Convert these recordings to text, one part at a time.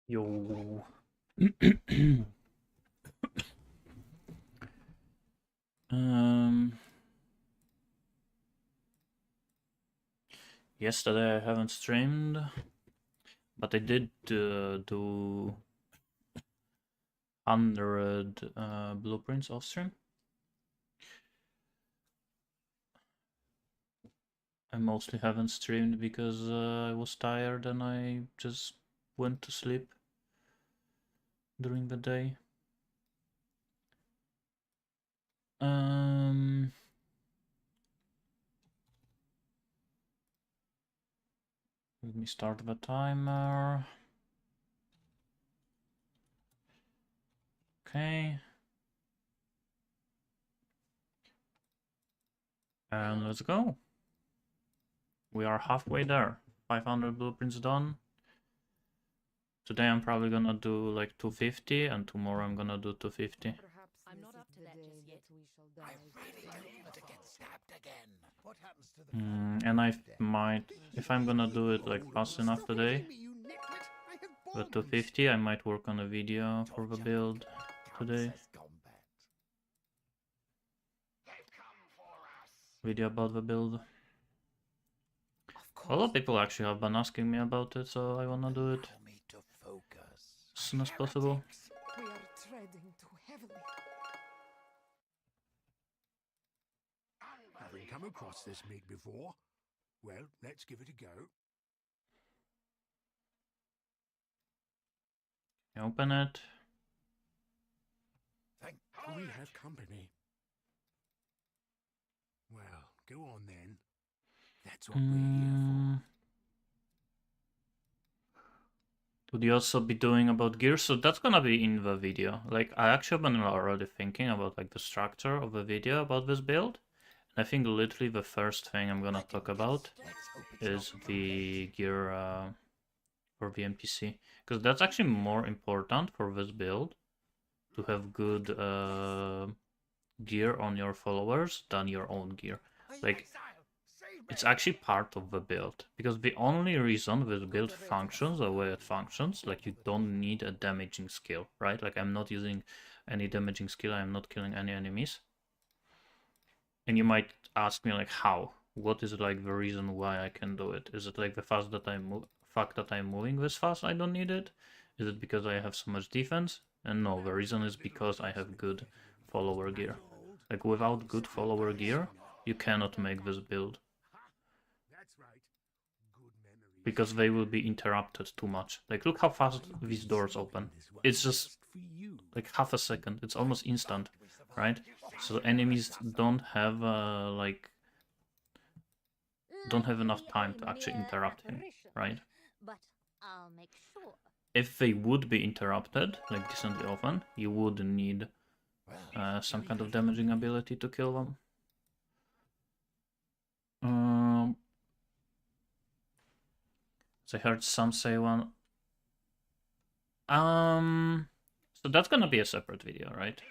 Yo. um, Yesterday I haven't streamed, but I did do 100 blueprints off stream. I mostly haven't streamed because I was tired and I just went to sleep during the day. Let me start the timer. Okay. And let's go. We are halfway there. 500 blueprints done. Today I'm probably gonna do like 250, and tomorrow I'm gonna do 250. I'm not up to that just yet. I really don't want to get stabbed again. What happens to the And I might, if I'm gonna do it like fast enough today, but 250, I might work on a video for the build today. Video about the build. A lot of people actually have been asking me about it, so I wanna do it as soon as possible. We are treading too heavily. Haven't come across this meat before. Well, let's give it a go. Open it. We have company. Well, go on then. That's what we're here for. Would you also be doing about gear? So that's gonna be in the video. Like, I actually been already thinking about like the structure of the video about this build. And I think literally the first thing I'm gonna talk about is the gear for the NPC. Because that's actually more important for this build, to have good gear on your followers than your own gear. Like, it's actually part of the build, because the only reason this build functions the way it functions, like, you don't need a damaging skill, right? Like, I'm not using any damaging skill, I'm not killing any enemies. And you might ask me, like, how? What is like the reason why I can do it? Is it like the fact that I'm moving this fast, I don't need it? Is it because I have so much defense? And no, the reason is because I have good follower gear. Like, without good follower gear, you cannot make this build, because they will be interrupted too much. Like, look how fast these doors open. It's just like half a second. It's almost instant, right? So enemies don't have don't have enough time to actually interrupt him, right? But I'll make sure. If they would be interrupted like decently often, you would need some kind of damaging ability to kill them. So I heard some say one. So that's gonna be a separate video, right?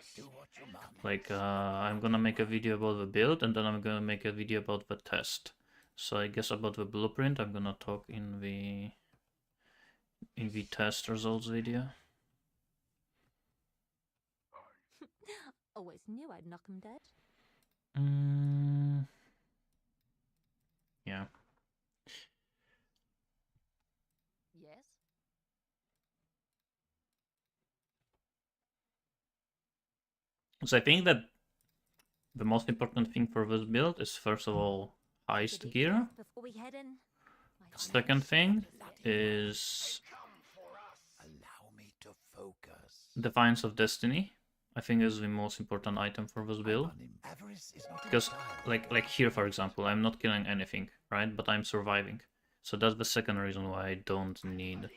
Like, I'm gonna make a video about the build, and then I'm gonna make a video about the test. So I guess about the blueprint, I'm gonna talk in the test results video. Always knew I'd knock him dead. Yeah. Yes. So I think that the most important thing for this build is, first of all, heist gear. Before we head in. Second thing is Defiance of Destiny. I think is the most important item for this build. Because, like here, for example, I'm not killing anything, right? But I'm surviving. So that's the second reason why I don't need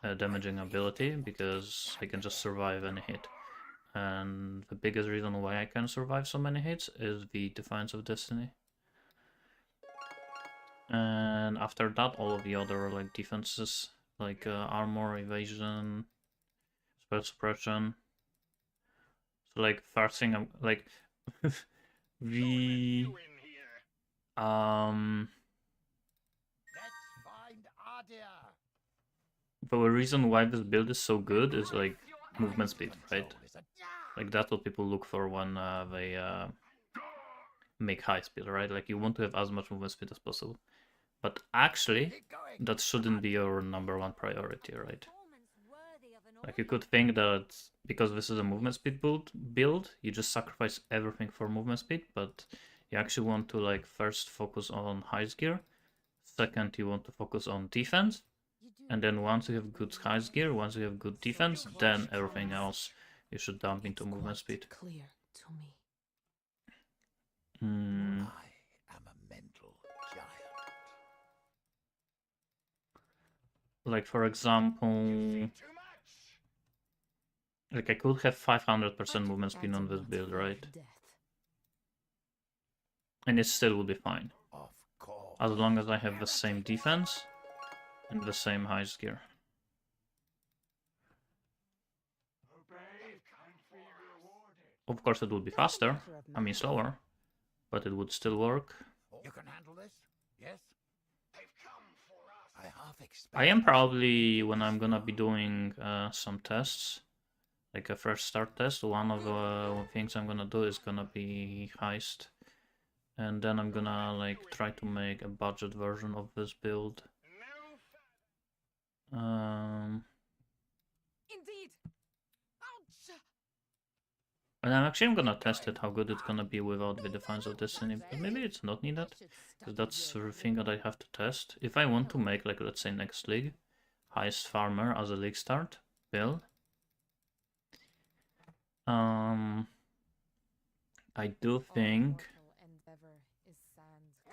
a damaging ability, because I can just survive any hit. And the biggest reason why I can survive so many hits is the Defiance of Destiny. And after that, all of the other like defenses, like armor, evasion, spell suppression. So like first thing I'm like the But the reason why this build is so good is like movement speed, right? Like that's what people look for when they make high speed, right? Like you want to have as much movement speed as possible. But actually, that shouldn't be your #1 priority, right? Performance worthy of an Like you could think that because this is a movement speed build, you just sacrifice everything for movement speed, but you actually want to like first focus on highest gear. Second, you want to focus on defense. And then once you have good highest gear, once you have good defense, then everything else you should dump into movement speed. Clear to me. Hmm. I am a mental giant. Like for example, like I could have 500% movement speed on this build, right? And it still would be fine. Of course. As long as I have the same defense and the same highest gear. Of course it would be faster, I mean slower, but it would still work. You can handle this? Yes? They've come for us. I half expect. I am probably, when I'm gonna be doing some tests, like a fresh start test, one of the things I'm gonna do is gonna be Heist. And then I'm gonna like try to make a budget version of this build. Indeed. Ouch. And I'm gonna test it, how good it's gonna be without the Defense of Destiny, but maybe it's not needed, because that's the thing that I have to test. If I want to make, like, let's say next league, Heist Farmer as a league start build, I do think,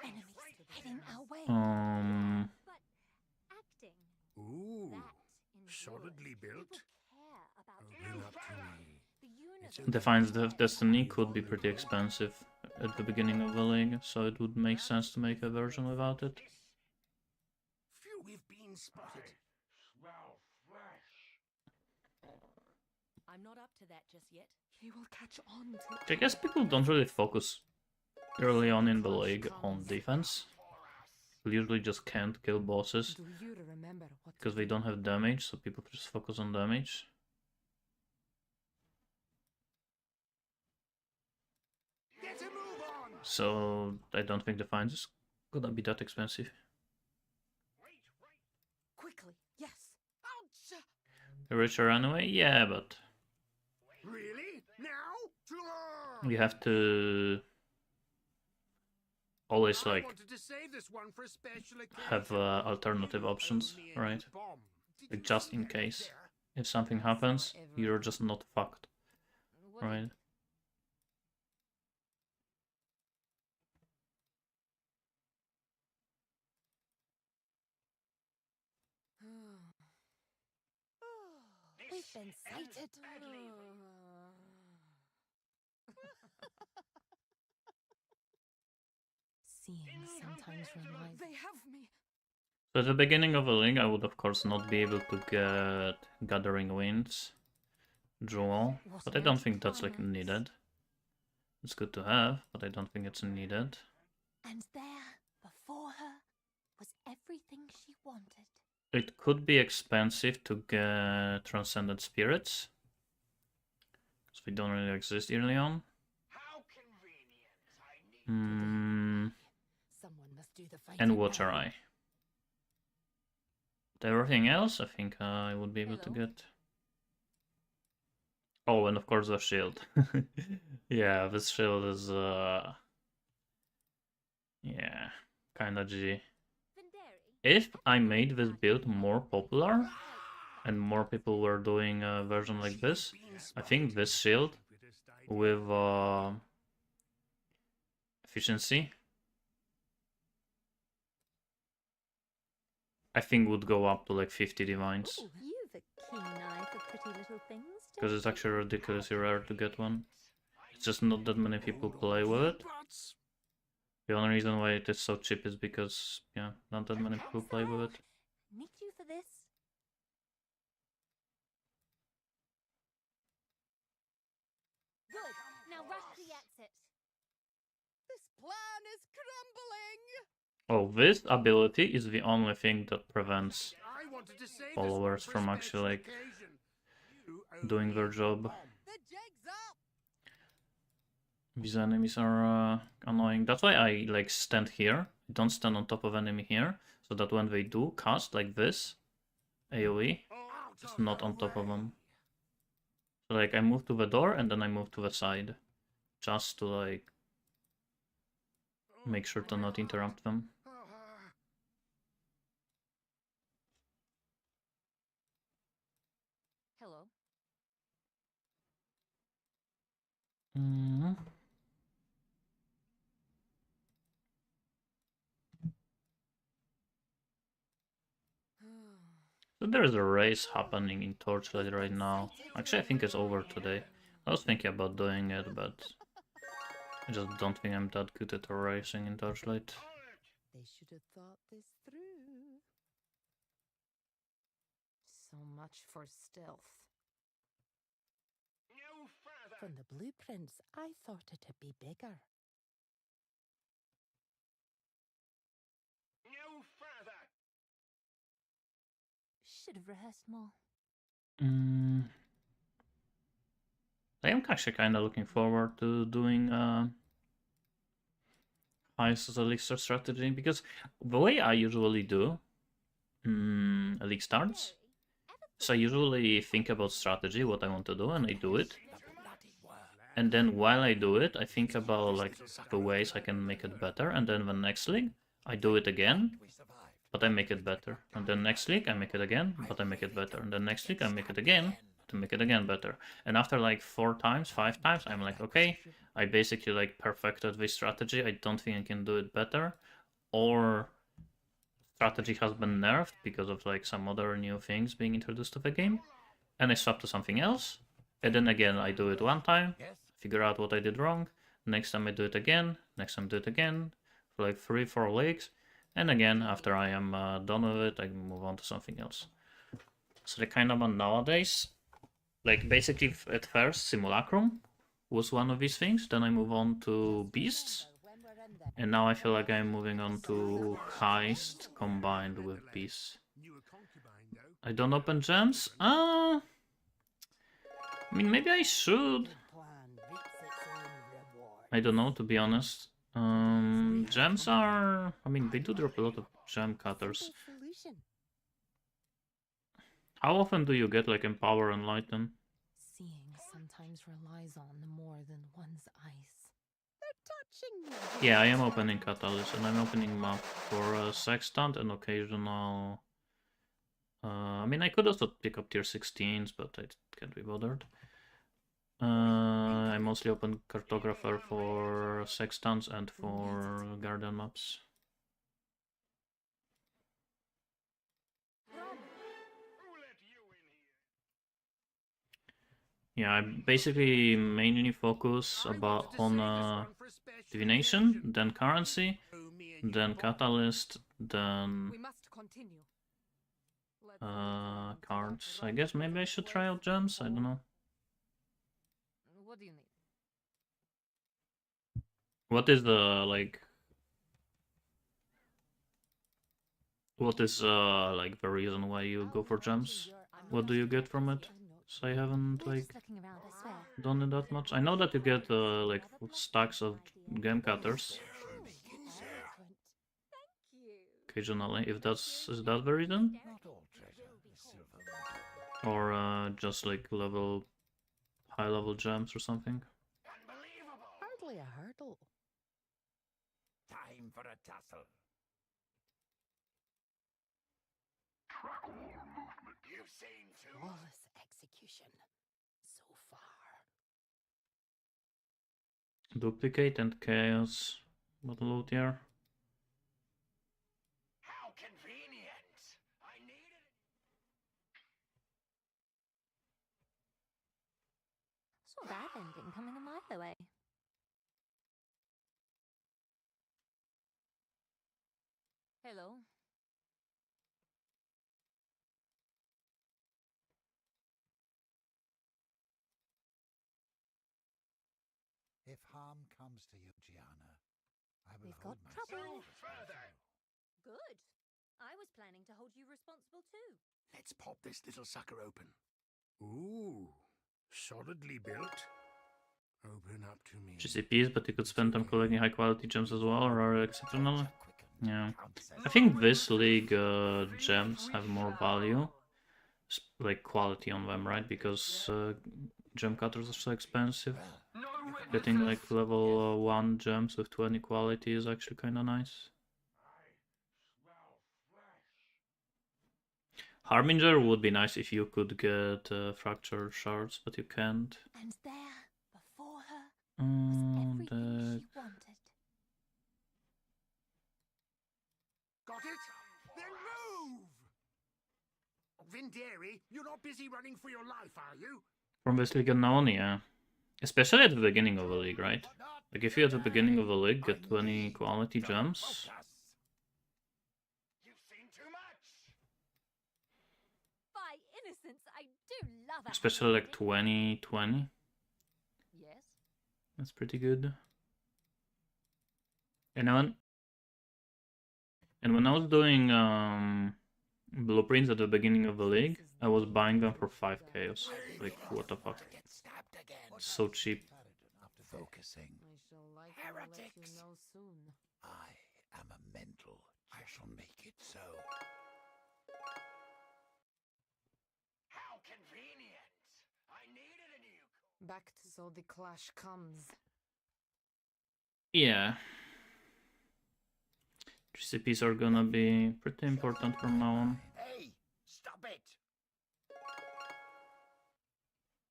Enemies heading our way. But acting, Ooh. that in Solidly built. care about Open up to me. the universe. Defines of Destiny could be pretty expensive at the beginning of the league, so it would make sense to make a version without it. Phew, we've been spotted. I'm not up to that just yet. He will catch on to I guess people don't really focus early on in the league on defense. People usually just can't kill bosses Do you remember what because they don't have damage, so people just focus on damage. Get a move on. So I don't think Defiance is gonna be that expensive. quickly? Yes. Ouch. Richer anyway? Yeah, but Really? Now? you have to always I like wanted to save this one for a special occasion. have alternative options, Only a right? bomb. Did Like you just see in that case. there? If something happens, you're just not fucked, What right? We've been sighted. Seeing sometimes reminds. They have me. So at the beginning of the league, I would of course not be able to get Gathering Winds Jewel, but I don't think that's like needed. It's good to have, but I don't think it's needed. And there, before her, was everything she wanted. It could be expensive to get Transcendent Spirits, because they don't really exist early on. Someone must do the fighting. And Water Eye. But everything else, I think I would be able to get. Oh, and of course the shield. Yeah, this shield is yeah, kinda G. If I made this build more popular and more people were doing a version like this, I think this shield with efficiency, I think would go up to like 50 divines. Ooh, you've a keen eye for pretty little things. Because it's actually ridiculously rare to get one. It's just not that many people play with it. The only reason why it is so cheap is because, yeah, not that many people play with it. Need you for this? Good. Now rush the exit. This plan is crumbling. Oh, this ability is the only thing that prevents followers from actually like doing their job. The jig's up. These enemies are annoying. That's why I like stand here. Don't stand on top of enemy here, so that when they do cast like this AoE, it's not on top of them. So like I move to the door and then I move to the side, just to like make sure to not interrupt them. Hello. Mm. So there is a race happening in Torchlight right now. Actually, I think it's over today. I was thinking about doing it, but I just don't think I'm that good at racing in Torchlight. They should have thought this through. So much for stealth. From the blueprints, I thought it'd be bigger. Should have rehearsed more. I am actually kind of looking forward to doing Heist as a Elixir strategy, because the way I usually do Elixir starts, so I usually think about strategy, what I want to do, and I do it. And then while I do it, I think about like the ways I can make it better, and then the next league, I do it again, but I make it better. And then next league, I make it again, but I make it better. And then next league, I make it again, to make it again better. And after like 4 times, 5 times, I'm like, okay, I basically like perfected this strategy. I don't think I can do it better. Or strategy has been nerfed because of like some other new things being introduced to the game. And I swap to something else. And then again, I do it 1 time, figure out what I did wrong. Next time I do it again, next time I do it again, for like 3-4 leagues. And again, after I am done with it, I move on to something else. So the kind of nowadays, like basically at first Simulacrum was one of these things, then I move on to Beasts, and now I feel like I'm moving on to Heist combined with Beasts. I don't open gems? I mean, maybe I should. I don't know, to be honest. Gems are... I mean, they do drop a lot of gem cutters. How often do you get like Empower and Lighten? Seeing sometimes relies on more than one's eyes. Yeah, I am opening Catalyst, and I'm opening map for Sextant and occasional... I mean, I could also pick up tier 16s, but I can't be bothered. I mostly open Cartographer for Sextants and for Guardian maps. Yeah, I basically mainly focus on Divination, then Currency, then Catalyst, then cards. I guess maybe I should try out gems, I don't know. What do you need? What is the, like... What is, like, the reason why you go for gems? What do you get from it? So I haven't, like, done it that much. I know that you get, like, stacks of game cutters. Occasionally, if that's... Is that the reason? Or, just, like, high-level gems or something? Hardly a hurdle. Time for a tussle. You've seen too much. Flawless execution. So far. Duplicate and Chaos. What loot here? How convenient! I needed it. Saw that ending coming a mile away. Hello. If harm comes to you, Gianna, I will We've hold got myself trouble. responsible. Good. I was planning to hold you responsible too. Let's pop this little sucker open. Ooh, solidly built. Open up to me. GCPs, but you could spend time collecting high quality gems as well, or are exceptional. Yeah. I think this league gems have more value, like quality on them, right? Because gem cutters are so expensive. Getting like level 1 gems with 20 quality is actually kind of nice. Harbinger would be nice if you could get fractured shards, but you can't. And there, before her, was everything she wanted. Got it? Then move! Vindieri, you're not busy running for your life, are you? From this league unknown, yeah. Especially at the beginning of the league, right? Like if you at the beginning of the league get 20 quality gems. You've seen too much. By innocence, I do love it. Especially like 20. Yes. That's pretty good. And when I was doing blueprints at the beginning of the league, I was buying them for 5 chaos. Like, what the fuck? Get stabbed again. So cheap. After focusing. I shall likely let you Heretics. know soon. I am a mental. I shall make it so. How convenient! I needed a nuke. Back to so the clash comes. Yeah. GCPs are gonna be pretty important from now on. Hey, stop it!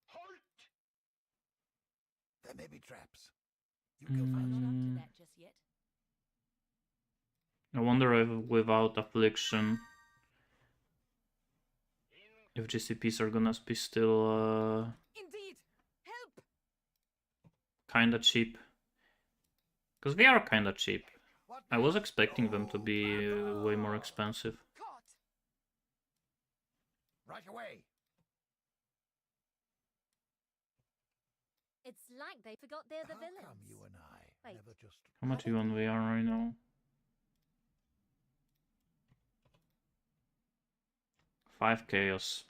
Halt! There may be traps. You go I'm not up to Mm. that just yet. I wonder if without affliction, if GCPs are gonna be still Indeed! Help! kinda cheap. Because they are kinda cheap. I was expecting them to be way more expensive. Caught! Right away. It's like they forgot they're the How villains. come you and I Wait. never just How much you on VR right now? 5 chaos.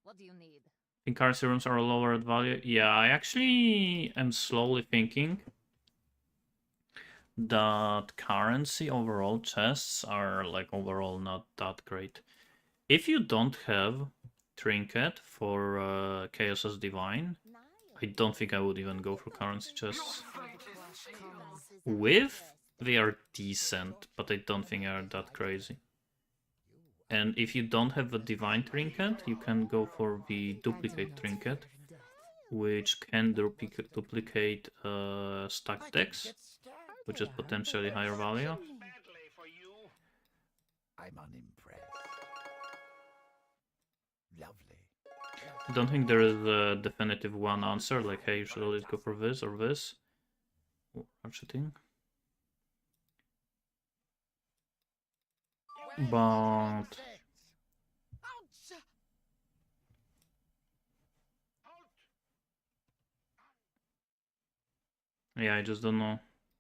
What do you need? Think currency rooms are lower at value? Yeah, I actually am slowly thinking that currency overall chests are like overall not that great. If you don't have trinket for Chaos as Divine, I don't think I would even go for currency chests. So the clash comes. With, they are decent, but I don't think they are that crazy. And if you don't have the Divine Trinket, you can go for the Duplicate Trinket, which can duplicate stacked decks, which is potentially higher value. I'm unimpressed. Lovely. I don't think there is a definitive one answer, like, hey, you should always go for this or this. Ratcheting. But yeah, I just don't know.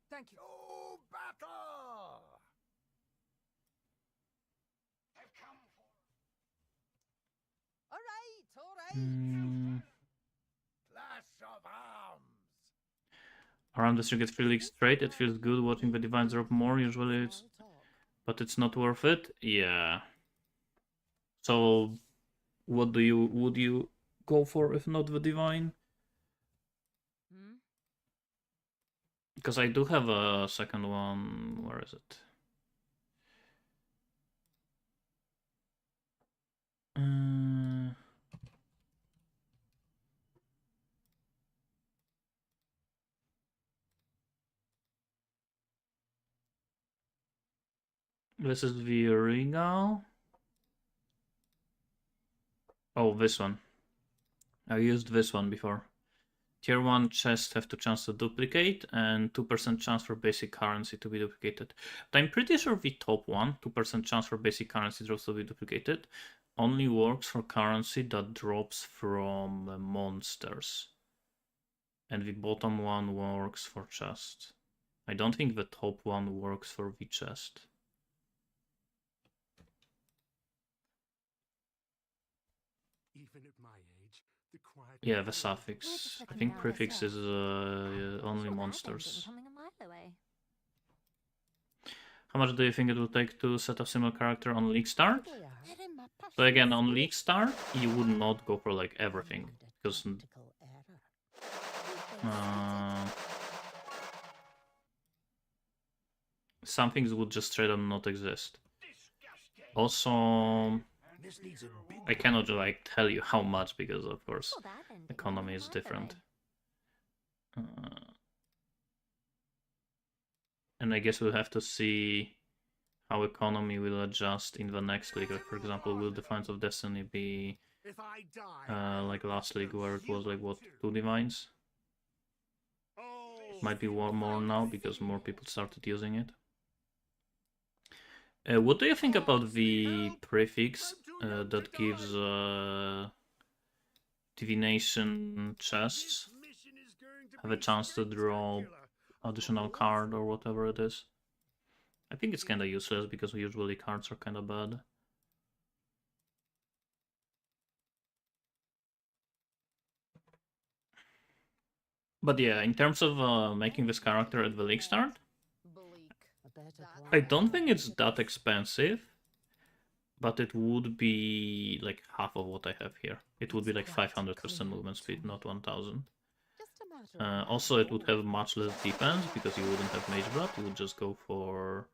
Thank you. Oh, battle! I've come for Alright. clash of arms. Around this you get 3 leagues straight, it feels good watching the divines drop more, usually it's... But it's not worth it? Yeah. So, would you go for if not the divine? Because I do have a second one, where is it? This is the regal. Oh, this one. I used this one before. Tier 1 chests have 2 chance to duplicate and 2% chance for basic currency to be duplicated. But I'm pretty sure the top one, 2% chance for basic currency drops to be duplicated, only works for currency that drops from monsters. And the bottom one works for chest. I don't think the top one works for the chest. Even at my age, the quiet. Yeah, the We're suffix. just I looking think down prefix the is only Sure, that monsters. isn't coming a mile away. How much do you think it will take to set a similar character on League Start? They're in my So again, on passions. League Start, you would not go for like everything, because some things would just straight up not exist. Also, This needs a big I cannot like tell you how much because of course Sure, that ended economy coming a is mile different. away. And I guess we'll have to see how economy will adjust in the next league. Like for example, will Defiance of Destiny be If I die, like last league where it was like what, 2 divines? oh, Might be one more now because more people started using it. What do you think about the prefix that gives divination chests have a chance to draw additional card or whatever it is? I think it's kind of useless because usually cards are kind of bad. But yeah, in terms of making this character at the league start, I don't think it's that expensive, but it would be like half of what I have here. It would be like 500% movement speed, not 1000. Also, it would have much less defense because you wouldn't have Mage Blood. You would just go for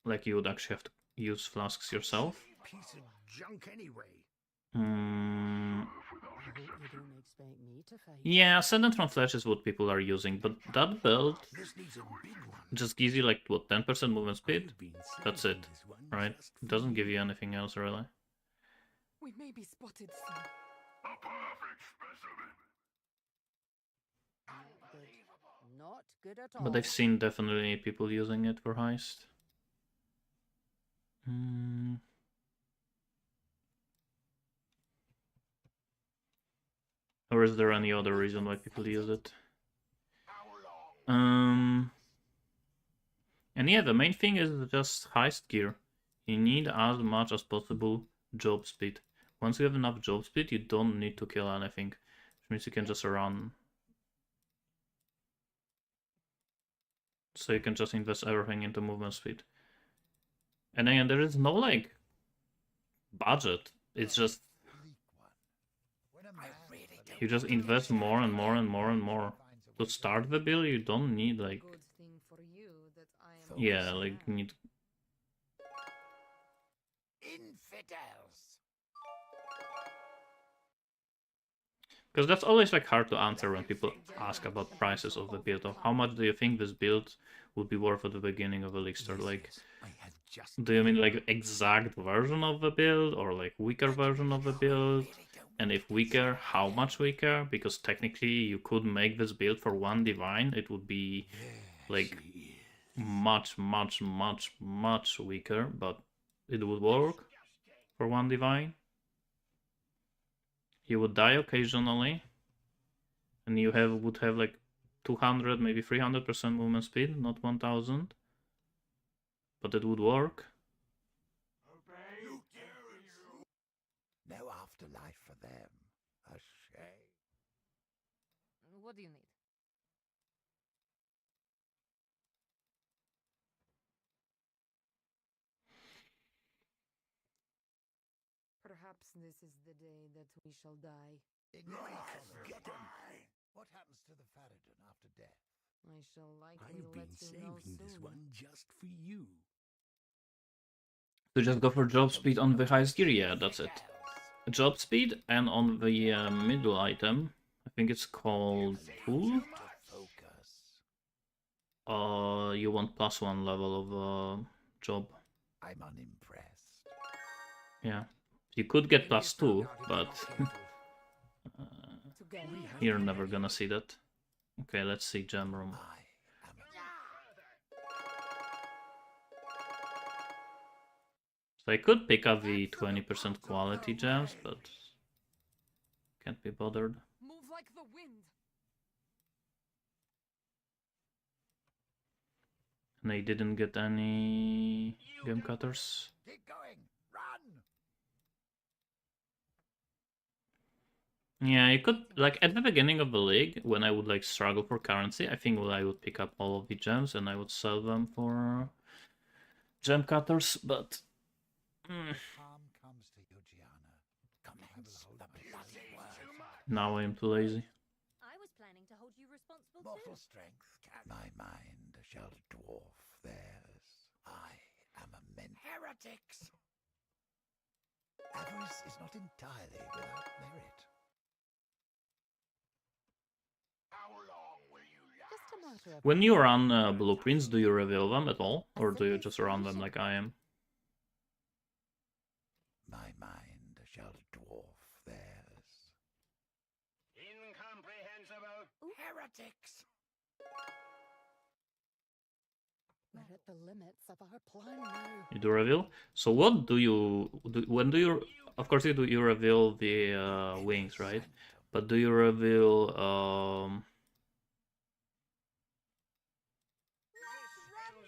like you would actually have to use flasks yourself. piece of junk anyway. Yeah, Ascendant from Flesh is what people are using, but that build This needs a big one. just gives you like what, 10% movement speed? I've been That's saving it, this one right? just It for doesn't give you. you anything else really. We may be spotted soon. Not good at all. But I've seen definitely people using it for Heist. Or is there any other reason why people use it? And yeah, the main thing is just Heist gear. You need as much as possible job speed. Once you have enough job speed, you don't need to kill anything, which means you can just run. So you can just invest everything into movement speed. And again, there is no like budget. It's just you just invest more and more and more and more. To start the build, you don't need like Good thing for you that I am. yeah, like need. Infidels. Because that's always like hard to answer when people ask about prices of the build. Of how much do you think this build would be worth at the beginning of a league start? Like, I have just do you mean like exact version of the build or like weaker version of the build? And if weaker, how much weaker? Because technically you could make this build for 1 divine. It would be like much, much, much, much weaker, but it would work for 1 divine. You would die occasionally, and you would have like 200, maybe 300% movement speed, not 1000. But it would work. no afterlife for them. A shame. What do you need? Perhaps this is the day that we shall die. Get 'em. What happens to the Faradon after death? I shall likely I've let been you know saving this soon. one just for you. So just go for job speed on the highest gear, yeah, that's it. Job speed, and on the middle item, I think it's called Tool. You want +1 level of job. I'm unimpressed. Yeah, you could get +2, but you're never gonna see that. Okay, let's see gem room. So I could pick up the 20% quality gems, but can't be bothered. Move like the wind. And I didn't get any game cutters. Keep going. Run. Yeah, you could, like, at the beginning of the league, when I would, like, struggle for currency, I think I would pick up all of the gems and I would sell them for gem cutters, but... Harm comes to you, Gianna. Commence the bloody word. Now I am too lazy. I was planning to hold you responsible Mortal too. strength can. My mind shall dwarf theirs. I am immense. Heretics! Avarice is not entirely without merit. Just a matter of When you run blueprints, do you reveal them at all? Or do you just run them like I am? My mind shall dwarf theirs. Incomprehensible. Heretics! we're at the limits of our plan now. You do reveal? So what do you... when do you... Of course you reveal the wings, right? But do you reveal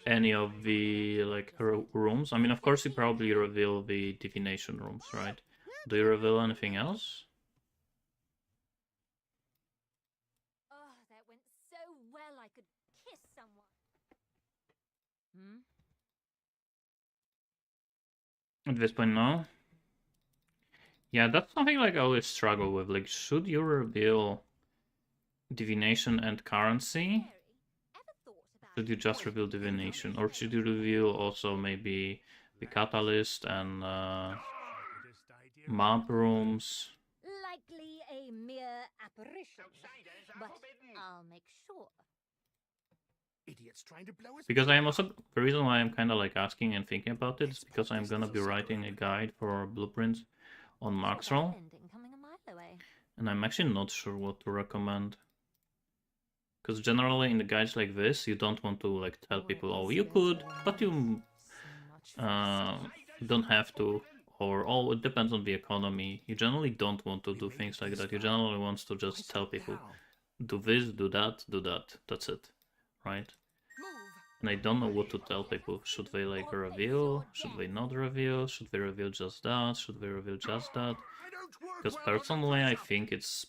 any of the like rooms? I mean, of course you probably reveal the divination rooms, right? Do you reveal anything else? Oh, that went so well I could kiss someone. Hmm? At this point, no. Yeah, that's something like I always struggle with. Like, should you reveal divination and currency? Mary, ever thought about Should you just reveal divination, or should you reveal also maybe the catalyst and Stupidest idea. map rooms? likely a mere apparition? But I'll make sure. Idiots trying to blow us. Because I am also, the reason why I'm kind of like asking and thinking about it is because I'm gonna be writing a guide for blueprints on Maxroll, Ending coming a mile away. and I'm actually not sure what to recommend. Because generally in the guides like this, you don't want to like tell people, oh, you could, but you don't have to, or oh, it depends on the economy. You generally don't want to do things like that. You generally want to just tell people, do this, do that, that's it, right? And I don't know what to tell people. Should they like reveal? Should they not reveal? Should they reveal just that? Should they reveal just that? Because personally, I think it's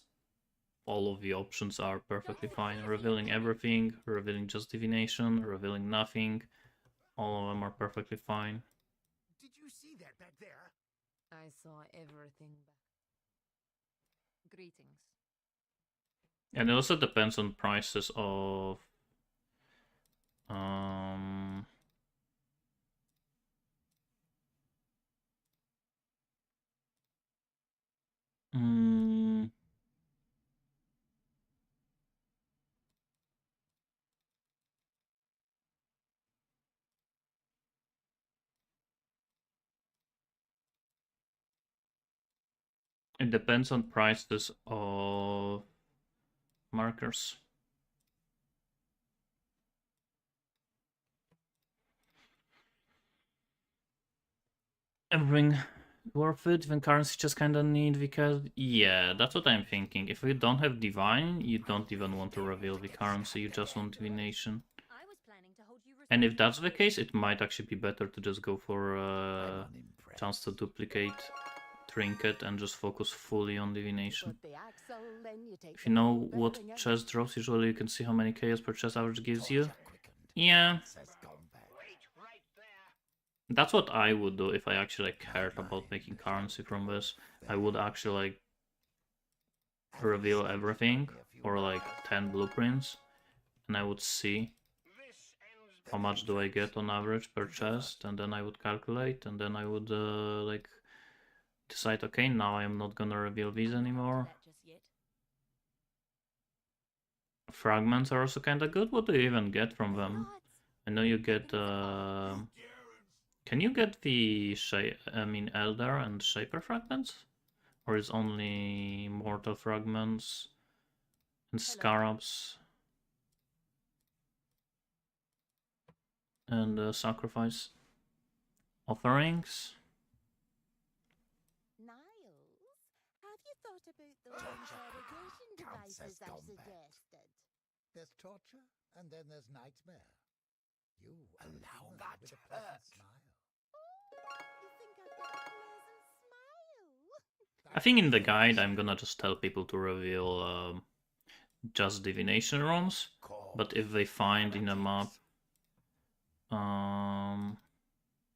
all of the options are perfectly fine. Revealing everything, revealing just divination, revealing nothing, all of them are perfectly fine. Did you see that back there? I saw everything back. Greetings. And it also depends on prices of um mm, it depends on prices of markers. Everything worth it when currency just kinda need, because yeah, that's what I'm thinking. If you don't have divine, you don't even want to reveal the currency, you just want divination. I was planning to hold you And if that's the responsible case, it might actually be better to just go for I'm chance to unimpressed. duplicate trinket and just focus fully on divination. Put the axle, then you take If the you know whole what bearing and- chest drops, usually you can see how many chaos per chest average gives you. Torture quickened. Yeah, Says gone back. that's what I would do if I actually like, cared about making currency from this. I would actually like reveal everything, or like 10 blueprints, and I would see how much do I get on average per chest, and then I would calculate, and then I would like decide, okay, now I am not gonna reveal these anymore. that just yet. Fragments are also kinda good. What do you even get from them? Gods, I know you get can you get the Elder and Shaper fragments? Or is only Mortal fragments and Scarabs and Sacrifice offerings? What about those interrogation counts as devices I combat. suggested? There's torture, and then there's nightmare. You are a Now human that with a pleasant hurt. smile. You think I've got a pleasant smile? I think in the guide I'm gonna just tell people to reveal just divination rooms, but if they find in a map I'm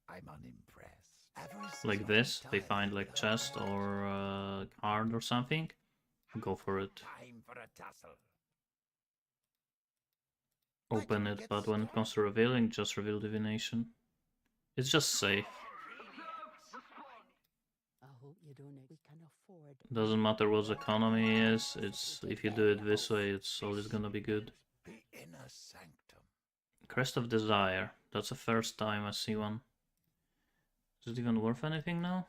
unimpressed. Avarice is like not this, they entirely find like without chest merit. or card or something, go for it. Time for a tussle. Open it, but when it comes to revealing, just reveal divination. It's just safe. I hope you don't. We can afford. Doesn't matter what the economy is, it's if you do it this way, it's always gonna be good. The inner sanctum. Crest of Desire. That's the first time I see one. Is it even worth anything now?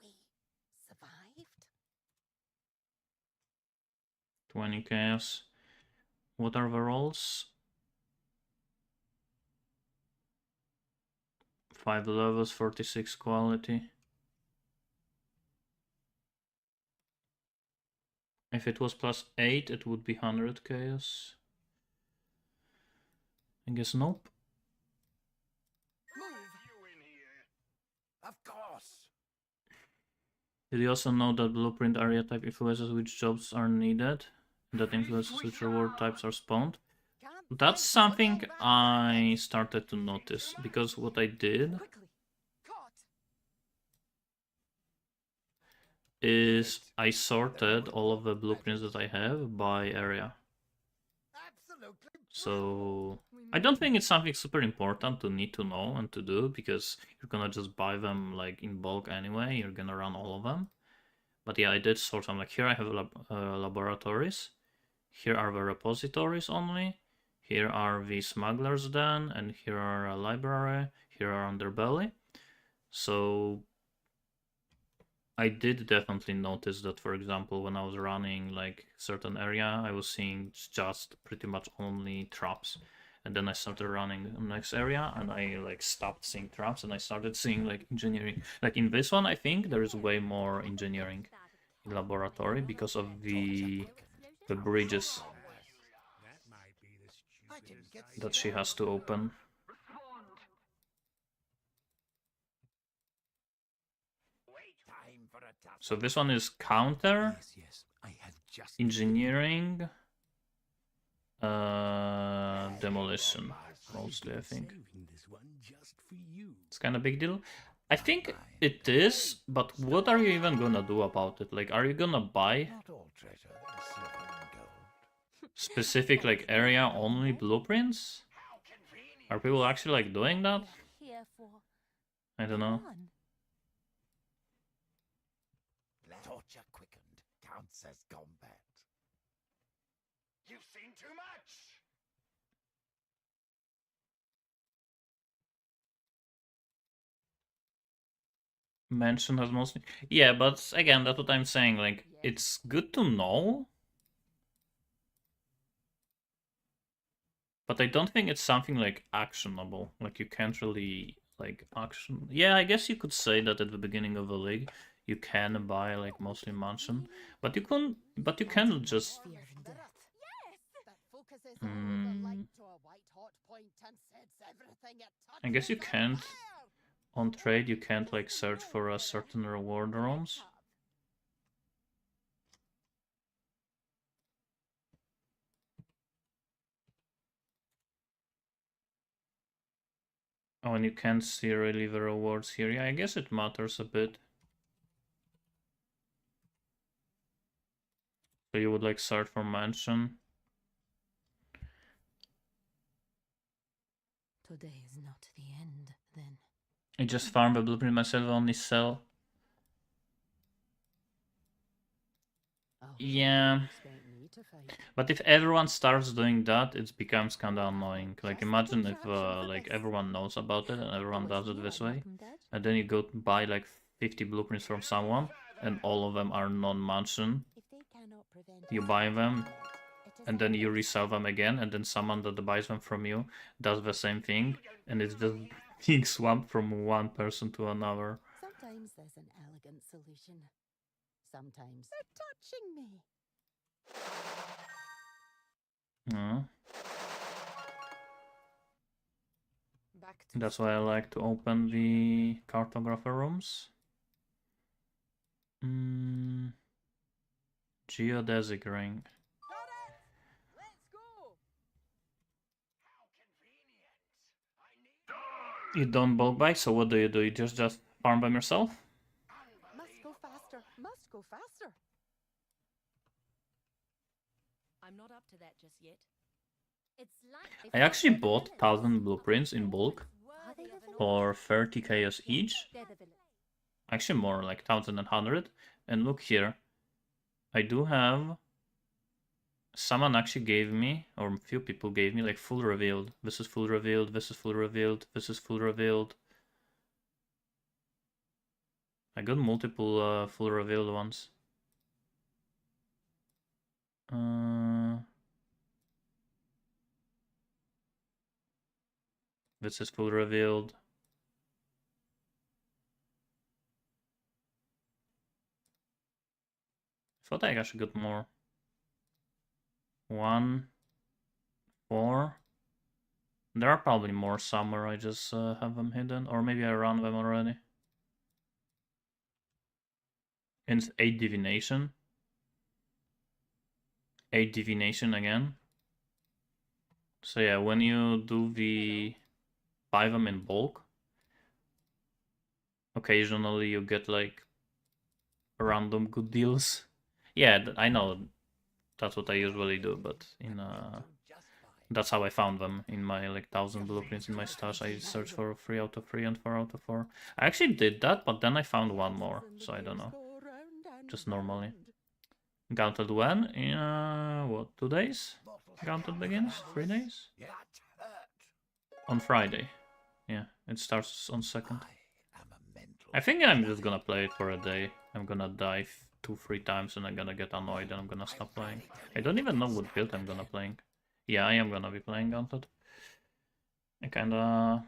We survived. 20 chaos. What are the rolls? 5 levels, 46 quality. If it was plus 8, it would be 100 chaos. I guess nope. Of course. Did you also know that blueprint area type influences which jobs are needed? That influences which reward types are spawned? That's something I started to notice, because what I did is I sorted all of the blueprints that I have by area. Absolutely. So I don't think it's something super important to need to know and to do, because you're gonna just buy them like in bulk anyway. You're gonna run all of them. But yeah, I did sort them. Like here I have laboratories. Here are the repositories only. Here are the smugglers den, and here are a library. Here are underbelly. So I did definitely notice that, for example, when I was running like certain area, I was seeing just pretty much only traps. And then I started running the next area and I like stopped seeing traps and I started seeing like engineering. Like in this one, I think there is way more engineering in laboratory because of the bridges That might be the I didn't stupidest get idea. that she has to open. Time for a tussle. So this one is counter Yes, I have just engineering, demolition mostly. I think saving this one just for you. it's kind of big deal. I think it is, but what are you even gonna do about it? Like, are you gonna buy Not all treasure is silver and gold. specific like area only blueprints? Are people actually like doing that? Here for I don't know. fun. Torture quickened counts as combat. You've seen too much. Mansion has mostly, yeah, but again, that's what I'm saying. Like, it's good to know, but I don't think it's something like actionable. Like, you can't really like action. Yeah, I guess you could say that at the beginning of the league you can buy like mostly mansion, but you can just Fear and death. That focuses all the light Mm. to a white hot point and sets everything it I guess you touches can't on fire. on trade you can't like search for a certain reward rooms. Oh, and you can't see really the rewards here. Yeah, I guess it matters a bit. So you would like search for mansion. Today is not the end, then. I just farm the blueprint myself, only sell. I hope Yeah. you don't expect me to fight. But if everyone starts doing that, it becomes kind of annoying. Like, imagine if like everyone knows about it and everyone does it this way, and then you go to buy like 50 blueprints from someone, and all of them are non-mansion. If they cannot prevent You us buy from them, doing it, it is and then you always resell them again, and then someone that buys them from you does the same thing, and it's just being swapped from one person to another. Sometimes there's an elegant solution. Sometimes they're touching me. Back to That's why I like to open the cartographer rooms. Geodesic ring. Let's go. You don't bulk buy, so what do? You just farm by yourself? Must go faster. Must go faster. I'm not up to that just yet. It's like I actually bought 1,000 blueprints in bulk Are they the villains? for 30 chaos each. They're the villains. Actually more, like 1,100. And look here. I do have... Someone actually gave me, or a few people gave me, like full revealed. This is full revealed, this is full revealed, this is full revealed. I got multiple full revealed ones. This is full revealed. I thought I actually got more. 1, 4. There are probably more somewhere, I just have them hidden. Or maybe I run them already. And 8 divination. 8 divination again. So yeah, when you do the... buy them in bulk, occasionally you get like random good deals. Yeah, I know that's what I usually do, but in that's how I found them in my like 1,000 blueprints in my stash. I searched for 3 out of 3 and 4 out of 4. I actually did that, but then I found one more, so I don't know. Just normally. Gauntlet when? In what, 2 days? Gauntlet begins? 3 days? On Friday. Yeah, it starts on 2nd. I think I'm just gonna play it for a day. I'm gonna die 2-3 times and I'm gonna get annoyed and I'm gonna stop playing. I don't even know what build I'm gonna playing. Yeah, I am gonna be playing Gauntlet. I kinda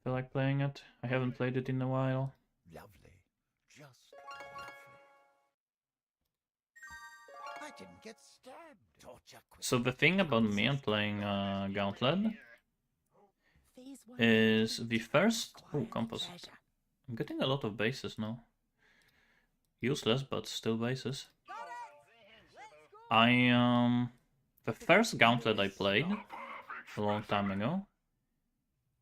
feel like playing it. I haven't played it in a while. Lovely. Just lovely. I didn't get stabbed. Torture quick. So the thing about me and playing Gauntlet Phase 1 is the first... Oh, quiet composite. treasure. I'm getting a lot of bases now. Useless, but still bases. The first Gauntlet I played a long time ago,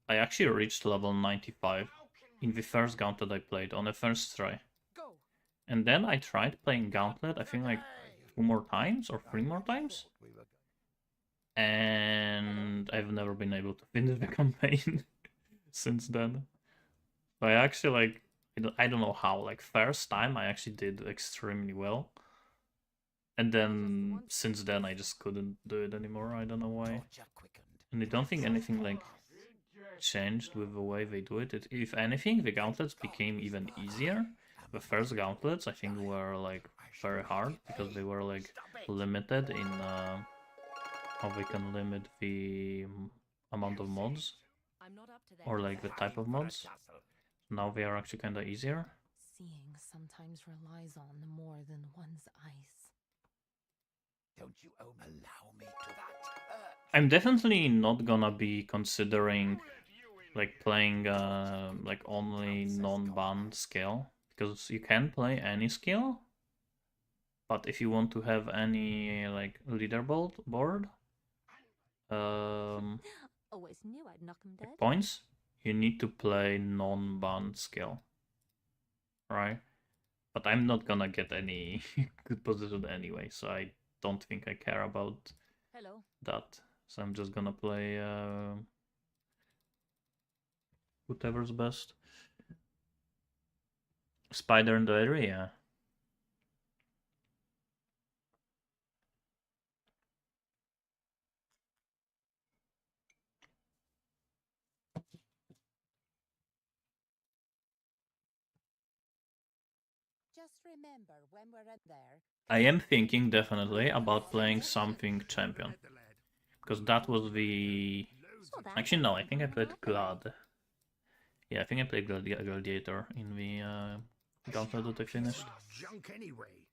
I actually reached level 95 in the first Gauntlet I played on the first try. Go. And then I tried playing Gauntlet, I think like 2 more times or 3 more times. And I've never been able to finish the campaign since then. So I actually like, I don't know how, like first time I actually did extremely well. And then since then I just couldn't do it anymore, I don't know why. And I don't think anything like changed with the way they do it. If anything, the gauntlets became even easier. The first gauntlets I think were like very hard because they were like limited in how they can limit the amount of mods or like the type of mods. Now they are actually kind of easier. Seeing sometimes relies on more than one's eyes. Don't you allow me to that? I'm definitely not gonna be considering like playing like only non-banned skill, because you can play any skill, but if you want to have any like leaderboard board Always knew I'd knock him dead. points, you need to play non-banned skill, right? But I'm not gonna get any good position anyway, so I don't think I care about Hello. that. So I'm just gonna play whatever's best. Spider in the area. Just remember when we're in there. I am thinking definitely about playing something champion, because that was the... Actually no, I think I played Glad. Yeah, I think I played Gladiator in the Gauntlet that I finished. Junk anyway.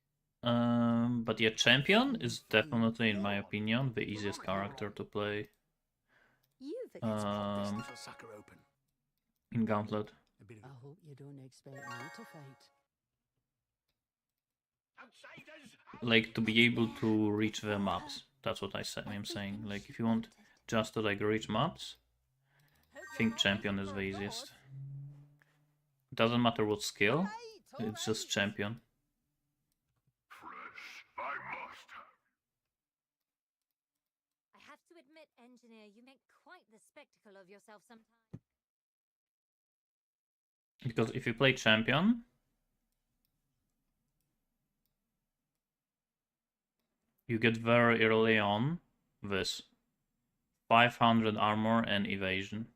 But yeah, Champion is definitely, in my opinion, the easiest character to play You've Let's pop this Um, little sucker open. in Gauntlet. A bit of I hope you don't expect me to fight. Like, to be able to reach the maps. That's what I'm saying. Like, if you want just to like reach maps, I think Champion is the easiest. It doesn't matter what skill, it's just Champion. I have to admit, engineer, you make quite the spectacle of yourself sometimes. Because if you play Champion, you get very early on this 500 armor and evasion.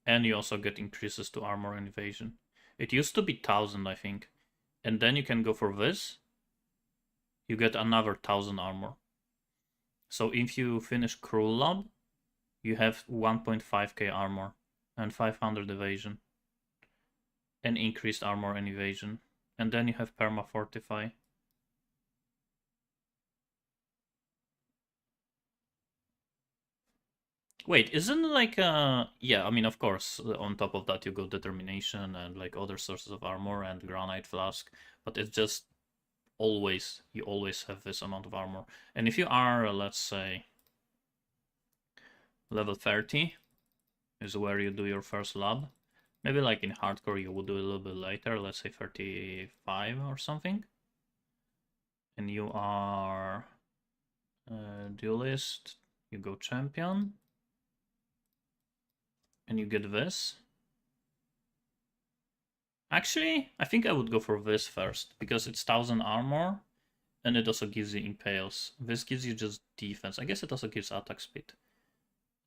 And you also get increases to armor and evasion. It used to be 1000, I think. And then you can go for this. You get another 1000 armor. So if you finish Cruel Lab, you have 1.5k armor and 500 evasion. And increased armor and evasion. And then you have Perma Fortify. Wait, isn't like yeah, I mean, of course, on top of that you go Determination and like other sources of armor and Granite Flask, but it's just always, you always have this amount of armor. And if you are, let's say, level 30 is where you do your first lab. Maybe like in hardcore you would do a little bit later, let's say 35 or something. And you are duelist, you go champion. And you get this. Actually, I think I would go for this first, because it's 1000 armor, and it also gives you impales. This gives you just defense. I guess it also gives attack speed.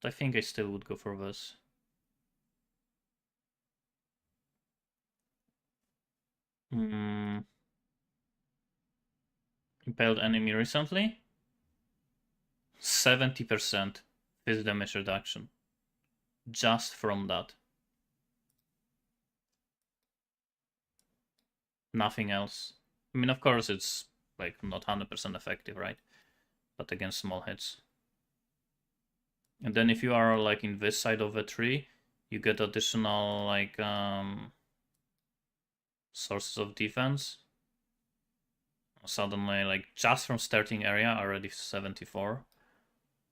But I think I still would go for this. Impaled enemy recently? 70% physical damage reduction. Just from that. Nothing else. I mean, of course, it's like not 100% effective, right? But against small hits. And then if you are like in this side of the tree, you get additional like sources of defense. Suddenly, like just from starting area, already 74,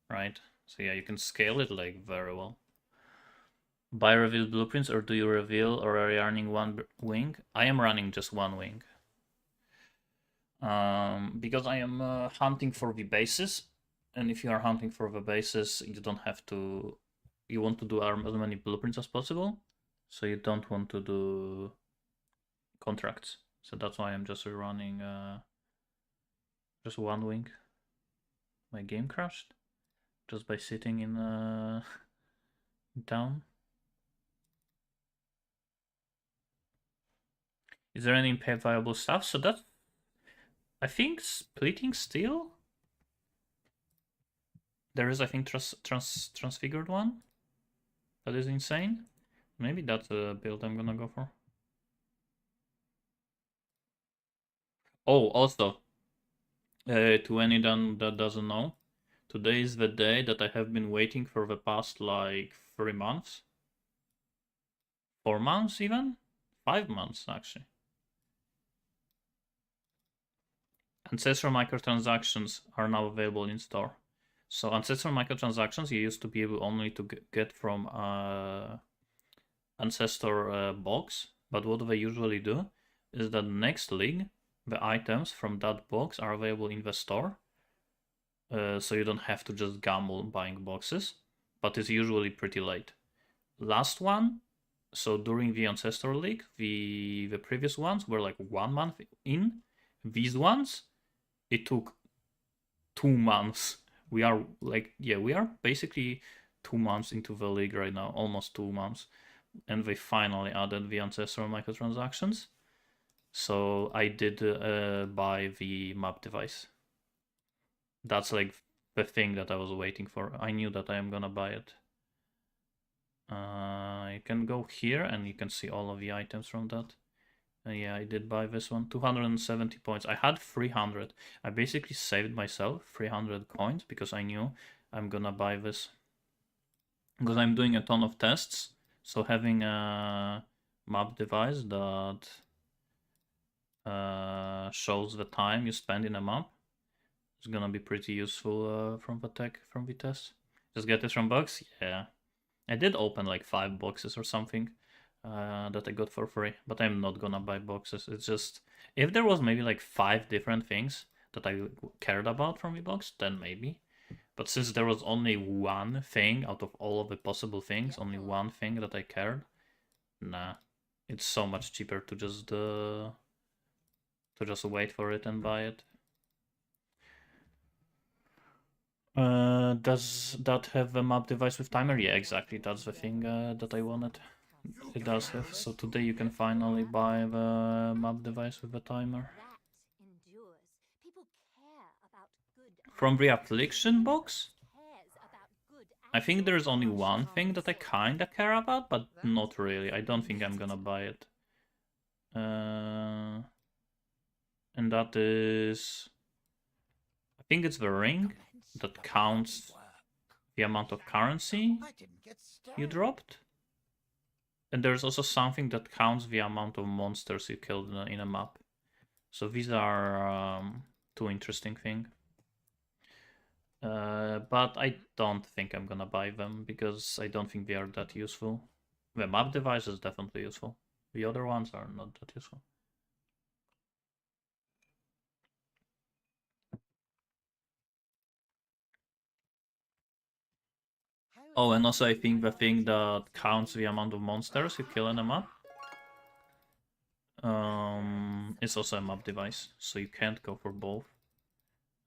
right? So yeah, you can scale it like very well. Buy revealed blueprints, or do you reveal, or are you running one wing? I am running just one wing. Because I am hunting for the bases, and if you are hunting for the bases, you don't have to. You want to do as many blueprints as possible, so you don't want to do contracts. So that's why I'm just running just one wing. My game crashed just by sitting in town. Is there any viable stuff? So that, I think, splitting steel. There is, I think, transfigured one. That is insane. Maybe that's a build I'm gonna go for. Oh, also, to anyone that doesn't know, today is the day that I have been waiting for the past like 3 months. 4 months even? 5 months actually. Ancestral microtransactions are now available in store. So ancestral microtransactions you used to be able only to get from ancestor box, but what they usually do is that next league the items from that box are available in the store, so you don't have to just gamble buying boxes, but it's usually pretty late. Last one, so during the ancestor league, the previous ones were like 1 month in. These ones, it took 2 months. We are like, yeah, we are basically 2 months into the league right now, almost 2 months. And they finally added the ancestral microtransactions. So I did buy the map device. That's like the thing that I was waiting for. I knew that I am gonna buy it. You can go here and you can see all of the items from that. Yeah, I did buy this one. 270 points. I had 300. I basically saved myself 300 coins because I knew I'm gonna buy this. Because I'm doing a ton of tests. So having a map device that shows the time you spend in a map is gonna be pretty useful from the test. Just get this from box? Yeah. I did open like 5 boxes or something that I got for free, but I'm not gonna buy boxes. It's just, if there was maybe like 5 different things that I cared about from the box, then maybe. But since there was only one thing out of all of the possible things, only one thing that I cared, nah. It's so much cheaper to just wait for it and buy it. Does that have a map device with timer? Yeah, exactly. That's the thing that I wanted. It does have. So today you can finally buy the map device with a timer. That endures. People care about good From the items. affliction box, Cares about good I think items. there's only one thing that I kinda care about, but not really. I don't think I'm gonna buy it. And that is, I think it's the ring that counts the amount of currency I didn't get stirred. you dropped. And there's also something that counts the amount of monsters you killed in a map. So these are 2 interesting things. But I don't think I'm gonna buy them because I don't think they are that useful. The map device is definitely useful. The other ones are not that useful. Oh, and also I think the thing that counts the amount of monsters you kill in a map is also a map device, so you can't go for both.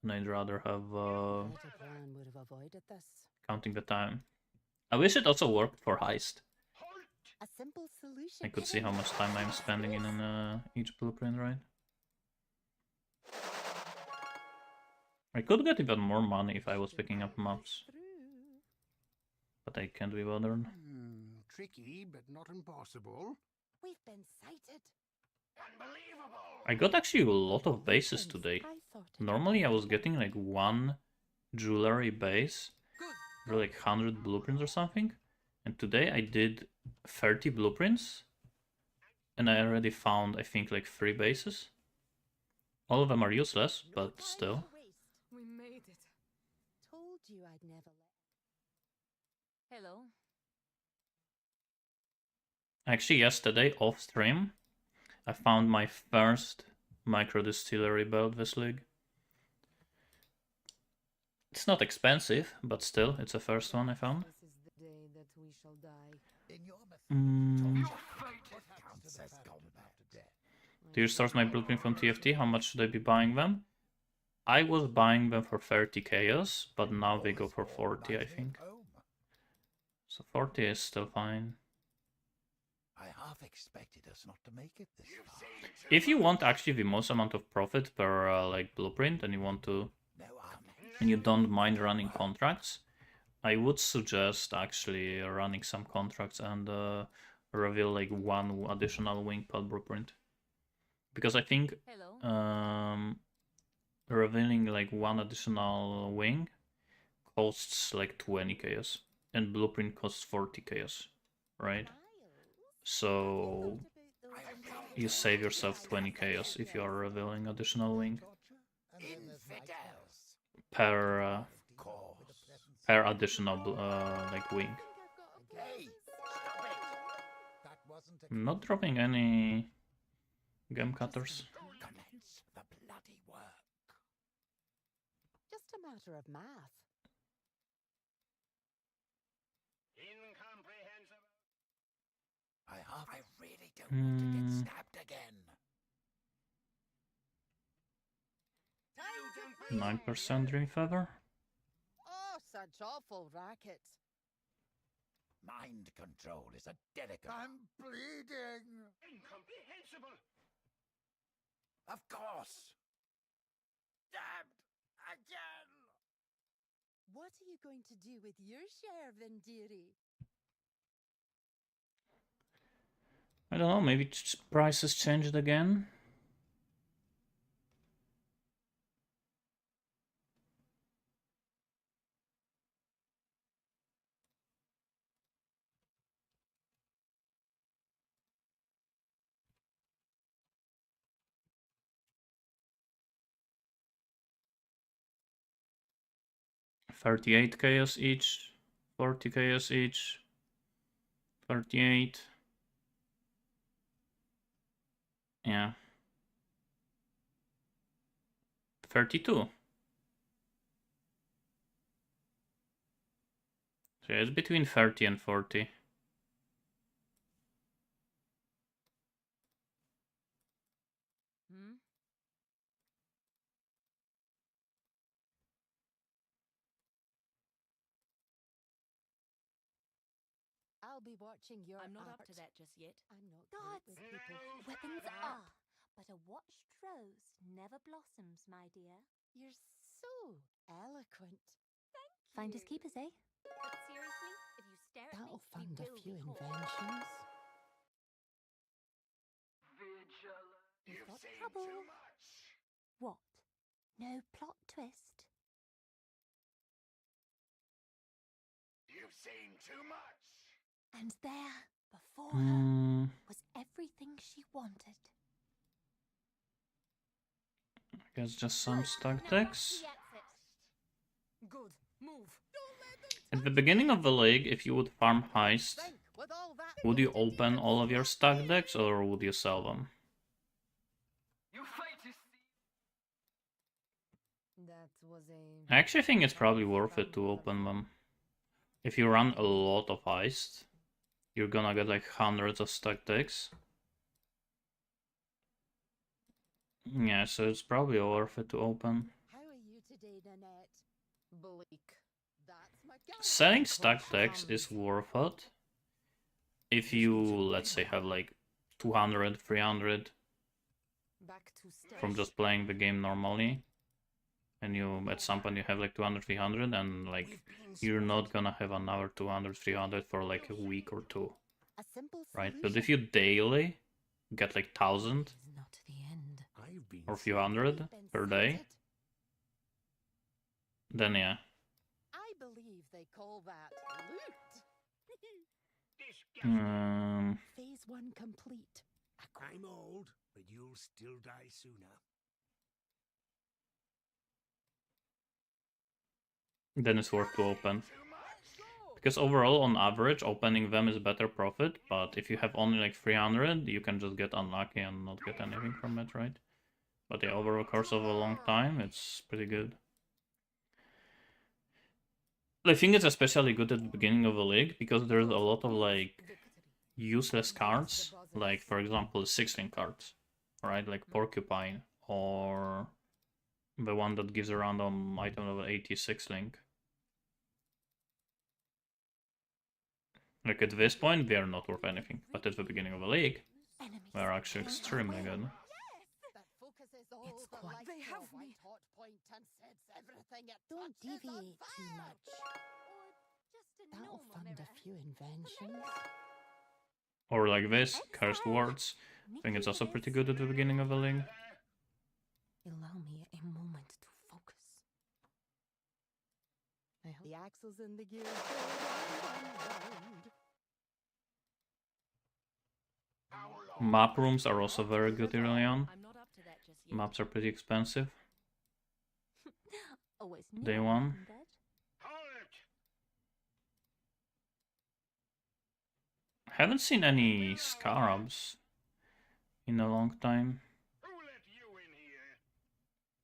And I'd rather have Better plan would have avoided this. counting the time. I wish it also worked for Heist. A simple solution. I could see how much time I'm spending in each blueprint, right? I could get even more money if I was picking up maps, but I can't be bothered. Tricky, but not impossible. We've been sighted. I got actually a lot of bases today. I thought it Normally I was getting like 1 jewelry base for like 100 blueprints or something. And today I did 30 blueprints. And I already found, I think, like 3 bases. All of them are useless, but still. We made it. Told you I'd never let. Hello. Actually, yesterday, off stream, I found my first micro distillery build this league. It's not expensive, but still, it's the first one I found. This is the day that we shall die. In your Mm. what counts as combat death? Do you source my blueprint from TFT? How much should I be buying them? I was buying them for 30 chaos, but now they go for 40, I think. So 40 is still fine. I half expected us not to make it this far. If you want actually the most amount of profit per like blueprint and you want to, No army. and you don't mind running contracts, I would suggest actually running some contracts and reveal like 1 additional wing per blueprint. Because I think Hello. revealing like 1 additional wing costs like 20 chaos and blueprint costs 40 chaos, right? So you save yourself 20 chaos if you are revealing additional wing Infidels. per additional like wing. Hey, stop it. That wasn't a I'm not dropping any gem cutters. commence the bloody work. Just a matter of math. I really don't want to get stabbed again. 9% dream feather. Oh, such awful racket. Mind control is a delicate. I'm bleeding. Incomprehensible. Of course. Stabbed again. What are you going to do with your share, Vendiri? I don't know, maybe prices changed again. $38 chaos each, 40 chaos each, 38. Yeah. 32. So it's between 30 and 40. Hmm? I'll be watching your I'm not up art. to that just yet. I'm not Gods, great with people. weapons are, but a watched rose never blossoms, my dear. You're so eloquent. Finders keepers, eh? But seriously, if you stare at That'll me, fund we a will few be caught. inventions. You've got trouble. What? No plot twist? You've seen too much. And there, before her, Hmm. was everything she wanted. I guess just some stack Now decks. that's the exit. Good. Move. At the beginning of the league, if you would farm Heist, Think with all that would you looted open all of your stack decks or would you sell them? That was a. I actually think it's probably worth it to open them. If you run a lot of Heist, you're gonna get like hundreds of stack decks. Yeah, so it's probably worth it to open. How are you today, Nanette? Bleak. That's my gal. Selling stack decks is worth it if you, let's say, have like 200, 300 Back to stage. from just playing the game normally. And you, at some point, you have like 200, 300, and like you're not gonna have another 200, 300 for like a week or two, A simple right? But solution. if you daily get like 1,000 Is not the end. I've been or a few hundred Been per day, sighted. then yeah. I believe they call that loot. Phase 1 complete. I'm old, but you'll still die sooner. Then it's worth to open. Because overall, on average, opening them is better profit, but if you have only like 300, you can just get unlucky and not get anything from it, right? But yeah, over the course of a long time, it's pretty good. I think it's especially good at the beginning of the league, because there's a lot of like useless cards, like for example 6-link cards, right? Like Porcupine, or the one that gives a random item level 86 link. Like at this point, they are not worth anything, but at the beginning of the league, Enemies they're actually against extremely our will. good. That focuses all It's the quite- light They to have a white me. hot point and sets everything it Don't touches on deviate too fire. much. Or just a That'll normal fund mirror. a few inventions. Or like this, Cursed Words. I think it's also pretty good at the beginning of the league. Allow me a moment to focus. I hope. The axles in the gears go round and round. Map rooms are also very good early on. I'm not up to that just yet. Maps are pretty expensive. Always Day knew I one. wasn't dead. Haven't seen any scarabs in a long time.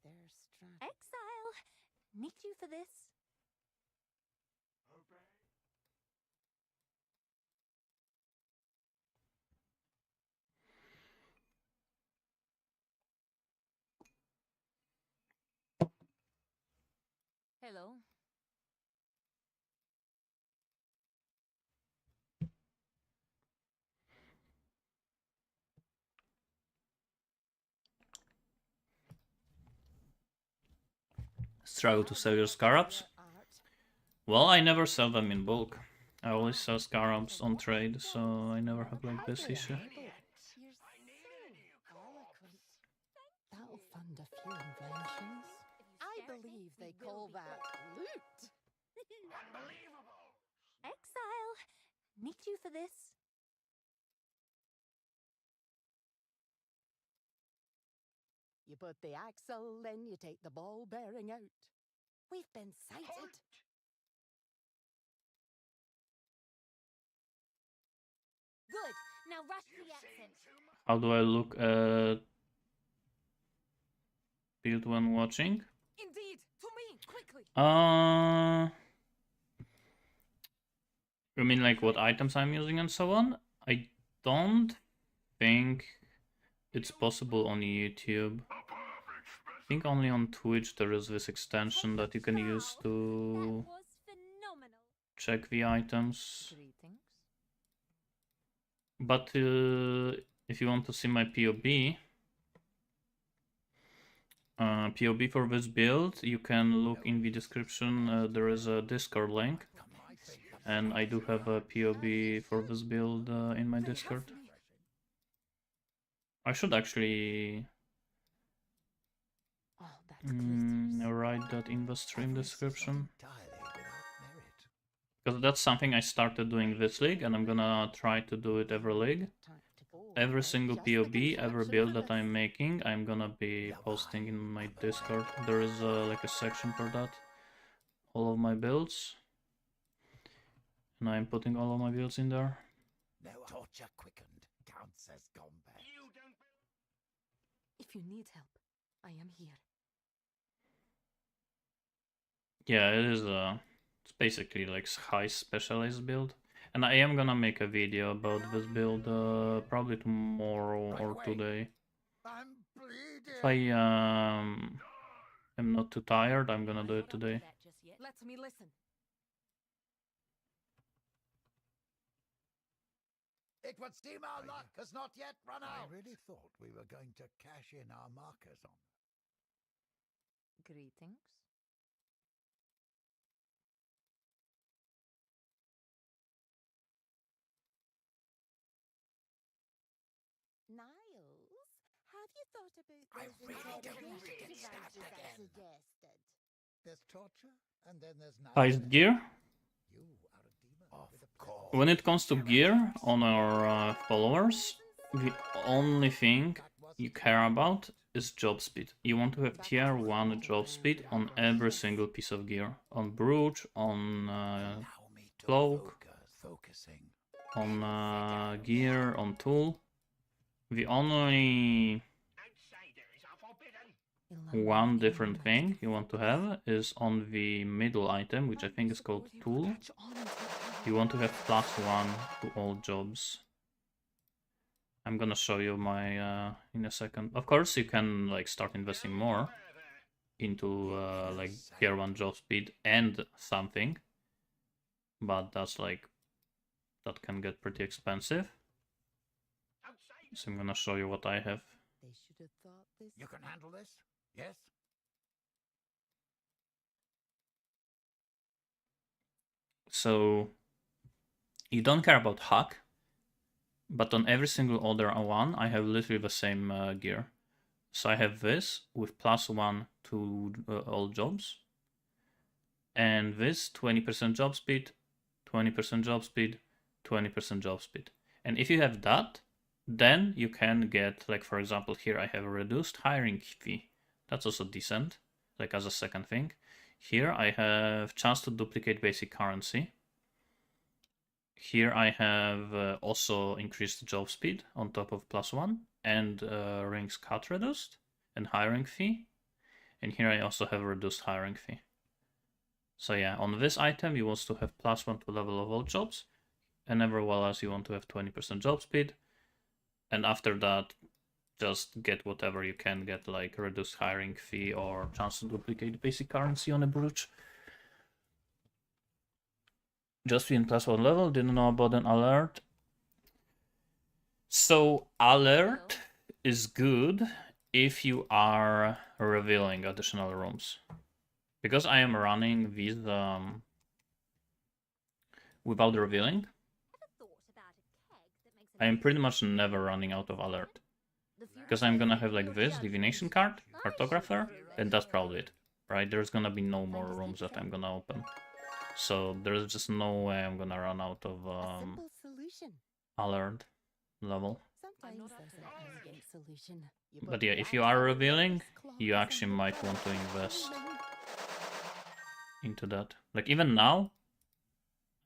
They're strapped. Exile! Need you for this. Hello. Struggle to sell your scarabs? Well, I never sell them in bulk. I always sell scarabs on trade, so I never have like this issue. If they call that loot. Exile. Need you for this. You put the axle, then you take the ball bearing out. We've been sighted. Good. Now rush to the exit. How do I look at build when watching? Indeed, to me, quickly. You mean like what items I'm using and so on? I don't think it's possible on YouTube. I think only on Twitch there is this extension that you can use That to was phenomenal. check the items. Greetings. But if you want to see my POB, POB for this build, you can look in the description. There is a Discord link, and I do have a POB for this build in my Discord. I should actually Oh, that glitters. write that in the stream description, Entirely without merit. because that's something I started doing this league, and I'm gonna try to do it every league. Every single POB, every build that I'm making, I'm gonna be posting in my Discord. There is like a section for that. All of my builds. And I'm putting all of my builds in there. No torture quickened counts as combat. If you need help, I am here. Yeah, it is it's basically like high specialized build. And I am gonna make a video about this build probably tomorrow or today. I'm bleeding. If I am not too tired, I'm gonna do it today. Let me listen. It would seem our luck has not yet run out. I really thought we were going to cash in our markers on them. Greetings. Niles, have you thought about I those really don't want to get interrogations stabbed that again. suggested? There's torture, and then there's Heist gear. You are a demon Of with a course. When it comes to gear on our followers, the only thing you care about is job speed. You want to have tier 1 job speed on every single piece of gear. On brooch, on Allow me to cloak, focusing. on gear, on tool. The only one different thing you want to have is on the middle item, which I think is called tool. You want to have +1 to all jobs. I'm gonna show you my in a second. Of course, you can like start investing more into like tier 1 job speed and something, but that's like that can get pretty expensive. So I'm gonna show you what I have. They should have thought this. You can handle this? Yes? So you don't care about hack, but on every single other one, I have literally the same gear. So I have this with +1 to all jobs, and this 20% job speed, 20% job speed, 20% job speed. And if you have that, then you can get, like for example, here I have a reduced hiring fee. That's also decent, like as a second thing. Here I have chance to duplicate basic currency. Here I have also increased job speed on top of +1 and rings cut reduced and hiring fee. And here I also have a reduced hiring fee. So yeah, on this item you want to have +1 to level of all jobs, and everywhere else you want to have 20% job speed. And after that, just get whatever you can get, like reduced hiring fee or chance to duplicate basic currency on a brooch. Just in +1 level, didn't know about an alert. So alert is good if you are revealing additional rooms. Because I am running these without revealing, I am pretty much never running out of alert. Because I'm gonna have like this, divination card, cartographer, and that's probably it. right? There's gonna be no more rooms that I'm gonna open. So there's just no way I'm gonna run out of A simple solution. alert level. Sometimes there's an elegant solution. You But put yeah, the if you axe are on revealing, Death's claws you and actually the might want to dog invest screaming. into that. Like even now,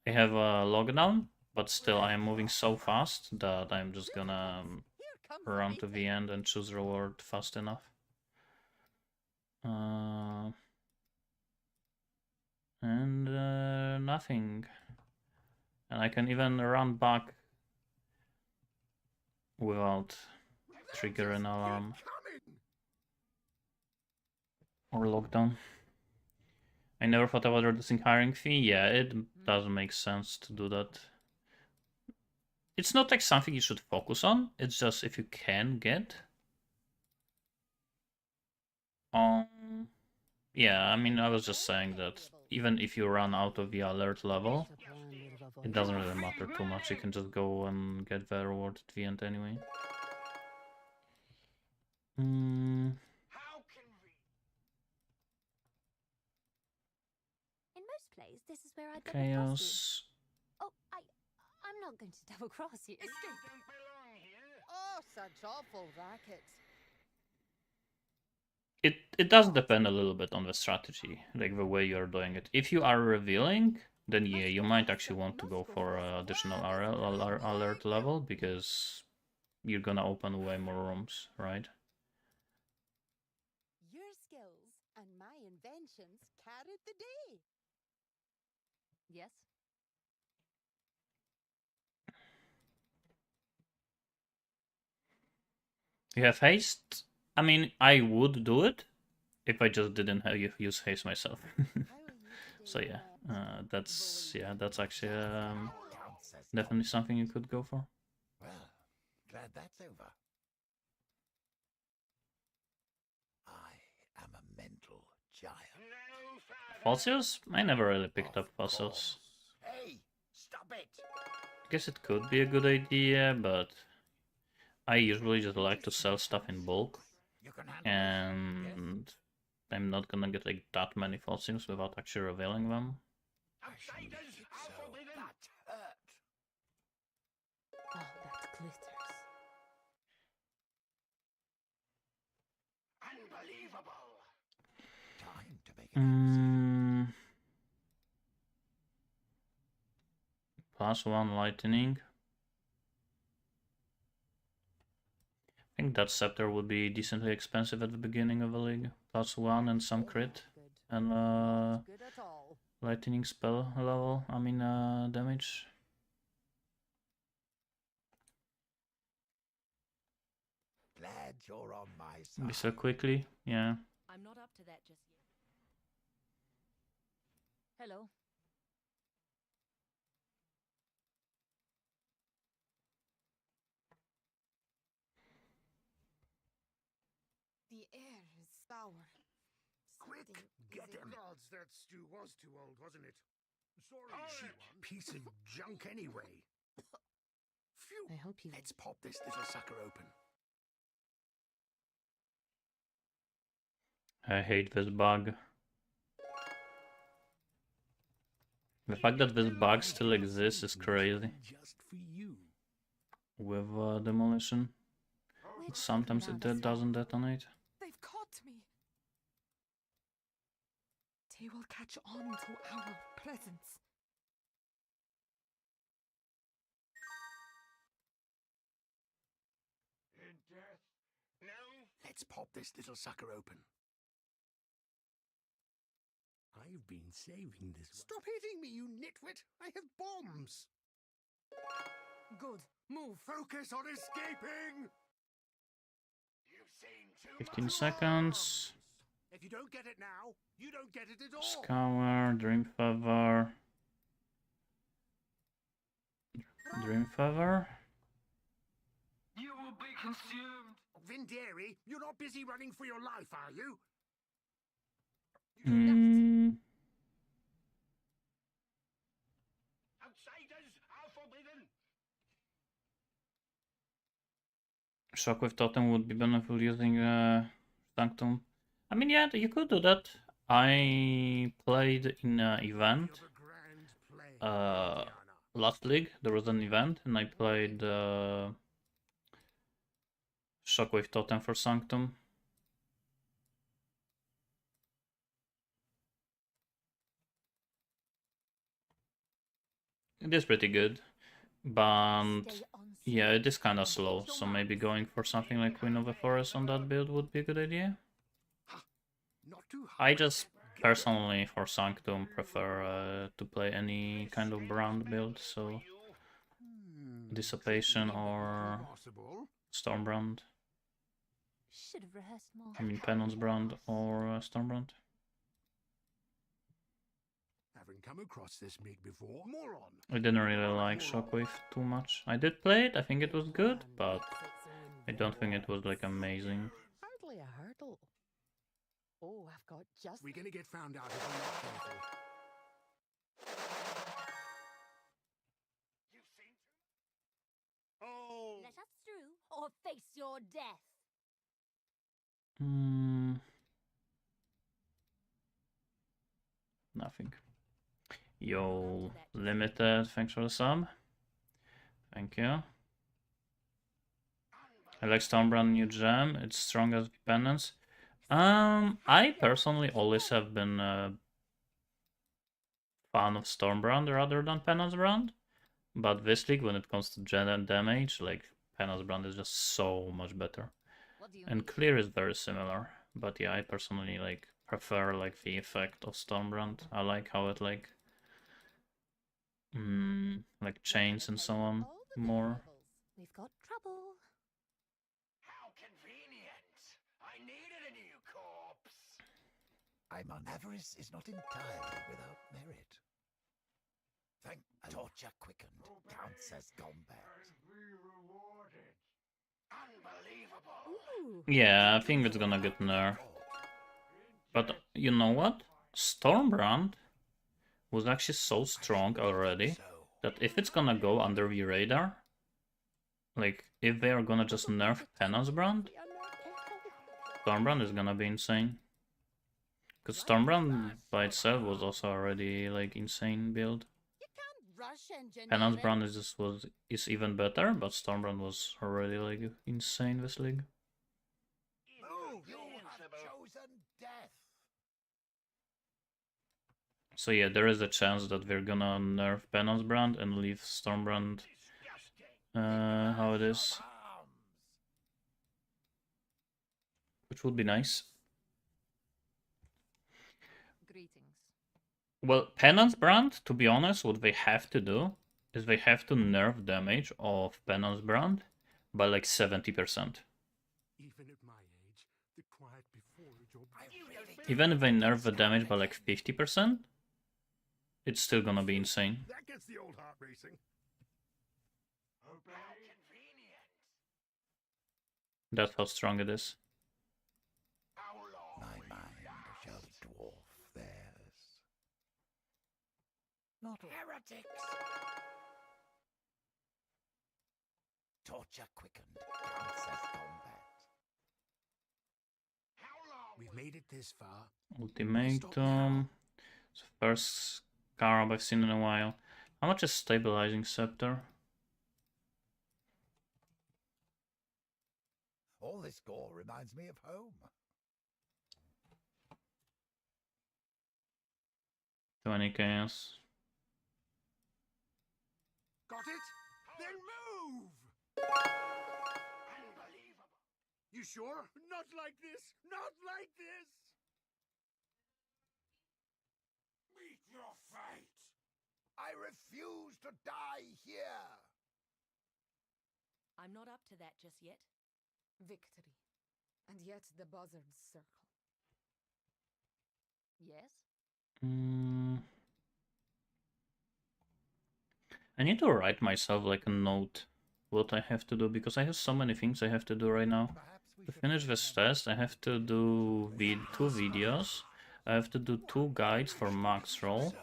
I have a lockdown, but still I am moving so fast that I'm just gonna Here comes the run to the beating. end and choose reward fast enough. And nothing. And I can even run back without triggering an alarm or lockdown. I never thought about reducing hiring fee. Yeah, it does make sense to do that. It's not like something you should focus on. It's just if you can get. Yeah, I mean, I was just saying that even if you run out of the alert level, The plan would have it avoided doesn't this. really matter too much. You can just go and get the reward at the end anyway. In most plays, this is where I'd double cross you. Chaos. Oh, I'm not going to double cross you. Oh, such awful racket. It does depend a little bit on the strategy, like the way you're doing it. If you are revealing, then yeah, you might actually want to go for additional alert level because you're gonna open way more rooms, right? Your skills and my inventions carried the day. Yes. You have haste? I mean, I would do it if I just didn't have use haste myself. How are you today, So yeah, that's actually Counts as definitely something you could go for. Well, glad that's over. I am a mental giant. Fossils? I never really picked up fossils. Hey, stop it! I guess it could be a good idea, but I usually just like to sell stuff in bulk, You can handle and I'm not gonna get like that many fossils without actually revealing them. I shall make it so that hurt. Oh, that glitters. Unbelievable. Time to make an +1 lightning. I think that scepter would be decently expensive at the beginning of a league. +1 and some crit. Good. And Not good at all. lightning spell level, I mean damage. Glad you're on my side. Be so quickly, yeah. I'm not up to that just yet. Hello. The air is sour. Quick, Something get is him. in- Gods, that stew was too old, wasn't it? Sorry, cheap piece of junk anyway. Phew. I hope you. Let's pop this little sucker open. I hate this bug. The fact that this bug still exists is crazy. Just for you. With demolition. We're Sometimes talking it about doesn't detonate. They've caught me. They will catch on to our presence. In death? No. Let's pop this little sucker open. I've been saving this. Stop hitting me, you nitwit! I have bombs! Good. Move. Focus on escaping! You've seen too 15 much seconds. bombs. If you don't get it now, you don't get it at all. Scour, Dream Feather. Dream Feather. You will be consumed. Vinderi, you're not busy running for your life, are you? Outsiders are forbidden. Shockwave Totem would be beneficial using Sanctum. I mean, yeah, you could do that. I played in an event. Of a grand play, Uh, Diana. last league there was an event, and I played Shockwave Totem for Sanctum. It is pretty good, but Stay on yeah, it is kind of and slow. hit your So maybe marks. going for something like Queen of the Forest on that build would be a good idea. Not too I high. just personally for Sanctum prefer to play any kind of brand build, so Dissipation Tricky, but or possible. Stormbrand. Should have rehearsed more. I mean Penance Brand or Stormbrand. Haven't come across this meat before. Moron. I didn't really like Shockwave too much. I did play it, I think it was good, but I don't think it was like amazing. Hardly a hurdle. Oh, I've got just. We're gonna get found out if we're not careful. Oh. Let us through or face your death. Nothing. Yo, Limited, thanks for the sub. Thank you. I like Stormbrand new gem. It's strong as Penance. I personally always have been a fan of Stormbrand rather than Penance Brand. But this league, when it comes to gen and damage, like Penance Brand is just so much better. What do you And need? Clear is very similar. But yeah, I personally like prefer like the effect of Stormbrand. I like how it like like chains and so on more. We've got trouble. How convenient! I needed a new corpse! I'm on. Avarice is not entirely without merit. Thank torture quickened counts as combat. Unbelievable! Ooh. Yeah, I think it's gonna get nerfed. But you know what? Stormbrand was actually so strong already that if it's gonna go under the radar, like if they are gonna just nerf Penance Brand, Stormbrand is gonna be insane. Because Stormbrand by itself was also already like insane build. You can't rush engineering. Penance Brand is even better, but Stormbrand was already like insane this league. Move! You have chosen death! So yeah, there is a chance that we're gonna nerf Penance Brand and leave Stormbrand how it is, which would be nice. Greetings. Well, Penance Brand, to be honest, what they have to do is they have to nerf damage of Penance Brand by like 70%. Even at my age, the quiet before it all. Even if they nerf the damage by like 50%, it's still gonna be insane. That gets the old heart racing. That's how strong it is. My mind shall dwarf theirs. Not heretics! Torture quickened counts as combat. We've made it this far. Ultimatum. It's the first Scarab I've seen in a while. How much is Stabilizing Scepter? All this gore reminds me of home. 20 chaos. Got it? Then move! Unbelievable. You sure? Not like this! Not like this! Meet your fate! I refuse to die here. I'm not up to that just yet. Victory. And yet the buzzards circle. Yes? I need to write myself like a note what I have to do, because I have so many things I have to do right now. To finish this test, I have to do 2 videos. I have to do 2 guides for max roll.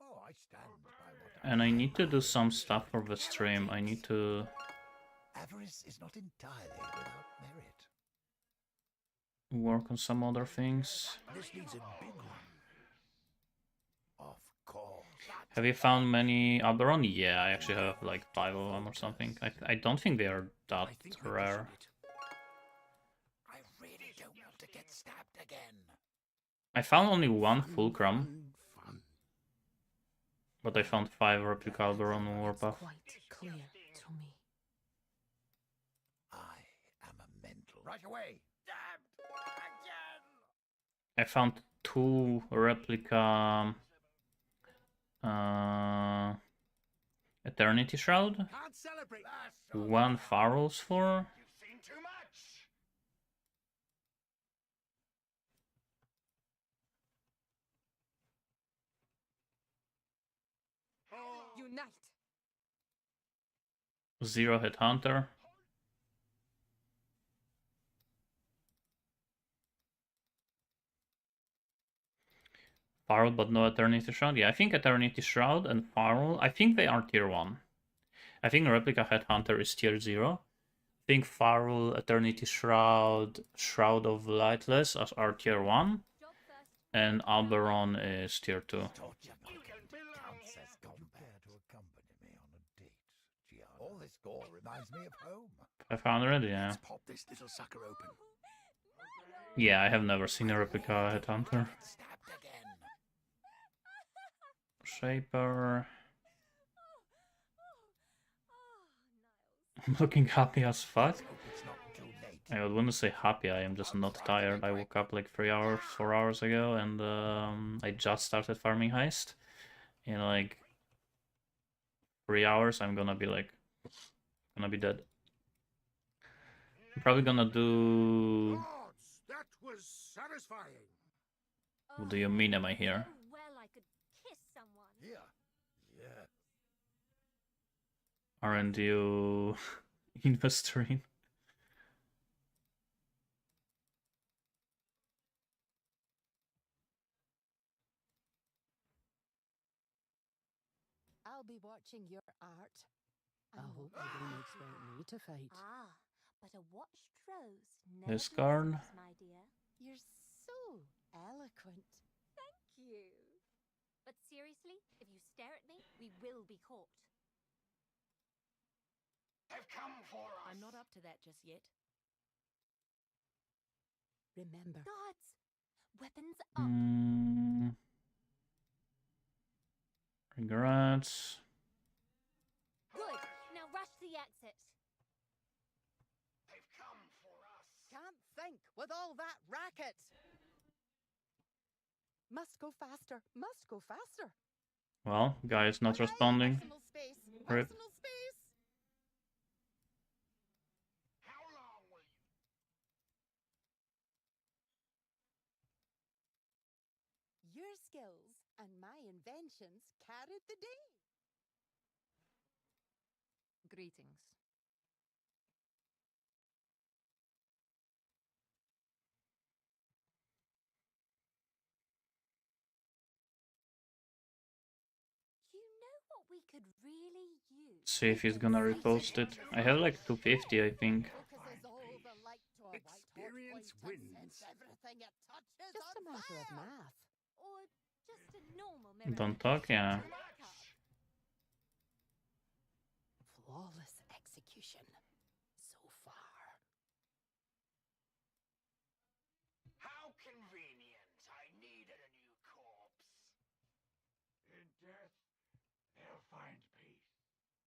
Oh, I stand by what And I need to do some stuff for the stream. I need to... Avarice is not entirely without merit. work on some other things. This needs a big one. Of course. Have you found many Alberon? Yeah, I actually have like 5 of them or something. I don't think they are that I think we're rare. pushing it. I really don't want to get stabbed again. I found only one Fun, fulcrum, fun. but I found 5 replica Alberon It's Warpath. quite clear to me. I am a mental. Right away. Stabbed again. I found 2 replica Eternity Shroud, Can't celebrate. 1 Pharaoh's 4. You've seen too much. Unite! 0 Headhunter. Pharaoh, but no Eternity Shroud. Yeah, I think Eternity Shroud and Pharaoh, I think they are tier 1. I think Replica Headhunter is tier 0. I think Pharaoh, Eternity Shroud, Shroud of Lightless are tier 1. Job first. And Alberon is tier 2. Torture counts as compare to accompany me on a date, Gianna. All this gore reminds me of home. 500, yeah. Let's pop this little sucker open. Yeah, I have never seen a Replica Headhunter. Stabbed again. Shaper. Oh, I'm looking happy as fuck. Hope it's not too late. I would want to say happy, I am just not tired. I woke up like 3 hours, 4 hours ago, and I just started farming Heist. In like 3 hours, I'm gonna be dead. I'm probably gonna do... Gods, that was satisfying. What do you mean, am I here? Oh, well, I could kiss someone. Here. Yeah. Aren't you investing? I'll be watching your art. I hope you don't expect me to fight. Ah, but a watched rose never This card. blossoms, my dear. You're so eloquent. Thank you. But seriously, if you stare at me, we will be caught. They've come for us. I'm not up to that just yet. Remember, Guards! Weapons up! Regrets. Good! Now rush the exit. They've come for us. can't think with all that racket. Must go faster. Must go faster. Well, guy is not Aye, responding. Personal space. Rip. Personal space. How long will you? Your skills and my inventions carried the day. Greetings. You know what we could really use? See if he's gonna repost it. I have like 250, I think. Focus is all the light to a white hot Experience point and wins. sets everything it touches Just a on matter of fire. math. Or just a normal mirror? Don't talk, yeah. Makeup. Flawless execution. So far. How convenient. I needed a new corpse. In death, they'll find peace.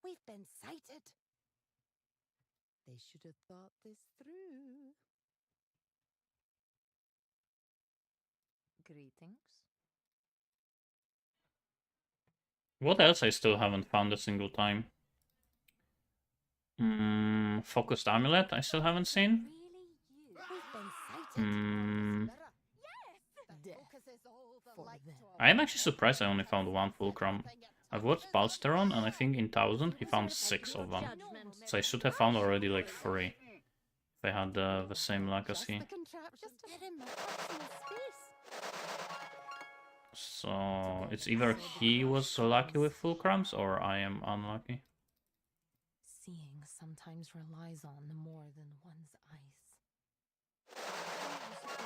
We've been sighted. They should have thought this through. Greetings. What else I still haven't found a single time? Focused Amulet I still haven't seen. Really use? We've been sighted. Mm, The focus is all the For light them. to a I am white actually hot surprised I point only and found 1 sets fulcrum. everything it I've watched touches on Balsteron, and I fire. think in 1000 he found 6 of them. So I should have found already like 3. If I had the same luck as Just he. the contraption. Get in my personal space. So it's either he was lucky with fulcrums or I am unlucky. Seeing sometimes relies on more than one's eyes.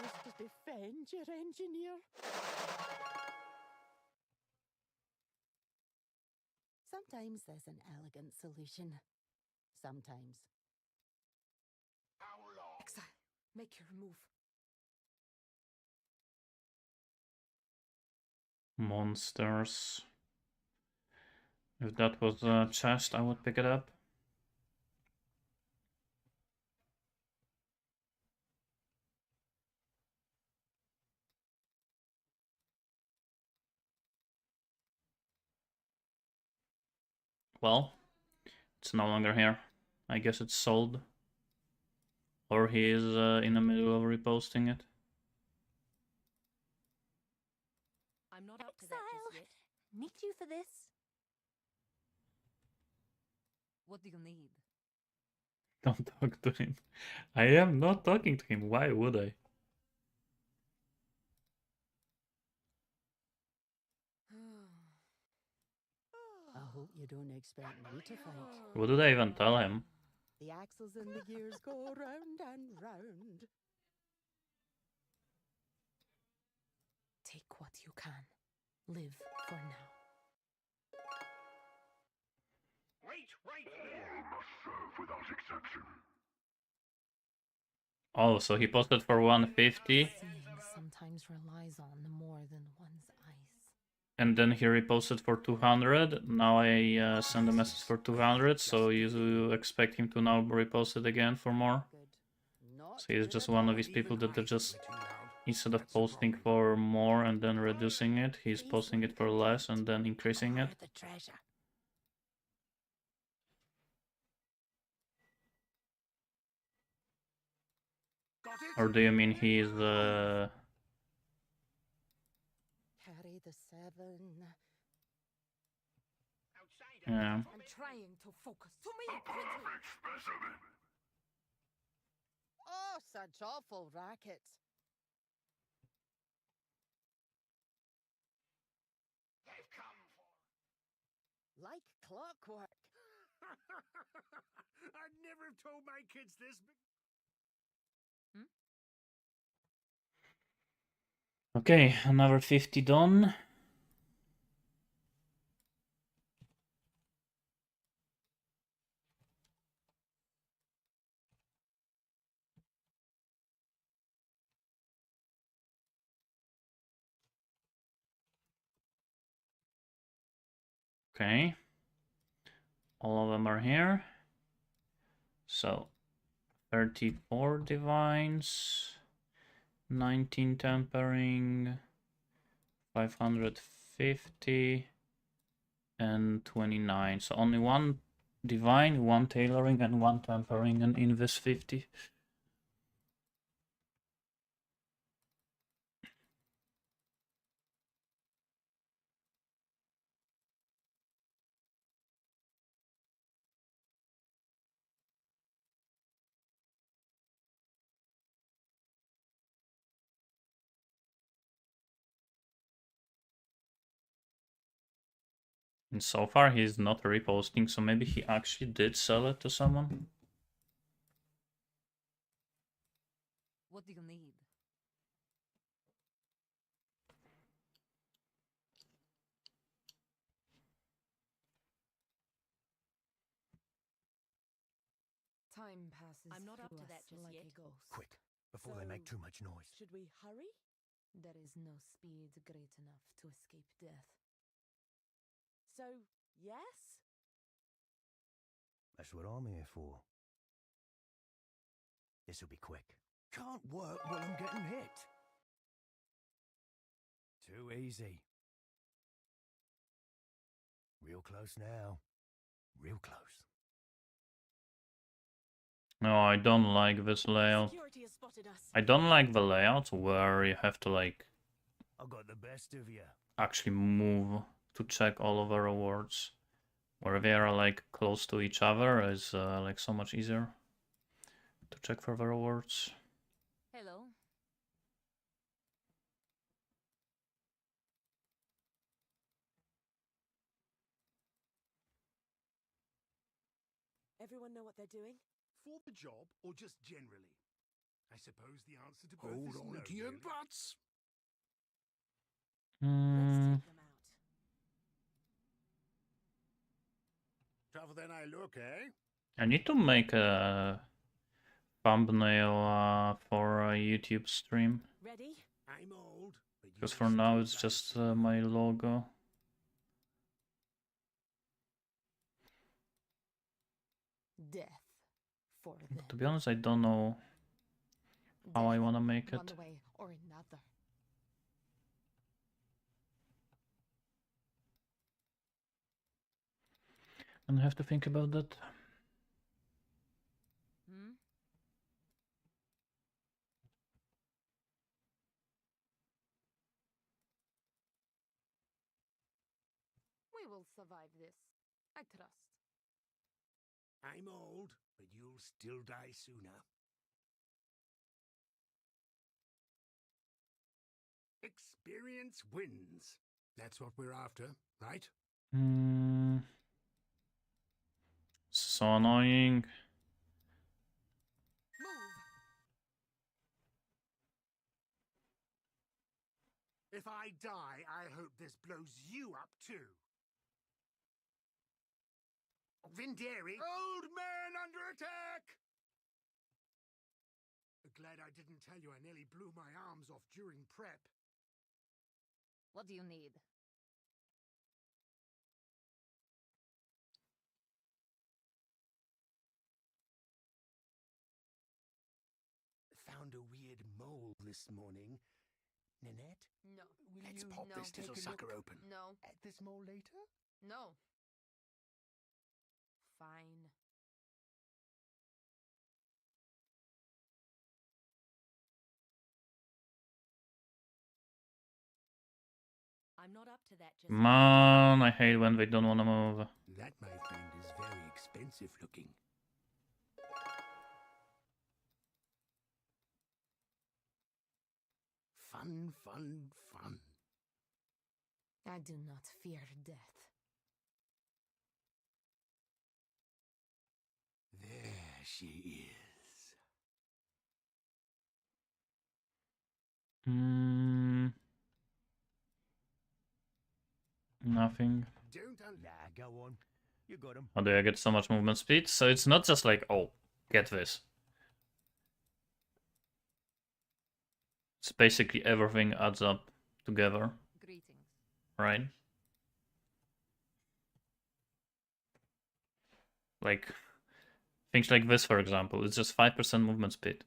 supposed to defend your engineer? Sometimes there's an elegant solution. Sometimes. Exile, make your move. Monsters. If that was a chest, I would pick it up. Well, it's no longer here. I guess it's sold. Or he is in the middle of reposting it. I'm not up to that just yet. Need you for this? What do you need? Don't talk to him. I am not talking to him. Why would I? I hope you don't expect me to fight. What did I even tell him? The axles and the gears go round and round. Take what you can. Live for now. Wait! All must serve without exception. Oh, so he posted for 150 Seeing sometimes relies on more than one's eyes. and then he reposted for 200. Now I send a message for 200, so you expect him to now repost it again for more? Good. Not So he's good just at one all. of these people that are just, Too loud. instead of posting for more and then reducing it, he's posting it for less and then increasing it. Acquire the treasure. Got it? Or do you mean he's Carry the 7. yeah. I'm trying to focus. To me, quickly. Oh, such awful racket. They've come for. Like clockwork. I'd never have told my kids this, but Okay, another 50 done. Okay. All of them are here. So 34 divines, 19 tampering, 550, and 29. So only one divine, one tailoring, and one tampering, and invest 50. And so far he's not reposting, so maybe he actually did sell it to someone. What do you need? Time passes. I'm not up through to that us just like yet. a ghost. Quick, before they make too much noise. Should we hurry? There is no speed great enough to escape death. So, yes? That's what I'm here for. This'll be quick. Can't work while I'm getting hit. Too easy. Real close now. Real close. No, I don't like this layout. Security has spotted us. I don't like the layout where you have to like I got the best of you. actually move to check all of the rewards. Where they are like close to each other is like so much easier to check for the rewards. Hello. Everyone know what they're doing? for the job or just generally? I suppose the answer to both Hold is on no, to your really. butts. Hmm. Let's take them out. Tougher than I look, eh? I need to make a thumbnail for a YouTube stream. Ready? I'm old, but Because you'll for now still it's die just soon. my logo. Death for them. To be honest, I don't know how I Death, want to make one it. way or another. And I have to think about that. Hmm? We will survive this. I trust. I'm old, but you'll still die sooner. Experience wins. That's what we're after, right? Hmm. So annoying. Move. If I die, I hope this blows you up too. Vinderi! Old man under attack! Glad I didn't tell you I nearly blew my arms off during prep. What do you need? Found a weird mole this morning. Nanette, No. let's you pop no. this little Take a sucker look. open. No. At this mole later? No. Fine. I'm not up to that just Come on, I hate when they don't want to move. That, my friend, is very expensive looking. Fun, fun, fun. I do not fear death. There she is. Hmm. Nothing. Don't Nah, go on. You got him. How do I get so much movement speed? So it's not just like, oh, get this. It's basically everything adds up together, Greetings. right? Like, things like this, for example, it's just 5% movement speed.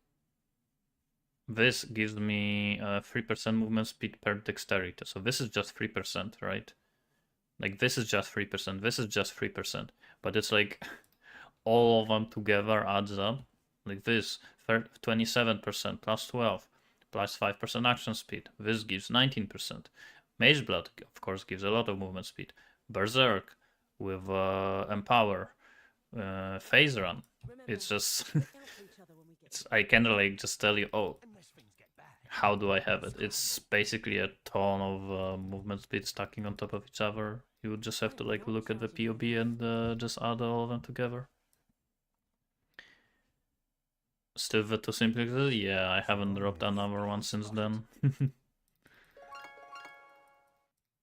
This gives me 3% movement speed per dexterity. So this is just 3%, right? Like, this is just 3%, this is just 3%. But it's like, all of them together adds up. Like this, 27% plus 12, plus 5% action speed. This gives 19%. Mage Blood, of course, gives a lot of movement speed. Berserk with Empower, Phase Run. It's just, I can like just tell you, oh, Unless things get bad. how do I have it? It's basically a ton of movement speed stacking on top of each other. You would just have to like look at the POB and just add all of them together. Still the two simplexes? Yeah, I haven't dropped another one since then.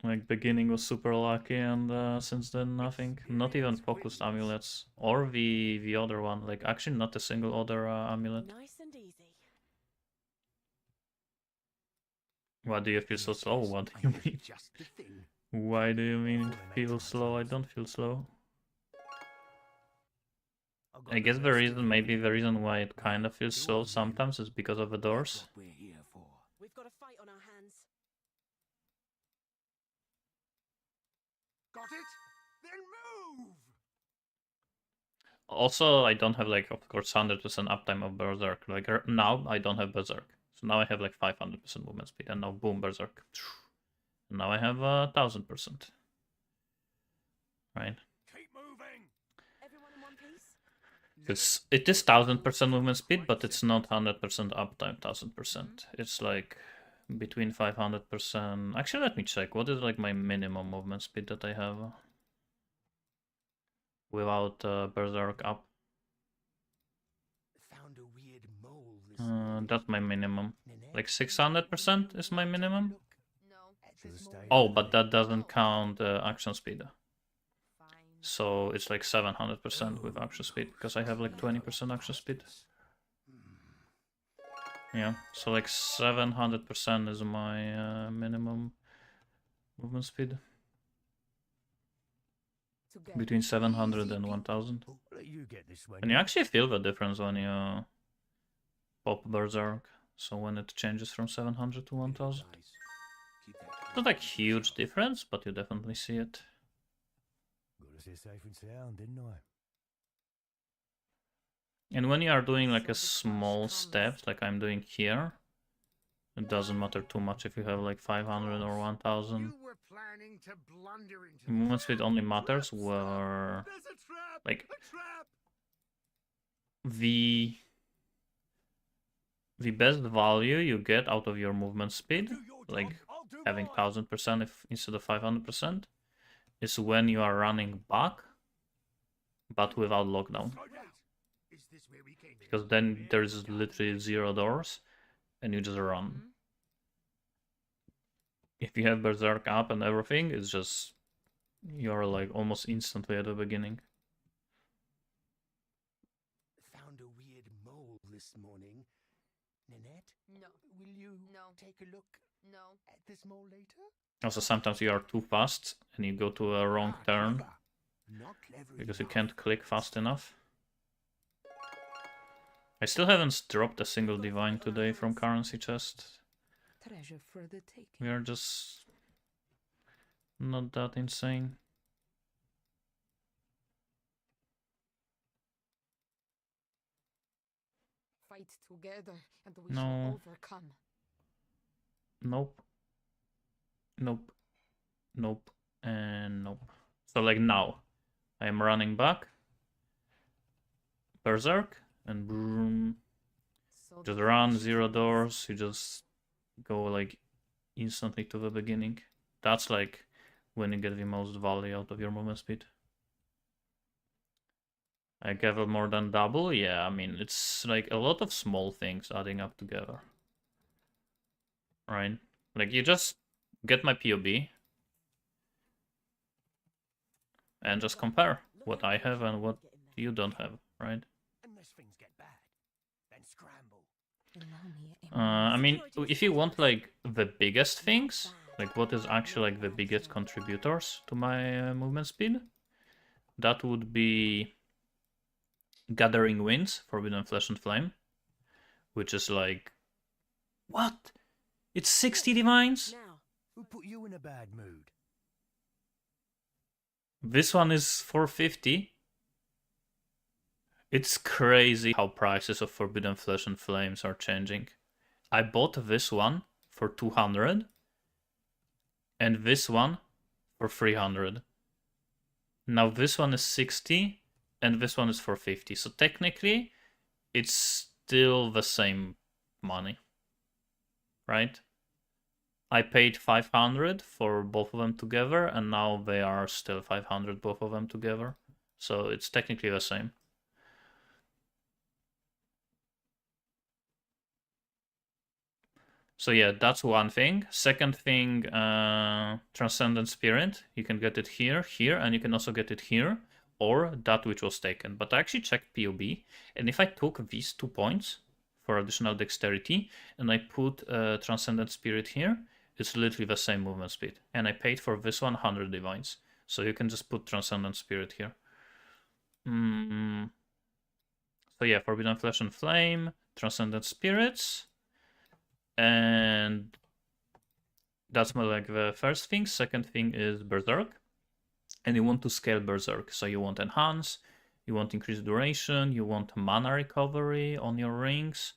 Like, beginning was super lucky, and since then nothing. Not even focused amulets. Or the other one. Like, actually not a single other amulet. Nice and easy. Why do you feel so Yes, slow? yes, What do I you have mean? just the thing. Why do you mean Falling feel out slow? I sometimes. don't feel slow. I've got I guess the best reason, of maybe you. the reason why it kind of feels Go slow on, then. sometimes is because of the That's doors. what we're here for. We've got a fight on our hands. Got it? Then move! Also, I don't have, like, of course, 100% uptime of Berserk. Like, now I don't have Berserk. So now I have, like, 500% movement speed. And now, boom, Berserk. And now I have 1000%. Right? Keep moving. Everyone in one piece? It is 1000% movement speed, but it's not 100% uptime 1000%. It's like between 500%. Actually, let me check. What is like my minimum movement speed that I have without Berserk up? Found a weird mole this That's my minimum. Like 600% is my minimum. No. Oh, but that doesn't count action speed. So it's like 700% with action speed because I have like 20% action speed. Yeah, so like 700% is my minimum movement speed. Between 700 and 1000. And you actually feel the difference when you pop Berserk. So when it changes from 700 to 1000. Not like huge difference, but you definitely see it. Got to stay safe and sound, didn't I? And when you are doing like a small steps, like I'm doing here, it doesn't matter too much if you have like 500 or 1000. You were planning to blunder into Movement speed only matters where There's a trap! like A trap! the best value you get out of your movement speed, like having 1000% if instead of 500%, is when you are running back, but without lockdown. Is this where we came Because then there's literally 0 doors, and you just run. If you have Berserk up and everything, it's just you're like almost instantly at the beginning. Found a weird mole this morning. Nanette? No. Will you No. take a look No. at this mole later? Also, sometimes you are too fast and you go to a wrong turn Clever. Not clever because you enough. can't click fast enough. I still haven't dropped a single divine today from currency chest. Treasure for the taking. We are just not that insane. Fight together, and we No. shall overcome. Nope. Nope. Nope. And nope. So like now, I am running back. Berserk. And boom. So Just the run, fish 0 is- doors. You just go like instantly to the beginning. That's like when you get the most value out of your movement speed. I gather more than double. Yeah, I mean, it's like a lot of small things adding up together. Right? Like you just get my POB and just compare what I have and what you don't have, right? Unless things get bad, then scramble. Allow me a I mean, if you want like the biggest things, like what is actually like the biggest contributors to my movement speed, that would be Gathering Winds, Forbidden Flesh and Flame, which is like, what? It's 60 divines? Now, who put you in a bad mood? This one is 450. It's crazy how prices of Forbidden Flesh and Flames are changing. I bought this one for 200 and this one for 300. Now this one is 60 and this one is 450. So technically it's still the same money, right? I paid 500 for both of them together and now they are still 500 both of them together. So it's technically the same. So yeah, that's one thing. Second thing, Transcendent Spirit. You can get it here, here, and you can also get it here, or that which was taken. But I actually checked POB, and if I took these 2 points for additional dexterity, and I put Transcendent Spirit here, it's literally the same movement speed. And I paid for this one 100 divines. So you can just put Transcendent Spirit here. So yeah, Forbidden Flesh and Flame, Transcendent Spirits. And that's more like the first thing. Second thing is Berserk. And you want to scale Berserk. So you want Enhance, you want Increased Duration, you want Mana Recovery on your rings.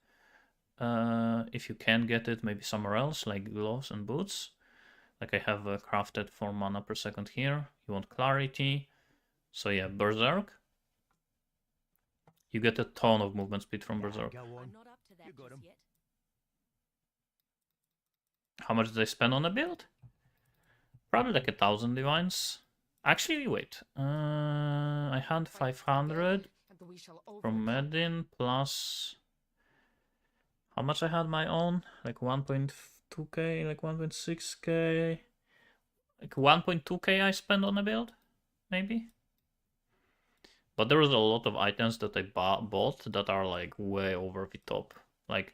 If you can get it maybe somewhere else, like Gloves and Boots. Like I have crafted 4 mana per second here. You want Clarity. So yeah, Berserk. You get a ton of movement speed from Berserk. Go on. I'm not up to that You got just 'em. yet. How much did I spend on a build? Probably like 1,000 divines. Actually, wait. I had 500 and we shall from overcome. Medin plus How much I had my own? Like 1.2k, like 1.6k, like 1.2k I spent on a build, maybe. But there was a lot of items that I bought that are like way over the top. Like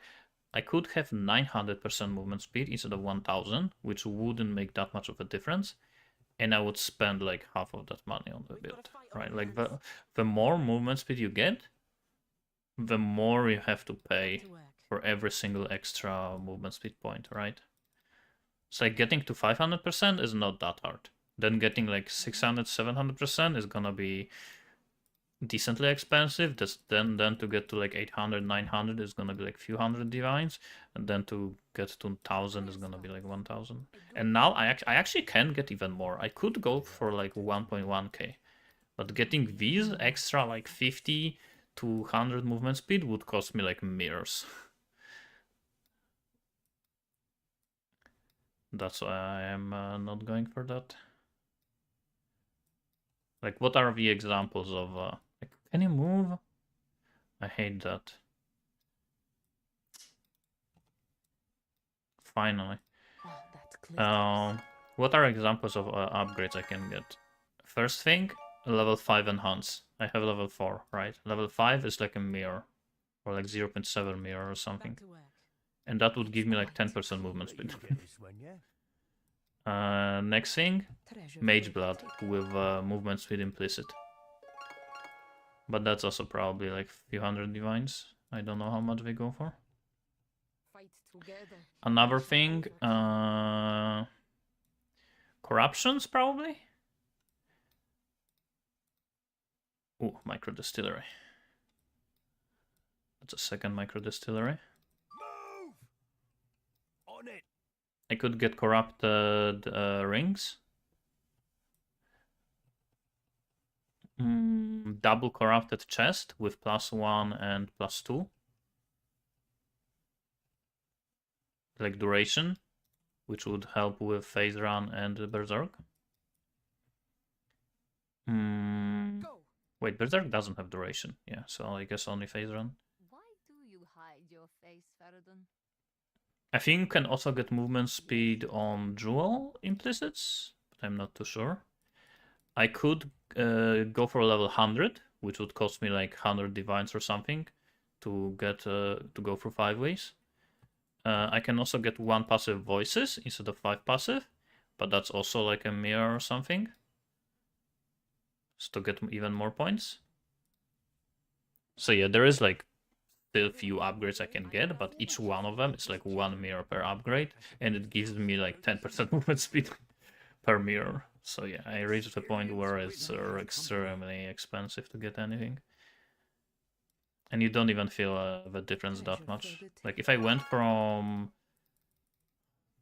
I could have 900% movement speed instead of 1000, which wouldn't make that much of a difference. And I would spend like half of that money on the build, right? Like the more movement speed you get, the more you have to pay for every single extra movement speed point, right? So like getting to 500% is not that hard. Then getting like 600, 700% is gonna be decently expensive. Then to get to like 800, 900 is gonna be like few hundred divines, and then to get to 1000 is gonna be like 1000. And now I actually can get even more. I could go for like 1.1k, but getting these extra like 50 to 100 movement speed would cost me like mirrors. That's why I am not going for that. Like, what are the examples of like, can you move? I hate that. Finally. What are examples of upgrades I can get? First thing, level 5 enhance. I have level 4, right? Level 5 is like a mirror, or like 0.7 mirror or something. And that would give me like 10% movement speed. Next thing, Mage Blood with movement speed implicit. But that's also probably like a few hundred divines. I don't know how much they go for. Another thing, corruptions probably. Ooh, micro distillery. That's a second micro distillery. Move! On it! I could get corrupted rings. Double corrupted chest with +1 and +2. Like duration, which would help with phase run and berserk. Wait, berserk doesn't have duration. Yeah, so I guess only phase run. Why do you hide your face, Faradon? I think you can also get movement speed on jewel implicits, but I'm not too sure. I could go for level 100, which would cost me like 100 divines or something to get to go through 5 ways. I can also get 1 passive voices instead of 5 passive, but that's also like a mirror or something. Just to get even more points. So yeah, there is like still a few upgrades I can get, but each one of them is like 1 mirror per upgrade, and it gives me like 10% movement speed per mirror. So yeah, I reached the point where it's extremely expensive to get anything. And you don't even feel the difference that much. Like if I went from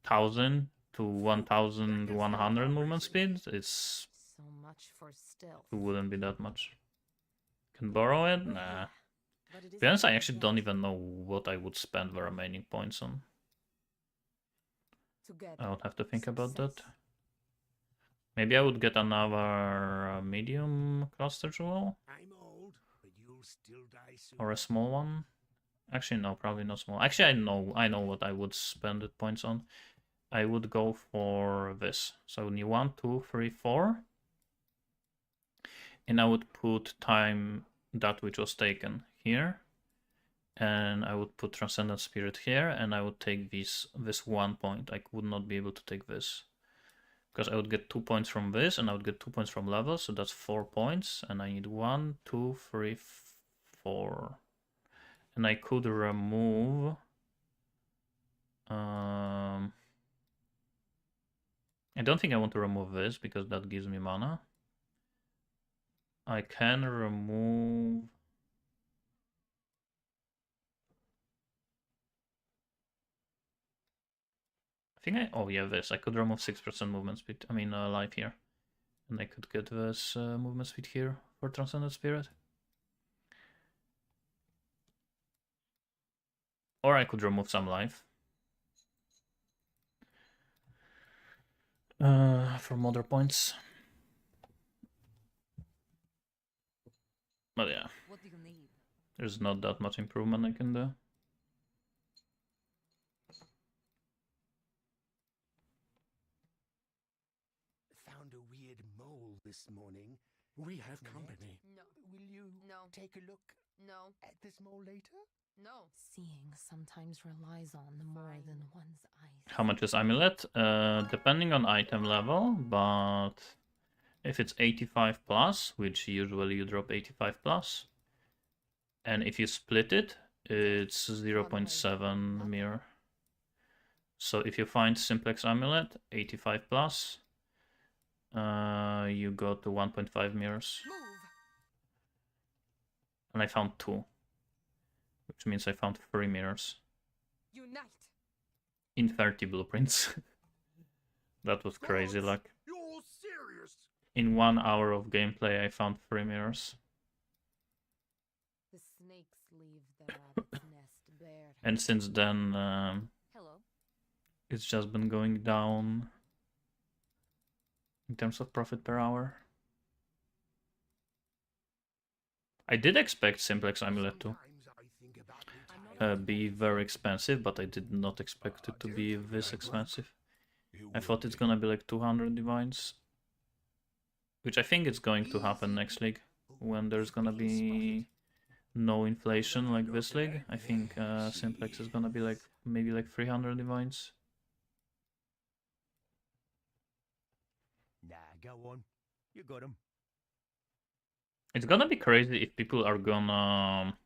1000 to 1100 movement speed, it's So much for stealth. it wouldn't be that much. Can borrow it? Nah. To be honest, I actually don't even know what I would spend the remaining points on. I would have to think about that. Maybe I would get another medium cluster jewel. I'm old, but you'll still die soon. Or a small one. Actually, no, probably not small. Actually, I know what I would spend the points on. I would go for this. So 1, 2, 3, 4. And I would put time that which was taken here. And I would put Transcendent Spirit here, and I would take this 1 point. I would not be able to take this. Because I would get 2 points from this, and I would get 2 points from level, so that's 4 points. And I need 1, 2, 3, 4. And I could remove... I don't think I want to remove this, because that gives me mana. I can remove... I think oh yeah, this. I could remove 6% movement speed, life here. And I could get this movement speed here for Transcendent Spirit. Or I could remove some life. From other points. But yeah. What do you need? There's not that much improvement I can do. this morning. We have company. No. Will you No. take a look No. at this mole later? No. Seeing sometimes relies on more than one's eyes. How much is amulet? Depending on item level, but if it's 85 plus, which usually you drop 85 plus, and if you split it, it's 0.7 mirror. So if you find simplex amulet 85 plus, you go to 1.5 mirrors. Move. And I found 2, which means I found 3 mirrors Unite. in 30 blueprints. That was crazy What? luck. You're serious? In 1 hour of gameplay, I found 3 mirrors. The snakes leave their rabbit's nest bare. And since then, Hello. it's just been going down in terms of profit per hour. I did expect simplex amulet to Sometimes I think about retiring. be very expensive, but I did not expect it to be this expensive. I thought it's gonna be like 200 divines, which I think it's going to happen next league when there's gonna be no inflation like this league. I think simplex is gonna be like maybe like 300 divines. Nah, go on. You got him. It's gonna be crazy if people are gonna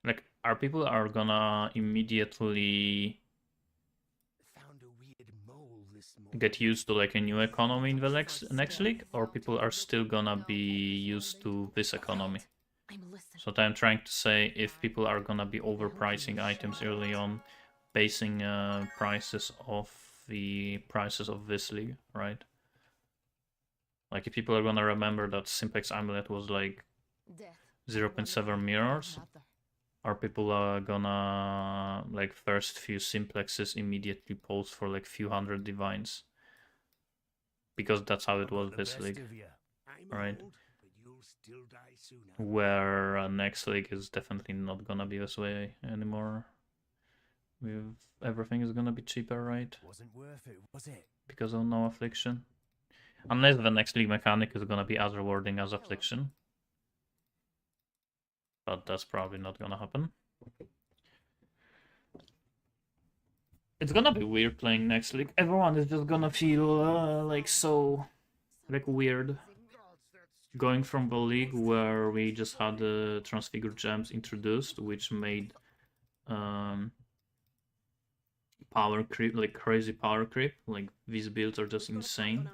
like people are gonna immediately Found a weird mole this morning. get used to like a new economy in the next league, or people are still gonna be used to this economy. I'm listening. So what I'm trying to say, if people are gonna be overpricing items early on, basing prices off the prices of this league, right? Like if people are gonna remember that simplex amulet was like Death. 0.7 mirrors, are people gonna like first few simplexes immediately post for like few hundred divines? Because that's how it I got was the this best league, of ya. I'm right? old, but you'll still die sooner. Where next league is definitely not gonna be this way anymore. With everything is gonna be cheaper, right? Wasn't worth it, was it? Because of no affliction. Unless the next league mechanic is gonna be as rewarding as affliction. But that's probably not gonna happen. It's gonna be weird playing next league. Everyone is just gonna feel like so like weird. Going from the league where we just had the transfigured gems introduced, which made power creep, like crazy power creep. Like these builds are just insane.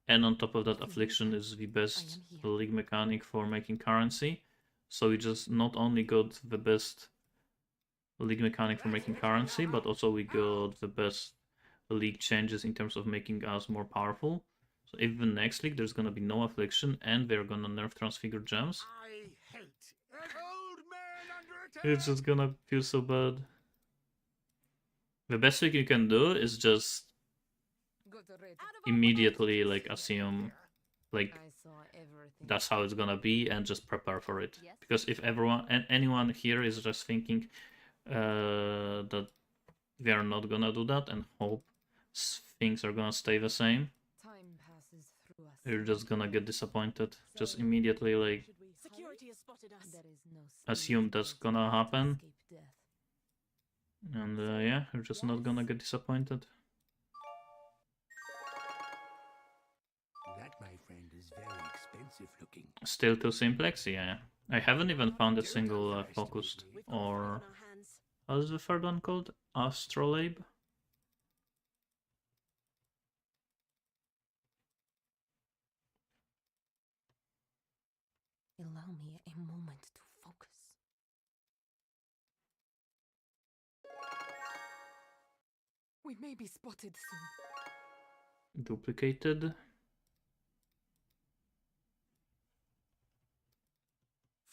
And on top of that, affliction is the best league mechanic for making currency. So we just not only got the best league mechanic for making currency, but also we got the best league changes in terms of making us more powerful. So if the next league there's gonna be no affliction and they're gonna nerf transfigured gems, I hate an old man under attack. it's just gonna feel so bad. The best thing you can do is just immediately like assume like I saw everything. that's how it's gonna be and just prepare for it. Yes. Because if everyone and anyone here is just thinking that they are not gonna do that and hope things are gonna stay the same, Time passes through us. you're just gonna get disappointed. Just immediately like Security has spotted us. There is no assume that's gonna happen, escape death. and yeah, you're just not gonna get disappointed. That, my friend, is very expensive looking. Still too simplex, yeah. I haven't even found a single focused or how is the third one called? Astrolabe? Allow me a moment to focus. We may be spotted soon. Duplicated.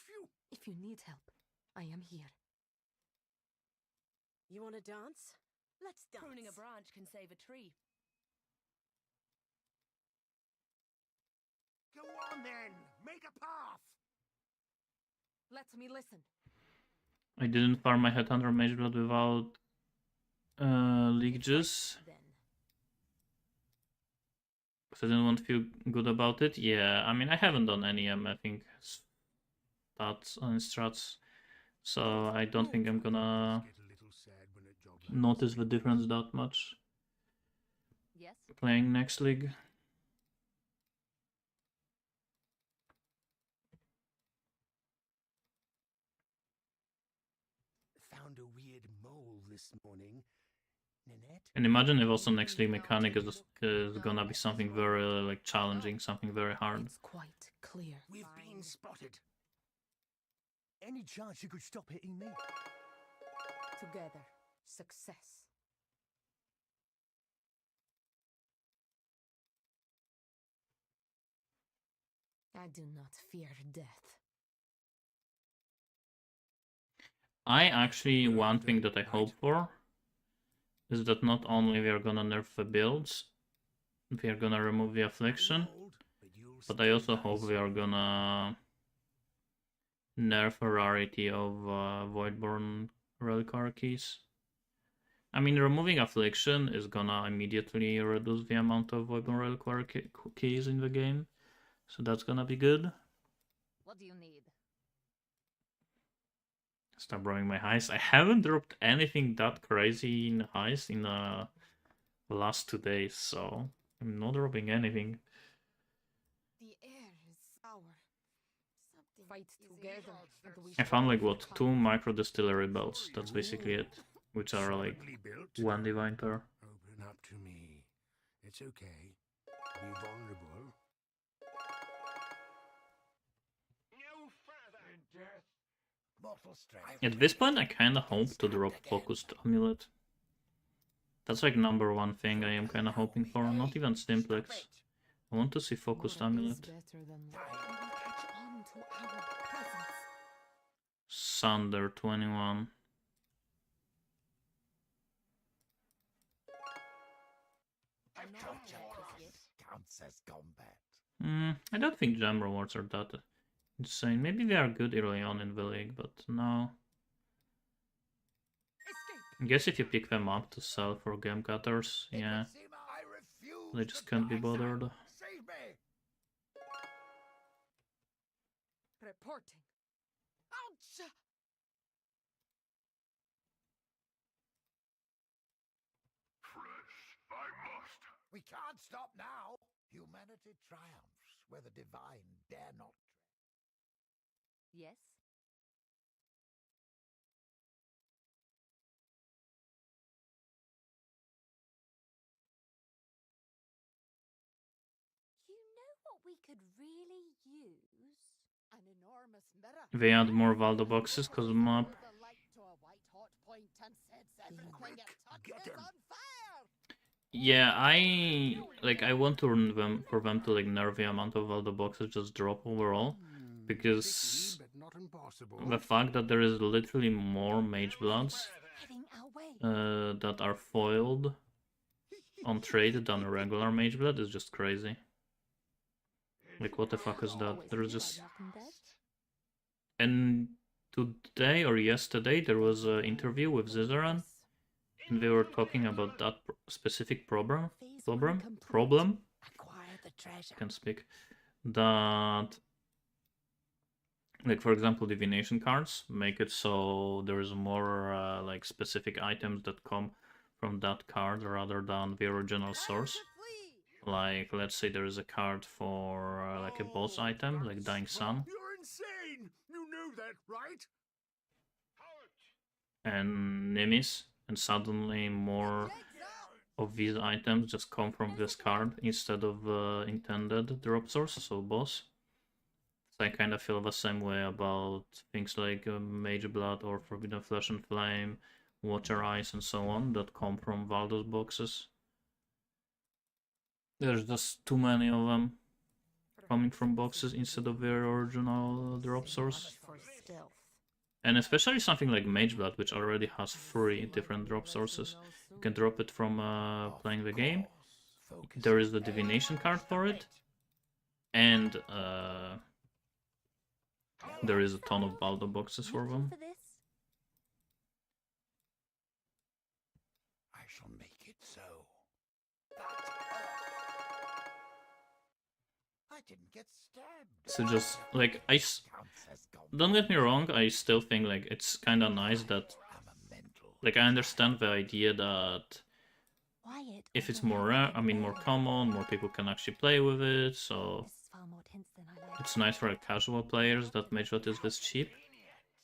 Phew. If you need help, I am here. You want to dance? Let's dance. Pruning a branch can save a tree. Go on then. Make a path. Let me listen. I didn't farm my Headhunter Mage Blood without League Juice. Then. Because I didn't want to feel good about it. Yeah, I mean, I haven't done any I think, stats on strats. So I don't think I'm gonna Get a little sad when a job like notice the difference that much Yes? playing next league. found a weird mole this morning. Ninette? And imagine if also next league mechanic is gonna be something very like challenging, something very hard. It's quite clear. We've been Fine. spotted. Any chance you could stop hitting me? Together, success. I do not fear death. I actually, one thing that I hope for is that not only we are gonna nerf the builds, we are gonna remove the affliction, Old, you'll but I stay also nice. hope we are gonna nerf a rarity of Voidborn Reliquary keys. I mean, removing affliction is gonna immediately reduce the amount of Voidborn Reliquary keys in the game, so that's gonna be good. What do you need? Stop rolling my Heist. I haven't dropped anything that crazy in Heist in the last 2 days, so I'm not dropping anything. The air is sour. Something fight together. and we I found like shall what, overcome. 2 micro distillery belts. That's basically it, which are like Solidly built. 1 divine pair. Open up to me. It's okay. Be vulnerable. No further in death. Mortal strength. At this point, I kind of hope to drop focused amulet. That's like #1 thing I am kind of hoping for. Not even simplex. I want to see focused What is amulet. better than Time. we will catch on to our presence. Sunder 21. A torture class counts as combat. I don't think gem rewards are that insane. Maybe they are good early on in the league, but no. I guess if you pick them up to sell for game cutters, yeah, I refuse they just can't be bothered. Save me. Reporting. Ouch! We can't stop now. Humanity triumphs where the divine dare not. Yes? You know what we could really use? An enormous mirror. They add more Valdo boxes because of map. The light to a white hot point and says everything Quick, it touches get is him. on fire. Yeah, I want to run them for them to like nerf the amount of Valdo boxes just drop overall, because Tricky, but not impossible. the fact that there is literally more Mage Bloods Heading our way. that are foiled on trade than a regular Mage Blood is just crazy. Like, what the fuck is that? Always There's feel just... like Walking Dead. And today or yesterday there was an interview with Zizaran, and they were talking about that specific problem. Acquire the treasure. Can speak. That, like, for example, divination cards make it so there is more like specific items that come from that card rather than the original source. Like, let's say there is a card for like a boss item, like Dying Sun, You're insane! You know that, right? and Nimis, and suddenly more of these items just come from this card instead of intended drop source, so boss. So I kind of feel the same way about things like Mage Blood or Forbidden Flesh and Flame, Water Ice, and so on that come from Valdos boxes. There's just too many of them coming from boxes instead of their original drop source. For stealth. And especially something like Mage Blood, which already has 3 different drop sources. You can drop it from playing the game. There is the divination card for it, and there is a ton of Baldo boxes for them. For this? I shall make it so. I didn't get stabbed. So just like Counts as gone. don't get me wrong, I still think like it's kind of nice that I'm a mental. like I understand the idea that Quiet. if it's although more loud rare, and I mean more loud. common, more people can actually play with it. So This is far more tense than I like. it's nice for the casual players that Mageblood is this cheap.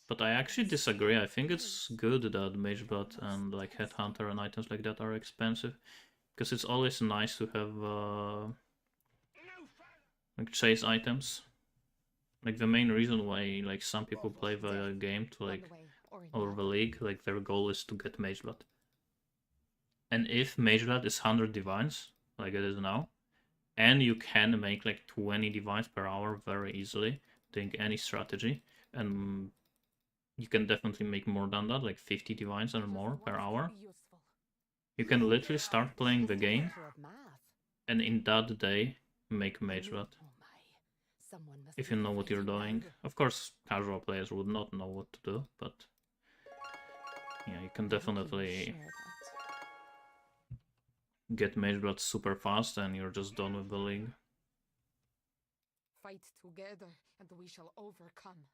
But I actually disagree. I think it's good that Mageblood and like Headhunter and items like that are expensive, because it's always nice to have like chase items. Like the main reason why like some people play the game to On like the way, or in or bed. the league, like their goal is to get Mageblood. And if Mageblood is 100 divines, like it is now, and you can make like 20 divines per hour very easily, doing any strategy, and you can definitely make more than that, like 50 divines and more per hour. You can literally start playing the game, Teacher of math. and in that day, make Mageblood. Oh my. Someone must If be you know what you're fighting doing. now. Of course, casual players would not know what to do, but yeah, you can I hope you will definitely share that. get Mageblood super fast and you're just done with the league. Fight together, and we shall overcome.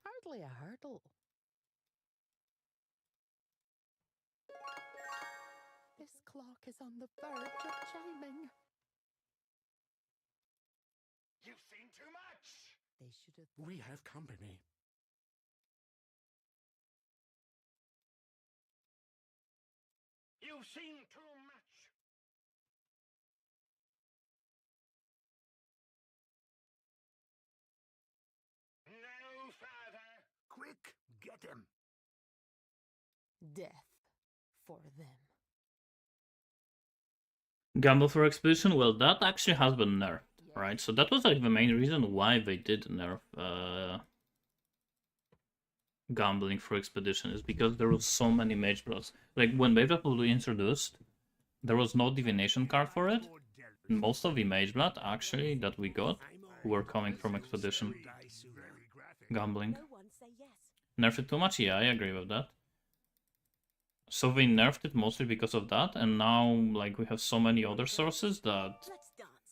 Hardly a hurdle. This clock is on the verge of chiming. You've seen too much. They should have. We have company. You've seen too much. No further. Quick, get him. Death for them. Gamble for Expedition, well, that actually has been nerfed, Yes. right? So that was like the main reason why they did nerf Gambling for Expedition, is because there was so many Magebloods. Like when Mageblood was introduced, there was no divination card for it. Most of the Mageblood actually that we got were coming from Expedition. Gambling. Nerfed it too much? Yeah, I agree with that. So they nerfed it mostly because of that, and now like we have so many other sources that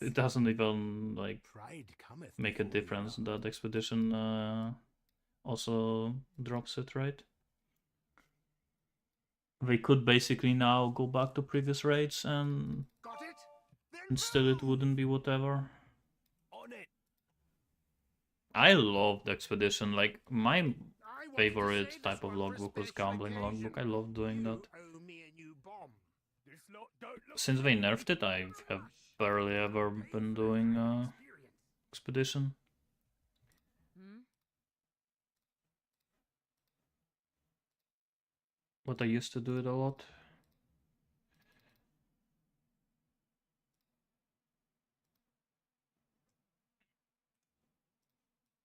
it doesn't even like make a difference that Expedition also drops it, right? They could basically now go back to previous rates and still it wouldn't be whatever. On it. I loved Expedition, like my favorite type of logbook was gambling logbook. I love doing that. Since they nerfed it, I have barely ever been doing Expedition. But I used to do it a lot.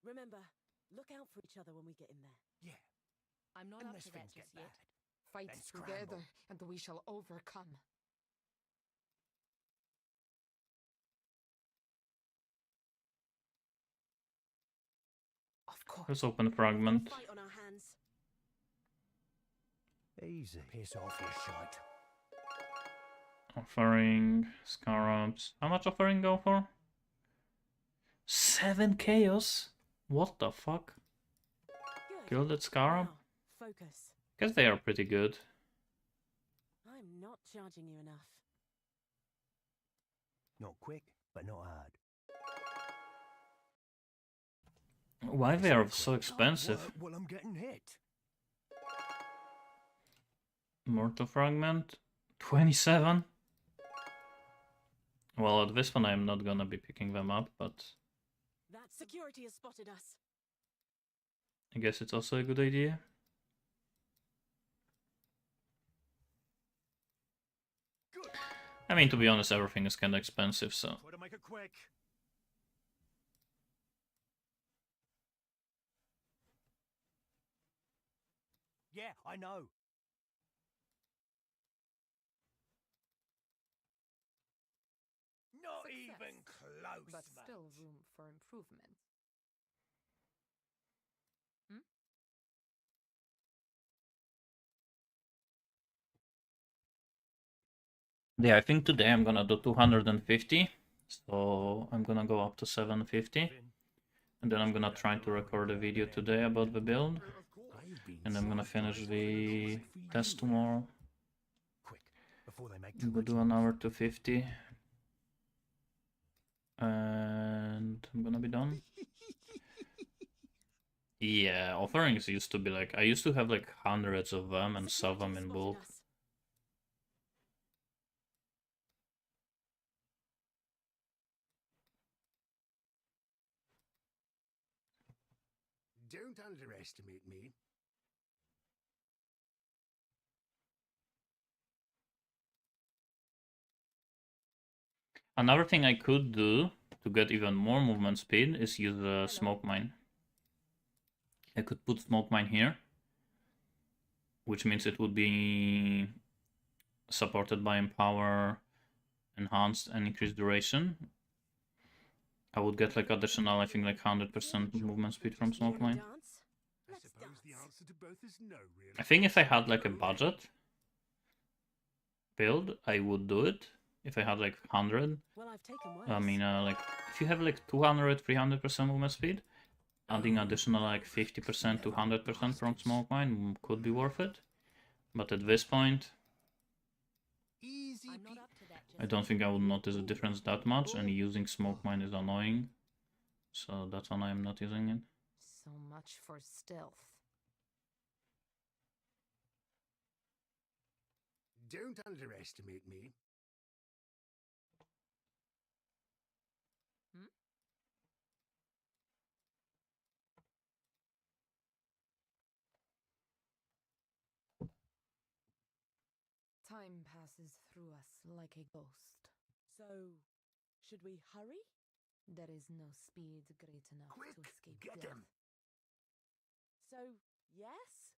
Remember, look out for each other when we get in there. Yeah. I'm not Unless up to that things get just yet. bad. Fight Then together, scramble. and we shall overcome. Of course. Let's open Fragment. Fight on our hands. Easy. Piss off your shite. Offering, Scarabs. How much offering go for? 7 chaos? What the fuck? Good. Gilded Scarab? Now, focus. Guess they are pretty good. I'm not charging you enough. Not quick, but not hard. Why they are so expensive? Well, I'm getting hit. Mortal Fragment? 27? Well, at this one I'm not gonna be picking them up, but That security has spotted us. I guess it's also a good idea. Good. I mean, to be honest, everything is kinda expensive, so... Try to make it quick. Yeah, I know. Not Success. even close, But mate. still room for improvement. Yeah, I think today I'm gonna do 250. So I'm gonna go up to 750. And then I'm gonna try to record a video today about the build. And I'm gonna finish the test tomorrow. Quick, before they make too I'm gonna much do an hour noise. 250. And I'm gonna be done. Yeah, offerings used to be like, I used to have like hundreds of them and sell them in bulk. Don't underestimate me. Another thing I could do to get even more movement speed is use a smoke mine. I could put smoke mine here, which means it would be supported by Empower, Enhanced, and Increased Duration. I would get like additional, I think like 100% movement speed from smoke mine. I suppose the answer to both is no, really. I think if I had like a budget build, I would do it. If I had like 100, Well, I've taken worse. I mean, like if you have like 200, 300% movement speed, adding additional like 50% to 100% from smoke mine could be worth it. But at this point, Easy I'm not up to that, I don't think I would notice a difference that much, and using smoke mine is annoying. So that's why I'm not using it. So much for stealth. Don't underestimate me. Time passes through us like a ghost. So, should we hurry? There is no speed great enough Quick, to escape get death. him! So, yes?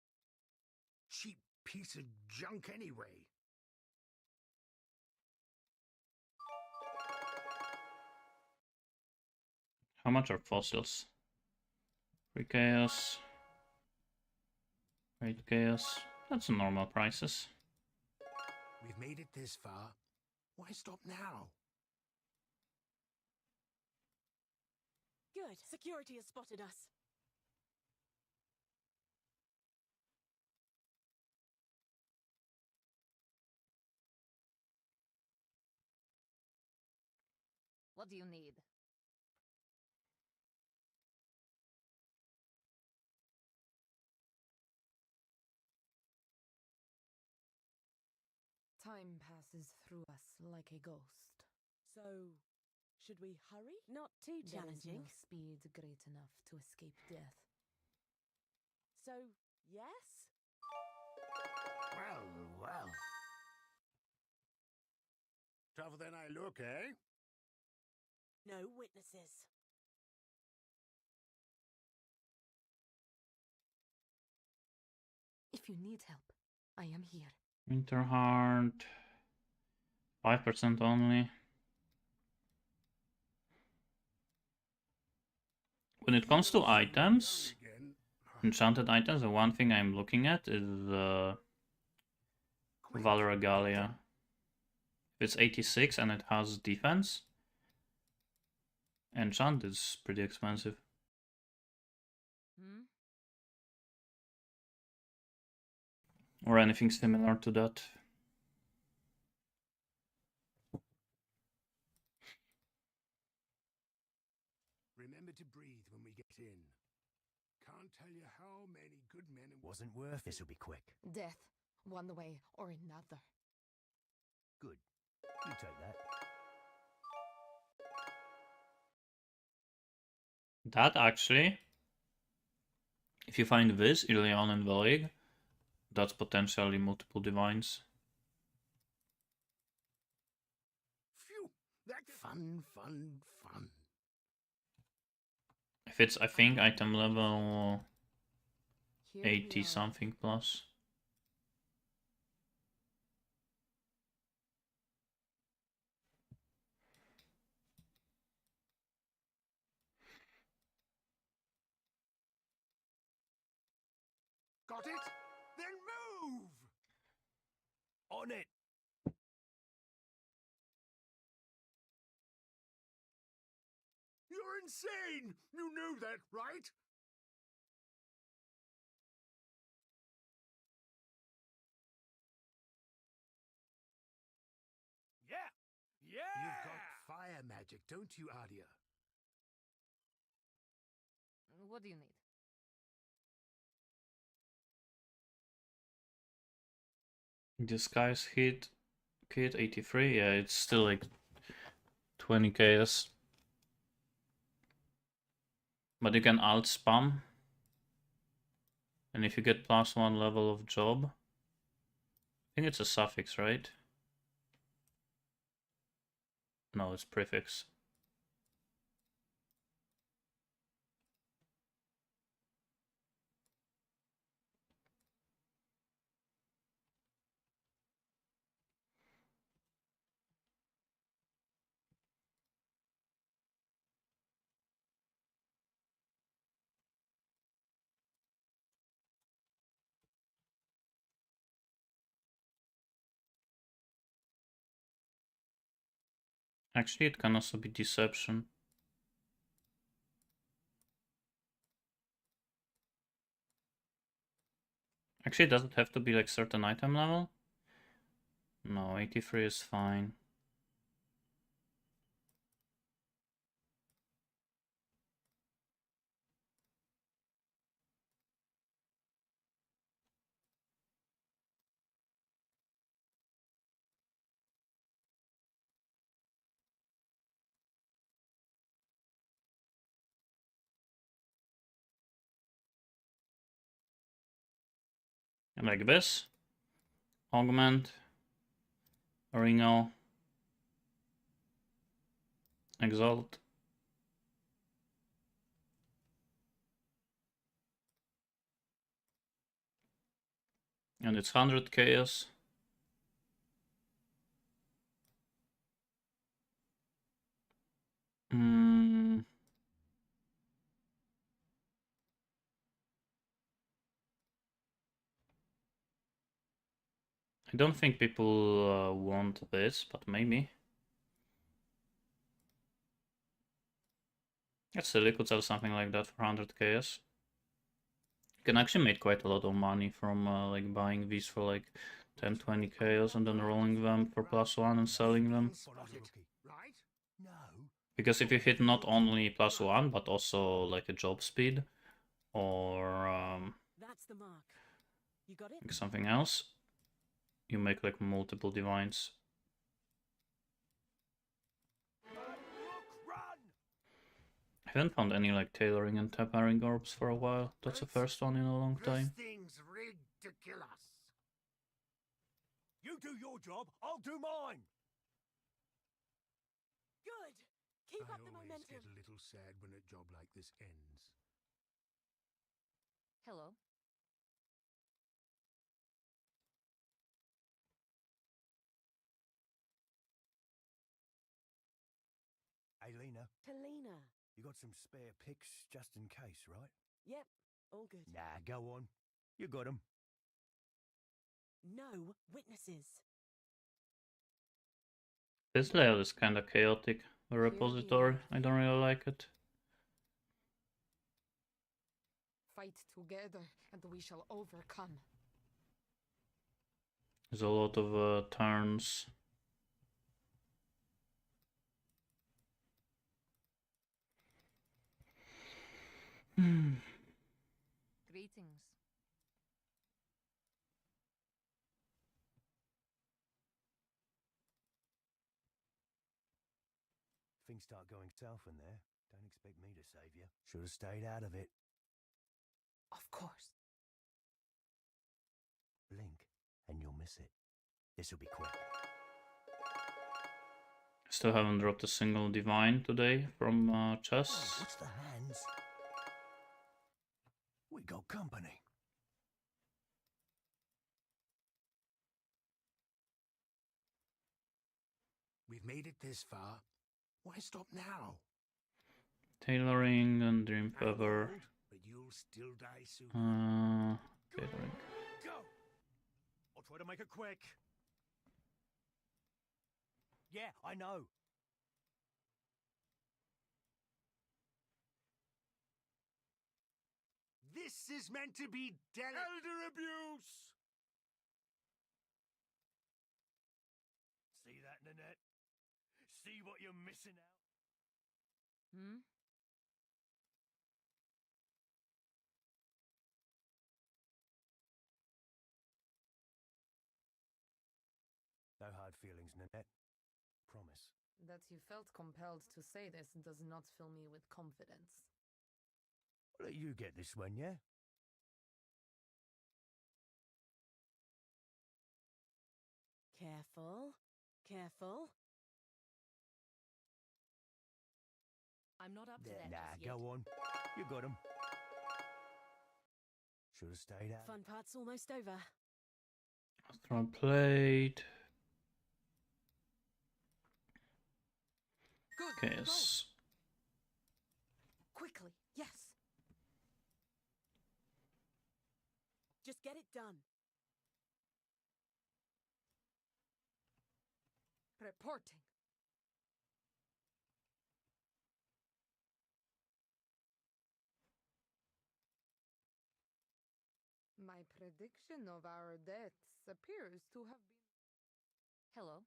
Cheap piece of junk anyway. How much are fossils? 3 chaos. 8 chaos. That's normal prices. We've made it this far. Why stop now? Good. Security has spotted us. What do you need? Time passes through us like a ghost. So, should we hurry? Not too There is challenging. no speed great enough to escape death. So, yes? Well, well. Tougher than I look, eh? No witnesses. If you need help, I am here. Winterheart. 5% only. When it comes to items, enchanted items, the one thing I'm looking at is Valregalia. It's 86 and it has defense. Enchant is pretty expensive. Or anything similar to that. Remember to breathe when we get in. Can't tell you how many good men and Wasn't worth this'll be quick. Death, one way or another. Good. You take that. That actually, if you find this early on in the league, that's potentially multiple divines. Phew! That's fun, fun, fun. If it's, I think, item level Here we 80 are. something plus. Got it? Then move! On it! insane! You know that, right? Yeah! Yeah! You've got fire magic, don't you, Adia? What do you need? Disguise hit kit 83. Yeah, it's still like 20 KS. But you can alt spam. And if you get +1 level of job, I think it's a suffix, right? No, it's prefix. Actually, it can also be deception. Actually, does it have to be like certain item level? No, 83 is fine. And like this. Augment. Ringo. Exalt. And it's 100 chaos. I don't think people want this, but maybe. It's silly, could sell something like that for 100 KS. You can actually make quite a lot of money from like buying these for like 10-20 KS and then rolling them for +1 and selling them. Right? No. Because if you hit not only +1 but also like a job speed or That's the mark. You got it? like something else, you make like multiple divines. I haven't found any like tailoring and tapering orbs for a while. That's the first one in a long time. This thing's rigged to kill us. You do your job, I'll do mine. Good. Keep I up the always momentum. get a little sad when a job like this ends. Hello. Hey, Lena, Talina. you got some spare picks just in case, right? Yep. All good. Nah, go on. You got 'em. No witnesses. This layout is kinda chaotic. The repository, I don't really like it. Fight together, and we shall overcome. There's a lot of turns. Greetings. Things start going south in there. Don't expect me to save you. Should have stayed out of it. Of course. Blink, and you'll miss it. This'll be quick. Still haven't dropped a single divine today from chess. What's the hands? We got company. We've made it this far. Why stop now? Tailoring and Dream I'm Feather. old, but you'll still die soon. Tailoring. Go! I'll try to make it quick. Yeah, I know. This is meant to be elder abuse! See that, Nanette? See what you're missing out? Hmm? No hard feelings, Nanette. Promise. That you felt compelled to say this does not fill me with confidence. I'll let you get this one, yeah? Careful. Careful. I'm not up to that Nah, just yet. go on. You got him. Should have stayed out. Fun part's almost over. Astral plate. Good. Okay, Go. yes. Quickly. Yes. Just get it done. Reporting. My prediction of our deaths appears to have been... Hello?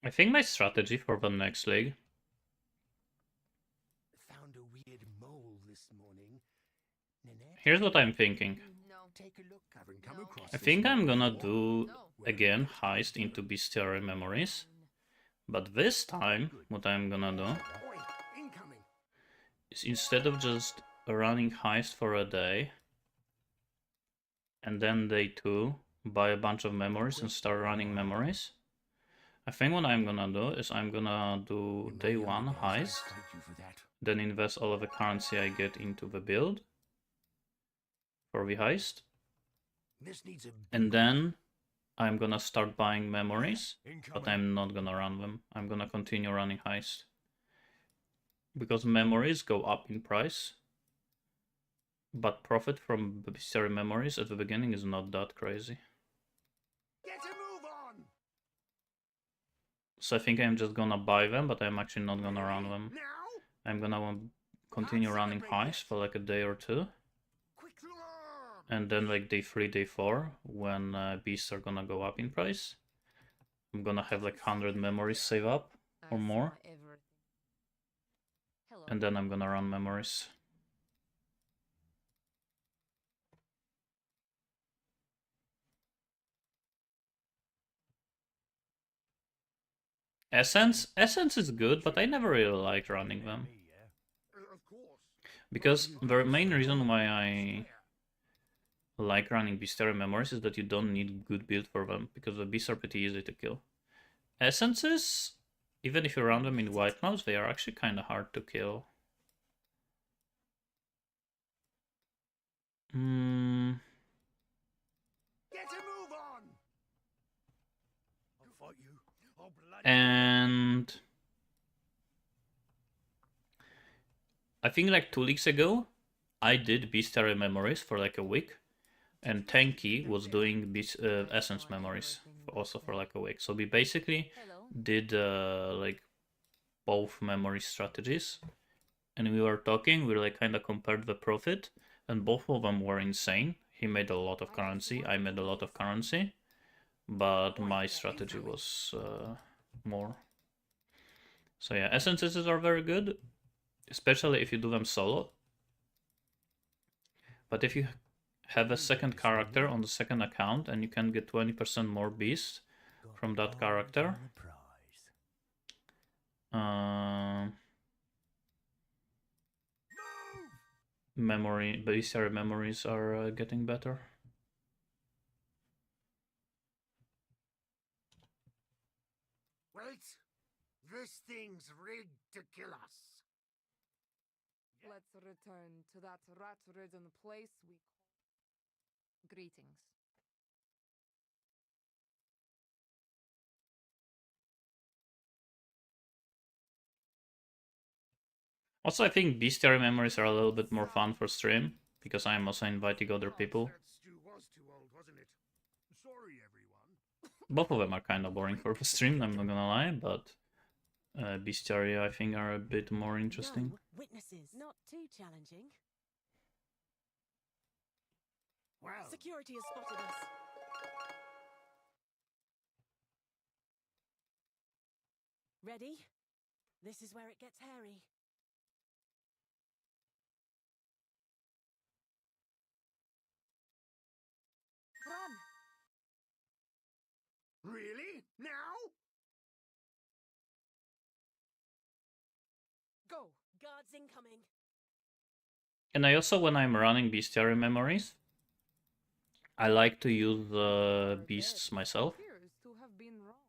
I think my strategy for the next league. Found a weird mole this morning. Nanette, Here's what I'm thinking. No. take a look. Haven't come No. across I this think I'm mole gonna before. do No. again Heist into bestiary memories. But this time, what I'm gonna do Oi, incoming. is instead of just running Heist for a day, and then day 2, buy a bunch of memories and start running memories. I think what I'm gonna do is I'm gonna do In my day younger 1 days, I'd Heist, fight you for that. then invest all of the currency I get into the build for the Heist, This needs a and then I'm gonna start buying memories, but Incoming. I'm not gonna run them. I'm gonna continue running Heist. Because memories go up in price, but profit from bestiary memories at the beginning is not that crazy. Get a move on. So I think I'm just gonna buy them, but I'm actually not gonna run them. Now, I'm gonna continue running Heist for like a day or 2. quick. And then like day 3, day 4, when beasts are gonna go up in price, I'm gonna have like 100 memories save up or more. Hello? And then I'm gonna run memories. Essence is good, but I never really liked running them. Me, yeah? Of course. Because the main reason why I like running bestiary memories is that you don't need good build for them, because the beasts are pretty easy to kill. Essences, even if you run them in white mouse, they are actually kind of hard to kill. Get a move on. I'll fight you. I'll bloody And I think like 2 weeks ago, I did bestiary memories for like a week, and Tanky was doing essence memories also for like a week. So we basically Hello? did like both memory strategies, and we were talking. We like kind of compared the profit, and both of them were insane. He made a lot of currency. I made a lot of currency, but my strategy was more. So yeah, essences are very good, especially if you do them solo. But if you have a second character on the second account and you can get 20% more beasts from that character, bestiary memories are getting better. Wait. This thing's rigged to kill us. Let's return to that rat-ridden place we call... Greetings. Also, I think bestiary memories are a little bit more fun for stream, because I'm also inviting other people. That stew was too old, wasn't it? Sorry, everyone. Both of them are kind of boring for the stream, I'm not gonna lie, but Bestiaria, I think, are a bit more interesting. No witnesses. Not too challenging. Well, Security has spotted us. Ready? This is where it gets hairy. Run! really? Now? Go! Guards incoming. And I also, when I'm running bestiary memories, I like to use the Our beasts death myself. appears to have been wrong.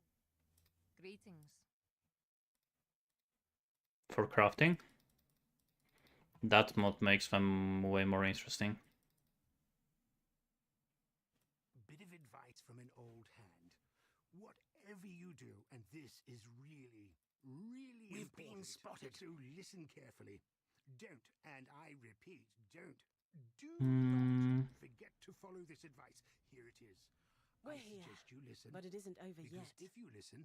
Greetings. For crafting. That mod makes them way more interesting. Bit of advice from an old hand. Whatever you do, and this is really, really We've important, been spotted. so listen carefully. Don't, and I repeat, don't, do Hmm. not forget to follow this advice. Here it is. We're I here, suggest you listen. but it isn't over because yet. if you listen,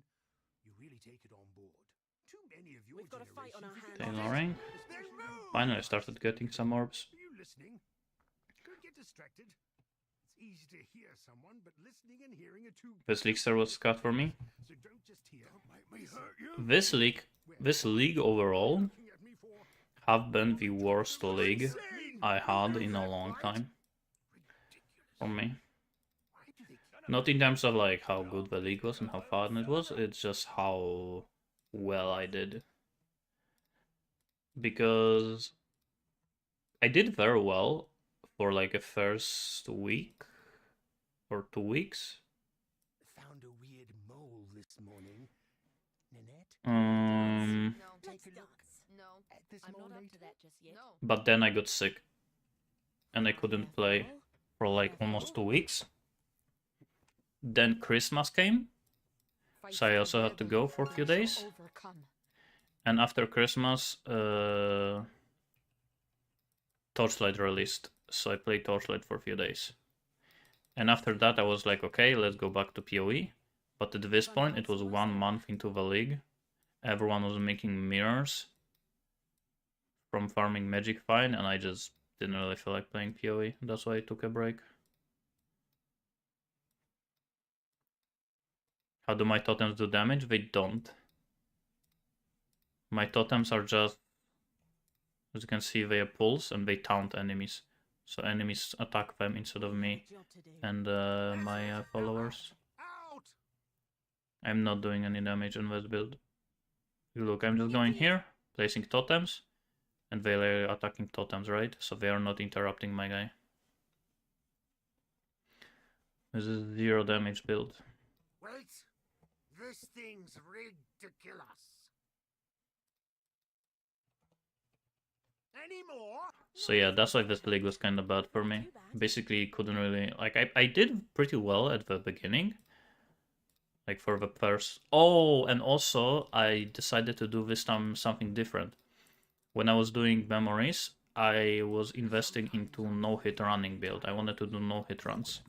you really take it on board. Too many of your We've got a fight on our generation hands. forget Tailoring. this, especially when- Finally, I started getting some orbs. Are you listening? Don't get distracted. It's easy to hear someone, but listening and hearing are two. This Leaguester was cut for me. So don't just hear. Don't make me hurt you. This league overall Looking at me for have been the worst league I had in a long time for me. why do they keep Not in terms of like how good the league was and how fun it was, it's just how well I did. Because I did very well for like a first week or 2 weeks. found a weird mole this morning? Nanette? No. Let's Take a look. dance. No. At this I'm mole not up later? to that just yet. No. But then I got sick and I couldn't play Careful. for like almost 2 weeks. Then Christmas came, so I also had to go for a few days. And after Christmas, Torchlight released, so I played Torchlight for a few days. And after that I was like, okay, let's go back to PoE. But at this point, it was 1 month into the league. Everyone was making mirrors from farming Magic Fine, and I just didn't really feel like playing PoE. That's why I took a break. How do my totems do damage? They don't. My totems are just, as you can see, they are pulse and they taunt enemies. So enemies attack them instead of me Job to do. and my followers. Out! I'm not doing any damage on this build. Look, I'm just going here, placing totems, and they are attacking totems, right? So they are not interrupting my guy. This is 0 damage build. Wait! This thing's ridiculous. Any more? So yeah, that's why this league was kind of bad for me. Basically, couldn't really... Like, I did pretty well at the beginning. Like, for the first... Oh, and also, I decided to do this time something different. When I was doing memories, I was investing into no-hit running build. I wanted to do no-hit runs.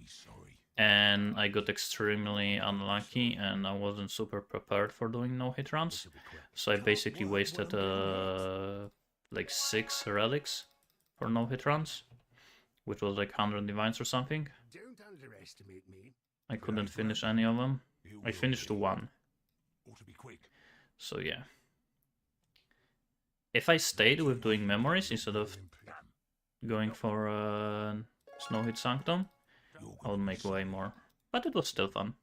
And I got extremely unlucky, and I wasn't super prepared for doing no-hit runs. So I basically wasted like 6 relics for no-hit runs, which was like 100 divines or something. Don't underestimate me. I couldn't finish any of them. I finished 1. Ought to be quick. So yeah. If I stayed with doing memories instead of going for no-hit Sanctum, I would make way more. But it was still fun.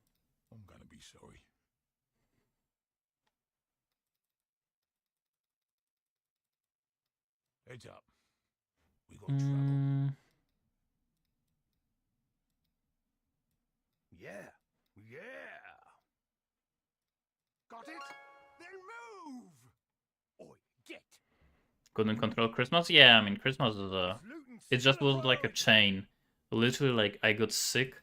I'm gonna be sorry. Heads up. We got trouble. Yeah. Yeah. Got it? Then move! Oi, get! Couldn't control Christmas? Yeah, I mean, Christmas is Fluting it just still was like a alive. chain. Literally, like, I got sick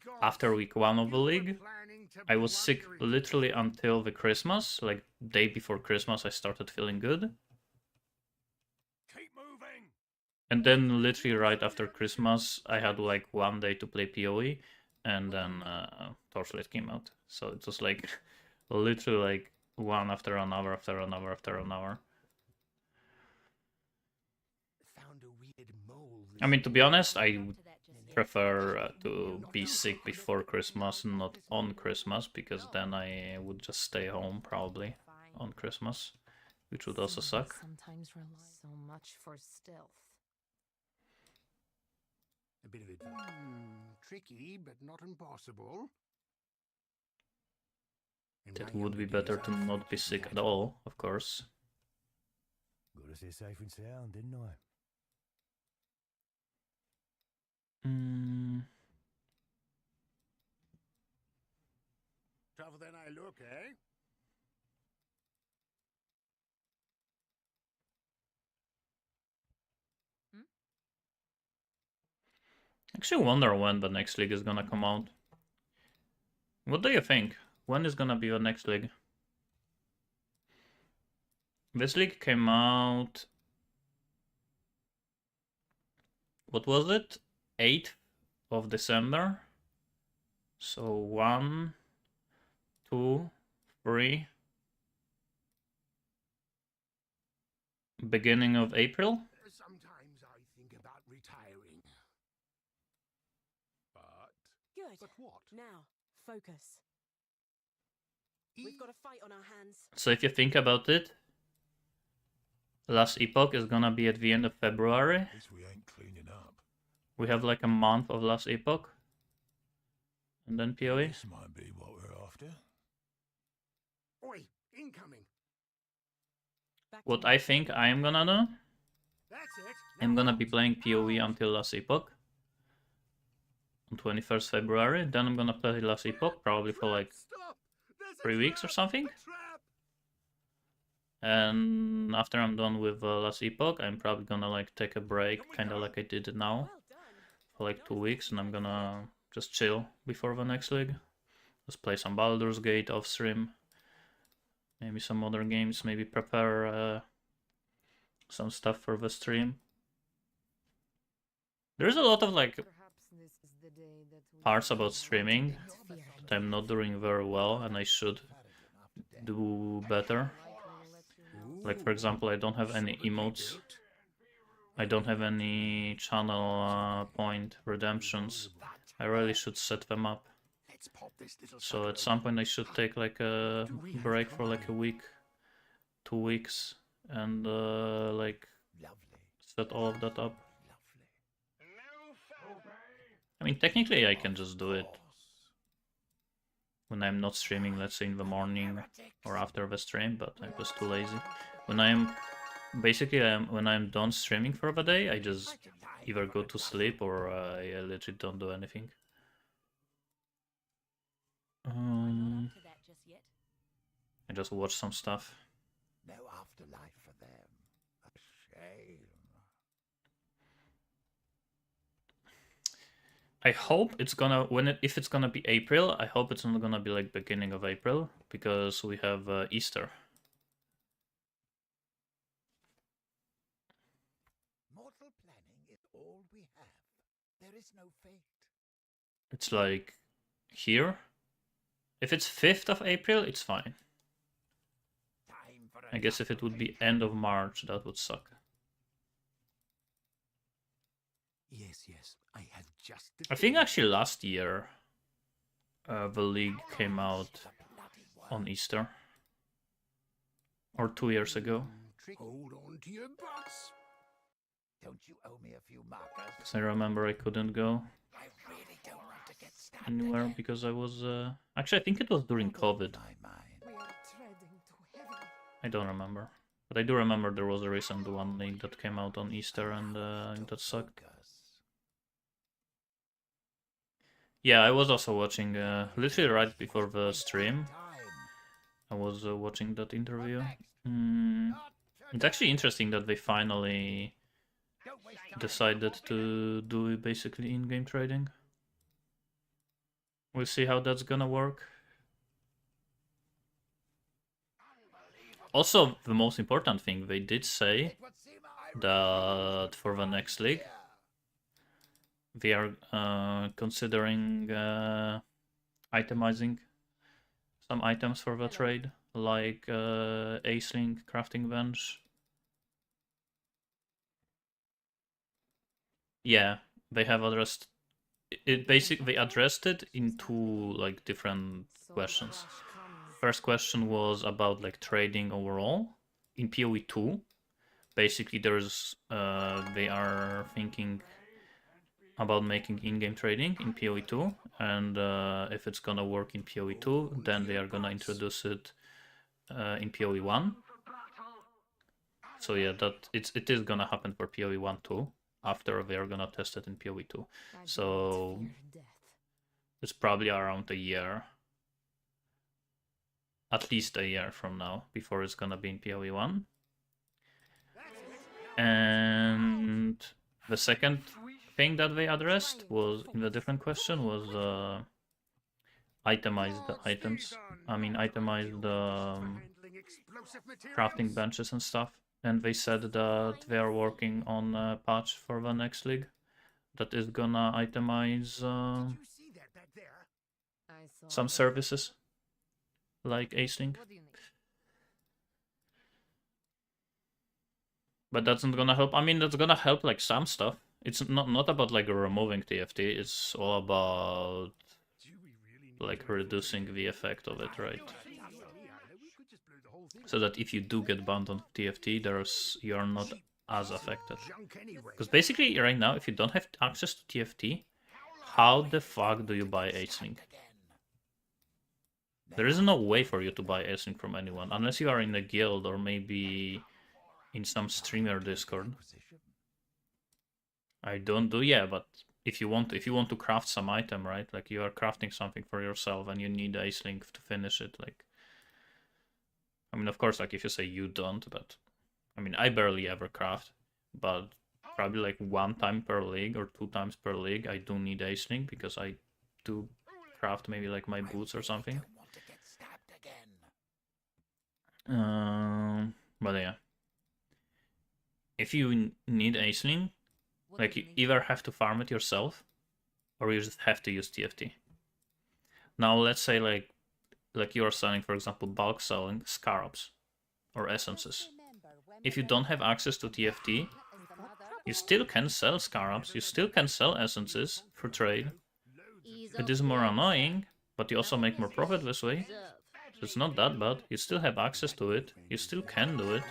God, after week 1 of the you were league. planning to I was sick blunder literally until the Christmas. Like, day before Christmas, I started feeling good. Keep moving! And then literally right after Christmas, I had like 1 day to play PoE. And then Torchlight came out. So it was like, literally like one after another, after another, after another. Found a weird mole. I mean, to be honest, I would prefer to be sick before Christmas and not on Christmas, because then I would just stay home probably on Christmas, which would also suck. Sometimes rely so much for stealth. A bit of advice. Tricky, but not impossible. In It my would be younger better days, to I not felt be it sick at natural. all, of course. Got us here safe and sound, didn't I? Tougher than I look, eh? Actually wonder when the next league is gonna come out. What do you think? When is gonna be the next league? This league came out... What was it? 8th of December? So 1, 2, 3... Beginning of April? Sometimes I think about retiring. But... Good. But what? Now, focus. We've got a fight on our hands. So if you think about it, Last Epoch is gonna be at the end of February. Guess we ain't cleaning up. We have like a month of Last Epoch. And then PoE. This might be what we're after. Oi, incoming. Back to What me. I think I am gonna do, That's it. I'm Now gonna be out. playing PoE Out. until Last Epoch. On 21st February. Then I'm gonna play Last Epoch, probably for like Stop. There's a 3 weeks or trap. something. A trap. And after I'm done with Last Epoch, I'm probably gonna like take a break, kinda like I did it now, Well done. for like 2 weeks, and I'm gonna just chill before the next league. Just play some Baldur's Gate off stream, maybe some other games, maybe prepare some stuff for the stream. There's a lot of like Perhaps this is the day that we parts will about streaming its fear. that I'm not doing very well, and I should do better. Likely let you know. Like for example, I don't have any Solidly emotes. built. I don't have any channel point redemptions. I really should set them up. Let's pop this little So sucker at some open. point I should take like a Do we have break for like a company? week, 2 weeks, and like Lovely. set all of that up. Lovely. I mean, technically I can just do it when I'm not streaming, let's say in the morning or after the stream, but I'm just too lazy. When I'm basically when I'm done streaming for the day, I just either go to sleep or I literally don't do anything. I'm not up to that just yet. I just watch some stuff. No afterlife for them. A shame. I hope it's gonna if it's gonna be April. I hope it's not gonna be like beginning of April, because we have Easter. Mortal planning is all we have. There is no fate. It's like here. If it's 5th of April, it's fine. Time for I guess if it would be end of March, that would suck. Yes, yes. I have just. I think actually last year the league came out on Easter. Or 2 years ago. Hold on to your butts. Don't you owe me a few markers? Because I remember I couldn't go I really don't want to get stabbed anywhere again. because I was... Actually, I think it was during COVID. My mind. We are treading too heavily. I don't remember. But I do remember there was a recent one league that came out on Easter and that sucked. Focus. Yeah, I was also watching, literally right before the stream, Time. I was watching that interview. Next. It's actually interesting that they finally Don't waste time. decided to do basically in-game trading. We'll see how that's gonna work. Also, the most important thing, they did say It would seem I that for the next league, they are considering itemizing some items for the trade. like Acelink crafting bench. Yeah, they have addressed it. Basically, they addressed it in two like different questions. First question was about like trading overall in PoE 2. Basically, there's they are thinking about making in-game trading in PoE 2, and if it's gonna work in PoE 2, then they are gonna introduce it in PoE 1. So yeah, it is gonna happen for PoE 1 too. After they are gonna test it in PoE 2. So it's probably around a year, at least a year from now, before it's gonna be in PoE 1. And the second thing that they addressed was in the different question was itemize the items. I mean, itemize the crafting benches and stuff. And they said that they are working on a patch for the next league that is gonna itemize some services like Acelink. But that's not gonna help. I mean, that's gonna help like some stuff. It's not about like removing TFT. It's all about like reducing the effect of it, right? So that if you do get banned on TFT, you are not as affected. Because basically right now, if you don't have access to TFT, how the fuck do you buy Acelink? There is no way for you to buy Acelink from anyone, unless you are in a guild or maybe in some streamer Discord. I don't do, yeah, but if you want to craft some item, right? Like you are crafting something for yourself and you need Acelink to finish it, like I mean, of course, like if you say you don't, but I mean, I barely ever craft, but probably like 1 time per league or 2 times per league, I do need Acelink because I do craft maybe like my boots or something. But yeah, if you need Acelink, like you either have to farm it yourself, or you just have to use TFT. Now let's say like you are selling, for example, bulk selling scarabs or essences. If you don't have access to TFT, you still can sell scarabs, you still can sell essences for trade. It is more annoying, but you also make more profit this way. So it's not that bad. You still have access to it. You still can do it.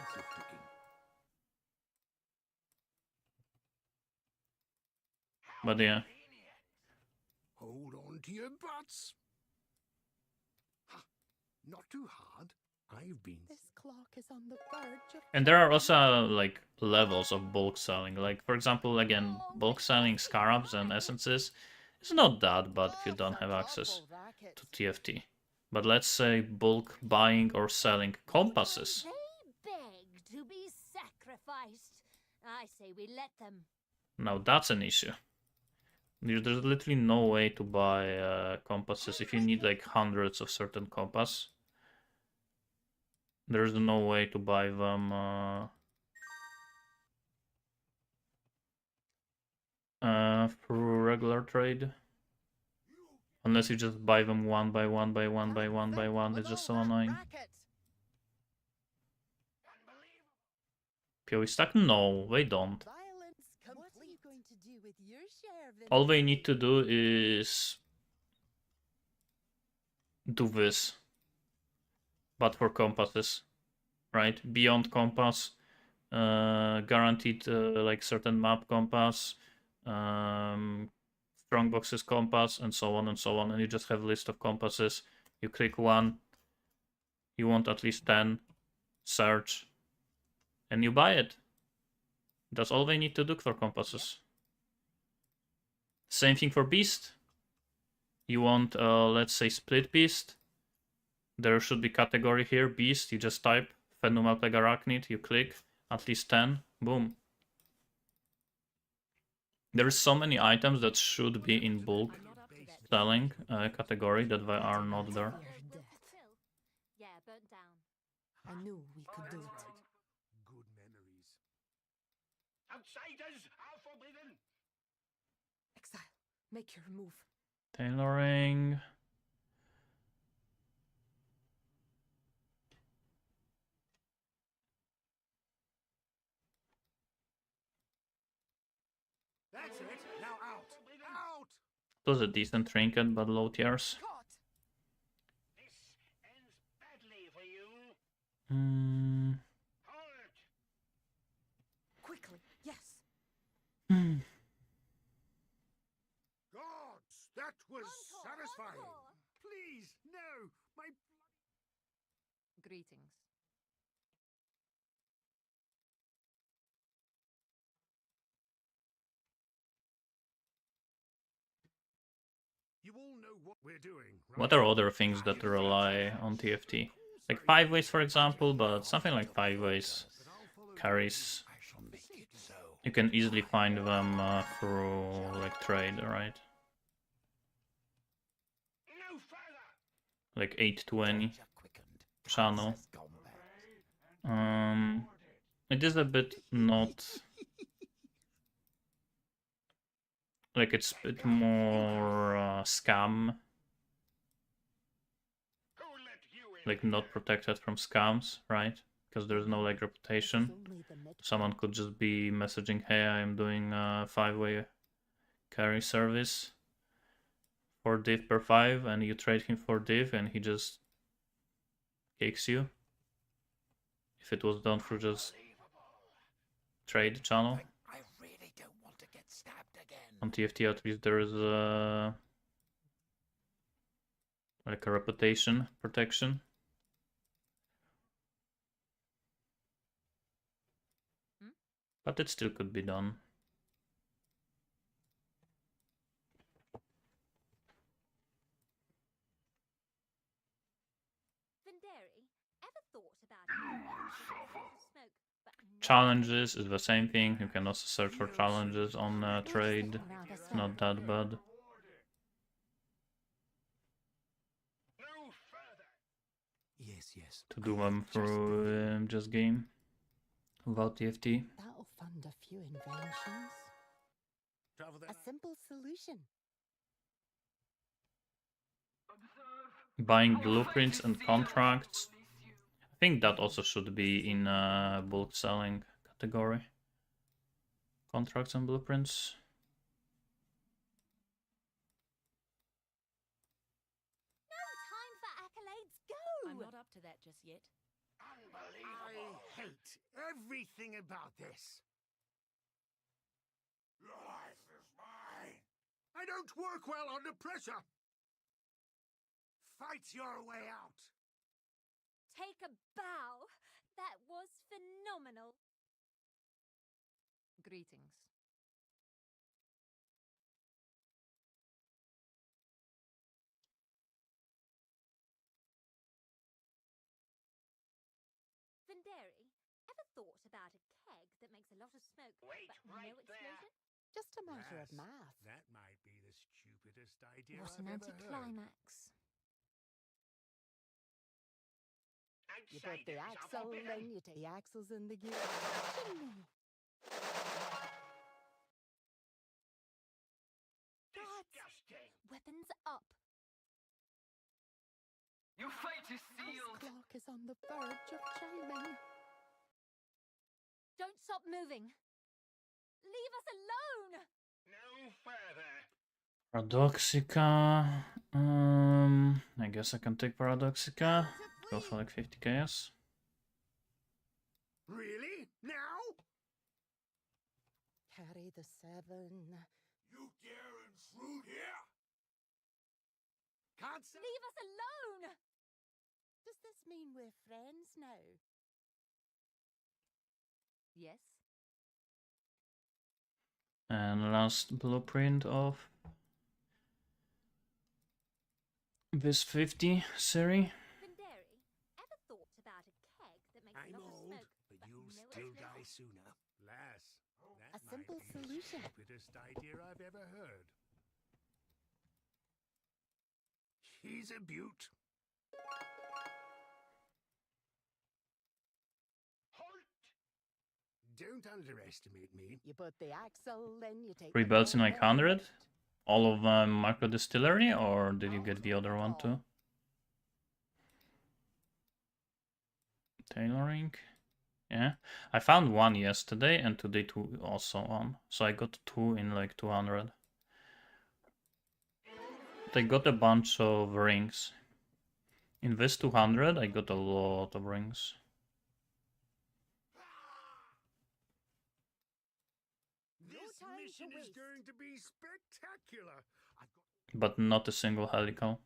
But yeah. Hold on to your butts. Not too hard. I've been. This clock is on the verge of. And there are also like levels of bulk selling. Like for example, again, bulk selling scarabs and essences is not that bad if you don't have access to TFT. But let's say bulk buying or selling compasses. They beg to be sacrificed. I say we let them. Now that's an issue. There's literally no way to buy compasses if you need like hundreds of certain compass. There's no way to buy them through regular trade. Unless you just buy them one by one by one by one by one. It's just so annoying. PoE stack? No, they don't. All they need to do is do this. But for compasses, right? Beyond compass, guaranteed like certain map compass, strongboxes compass, and so on and so on. And you just have a list of compasses. You click one, you want at least 10, search, and you buy it. That's all they need to do for compasses. Same thing for beast. You want, let's say, split beast. There should be category here, beast. You just type Phenuma Plague Arachnid, you click, at least 10, boom. There's so many items that should be in bulk selling category that they are not there. Yeah, burnt down. I knew we could do it. Good memories. Outsiders are forbidden. Exile, make your move. Tailoring. That's it. Now out. Out. It was a decent trinket, but low tiers. Hmm. Quickly, yes. Hmm. Gods, that was Encore, satisfying. encore. Please, no. My Greetings. You all know what we're doing, right? What are other things that rely on TFT? Like 5 ways, for example, but something like 5 ways carries. I shall make it so. You can easily find them through like trade, right? No further. Like 820 Danger quickened. channel. Cancer's gone back. It is a bit not like it's a bit more scam, like not protected from scams, right? Because there's no like reputation. Only the mid. Someone could just be messaging, "Hey, I'm doing a 5-way carry service for div per 5," and you trade him for div, and he just cakes you. If it was done through just trade channel. I really don't want to get stabbed again. On TFT, at least there is like a reputation protection. But it still could be done. Venderi, ever thought about smoke, but no Challenges is the same thing. You can also search for challenges on trade. It's not that bad. Yes, yes. To do them through just game without TFT. That'll fund a few inventions. Travel A simple solution. Buying blueprints and contracts. I think that also should be in bulk selling category. Contracts and blueprints. No time for accolades. Go. I'm not up to that just yet. I hate everything about this. Life is mine. I don't work well under pressure. Fight your way out. Take a bow. That was phenomenal. Greetings. Venderi, ever thought about a keg that makes a lot of smoke but no explosion? Just a matter of Lass, math. That might be the stupidest idea What I've an ever heard. anticlimax. You put the axle, then you take the axles in the gear. Chimney. Disgusting. Weapons up. Your fate is This sealed. clock is on the verge of chiming. Don't stop moving. Leave us alone. No further. Paradoxica. I guess I can take Paradoxica. Go for like 50 chaos. Really? Now? Carry the 7. You dare intrude here? Can't say. Leave us alone. Does this mean we're friends now? Yes. And last blueprint of this 50 series. Venderi, ever thought about a keg that makes I'm a lot of old, smoke but but you'll no still explosion? die sooner. Lass, that A might simple be solution. the stupidest idea I've ever heard. She's a beaut. Halt! Don't underestimate me. You put the axle, then you take 3 the belts in ball like bearing 100? out. All of Micro Distillery, or did you get the other one too? Tailoring. Yeah, I found one yesterday and today two also on. So I got two in like 200. They got a bunch of rings. In this 200, I got a lot of rings. This mission is going to be spectacular. But not a single helical.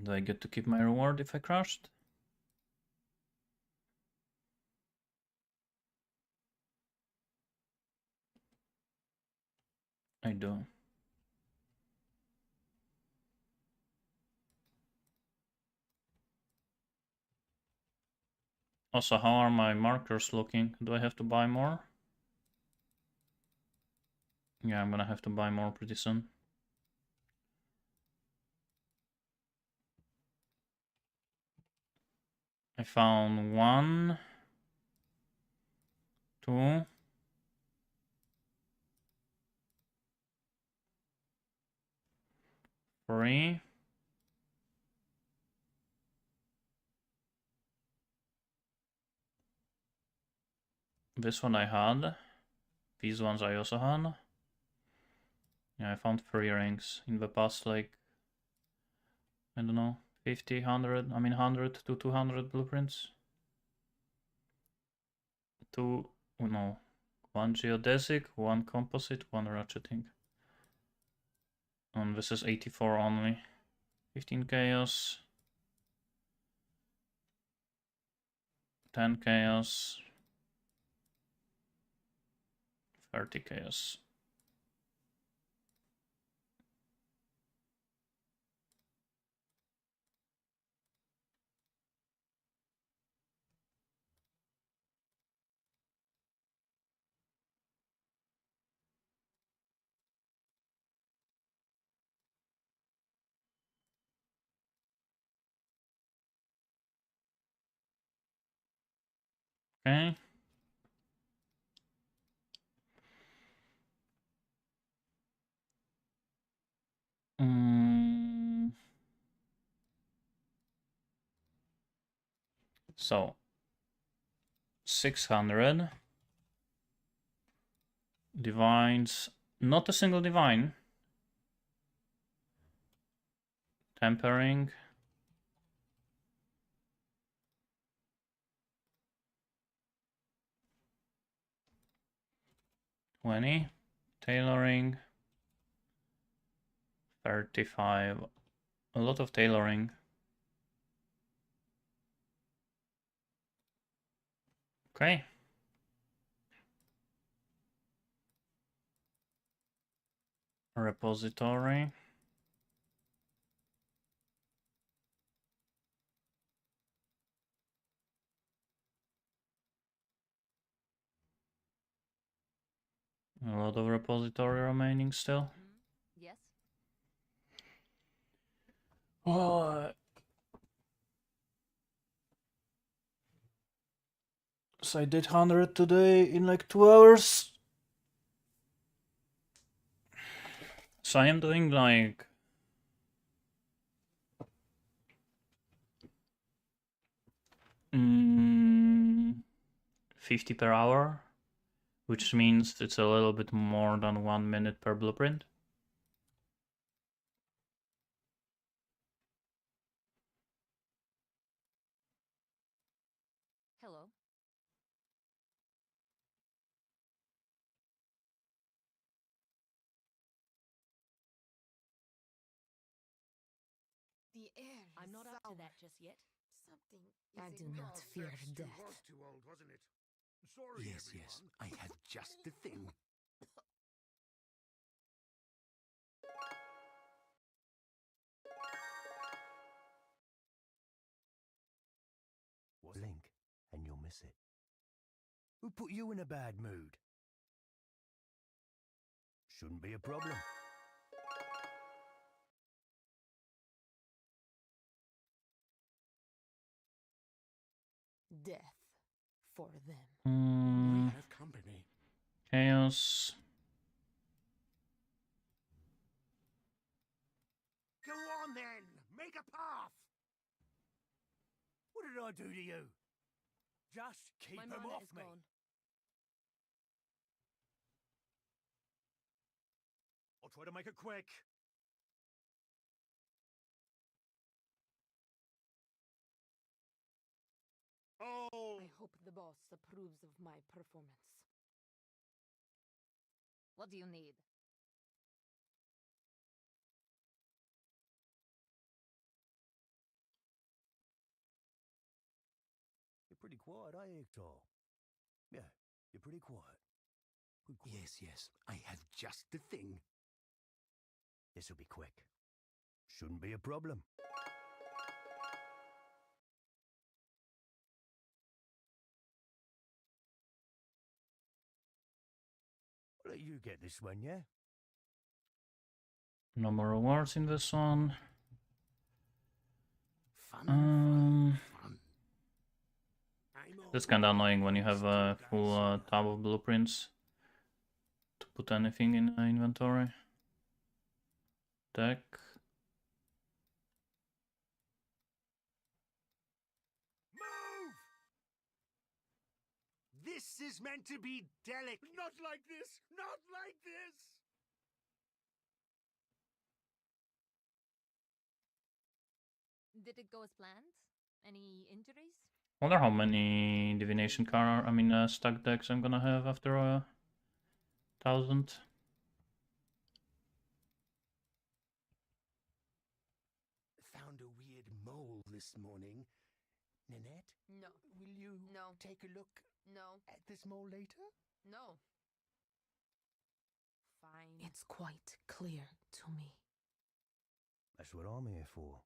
Do I get to keep my reward if I crashed? I do. Also, how are my markers looking? Do I have to buy more? Yeah, I'm gonna have to buy more pretty soon. I found 1, 2, 3. This one I had. These ones I also had. Yeah, I found 3 rings in the past, like, I don't know, 50, 100, I mean 100 to 200 blueprints. 2, no, 1 geodesic, 1 composite, 1 ratcheting. And this is 84 only. 15 chaos. 10 chaos. 30 chaos. Okay. So 600 divines, not a single divine. Tempering. $20. Tailoring. 35. A lot of tailoring. Okay. Repository. A lot of repository remaining still. Yes. What? So I did 100 today in like 2 hours. So I am doing like 50 per hour, which means it's a little bit more than 1 minute per blueprint. Hello. The air. I'm not up to that just yet. Something. I is do in- not fear Fetch death. was too old, wasn't it? Sorry, Yes, everyone. yes, I had just the thing. Blink, and you'll miss it. Who put you in a bad mood? Shouldn't be a problem. Death for them. We have company. Chaos. Go on then, make a path. did I do to you? Just keep My them mana off is me. gone. I'll try to make it quick. Oh! I hope the boss approves of my performance. What do you need? You're pretty quiet, eh, Hector? Yeah, you're pretty quiet. Good quiet. Yes, yes, I have just the thing. This'll be quick. Shouldn't be a problem. I'll let you get this one, yeah? No more rewards in this one. Fun, fun, fun. I'm all That's kind of annoying when you have a full tab of blueprints to put anything in inventory. Deck. Move! This is meant to be delicate. Not like this! Not like this! Did it go as planned? Any injuries? Wonder how many divination card, stack decks I'm gonna have after 1,000. Found a weird mole this morning. Nanette, No. will you No. take a look No. at this mole later? No. Fine. It's quite clear to me. That's what I'm here for.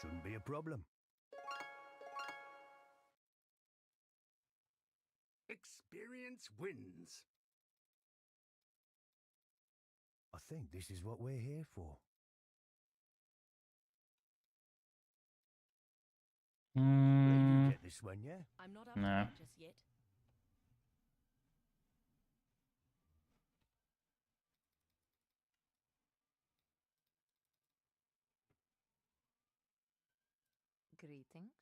Shouldn't be a problem. Experience wins. I think this is what we're here for. Let you get this one, yeah? I'm not up to Nah. that just yet. Greetings.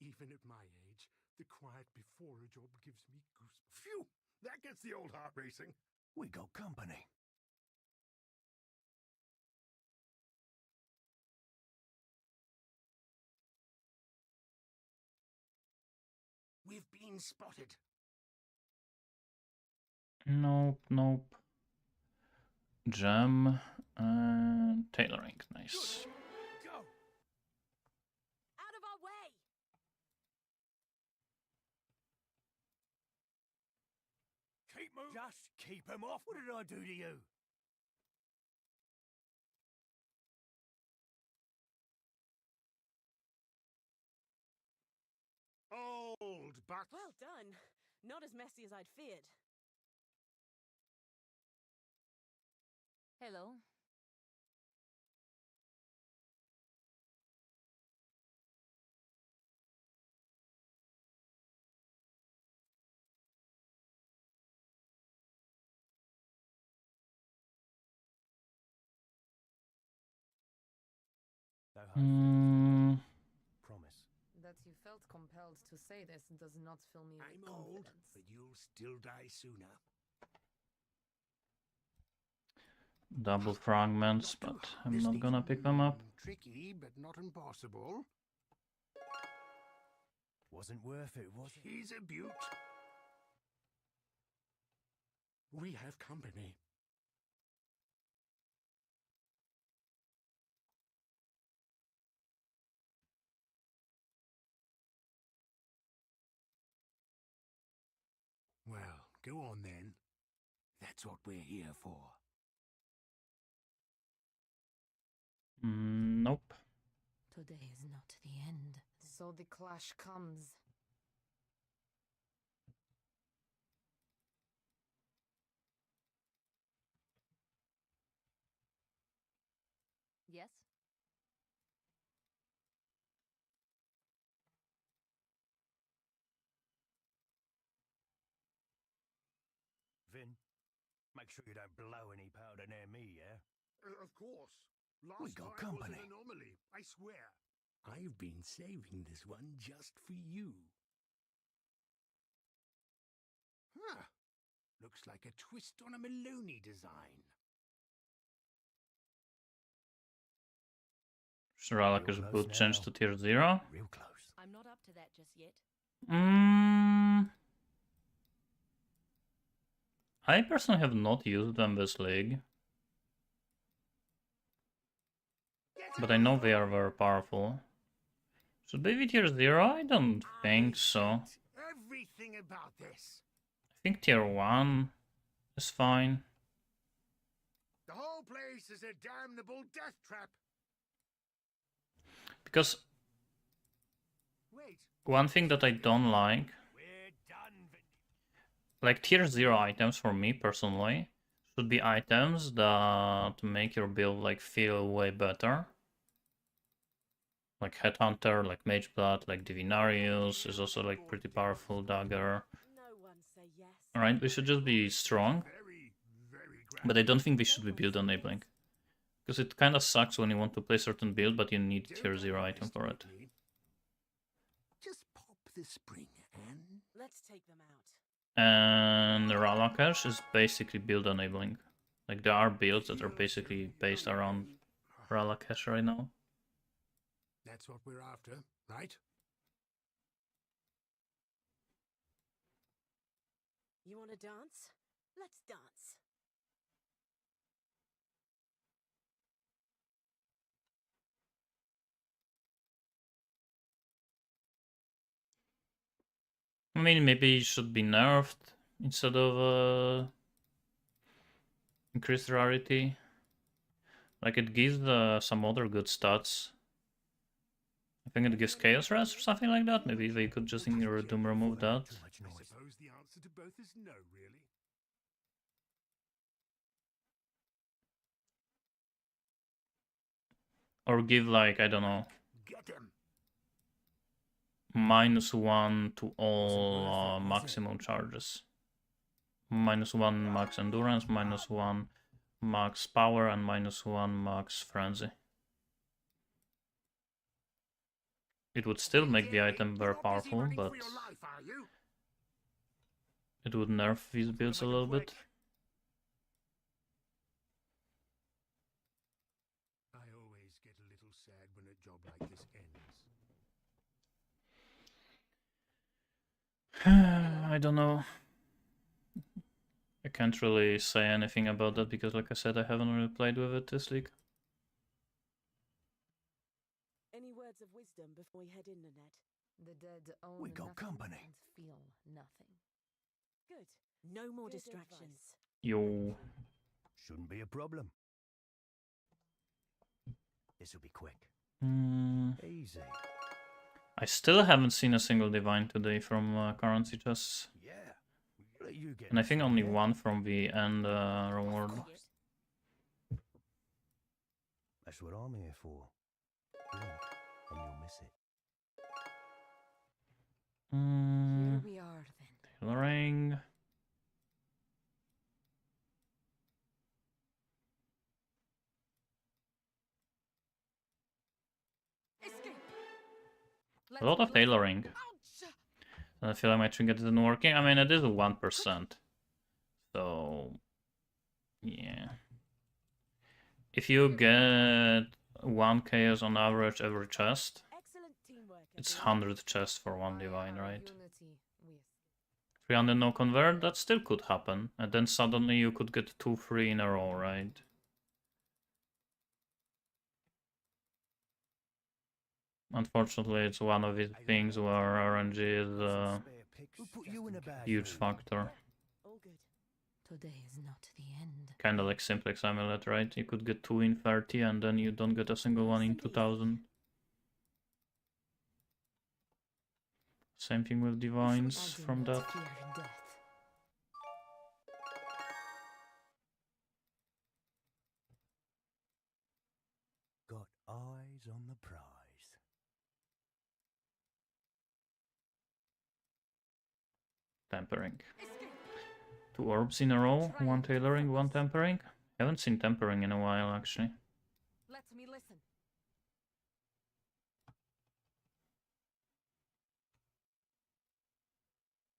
Even at my age, the quiet before a job gives me goosebumps. Phew! That gets the old heart racing. We got company. We've been spotted. Nope, nope. Gem and tailoring, nice. Go! Out of our way! Keep moving. Just keep them off. What did I do to you? Old, but Well done. Not as messy as I'd feared. Hello. No hard Mm, feelings. Promise. That you felt compelled to say this does not fill me with I'm old, confidence. but you'll still die sooner. double fragments, Not too but hard I'm this not gonna season. pick them up. Tricky, but not impossible. Wasn't worth it, was it? He's a beaut. We have company. Well, go on then. That's what we're here for. Nope. Today is not the end. So the clash comes. Yes? Vin, Make sure you don't blow any powder near me, yeah? Of course. Last We got time was company. an anomaly, I swear. I've been saving this one just for you. Huh. Looks like a twist on a Maloney design. Sherlock's Real boot close changed now. to tier 0. Real close. I'm not up to that just yet. I personally have not used them this league, but I know they are very powerful. Should they be tier 0? I don't think so. Everything about this. I think tier 1 is fine. The whole place is a damnable death trap. Because Wait. one thing that I don't like, We're done. like tier 0 items for me personally, should be items that make your build like feel way better. Like Headhunter, like Mageblood, like Divinarius is also like pretty powerful dagger. No one say yes. Alright, they should just be strong, Very, very but I don't think they should be build enabling. Because it kind of sucks when you want to play certain build, but you need tier 0 item for it. Just pop the spring, Anne. Let's take them out. And Ralakesh is basically build enabling. Like there are builds that are basically based around Ralakesh right now. That's what we're after, right? You want to dance? Let's dance. I mean, maybe it should be nerfed instead of increased rarity. Like it gives some other good stats. I think it gives chaos rest or something like that. Maybe they could just remove that. Too much I noise. suppose the answer to both is no, really. Or give like, I don't know, Get him. -1 to all worth it, was it? maximum charges. -1 max endurance, -1 max power, and -1 max frenzy. It would still make the item very powerful, but it would nerf these builds a little bit. I always get a little sad when a job like this ends. I don't know. I can't really say anything about that because, like I said, I haven't really played with it this league. Any words of wisdom before we head in, Nanette? The dead own We got nothing company. and feel nothing. Good. No more Good distractions. Yo. Shouldn't be a problem. This'll be quick. Easy. I still haven't seen a single divine today from currency chests. Yeah. We'll let you get And I this think one, only yeah? one from the end reward. That's what I'm here for. Blink, and you'll miss it. Here we are then. Tailoring. Escape. A lot of tailoring. Ouch! And I feel like my trinket isn't working. I mean, it is 1%. So, yeah. If you get 1 chaos on average every chest, Excellent teamwork. it's everyone. 100 chests for 1 By divine, our right? unity, we escape. 300 no convert, that still could happen. And then suddenly you could get 2 free in a row, right? Unfortunately, it's one of these things where RNG is a Spare pics We'll put you in a bag huge for you. factor. All good. Today is not the end. Kinda like Simplex Amulet, right? You could get 2 in 30 and then you don't get a single one in 2000. Same thing with Divines I do from not that. fear death. Got eyes on the prize. Tampering. 2 orbs in a row, 1 tailoring, 1 tempering. Haven't seen tempering in a while, actually. Let me listen.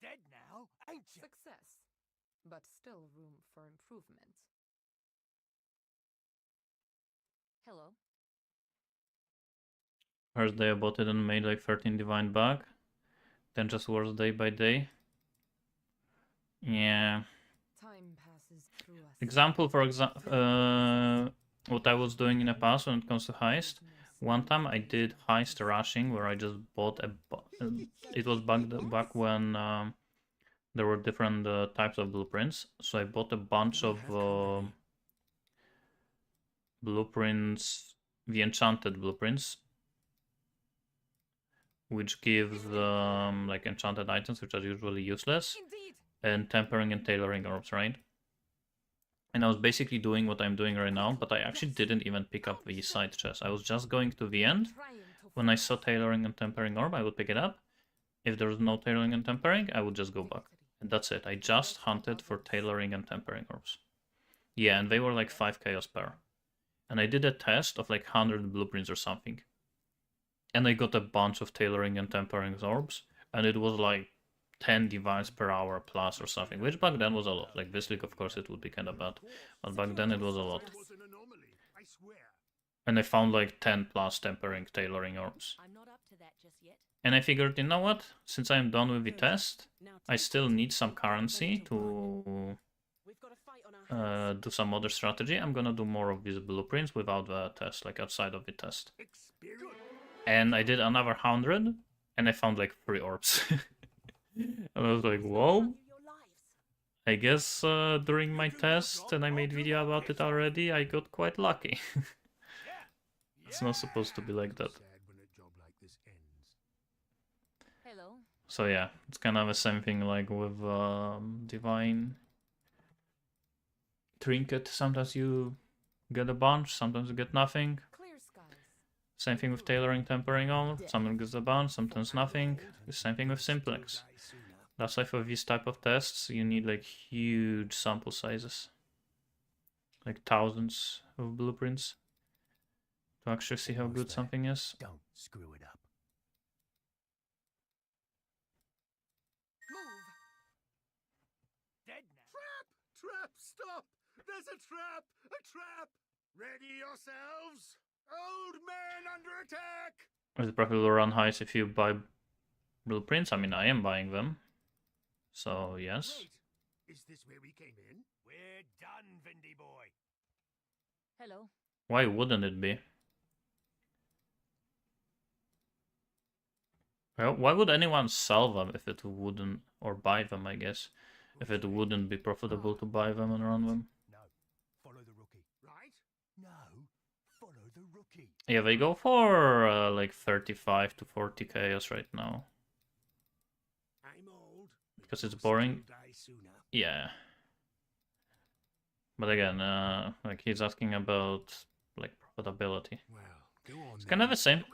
Dead now, ain't you? Success, but still room for improvement. Hello. First day I bought it and made like 13 divine back. Then just worse day by day. Yeah. Time passes through us. Example, for example, what I was doing in the past when it comes to heist. One time I did heist rushing where I just bought a. It was back when there were different types of blueprints. So I bought a bunch of blueprints, the enchanted blueprints, which gives like enchanted items which are usually useless, Indeed. and tempering and tailoring orbs, right? And I was basically doing what I'm doing right now, but I actually didn't even pick up the side chest. I was just going to the end. When I saw tailoring and tempering orb, I would pick it up. If there was no tailoring and tempering, I would just go back. And that's it. I just hunted for tailoring and tempering orbs. Yeah, and they were like 5 chaos per. And I did a test of like 100 blueprints or something. And I got a bunch of tailoring and tempering orbs. And it was like 10 divines per hour plus or something, which back then was a lot. Like this week, of course, it would be kind of bad. But back then it was a lot. It was an anomaly, I swear. And I found like 10 plus tempering, tailoring orbs. I'm not up to that just yet. And I figured, you know what? Since I'm done with the test, I still need some currency to We've got a fight on our hands. do some other strategy. I'm gonna do more of these blueprints without the test, like outside of the test. Experience. And I did another 100, and I found like 3 orbs. And I was like, whoa. Your lives. I guess during my test, and I made video about it already, I got quite lucky. It's not supposed to be like that. Sad when a job like this ends. Hello. So yeah, it's kind of the same thing like with Divine Trinket. Sometimes you get a bunch, sometimes you get nothing. Clear skies. Same thing with Tailoring, Tempering all. Sometimes gets a bunch, sometimes nothing. The same thing with Simplex. That's why for these type of tests, you need like huge sample sizes. Like thousands of blueprints. To actually see how good something is. Don't screw it up. Move. Dead now. Trap! Stop! There's a trap! A trap! Ready yourselves! Old man under attack! Is it profitable to run heist if you buy blueprints? I mean, I am buying them. So, yes. Wait, is this where we came in? We're done, Vindy boy. Hello. Why wouldn't it be? Well, why would anyone sell them if it wouldn't, or buy them, I guess, if it wouldn't be profitable to buy them and run them? No, follow the rookie. Right? No, follow the rookie. Yeah, they go for like 35 to 40 chaos right now. I'm old. Because it's boring. Still die sooner. Yeah. But again, like he's asking about like profitability. Well, go on. It's kind of the same,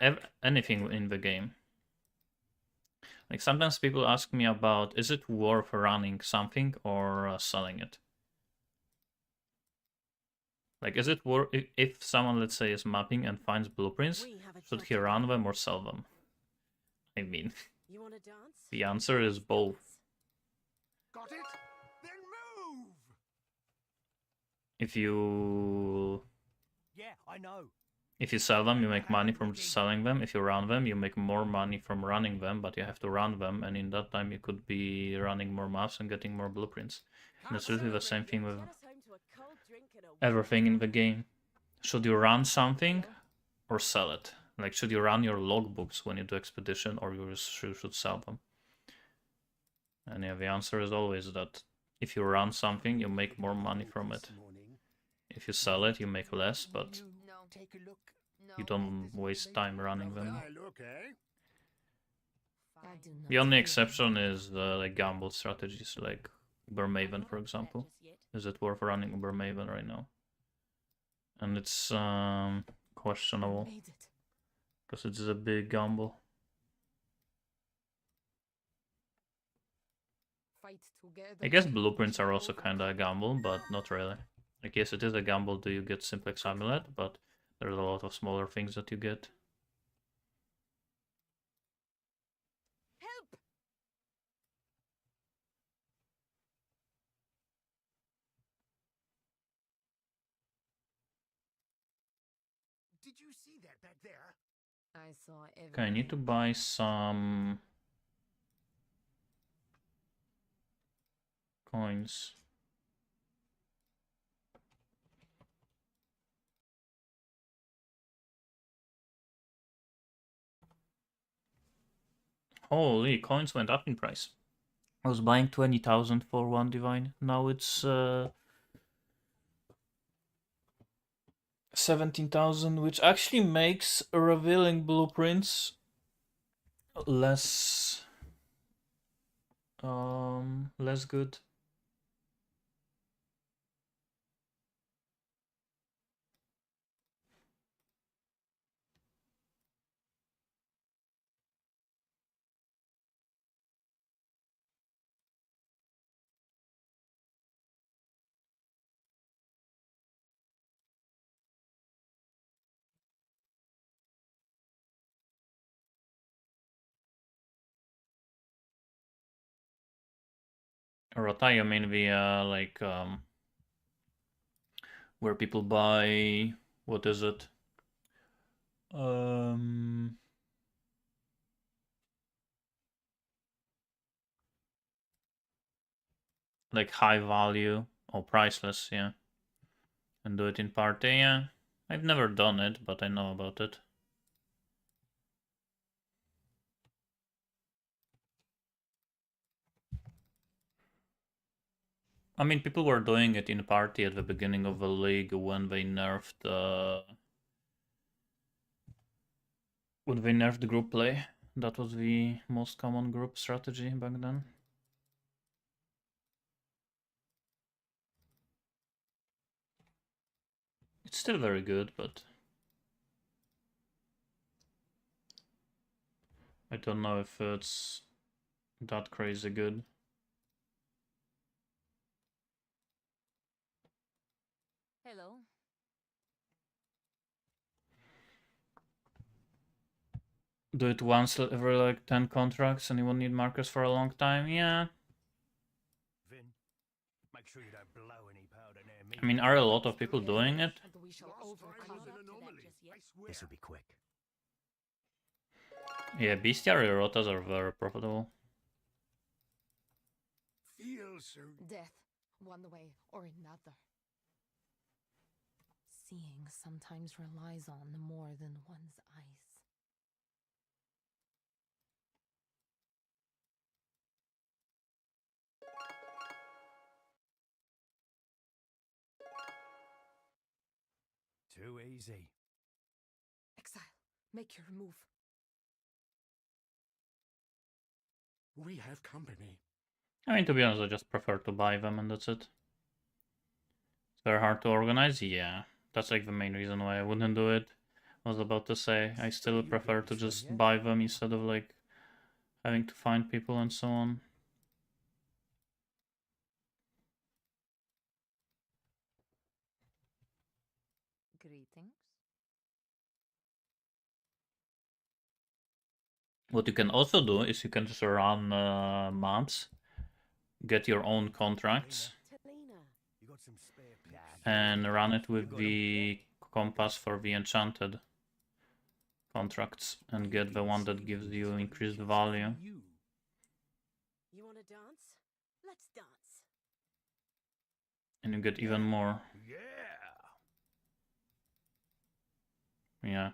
anything in the game. Like sometimes people ask me about, is it worth running something or selling it? Like, is it worth, if someone, let's say, is mapping and finds blueprints, We have a should job he to run do. them or sell them? I mean, You want to dance? the answer is both. Got it? Then move! If you Yeah, I know. If you sell them, you make money from selling them. If you run them, you make more money from running them, but you have to run them, and in that time you could be running more maps and getting more blueprints. And it's really the same thing with Get us home to a cold drink and a everything in the game. Should you run something or sell it? Like, should you run your logbooks when you do expedition, or you should sell them? And yeah, the answer is always that if you run something, you make more money from it. If you sell it, you make less, but No. Take a look. No. you don't waste time running them. I look, eh? I do not The only fear exception is like gamble strategies, like Uber Maven, for example. Is it worth running Uber Maven right now? And it's questionable Made it. because it's a big gamble. fight together. I guess blueprints are also kind of a gamble, but not really. Like, yes, it is a gamble. Do you get Simplex Amulet? But there's a lot of smaller things that you get. Help! Did you see that back there? I saw everything. Okay, I need to buy some coins. Holy, coins went up in price. I was buying 20,000 for one divine. Now it's 17,000, which actually makes revealing blueprints less less good. Rota, you mean via like where people buy, what is it? Like high value or priceless, yeah. And do it in party, yeah. I've never done it, but I know about it. I mean, people were doing it in party at the beginning of the league when they nerfed group play. That was the most common group strategy back then. It's still very good, but I don't know if it's that crazy good. Hello. Do it once every like 10 contracts and you won't need markers for a long time? Yeah. Vin, make sure you don't blow any powder near me. I mean, are a lot of people doing it? And we shall Last time overcome was an it. anomaly, I swear. This will be quick. Yeah, bestiary rotas are very profitable. Feel so. Death, one way or another. Seeing sometimes relies on more than one's eyes. Too easy. Exile, make your move. We have company. I mean, to be honest, I just prefer to buy them and that's it. It's very hard to organize, yeah. That's like the main reason why I wouldn't do it. I was about to say, I still prefer to just buy them instead of like having to find people and so on. Greetings. What you can also do is you can just run maps, get your own contracts, Talina. You got some spare pips? and run it with the compass for the enchanted contracts and get the one that gives you increased value. You. You want to dance? Let's dance. And you get even more. Yeah. Yeah.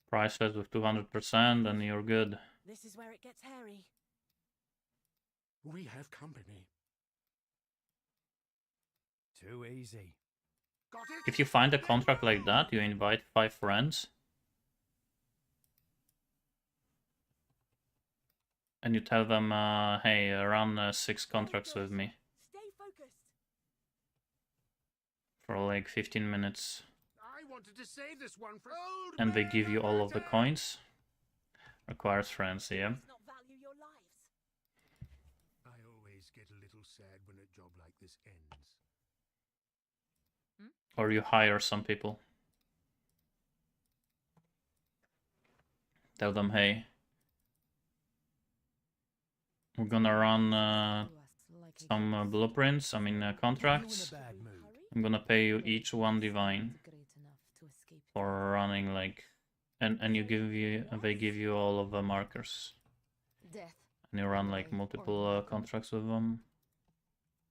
Priceless with 200% and you're good. This is where it gets hairy. We have company. Too easy. Got it? If you find a contract like that, you invite 5 friends. And you tell them, hey, run 6 contracts with me Stay focused. for like 15 minutes. I wanted to save this one for old And they man give you all of the attack. coins. Requires friends, yeah. Let's not value your lives. I always get a little sad when a job like this ends. Or you hire some people. Tell them, hey, we're gonna run some blueprints, contracts. I'm gonna pay you each 1 divine for running like, and they give you all of the markers, Death. and you run like multiple contracts with them.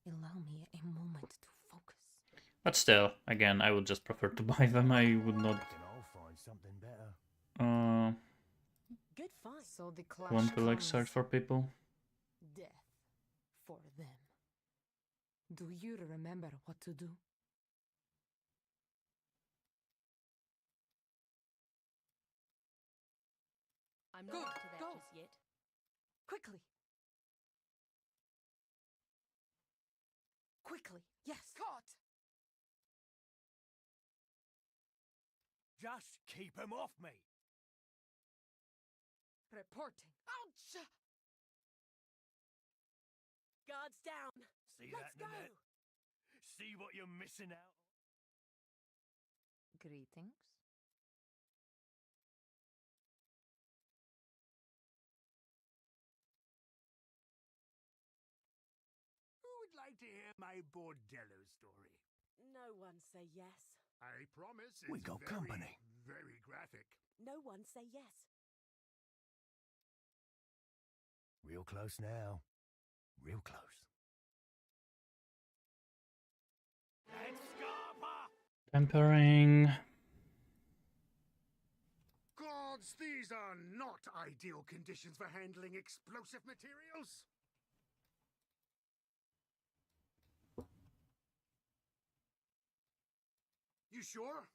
Allow me a moment to focus. But still, again, I would just prefer to buy them. I would not I'll find something better. Good find. So the clash want to like comes. search for people. Death for them. Do you remember what to do? I'm not Good, up to that go. just yet. Quickly. Quickly. Yes. Caught. Just keep him off me. Reporting. Ouch! Guards down. See Let's that, go. Nanette? See what you're missing out? Greetings. Who would like to hear my bordello story? No one say yes. I promise We it's got very, company. very graphic. No one say yes. Real close now. Real close. Let's Scarpa! Tempering. Gods, these are not ideal conditions for handling explosive materials. You sure?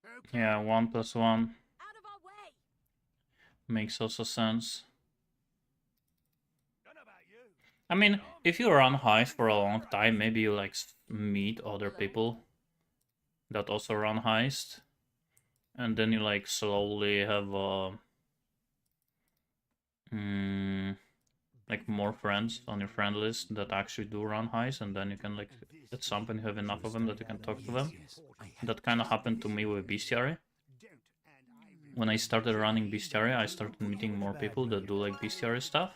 Okay. Yeah, 1 + 1 Out of our way. makes also sense. Don't know about you. I mean, if you run Heist for a long time, maybe you like meet other people that also run Heist, and then you like slowly have like more friends on your friend list that actually do run Heist, and then you can like at some point have enough of them that you can talk to them. That kind of happened to me with Bestiary. When I started running Bestiary, I started meeting more people that do like Bestiary stuff.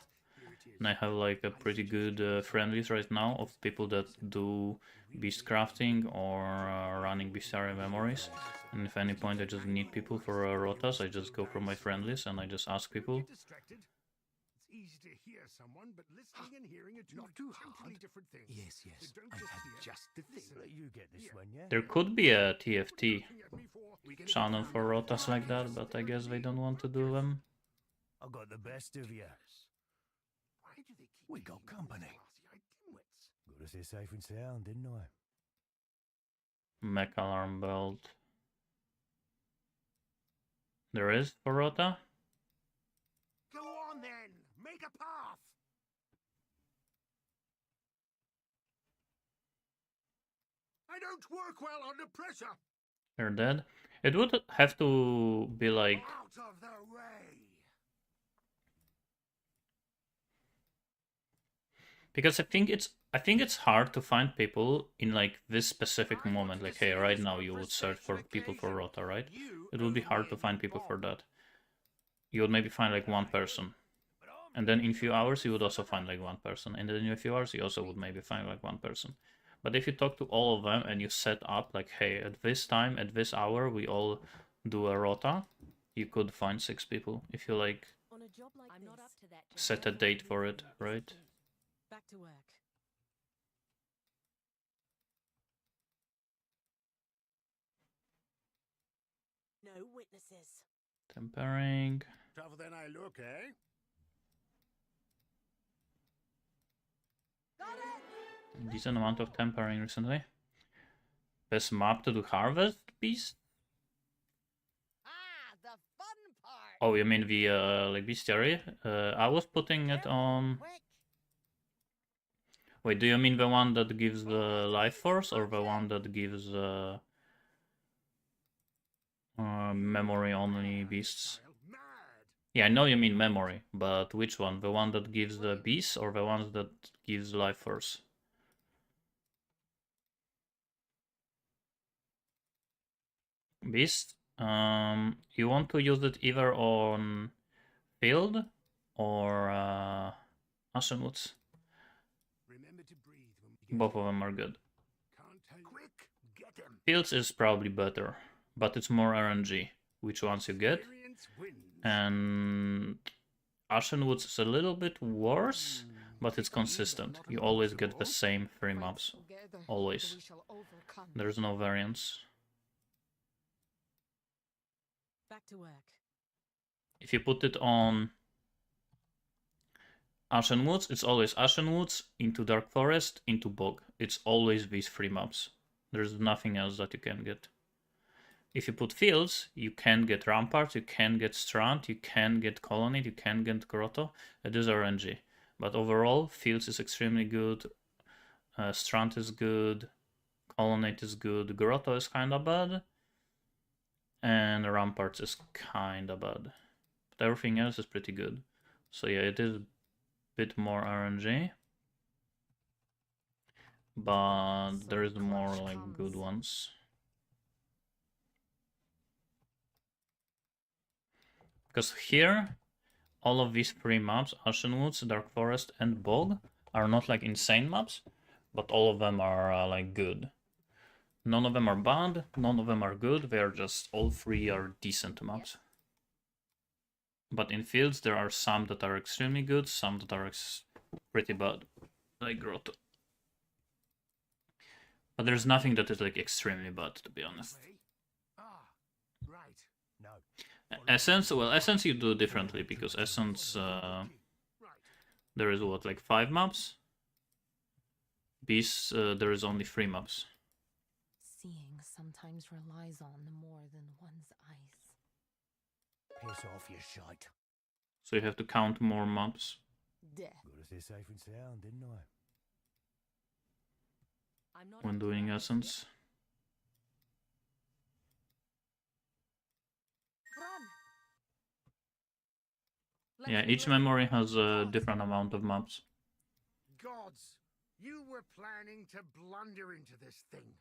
And I have like a pretty good friend list right now of people that do beast crafting or running Bestiary memories. And if at any point I just need people for rotas, I just go from my friend list and I just ask people. Distracted. It's easy to hear someone, but listening and hearing are two Not too totally hard. different things. Yes, yes. So don't I just had hear, just the thing. listen. Let you get this Here. one, yeah? There could be a TFT Looking at me for? We gonna channel get for down rotas to like that, business. but I guess they don't want to do them. I got the best of you. Why do they keep We got picking on company. these classy-eyed dimwits? Got us here safe and sound, didn't I? Mech alarm belt. There is for rota? Go on then, make a path. I don't work well under pressure. They're dead. It would have to be like Out of the way. because I think it's hard to find people in like this specific moment. Like, hey, right now you would search for people for rota, right? It would be hard to find people for that. You would maybe find like 1 person. And then in a few hours you would also find like 1 person. And then in a few hours you also would maybe find like 1 person. But if you talk to all of them and you set up like, hey, at this time, at this hour, we all do a rota, you could find 6 people if you like On a job like I'm this, not up to that just set a date for it, right? back to work. No witnesses. Tempering. Tougher than I look, eh? Got it. Decent amount of tempering recently. Best map to do harvest beast? Ah, the fun part. Oh, you mean the like bestiary? I was putting it on. Quick. Wait, do you mean the one that gives the life force or the one that gives memory only beasts? Mad. Yeah, I know you mean memory, but which one? The one that gives the beast or the one that gives life force? Beast. You want to use it either on field or Ashen Woods. Remember to breathe when we get Both here. of them are good. Can't tell you. Quick, get him. Fields is probably better, but it's more RNG, which ones you get. Experience wins. And Ashen Woods is a little bit worse, but it's consistent. You always get the same 3 mobs. Together, Always. we shall overcome. There's no variance. Back to work. If you put it on Ashen Woods, it's always Ashen Woods, into Dark Forest, into Bog. It's always these 3 mobs. There's nothing else that you can get. If you put Fields, you can get Rampart, you can get Strand, you can get Colonnade, you can get Grotto. It is RNG. But overall, Fields is extremely good, Strand is good, Colonnade is good, Grotto is kinda bad, and Rampart is kinda bad. But everything else is pretty good. So yeah, it is a bit more RNG. But there is more like good ones. Because here, all of these 3 maps, Ashen Woods, Dark Forest, and Bog, are not like insane maps, but all of them are like good. None of them are bad, none of them are good, they are just, all 3 are decent maps. But in fields, there are some that are extremely good, some that are pretty bad, like Grotto. But there's nothing that is like extremely bad, to be honest. Ah, right. No. Essence, well, Essence you do differently, because Essence, Right. there is what, like 5 maps? Beasts, there is only 3 maps. Seeing sometimes relies on more than one's eyes. Piss off, you shite. So you have to count more maps. Death. Got to stay safe and sound, didn't I? I'm not When doing Essence. Run. Yeah, each memory has a different amount of maps. Gods, you were planning to blunder into this thing.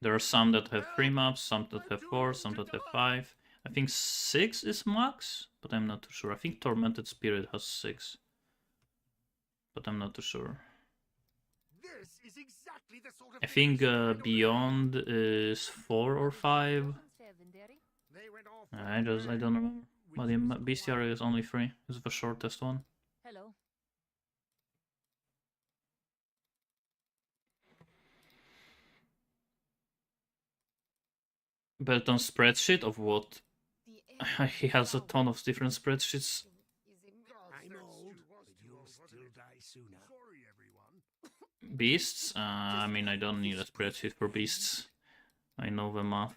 There are some that have 3 maps, some that have 4, some that have 5. I think 6 is max, but I'm not too sure. I think Tormented Spirit has 6. But I'm not too sure. This is exactly the sort of I thing think I should find Beyond is 4 or 5. They went off I don't remember. But the Bestiary is only 3. It's the shortest one. Hello. Belton's spreadsheet of what? The He has a ton of different spreadsheets. I'm old, but you'll still die sooner. Sorry, everyone. Beasts? I mean, I don't need a spreadsheet for beasts. I know the math.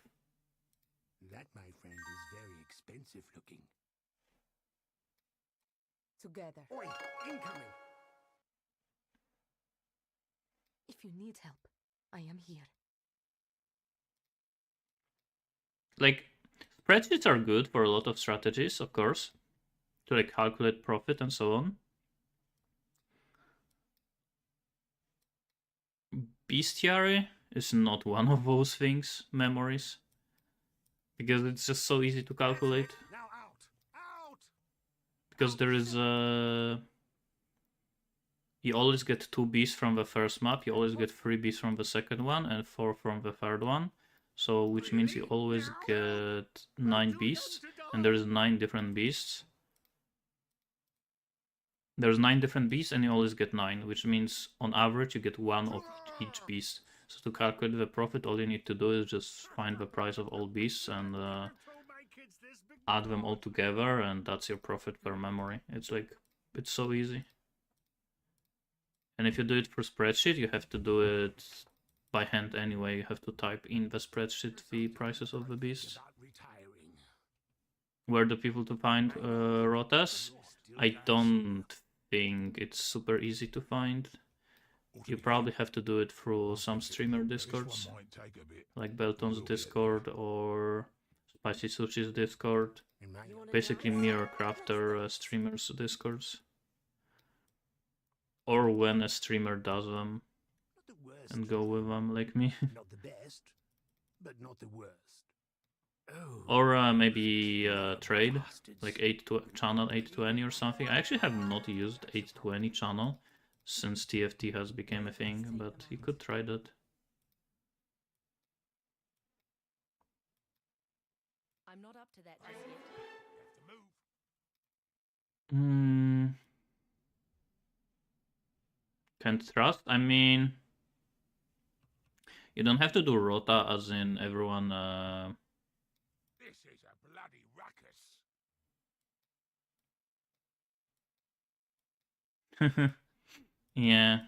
That, my friend, is very expensive looking. Together. Oi, incoming. If you need help, I am here. Like, spreadsheets are good for a lot of strategies, of course, to like calculate profit and so on. Bestiary is not one of those things, memories, because it's just so easy to calculate. Now out! Out! Because there is a... You always get 2 beasts from the first map, you always get 3 beasts from the second one, and 4 from the third one. So, which means you always get 9 beasts, and there's 9 different beasts. There's 9 different beasts, and you always get 9, which means on average you get 1 of each beast. So to calculate the profit, all you need to do is just find the price of all beasts and add them all together, and that's your profit per memory. It's like, it's so easy. And if you do it for spreadsheet, you have to do it by hand anyway. You have to type in the spreadsheet the prices of the beasts. Where do people to find rotas? I don't think it's super easy to find. You probably have to do it through some streamer discords, like Belton's Discord or Spicy Sushi's Discord. You wanna Basically dance? mirror crafter streamers' Discords. Or when a streamer does them Not the worst. and go with them like me. Not the best, but not the worst. Oh. Or maybe trade, like channel 820 or something. I actually have not used 820 channel since TFT has become a thing, but you could try that. I'm not up to that just yet. You have to move. Can't trust? I mean, you don't have to do rota as in everyone... This is a bloody ruckus. Yeah.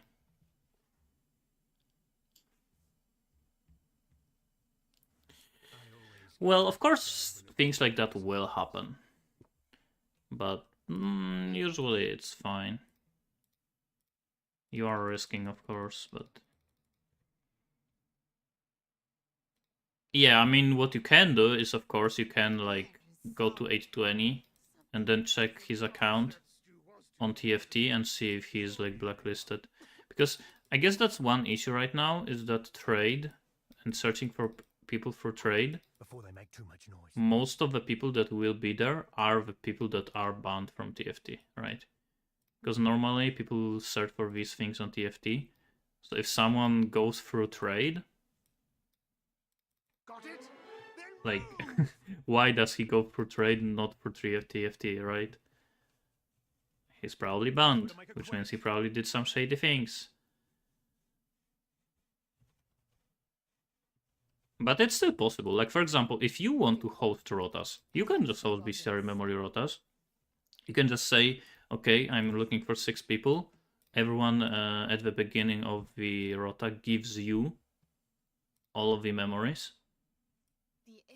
Well, of course, things like that will happen. But usually it's fine. You are risking, of course, but... Yeah, I mean, what you can do is, of course, you can, like, go to 820 and then check his account on TFT and see if he's, like, blacklisted. Because I guess that's one issue right now, is that trade and searching for people for trade. Before they make too much noise. Most of the people that will be there are the people that are banned from TFT, right? Because normally people search for these things on TFT. So if someone goes through trade, Got it? Then like, move! why does he go for trade and not for TFT, right? He's probably banned, which means he probably did some shady things. But it's still possible. Like, for example, if you want to host rotas, you can just host bestiary memory rotas. You can just say, okay, I'm looking for 6 people. Everyone at the beginning of the rota gives you all of the memories.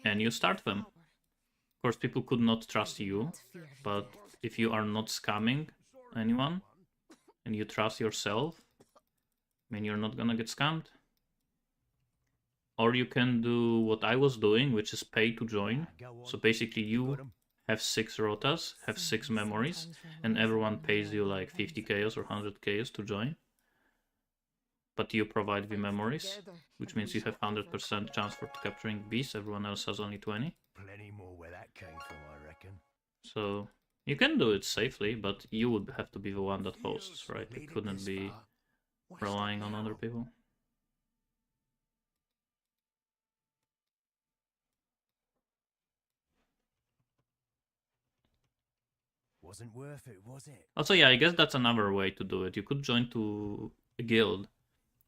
And you start them. Of course, people could not trust you, but if you are not scamming anyone and you trust yourself, I mean, you're not gonna get scammed. Or you can do what I was doing, which is pay to join. So basically you have 6 rotas, have 6 memories, and everyone pays you like 50 chaos or 100 chaos to join. But you provide the memories, which means you have 100% chance for capturing beasts, everyone else has only 20. Plenty more where that came from, I reckon. So you can do it safely, but you would have to be the one that hosts, right? You couldn't be relying on other people. Wasn't worth it, was it? Also, yeah, I guess that's another way to do it. You could join to a guild.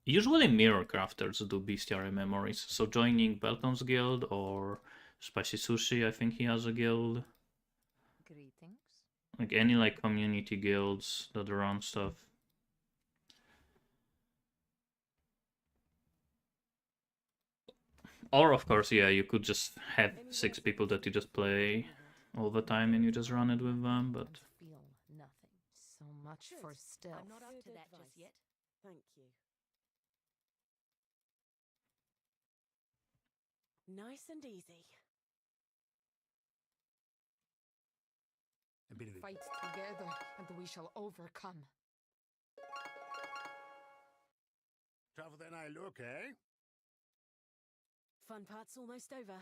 Usually mirror crafters do bestiary memories. So joining Belton's guild or Spicy Sushi, I think he has a guild. Greetings. Like any like community guilds that run stuff. Or of course, yeah, you could just have 6 people that you just play all the time and you just run it with them, but... Feel nothing. So much for stealth. I'm not up to that just yet. Thank you. Nice and easy. A bit of it. Fight together, and we shall overcome. Tougher than I look, eh? Fun part's almost over.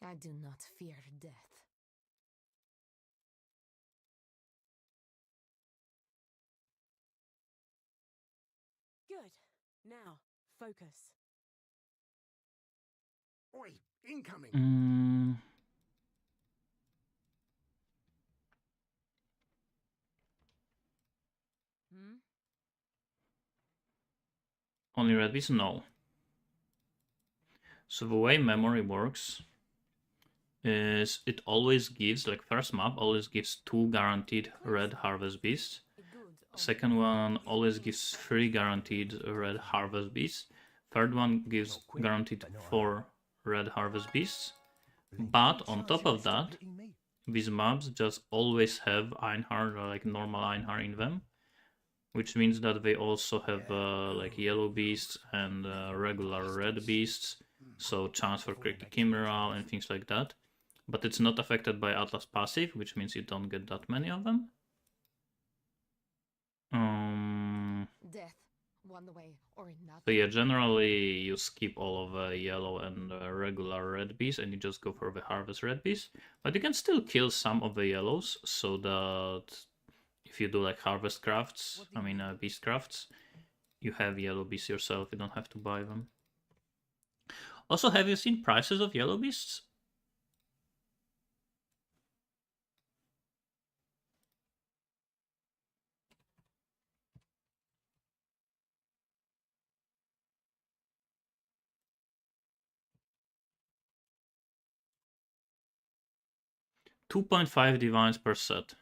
I do not fear death. Good. Now, focus. Oi, incoming! Hmm? Only red beast? No. So the way memory works is it always gives, like first map always gives 2 guaranteed red harvest beasts. Second one always gives 3 guaranteed red harvest beasts. Third one gives guaranteed 4 red harvest beasts. But on top of that, these maps just always have Einhar, like normal Einhar in them. Which means that they also have like yellow beasts and regular red beasts. so chance for Cricket Chimeral and things like that. But it's not affected by Atlas passive, which means you don't get that many of them. Death, one way or another. So yeah, generally you skip all of yellow and regular red bees and you just go for the harvest red bees. But you can still kill some of the yellows, so that if you do like harvest crafts, beast crafts, you have yellow beasts yourself, you don't have to buy them. Also, have you seen prices of yellow beasts? $2.5 divines per set.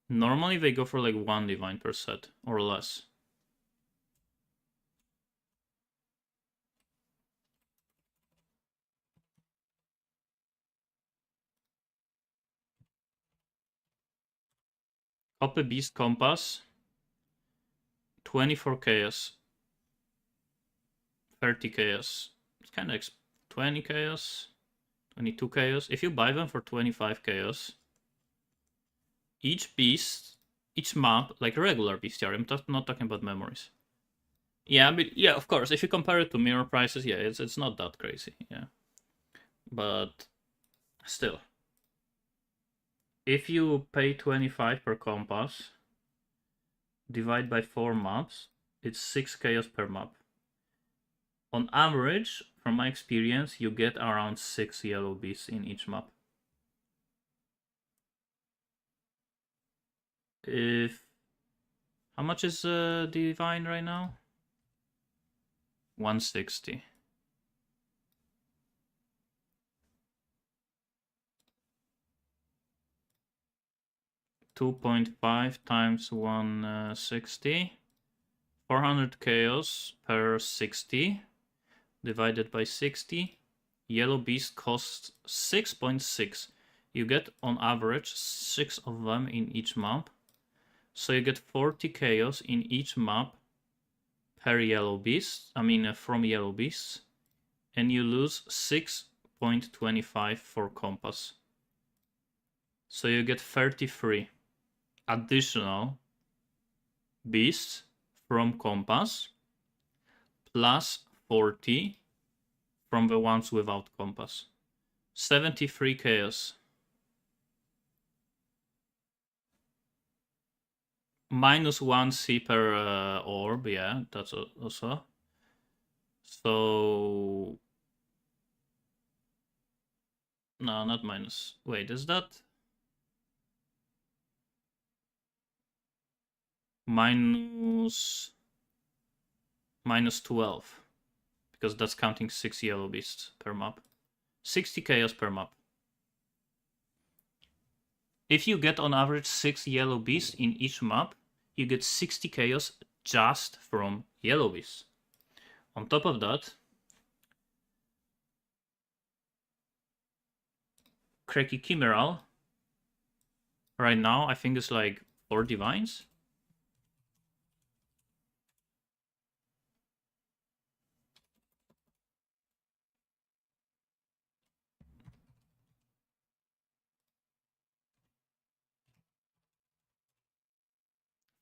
Normally they go for like 1 divine per set or less. Copy Beast Compass, 24 chaos, 30 chaos. It's kind of 20 chaos, 22 chaos. If you buy them for 25 chaos, each beast, each map, like a regular bestiary, I'm not talking about memories. Yeah, but yeah, of course, if you compare it to mirror prices, yeah, it's not that crazy, yeah. But still, if you pay 25 per compass, divide by 4 maps, it's 6 chaos per map. On average, from my experience, you get around 6 yellow beasts in each map. How much is divine right now? 160. $2.5 times 160. 400 chaos per 60 divided by 60. Yellow beast costs 6.6. You get on average 6 of them in each map. So you get 40 chaos in each map per yellow beast. From yellow beasts. And you lose 6.25 for compass. So you get 33 additional beasts from compass plus 40 from the ones without compass. 73 chaos. Minus 1 C per orb, yeah, that's also. So... No, not minus. Wait, is that... Minus 12. Because that's counting 6 yellow beasts per map. 60 chaos per map. If you get on average 6 yellow beasts in each map, you get 60 chaos just from yellow beasts. On top of that, Cracky Chimeral right now I think it's like 4 divines.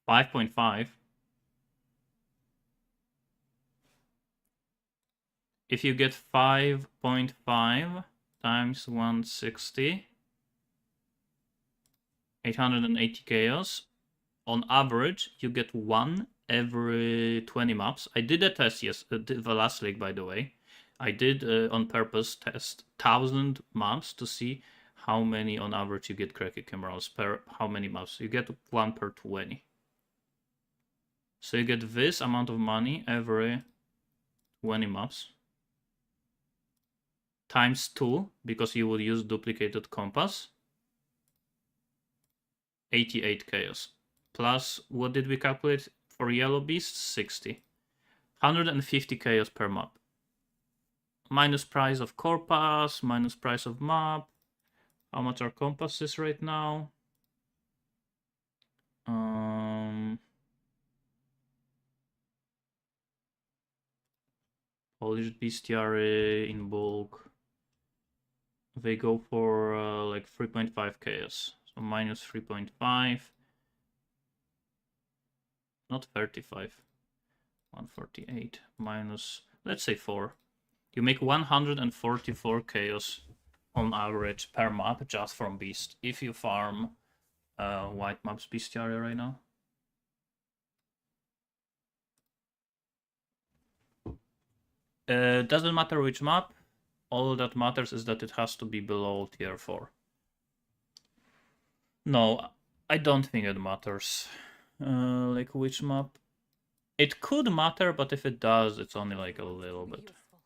$5.5. If you get 5.5 times 160, 880 chaos. On average, you get 1 every 20 maps. I did a test, yes, the last league, by the way. I did on purpose test 1,000 maps to see how many on average you get Cracky Chimerals per how many maps. You get 1 per 20. So you get this amount of money every 20 maps. Times 2, because you will use duplicated compass. 88 chaos. Plus, what did we calculate for yellow beasts? 60. 150 chaos per map. Minus price of core pass, minus price of map. How much are compasses right now? Polished bestiary in bulk. They go for like 3.5 chaos. So minus 3.5. Not 35. 148 minus, let's say 4. You make 144 chaos on average per map just from beast if you farm white maps bestiary right now. Doesn't matter which map. All that matters is that it has to be below tier 4. No, I don't think it matters. Like which map? It could matter, but if it does, it's only like a little bit. Useful.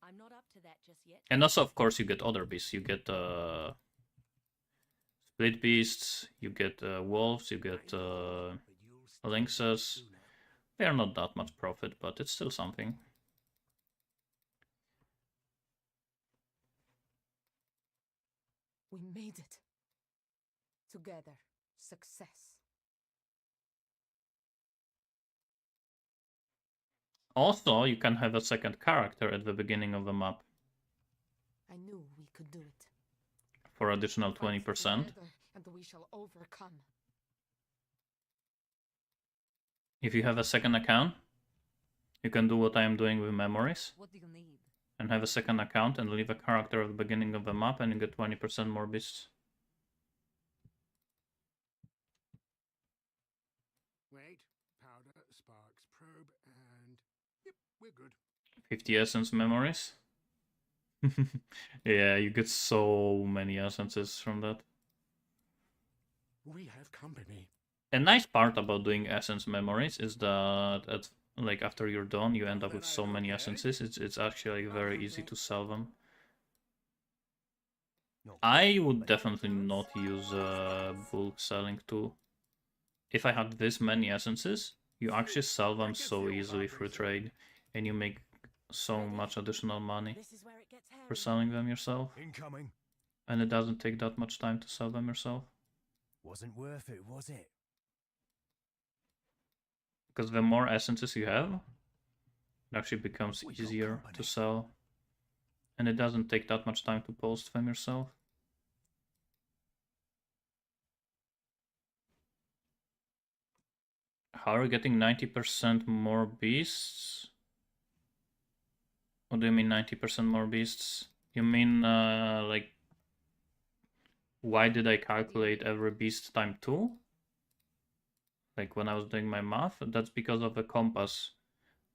I'm not up to that just yet. And also, of course, you get other beasts. You get split beasts, you get wolves, you get lynxes. They are not that much profit, but it's still something. We made it. Together. Success. Also, you can have a second character at the beginning of the map I knew we could do it. for additional Fight 20%. together, and we shall overcome. If you have a second account, you can do what I am doing with memories. What do you need? And have a second account and leave a character at the beginning of the map and you get 20% more beasts. Wait, powder, sparks, probe, and yep, we're good. 50 essence memories. Yeah, you get so many essences from that. We have company. A nice part about doing essence memories is that like after you're done, you end up with so many essences. It's actually very easy to sell them. I would definitely not use bulk selling too. If I had this many essences, you actually sell them so easily through trade, and you make so much additional money This is where it gets hairy. for selling them yourself. Incoming. And it doesn't take that much time to sell them yourself. Wasn't worth it, was it? Because the more essences you have, it actually becomes easier to sell. And it doesn't take that much time to post them yourself. How are you getting 90% more beasts? What do you mean 90% more beasts? You mean like why did I calculate every beast time 2? Like when I was doing my math? That's because of the compass.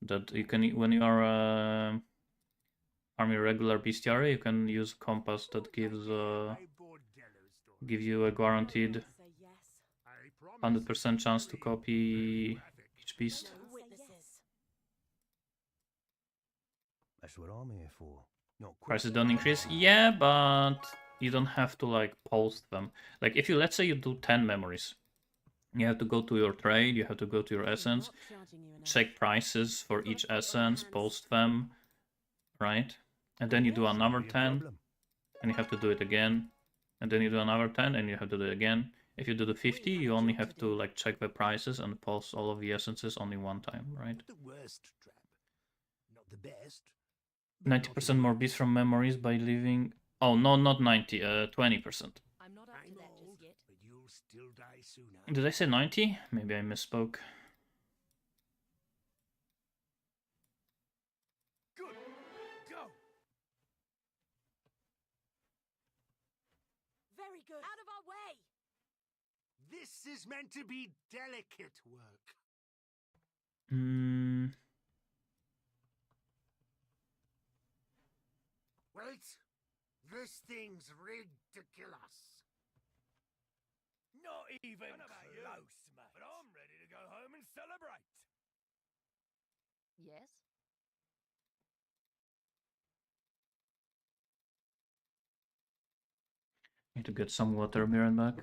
That you can, when you are army regular bestiary, you can use compass that gives give you a guaranteed Say yes. 100% chance to copy each beast. No witnesses. That's what I'm here for. Not Prices don't increase? Yeah, but you don't have to like post them. Like if you, let's say you do 10 memories, you have to go to your trade, you have to go to your essence, Not charging you enough. check prices for Got a each fight on our essence, hands. post them, right? And then you do another 10, and you have to do it again. And then you do another 10, and you have to do it again. If you do the 50, you only have to like check the prices and post all of the essences only one time, right? the worst trap. Not the best. 90% more beats from memories by leaving... Oh, no, not 90, 20%. I'm not up to that just yet. But you'll still die sooner. Did I say 90? Maybe I misspoke. Good. Go. Very good. Out of our way. This is meant to be delicate work. Hmm. Wait! This thing's rigged to kill us. Not even close, mate. But I'm ready to go home and celebrate. Yes? Need to get some water, be right back.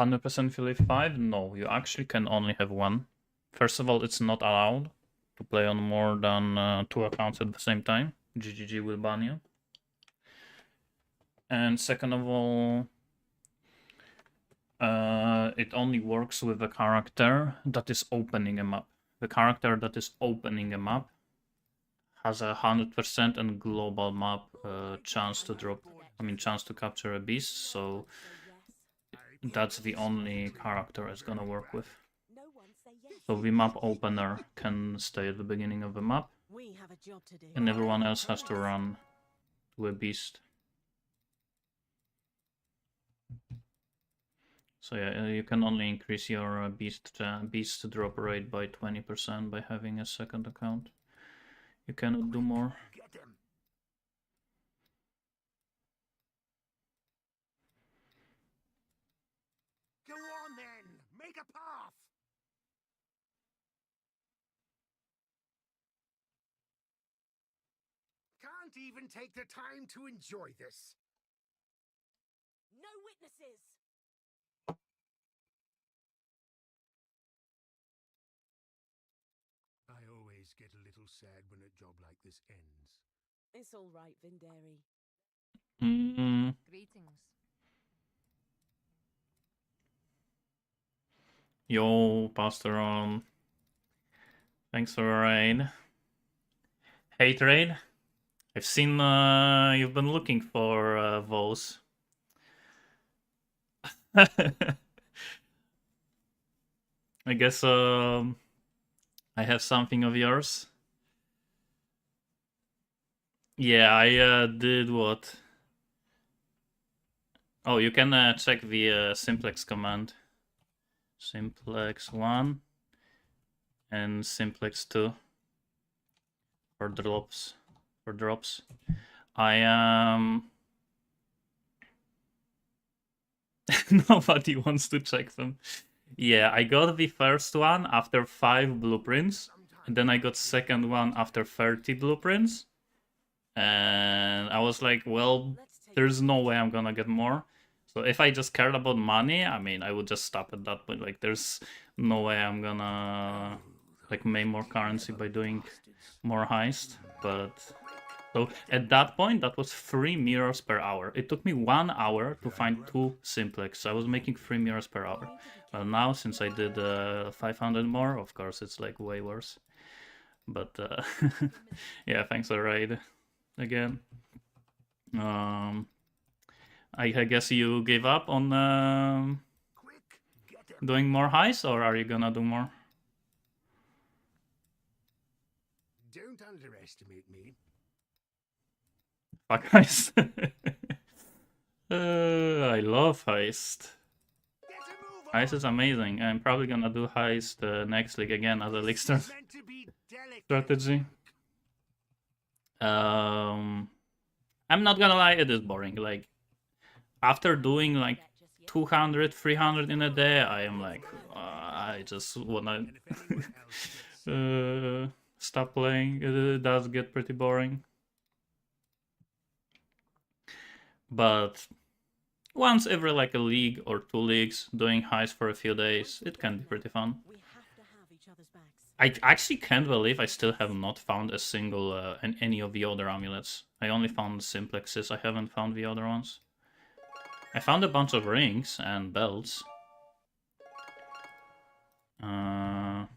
100% Philly 5? No, you actually can only have one. First of all, it's not allowed to play on more than 2 accounts at the same time. GGG will ban you. And second of all, it only works with a character that is opening a map. The character that is opening a map has a 100% and global map chance to drop, chance to capture a beast, so that's the only character it's gonna work with. No one say yes. So the map opener can stay at the beginning of the map, We have a job to do. and everyone else has to run to a beast. So yeah, you can only increase your beast drop rate by 20% by having a second account. You cannot do more. Get him. Go on then. Make a path. Can't even take the time to enjoy this. No witnesses. I always get a little sad when a job like this ends. It's all right, Vinderi. Greetings. Yo, Pastor on. Thanks for a raid. Hey, trade. I've seen you've been looking for Vos. I guess I have something of yours. Yeah, I did what? Oh, you can check the simplex command. Simplex 1 and simplex 2 for drops. Nobody wants to check them. Yeah, I got the first one after 5 blueprints, and then I got second one after 30 blueprints. And I was like, well, there's no way I'm gonna get more. So if I just cared about money, I would just stop at that point. Like, there's no way I'm gonna like make more currency by doing more heist. But so at that point, that was 3 mirrors per hour. It took me 1 hour to find 2 simplex. So I was making 3 mirrors per hour. Well, now since I did 500 more, of course it's like way worse. But yeah, thanks for raid again. I guess you gave up on doing more heists, or are you gonna do more? Don't underestimate me. Fuck heist. I love heist. Heist is amazing. I'm probably gonna do heist next league again as a league strategy. I'm not gonna lie, it is boring. Like, after doing like 200, 300 in a day, I am like, I just wanna stop playing. It does get pretty boring. But once every like a league or 2 leagues, doing heist for a few days, it can be pretty fun. We have to have each other's backs. I actually can't believe I still have not found a single any of the other amulets. I only found simplexes. I haven't found the other ones. I found a bunch of rings and belts, but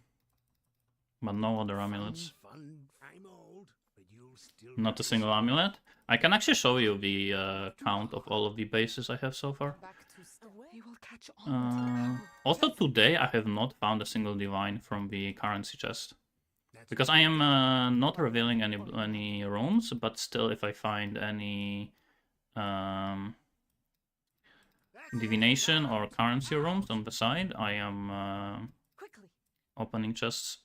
no other amulets. I'm old, but you'll still Not a single amulet. I can actually show you the count of all of the bases I have so far. Back to step. We will catch on. Also today I have not found a single divine from the currency chest. Because I am not revealing any rooms, but still if I find any divination or currency rooms on the side, I am Quickly. opening chests.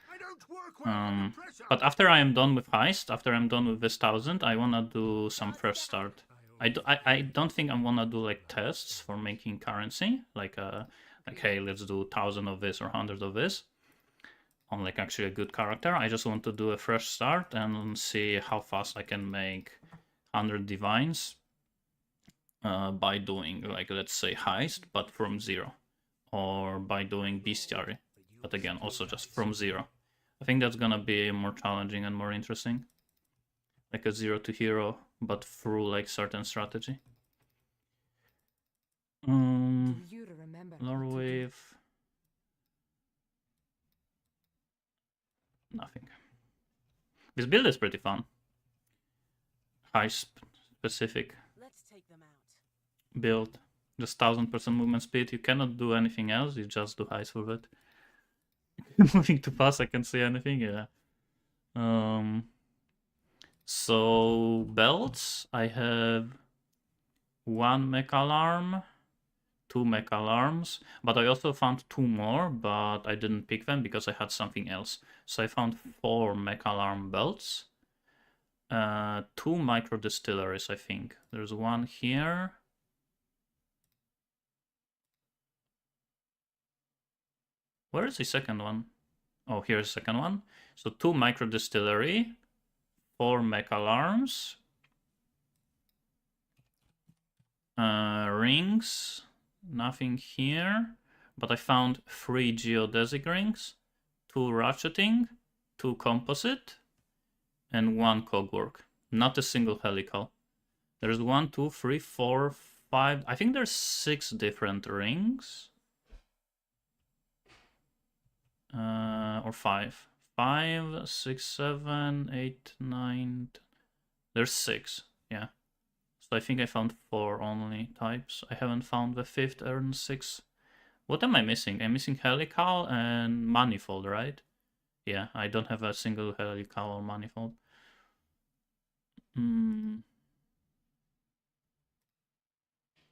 I don't work well under pressure. But after I am done with heist, after I'm done with this 1000, I wanna do some fresh start. I don't think I wanna do like tests for making currency, like hey, let's do 1000 of this or 100 of this on like actually a good character. I just want to do a fresh start and see how fast I can make 100 divines by doing, like, let's say Heist, but from 0. Or by doing Bestiary, but again, also just from 0. I think that's gonna be more challenging and more interesting. Like a 0 to hero, but through like certain strategy. Do you remember Lore what to do? wave. Nothing. This build is pretty fun. High specific Let's take them out. build. Just 1000% movement speed. You cannot do anything else. You just do heist with it. Moving too fast. I can't see anything. Yeah. So belts. I have 1 mech alarm, 2 mech alarms, but I also found 2 more, but I didn't pick them because I had something else. So I found 4 mech alarm belts, 2 micro distilleries. I think there's one here. Where is the second one? Oh, here's the second one. So 2 micro distillery, 4 mech alarms, rings, nothing here, but I found 3 geodesic rings, 2 ratcheting, 2 composite, and 1 cogwork. Not a single helical. There's 1, 2, 3, 4, 5. I think there's 6 different rings. Or 5. 5, 6, 7, 8, 9. There's 6. Yeah. So I think I found 4 only types. I haven't found the 5th and 6th. What am I missing? I'm missing helical and manifold, right? Yeah, I don't have a single helical or manifold.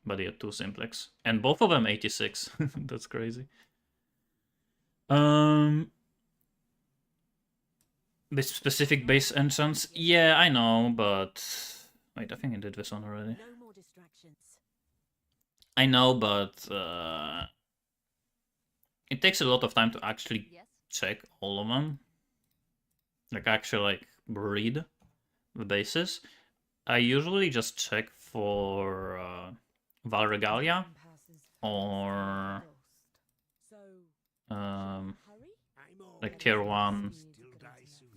But yeah, 2 simplex. And both of them 86. That's crazy. The specific base enchants? Yeah, I know, but... Wait, I think I did this one already. No more distractions. I know, but... It takes a lot of time to actually check all of them. Like, actually, like, read the bases. I usually just check for Val Regalia or like tier 1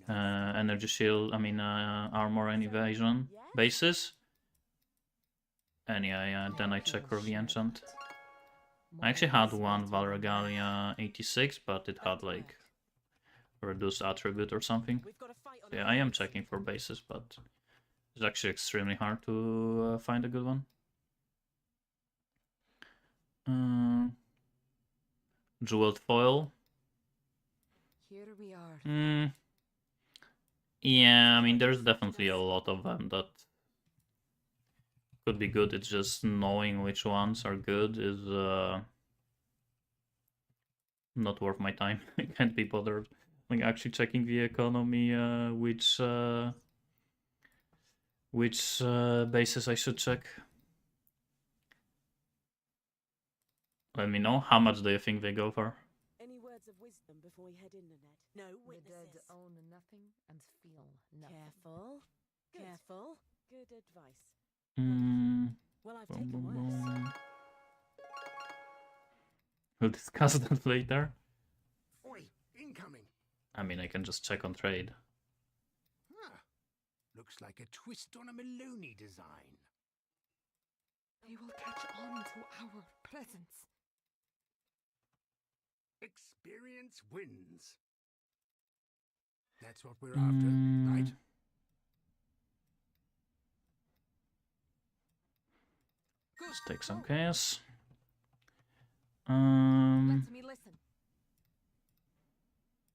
energy shield, I mean armor and evasion bases. And yeah, then I check for the enchant. I actually had one Val Regalia 86, but it had like reduced attribute or something. So yeah, I am checking for bases, but it's actually extremely hard to find a good one. Jeweled foil. Here we are. Yeah, I mean, there's definitely a lot of them that could be good. It's just knowing which ones are good is not worth my time. I can't be bothered. Like actually checking the economy, which bases I should check. Let me know. How much do you think they go for? Any words of wisdom before we head in, Nanette? No The witnesses. dead own nothing and feel nothing. Careful. Careful. Good advice. Well, I've Boom, taken boom, worse. boom. We'll discuss that later. Oi, incoming. I mean, I can just check on trade. Ah, looks like a twist on a Maloney design. They will catch on to our presence. Experience wins. That's what we're after, right? Let's take some chaos. Let me listen.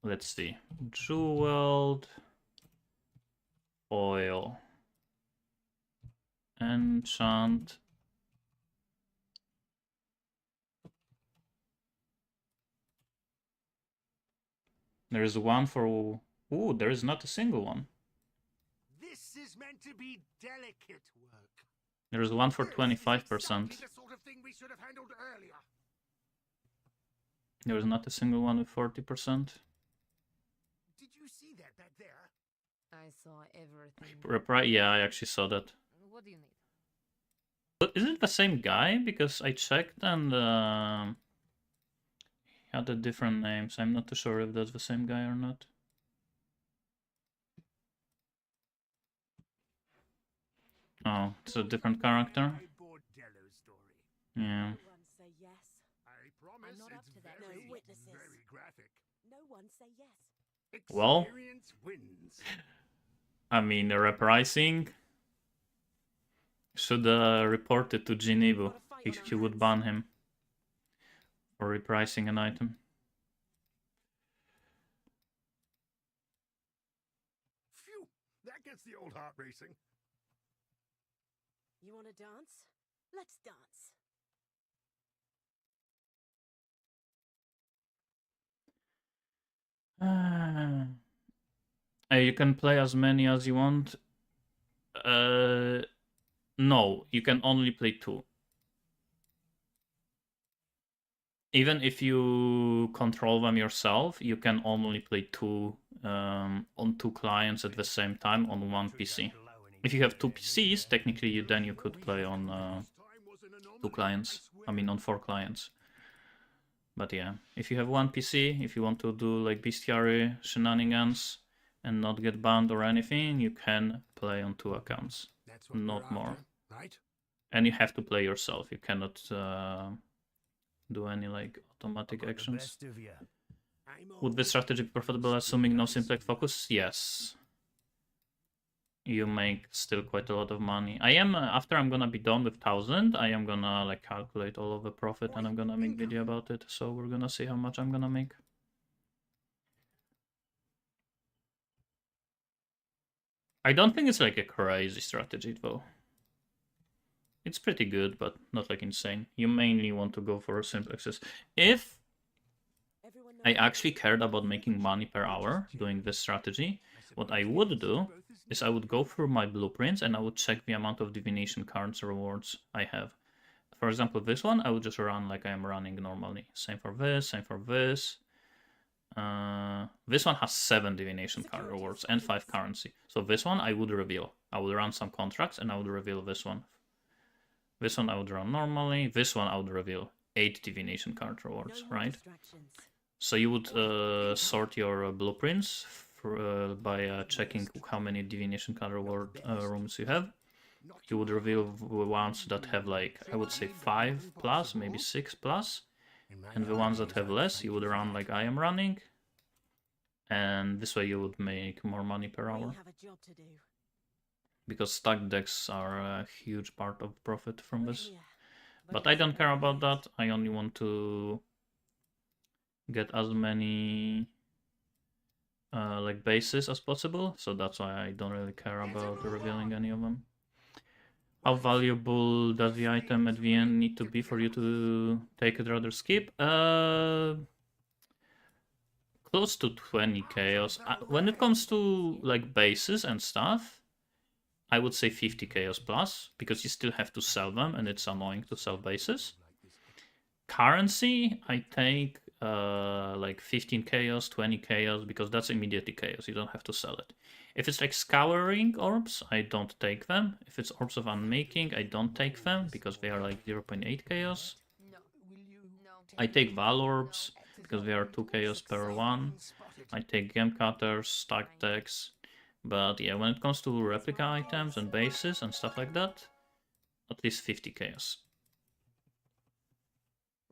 Let's see. Jeweled foil. Enchant. There is one for... Ooh, there is not a single one. This is meant to be delicate work. There is one for This is 25%. exactly the sort of thing we should have handled earlier. There is not a single one with 40%. Did you see that back there? I saw everything. Yeah, I actually saw that. What do you need? But is it the same guy? Because I checked and he had a different names. I'm not too sure if that's the same guy or not. Oh, it's a different character. My bordello story. Yeah. No one say yes. I promise I'm not up it's to that. very, No witnesses. very graphic. No one say yes. Well. Experience wins. I mean, reprising. Should report it to Jinibu. He would ban him for reprising an item. Phew, that gets the old heart racing. You want to dance? Let's dance. You can play as many as you want. No, you can only play 2. Even if you control them yourself, you can only play 2 on 2 clients at the same time on 1 PC. If you have 2 PCs, technically you could play on 2 clients. I mean on 4 clients. But yeah, if you have 1 PC, if you want to do like bestiary shenanigans and not get banned or anything, you can play on 2 accounts, not more. Right? And you have to play yourself. You cannot do any like automatic actions. Would this strategy be profitable assuming no simplex focus? Yes. You make still quite a lot of money. I am after I'm gonna be done with 1000, I am gonna like calculate all of the profit and I'm gonna make video about it. So we're gonna see how much I'm gonna make. I don't think it's like a crazy strategy though. It's pretty good, but not like insane. You mainly want to go for simplexes. If I actually cared about making money per hour doing this strategy, what I would do is I would go through my blueprints and I would check the amount of divination cards rewards I have. For example, this one, I would just run like I'm running normally. Same for this, same for this. This one has 7 divination card rewards and 5 currency. So this one I would reveal. I would run some contracts and I would reveal this one. This one I would run normally. This one I would reveal 8 divination card rewards, right? So you would sort your blueprints by checking how many divination card reward rooms you have. You would reveal the ones that have like, I would say 5 plus, maybe 6 plus. And the ones that have less, you would run like I am running. And this way you would make more money per hour. We have a job to do. Because stack decks are a huge part of profit from We're this. here, But it's I don't care not about right. that. I only want to get as many like bases as possible. So that's why I don't really care about revealing any of them. How valuable does the item at the end need to be for you to take it rather skip? Close to 20 chaos. When it comes to like bases and stuff, I would say 50 chaos plus, because you still have to sell them and it's annoying to sell bases. Currency, I take like 15 chaos, 20 chaos, because that's immediately chaos. You don't have to sell it. If it's like scouring orbs, I don't take them. If it's orbs of unmaking, I don't take them, because they are like 0.8 chaos. No. No. I take Val orbs, because they are 2 chaos per one. I take gem cutters, stack decks. But yeah, when it comes to replica items and bases and stuff like that, at least 50 chaos.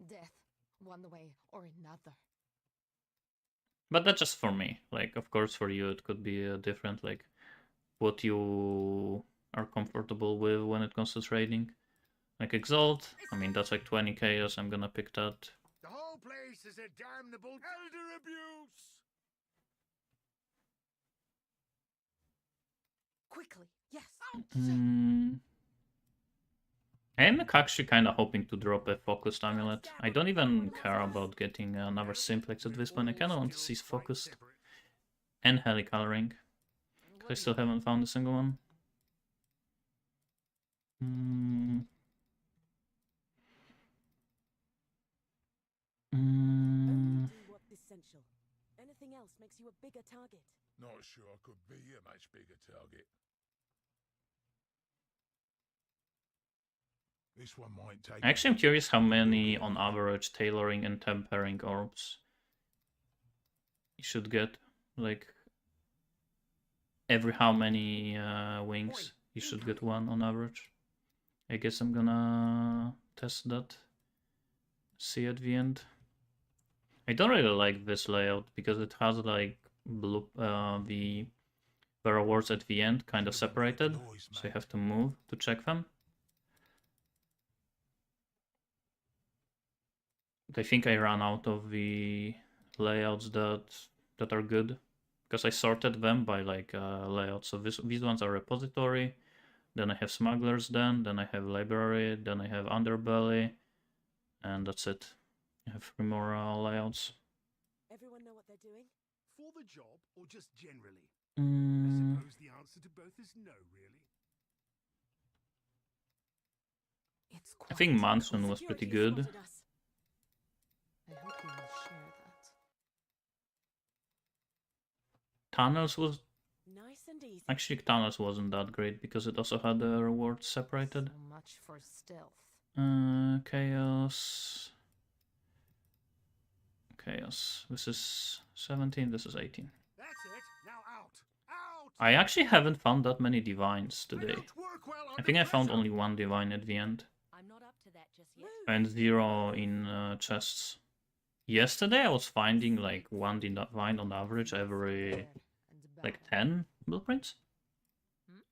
Death, one way or another. But that's just for me. Like, of course, for you it could be different, like what you are comfortable with when it comes to trading. Like Exalt, I mean, that's like 20 chaos, I'm gonna pick that. The whole place is a damnable elder abuse. Quickly, yes. I'm actually kind of hoping to drop a focused amulet. I don't even care about getting another simplex at this point. I kind of want to see focused and helical ring. I still haven't found a single one. Only do what's essential. Anything else makes you a bigger target. Not sure I could be a much bigger target. This one might take. Actually, I'm curious how many on average tailoring and tempering orbs you should get. Like, every how many wings you should get one on average. I guess I'm gonna test that. See at the end. I don't really like this layout because it has like the rewards at the end kind of separated, so you have to move to check them. I think I ran out of the layouts that are good because I sorted them by like layout. So these ones are repository, then I have smugglers, then I have library, then I have underbelly, and that's it. I have 3 more layouts. Everyone know what they're doing? For the job or just generally? I Mm, suppose the answer to both is no, really. It's I think quite Mansion was pretty Security has good. spotted us. I hope you will share that. Tunnels was Nice and easy. actually Tunnels wasn't that great because it also had the rewards separated. So much for stealth. Chaos. Chaos. This is 17, this is 18. That's it. Now out. Out. I actually haven't found that many divines They today. don't work well I under think I found pressure. only 1 divine at the end. I'm not up to that just yet. And 0 in chests. Yesterday I was finding like 1 divine on average every There and like back. 10 blueprints. Right.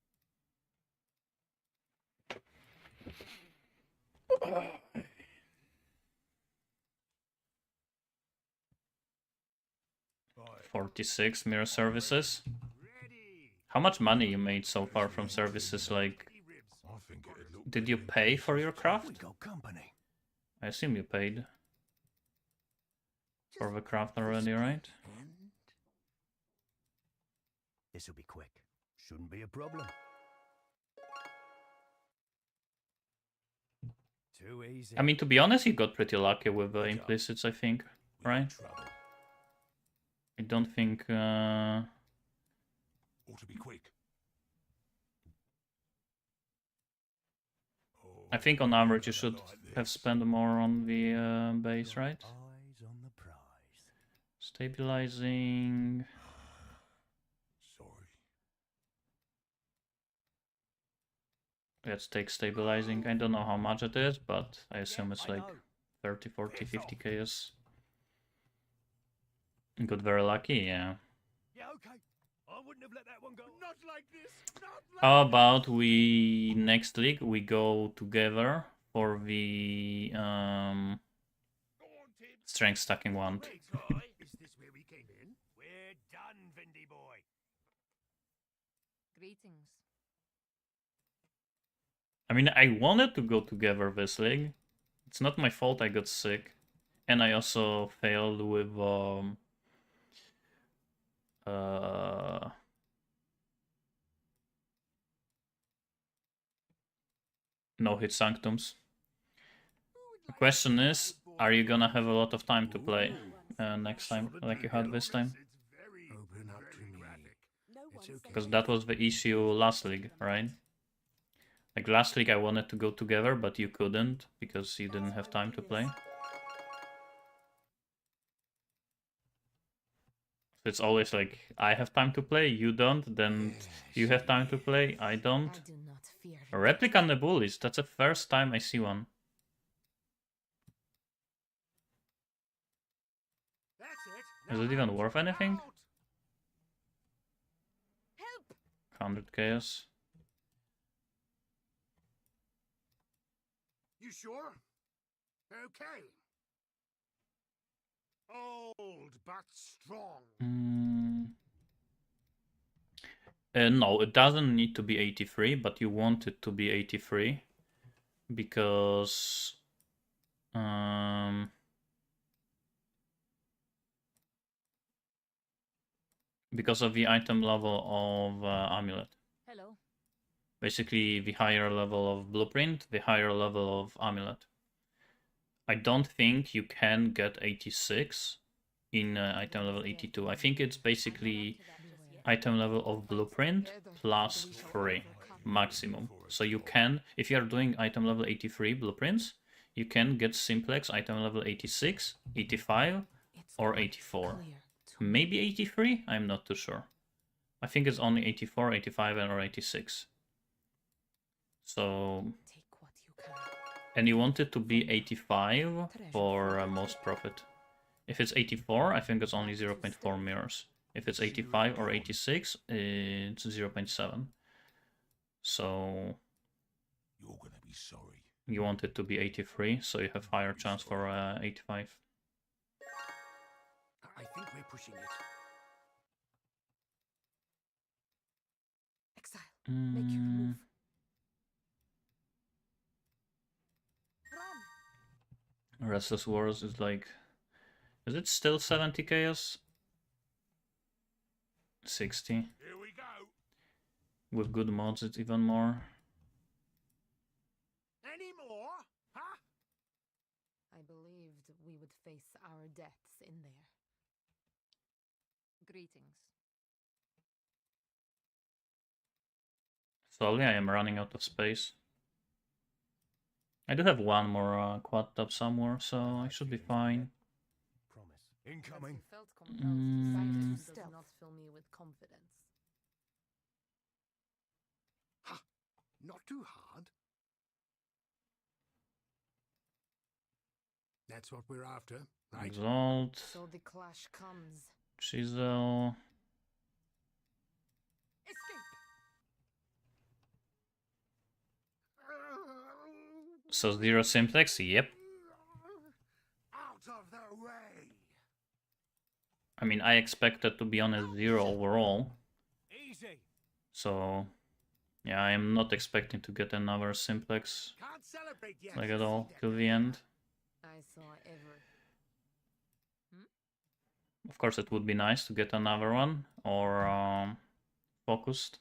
46 mirror services. Ready. How much money you made so far from services? Like, Ribs. I think it'd look did you good in pay for pieces. your We craft? got company. I assume you paid for the craft already, right? This'll be quick. Shouldn't be a problem. Too easy. I mean, to be honest, you got pretty lucky with the implicits, I think, We got right? trouble. I don't think... Ought to be quick. I think on average you Never should like have this. spent more on the base, Got right? Eyes on the prize. Stabilizing... Sorry. Let's take stabilizing. I don't know how much it is, but I assume it's I like know. 30, 40, 50 KS. Got very lucky, yeah. Yeah, okay. I wouldn't have let that one go. Not like this. Not like How about we next league we go together for the Daunted. strength stacking one. Wait, Troy. Is this where we came in? We're done, Vindy boy. Greetings. I mean, I wanted to go together this league. It's not my fault I got sick, and I also failed with no hit sanctums. The question is, are you gonna have a lot of time to play next time, like you had this time? It's very, Open up very to me. graphic. No It's one okay. Because that was the issue last league, right? Like last league I wanted to go together, but you couldn't because you didn't have time to play. So it's always like, I have time to play, you don't, then you have time to play, I don't. I do not fear. A replica Nebulis, that's the first time I see one. That's it. Is Now it even out. worth anything? Out. 100 chaos. You sure? Okay. Old but strong. No, it doesn't need to be 83, but you want it to be 83 because of the item level of amulet. Hello. Basically, the higher level of blueprint, the higher level of amulet. I don't think you can get 86 in item level 82. I think it's basically item level of blueprint plus 3 maximum. So you can, if you are doing item level 83 blueprints, you can get simplex item level 86, 85, It's or not 84. clear to me. Maybe 83? I'm not too sure. I think it's only 84, 85, or 86. So, Take what you can. and you want it to be 85 for most profit. If it's 84, I think it's only 0.4 mirrors. If it's 85 or 86, it's 0.7. So You're gonna be sorry. you want it to be 83, so you have higher chance for 85. I think we're pushing it. Exile, make your Mm, move. Restless Wars is like... Is it still 70 chaos? 60. Here we go. With good mods, it's even more. Any more? Huh? I believed we would face our deaths in there. Greetings. Slowly, I am running out of space. I do have one more quad tab somewhere, so I should be fine. Promise. Incoming. But you felt compelled to fight Mm. it does not fill me with confidence. Ha! Not too hard. That's what we're after, right? Exalt, So the clash comes. Chisel. Escape! So 0 simplex, yep. Out of the way. I mean, I expected to be on a 0 overall. Easy. So, yeah, I am not expecting to get another simplex Can't celebrate yet. like at all till the end. I saw every. Of course, it would be nice to get another one or focused.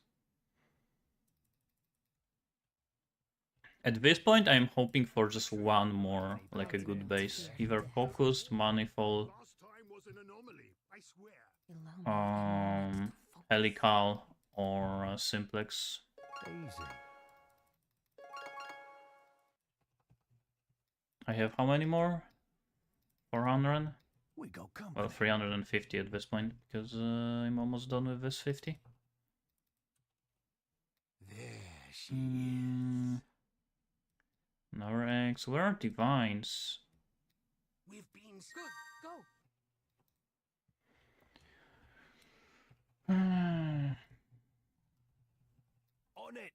At this point, I'm hoping for just one more, like a good base. Either focused, manifold, Last time was an anomaly, I swear. Allow me to focus. helical, or simplex. Easy. I have how many more? 400? We got company. Well, 350 at this point, because I'm almost done with this 50. There she Mm. Another X. Where are divines? We've been Good, go. On it.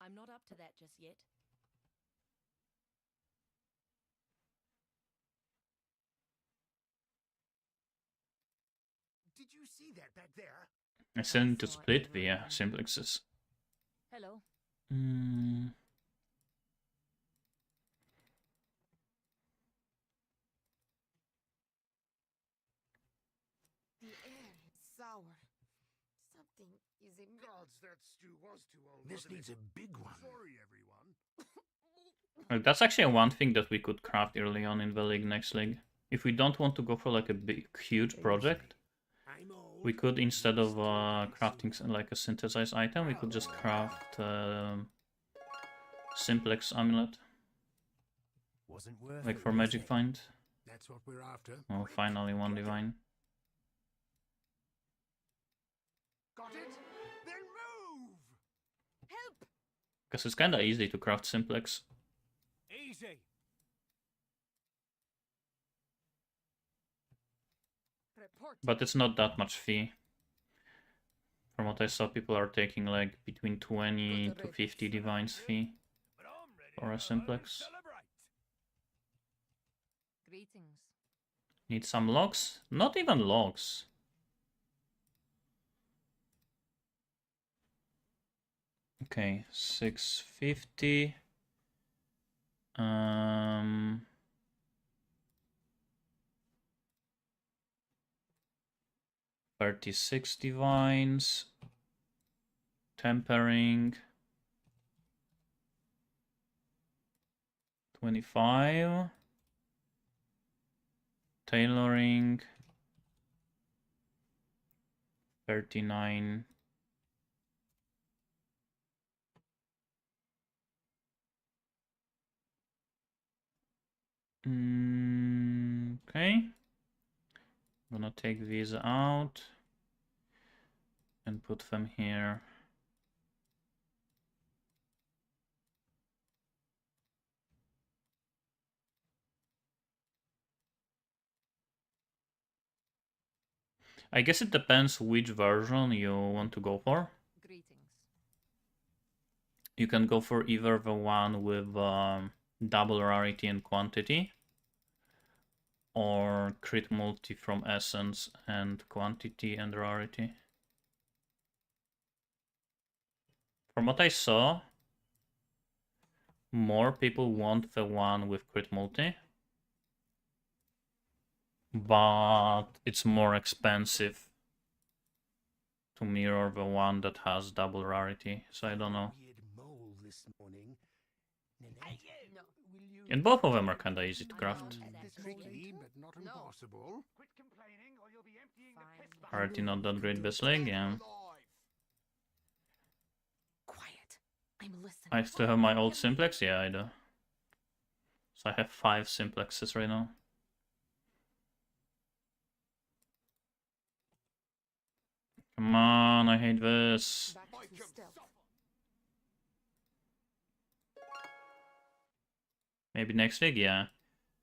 I'm not up to that just yet. Did you see that back there? I still need to split the simplexes. Hello. Mm. The air is sour. Something is in. Gods, that stew was too old. This wasn't needs it? a big one. Sorry, everyone. Like, that's actually one thing that we could craft early on in the league next league. If we don't want to go for like a big, huge project, I'm old. we could, instead of crafting like a synthesized item, we could just craft simplex amulet, Wasn't worth like it, for was magic it? find. That's what we're after. Oh, finally one divine. Got it? Then move! Help! Because it's kinda easy to craft simplex. Easy. Report. But it's not that much fee. From what I saw, people are taking like between 20 to 50 divines fee But I'm ready for a to simplex. celebrate. Greetings. Need some logs? Not even logs. Okay, 650. 36 divines. Tempering. 25. Tailoring. 39. Okay. I'm gonna take these out and put them here. I guess it depends which version you want to go for. Greetings. You can go for either the one with double rarity and quantity, or crit multi from essence and quantity and rarity. From what I saw, more people want the one with crit multi, but it's more expensive to mirror the one that has double rarity, so I don't know. No. And both of them are kinda easy to craft. Tricky, but not No. impossible. Fine. Rarity not that great this leg, yeah. Quiet. I'm listening. I still have my old simplex? Yeah, I do. So I have 5 simplexes right now. Come on, I hate this. Back to stealth. Maybe next week, yeah.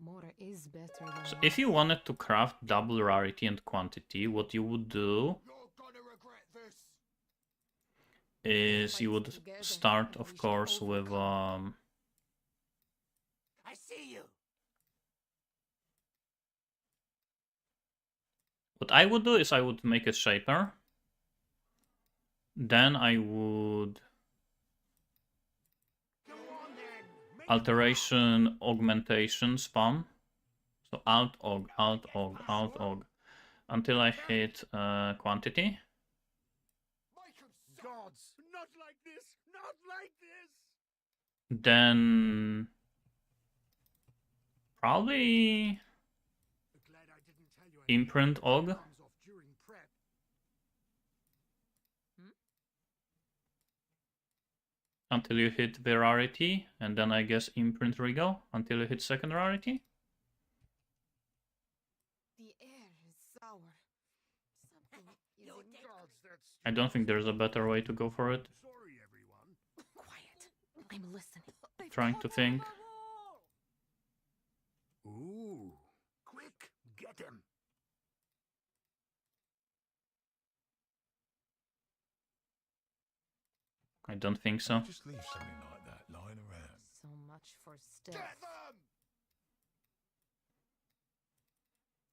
More is better than So if you wanted to craft double rarity and quantity, what you would do You're gonna regret this. is you would start, of course, with I see you. what I would do is I would make a shaper. Then I would Go on then. Make alteration, augmentation, spam. So alt aug, until I hit quantity. gods, not like this, not like this. Then probably Glad I didn't tell you anything. imprint aug Comes off during prep. until you hit the rarity, and then I guess imprint regal until you hit second rarity. The air is sour. Something is in Gods, that's I don't think there's a better way to go for it. sorry, everyone. Quiet. I'm listening. Trying to think. Ooh, quick, get him. I don't think so. Just leave something like that lying around. so much for stealth. Get them.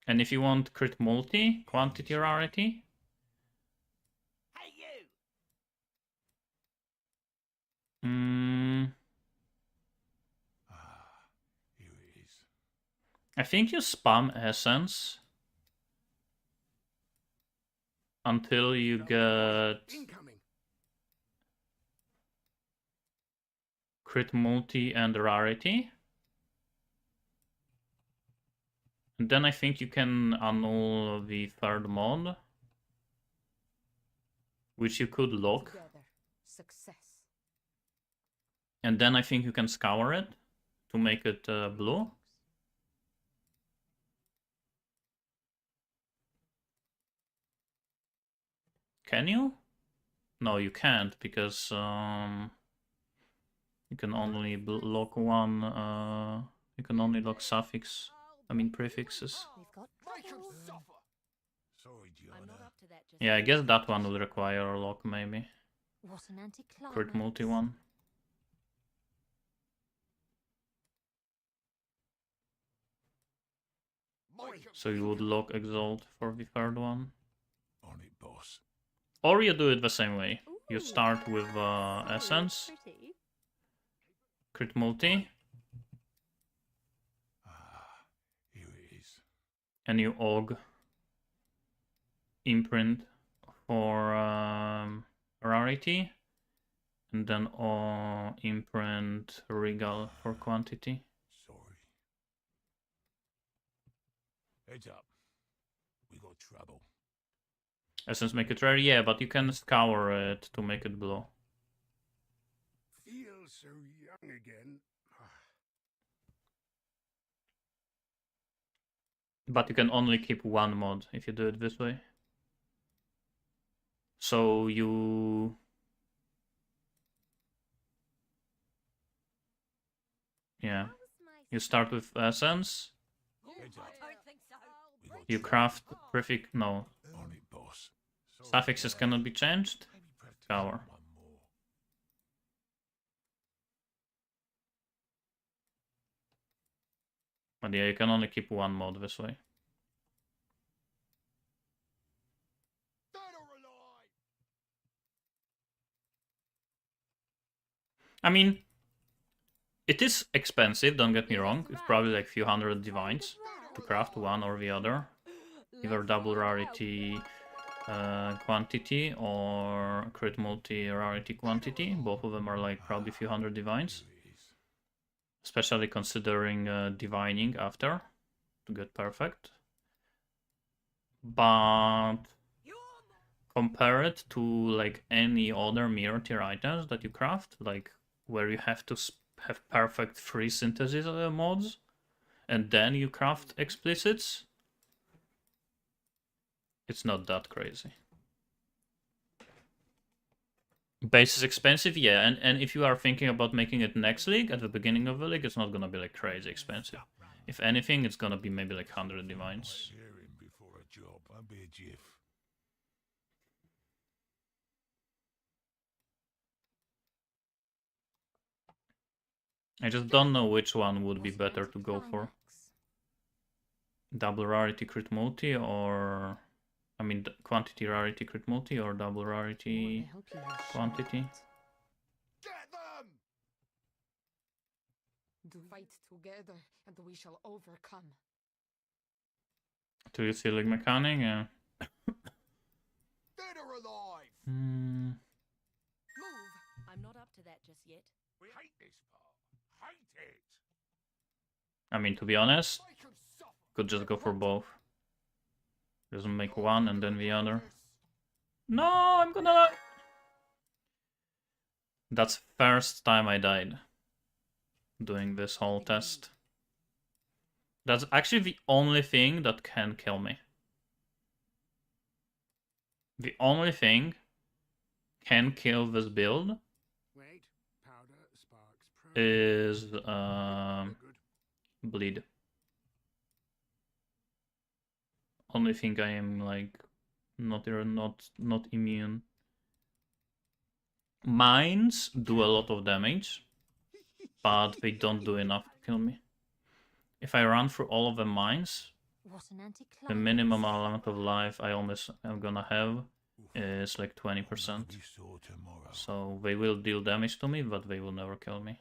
And if you want crit multi, quantity rarity, Hey, you. Here it is. I think you spam essence until you get Incoming. crit multi and rarity. And then I think you can annul the third mod, which you could lock. Together. Success. And then I think you can scour it to make it blue. Can you? No, you can't, because you can only lock one. You can only lock suffix. I mean prefixes. We've got Make him trouble. suffer. Sorry, I'm not Gianna. up to that just Yeah, I yet. guess that one will require a lock, maybe. What an anticlimax. Crit multi one. Make him So you would lock exalt for the third one. On it, boss. Or you do it the same way. You Ooh, start with so essence, pretty. crit multi, Here it is. and you aug imprint for rarity, and then imprint regal for quantity. Sorry. Heads up. We got trouble. Essence make it rare, yeah, but you can scour it to make it blue. feel so young again. But you can only keep one mod if you do it this way. So you... Yeah. You start with essence. You craft prefix... No. On it, boss. Suffixes cannot be changed. Maybe practice Power. one more. But yeah, you can only keep one mod this way. I mean, it is expensive, don't get me wrong. It's probably like a few hundred divines to craft one or the other. Either double rarity quantity or crit multi rarity quantity. Both of them are like probably a few hundred divines. Especially considering divining after to get perfect. But compare it to like any other mirror tier items that you craft, like where you have to have perfect free synthesis mods and then you craft explicits. It's not that crazy. Base is expensive, yeah, and if you are thinking about making it next league, at the beginning of the league, it's not gonna be like crazy expensive. If anything, it's gonna be maybe like 100 divines. Before a job, I'll be a jiff. I just don't know which one would be better to go for. Double rarity crit multi or... I mean, quantity rarity crit multi or double rarity quantity. Get them! Do fight together, and we shall overcome. Do you see like mechanic? Yeah. Dead or alive! Move! I'm not up to that just yet. We hate this part. Hate it! I mean, to be honest, Make 'em suffer! could just go for both. Doesn't make one and then the other. No, I'm gonna die. That's first time I died doing this whole test. That's actually the only thing that can kill me. The only thing can kill this build Wait, powder, sparks, is good. bleed. Only thing I am like not immune. Mines do a lot of damage, but they don't do enough to kill me. If I run through all of the mines, What an anticlimax. the minimum amount of life I almost am gonna have is like 20%. So they will deal damage to me, but they will never kill me.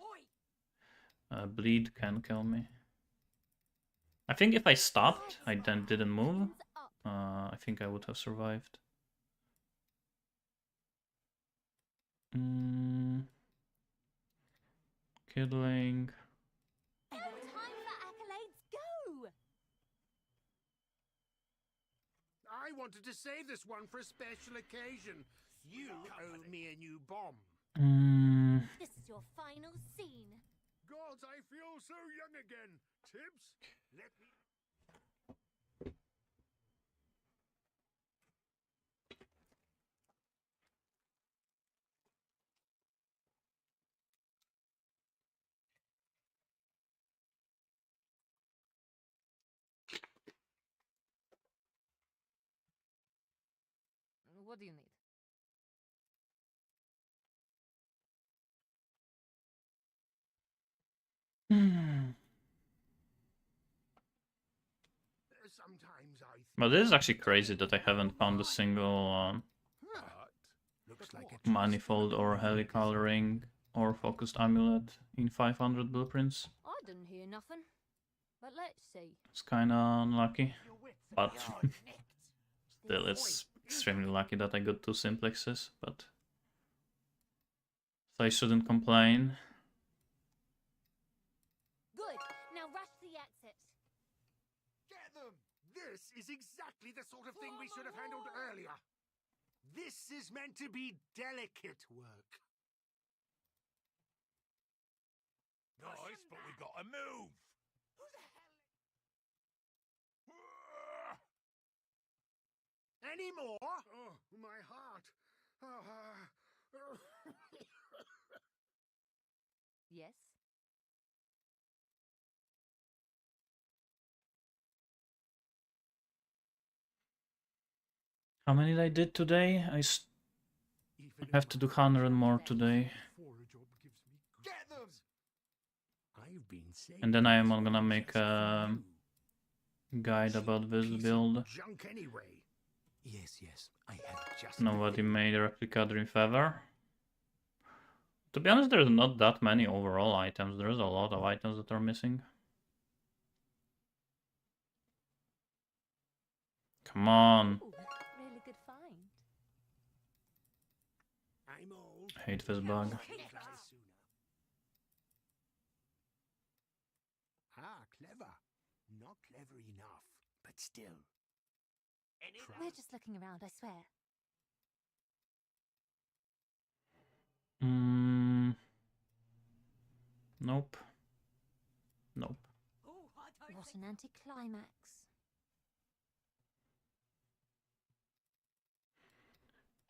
Bleed can kill me. I think if I stopped, I then didn't move, I think I would have survived. Killing. Time for accolades, go! I wanted to save this one for a special occasion. You owe me a new bomb. This is your final scene. Gods, I feel so young again. Tibbs, let me... What do you need? Sometimes I But this is actually crazy that I haven't found a single looks like a manifold or helical ring or focused amulet in 500 blueprints. I didn't hear nothing. But let's see. It's kinda unlucky, but still it's extremely lucky that I got 2 simplexes, but so I shouldn't complain. Good. Now rush the exit. Get them! This is exactly the sort of thing we should have handled earlier. This is meant to be delicate work. Nice, but we gotta move. Who the hell? Any more? Oh, my heart. Yes? How many I did today? I have to do 100 more today. Get them! I've been saving And then I am this gonna one make just for a you. guide about this Piece of build. junk anyway. Yes, I had just Nobody the thing. made a replica Dream Feather. To be honest, there's not that many overall items. There's a lot of items that are missing. Come on. Ooh, really good find. I'm old. Hate this bug. Ah, clever. Not clever enough, but still. We're just looking around, I swear. Nope. Nope. What an anticlimax.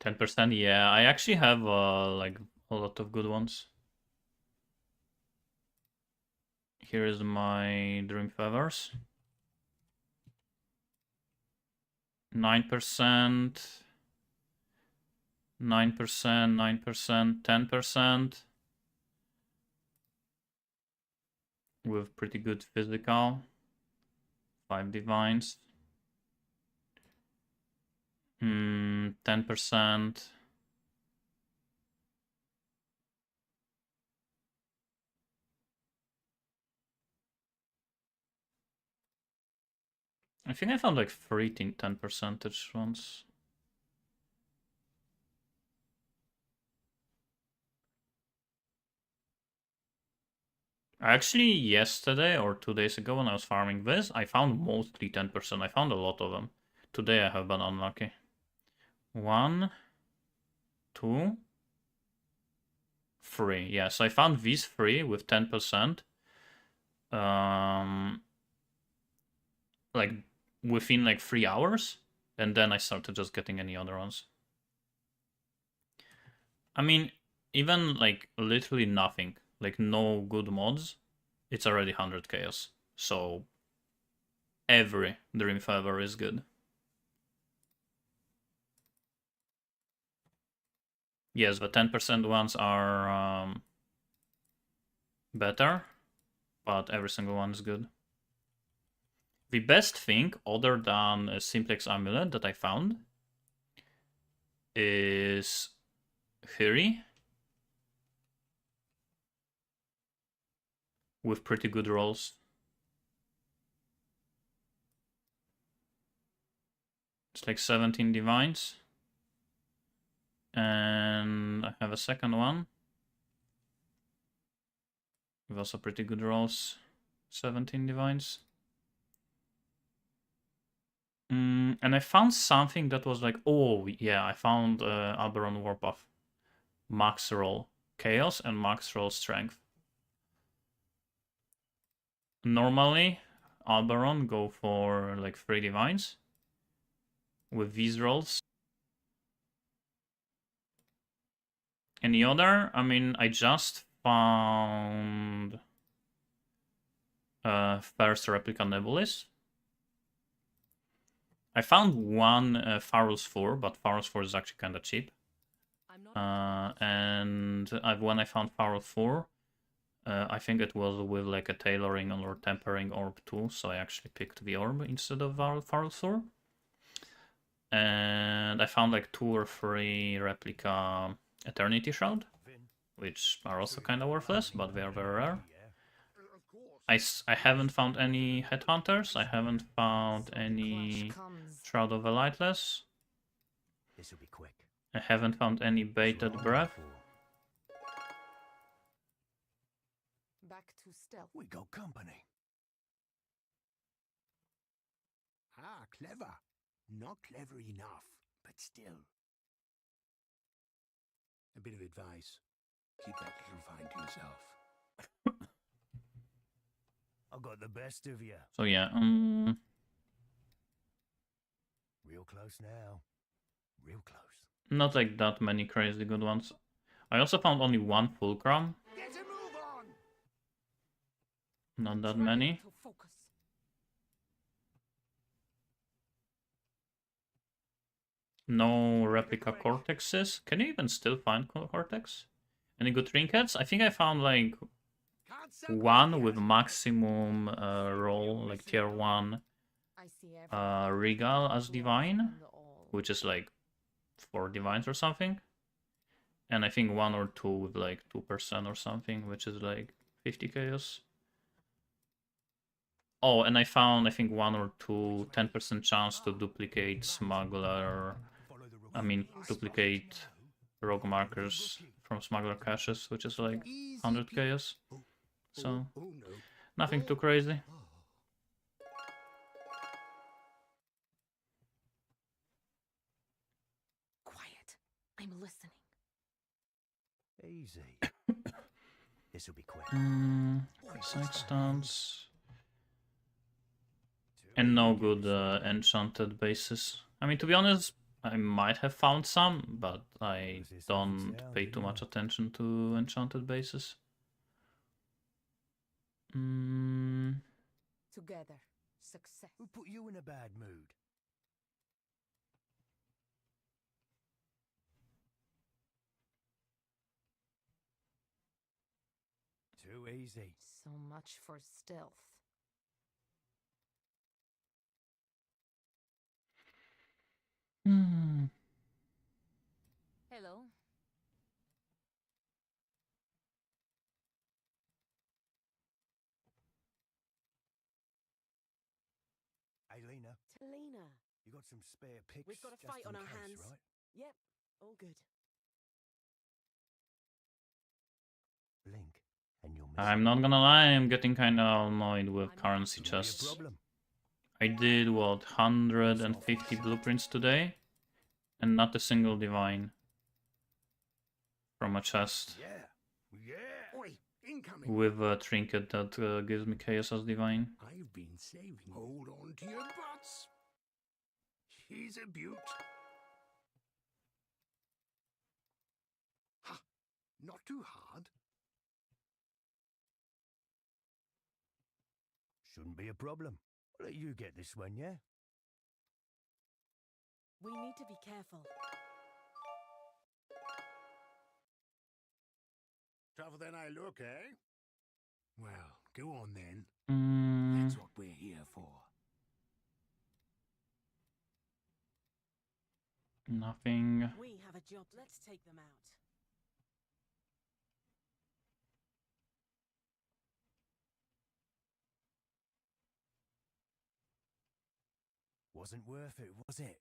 10%, yeah. I actually have like a lot of good ones. Here is my Dream Feathers. 9%. 9%, 9%, 10%. With pretty good physical. 5 divines. 10%. I think I found like 10% ones. Actually, yesterday or 2 days ago when I was farming this, I found mostly 10%. I found a lot of them. Today I have been unlucky. 1, 2, 3. Yes, I found these 3 with 10%. Like within like 3 hours. And then I started just getting any other ones. I mean, even like literally nothing. Like no good mods. It's already 100 chaos. So every Dream Feather is good. Yes, the 10% ones are better, but every single one is good. The best thing, other than a Simplex Amulet that I found, is Hiri with pretty good rolls. It's like 17 divines. And I have a second one with also pretty good rolls. 17 divines. And I found something that was like, oh yeah, I found Alberon Warpath. Max roll chaos and max roll strength. Normally, Alberon go for like 3 divines. With these rolls. Any other? I mean, I just found first replica Nebulis. I found one Pharul's 4, but Pharul's 4 is actually kind of cheap. And when I found Pharul 4, I think it was with like a tailoring or tempering orb too, so I actually picked the orb instead of Pharul 4. And I found like 2 or 3 replica Eternity Shroud, which are also kind of worthless, but they are very rare. I haven't found any Headhunters, I haven't found any Shroud of the Lightless. This will be quick. I haven't found any Baited Breath. Back to stealth. We got company. Ah, clever. Not clever enough, but still. A bit of advice. Keep that little find to yourself. I got the best of you. So yeah, Real close now. Real close. Not like that many crazy good ones. I also found only one fulcrum. Get a move on! Not that Trying many. to focus. No replica cortexes. Can you even still find cortex? Any good trinkets? I think I found like Can't separate one yet. with maximum roll, like tier 1 I see everything. regal as divine, And all. which is like 4 divines or something. And I think 1 or 2 with like 2% or something, which is like 50 chaos. Oh, and I found, I think, 1 or 2 10% chance to duplicate smuggler. I mean, duplicate rogue markers from smuggler caches, which is like 100 chaos. So, Oh no. nothing too crazy. Quiet. I'm listening. Easy. This'll be quick. Side stance. And no good enchanted bases. I mean, to be honest, I might have found some, but I don't pay too much attention to enchanted bases. Together. Success. Who put you in a bad mood? Too easy. So much for stealth. Hello. Hey, Lena, Talina. you got some spare picks? We've got a just fight on in our case, hands. right? Yep, all good. Blink, and you'll miss I'm it. not gonna lie, I'm getting kinda annoyed with currency Shouldn't be a chests. problem. I did, what, 150 blueprints today? And not a single divine from a chest Yeah. Yeah. Oi, incoming. with a trinket that gives me chaos as divine. I've been saving. Hold on to your butts. She's a beaut. Ha! Not too hard. Shouldn't be a problem. I'll let you get this one, yeah? We need to be careful. Tougher than I look, eh? Well, go on then. Mm, That's what we're here for. nothing. We have a job. Let's take them out. Wasn't worth it, was it?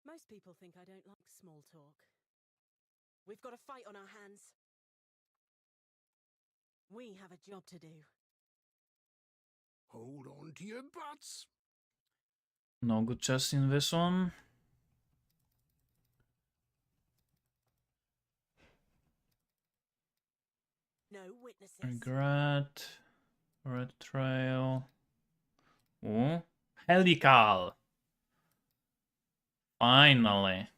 Most people think I don't like small talk. We've got a fight on our hands. We have a job to do. Hold on to your butts. No good chest in this one. No witnesses. Regret. Red trail. Oh, helical. Finally.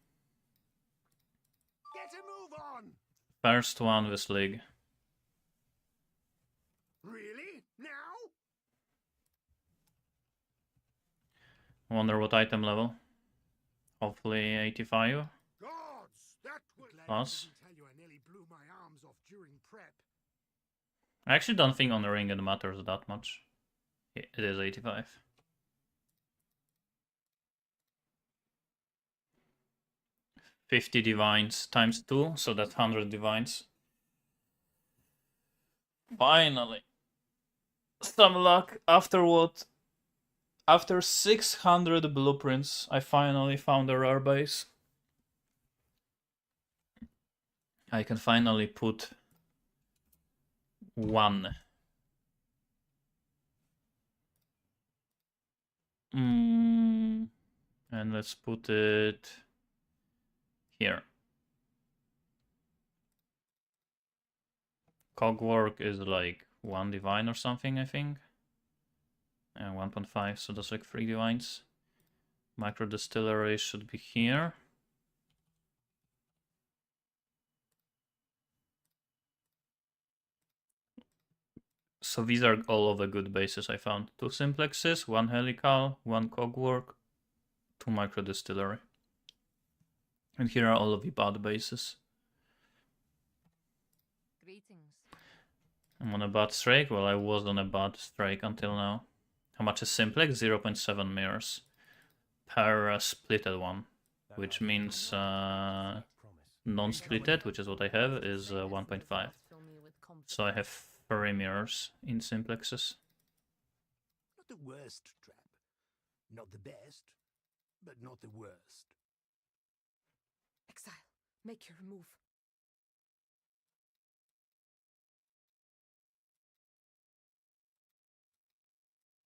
Get a move on. First one this league. Really? Now? Wonder what item level. Hopefully 85. Gods, that was Plus. tell you I nearly blew my arms off during prep. I actually don't think on the ring it matters that much. It is 85. $50 divines times 2, so that's 100 divines. Finally. Some luck. After what? After 600 blueprints, I finally found a rare base. I can finally put one And let's put it here. Cogwork is like 1 divine or something, I think. And 1.5, so that's like 3 divines. Micro distillery should be here. So these are all of the good bases I found. 2 simplexes, 1 helical, 1 cogwork, 2 micro distillery. And here are all of the bad bases. Greetings. I'm on a bad strike. Well, I was on a bad strike until now. How much is simplex? 0.7 mirrors per splitted one, which means non-splitted, which is what I have, is 1.5. So I have 3 mirrors in simplexes. Not the worst trap. Not the best, but not the worst. Exile, make your move.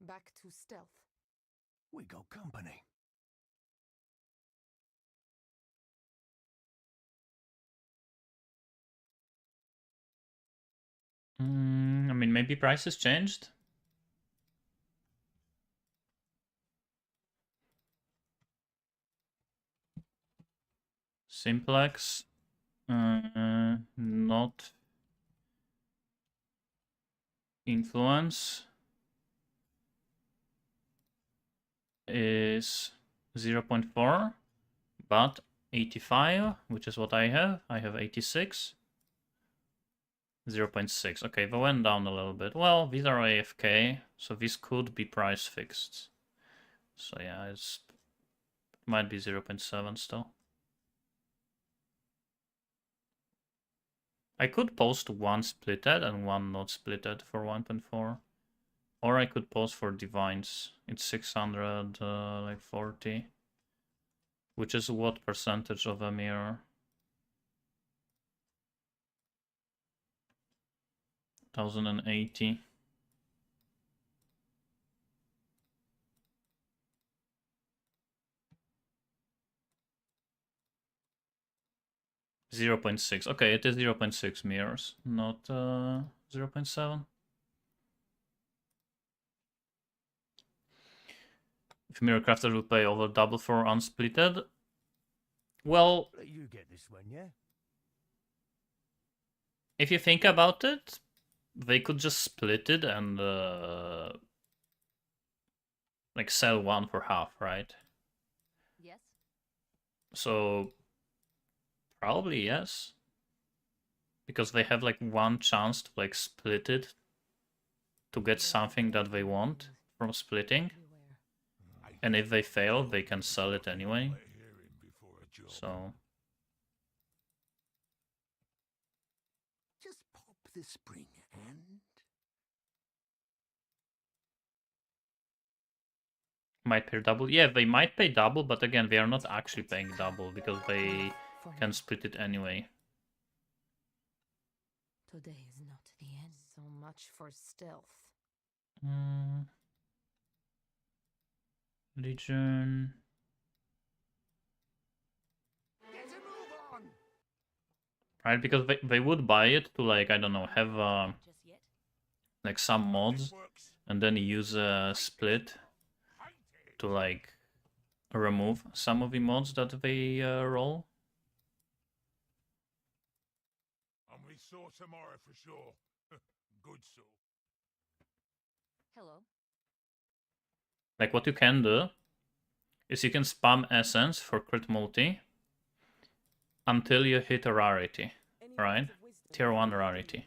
Back to stealth. We got company. I mean, maybe prices changed. Simplex, not influence is 0.4, but 85, which is what I have. I have 86. 0.6. Okay, they went down a little bit. Well, these are AFK, so this could be price fixed. So yeah, it might be 0.7 still. I could post 1 splitted and 1 not splitted for 1.4. Or I could post for divines. It's 640. Which is what percentage of a mirror? 1080. .6. Okay, it is 0.6 mirrors, not 0.7. If mirror crafter would pay over double for unsplitted, well, You get this one, yeah? if you think about it, they could just split it and like sell 1 for half, right? Yes. So probably yes, because they have like 1 chance to like split it to get something that they want from splitting, and if they fail, they can sell it anyway. So Just pop the spring and... might pay double. Yeah, they might pay double, but again, they are not actually paying double because they can split it anyway. Today is not the end. So much for stealth. Legion. Get a move on! Right, because they would buy it to like, I don't know, have Just yet. like some mods and then use a split to like remove some of the mods that they roll. And we saw tomorrow for sure. Good so. Hello. Like what you can do is you can spam essence for crit multi until you hit a rarity, right? Tier 1 rarity.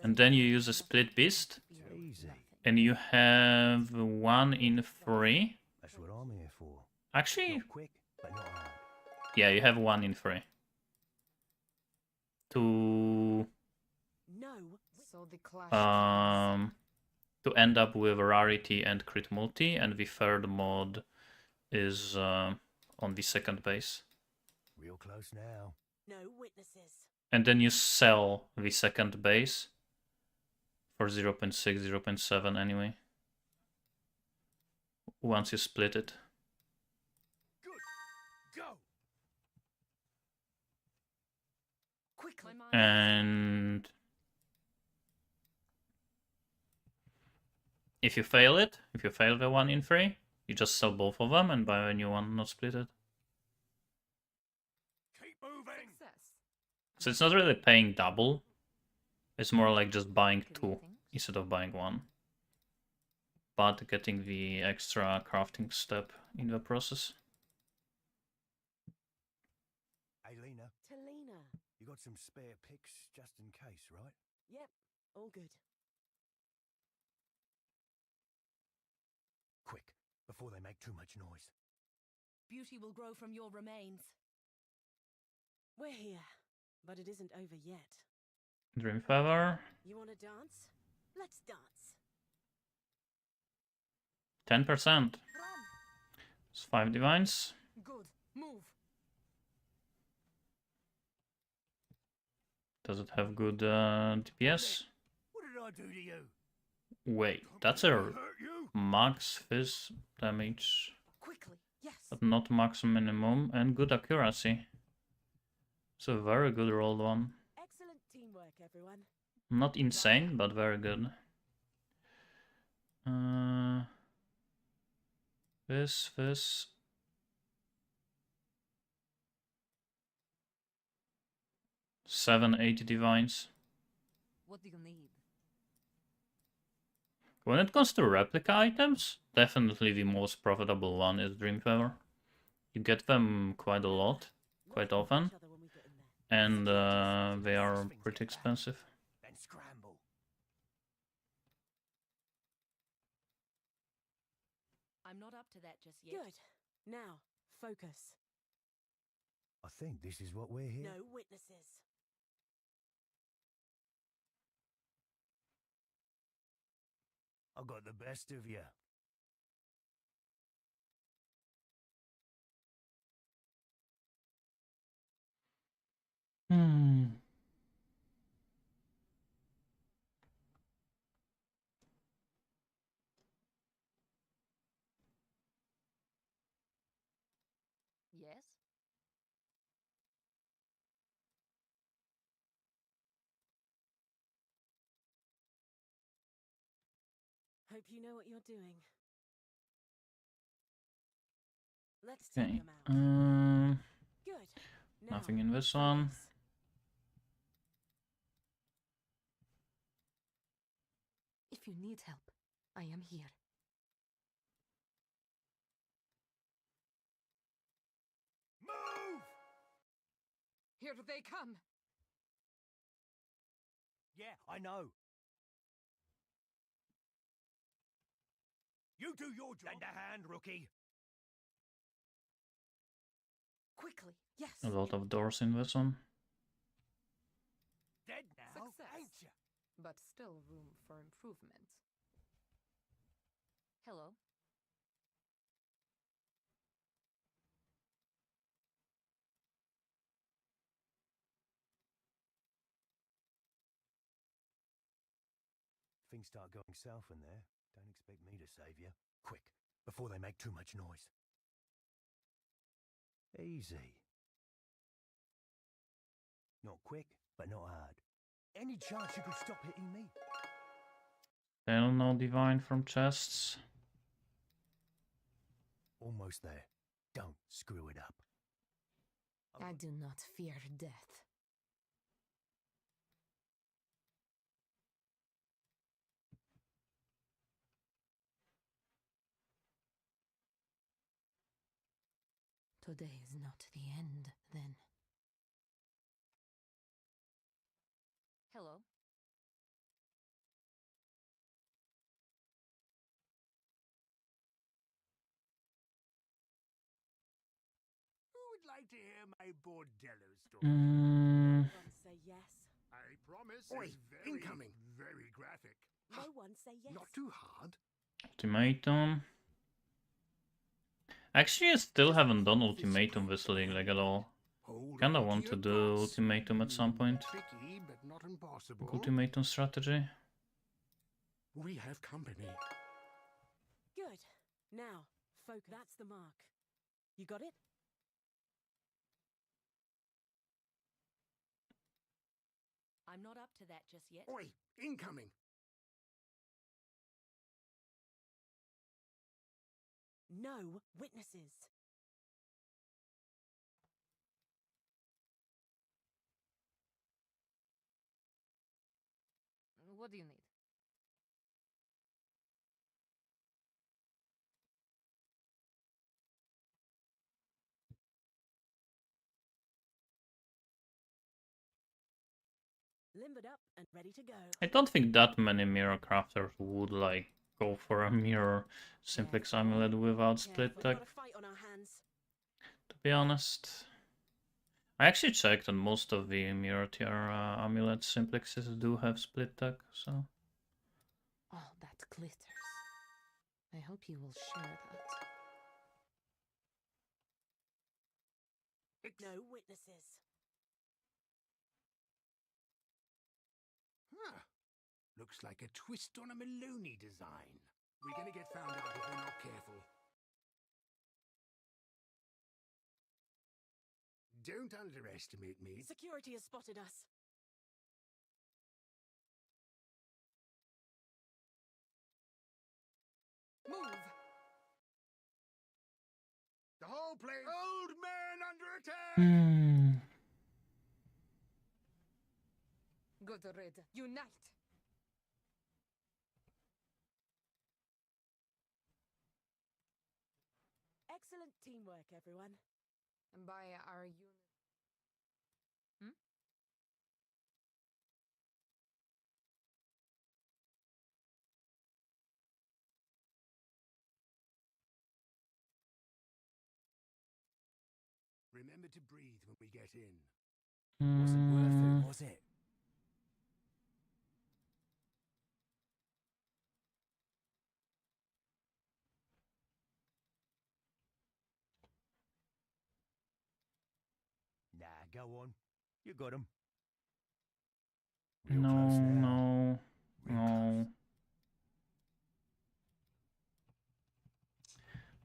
And then you use a split beast Easy. and you have 1 in 3. That's what I'm here for. Actually, Not quick, but not hard. yeah, you have 1 in 3. To No. So the clash to end up with rarity and crit multi, and the third mod is on the second base. Real close now. No witnesses. And then you sell the second base for 0.6, 0.7 anyway. once you split it. Good. Go. Quickly. And if you fail it, if you fail the 1 in 3, you just sell both of them and buy a new one, not split it. Keep moving. Success. So it's not really paying double. It's more like just buying 2 Greetings. instead of buying 1. But getting the extra crafting step in the process. Hey, Lena, Talina. you got some spare picks just in case, right? Yep, all good. Quick, before they make too much noise. Beauty will grow from your remains. We're here, but it isn't over yet. Dream Feather. You want to dance? Let's dance. 10%. It's 5 divines. Good. Move. Does it have good DPS? What did I do to you? Wait, that's a Hurt you? max fizz damage, Quickly. Yes. but not max minimum, and good accuracy. It's a very good rolled one. Excellent teamwork, everyone. Not insane, but very good. This. 780 divines. What do you need? When it comes to replica items, definitely the most profitable one is Dream Feather. You get them quite a lot, quite often, Each other when we get in there. and they are pretty expensive. Then scramble. I'm not up to that just yet. Good. Now, focus. I think this is what we're here. No witnesses. I got the best of you. Yes? Hope you know what you're doing. Let's take Okay. them out. Good. Now, Nothing in this one. focus. If you need help, I am here. Move! Here they come. Yeah, I know. You do your job. Lend a hand, rookie. Quickly. Yes. A lot of doors in this one. Dead now, Success. ain't you? But still room for improvement. Hello? Things start going south in there. Don't expect me to save you. Quick, before they make too much noise. Easy. Not quick, but not hard. Any chance you could stop hitting me? Still no divine from chests. Almost there. Don't screw it up. I do not fear death. Today is not the end, then. Hello? Who would like to hear my bordello story? No one say yes. I promise Oi, it's very, incoming. very graphic. No one say yes. Not too hard. Ultimatum. Actually, I still haven't done ultimatum this league like at all. Hold Kinda on to want to your do thoughts. ultimatum at some point. Tricky, but not impossible. Ultimatum strategy. We have company. Good. Now, Focus. That's the mark. You got it? I'm not up to that just yet. Oi, incoming! No witnesses. What do you need? Limbered up and ready to go. I don't think that many mirror crafters would like go for a mirror simplex amulet without split We've tech, got a fight on our hands. to be honest. I actually checked and most of the mirror tier amulet simplexes do have split tech, so. Oh, that glitters. I hope you will share that. No witnesses. Huh. Looks like a twist on a Maloney design. We're gonna get found out if we're not careful. Don't underestimate me. Security has spotted us. Move! The whole place. Old man under attack! Good rid. Unite! Excellent teamwork, everyone. And by our unit. Remember to breathe when we get in. Wasn't worth it, was it? Nah, go on. You got him. No, no, no.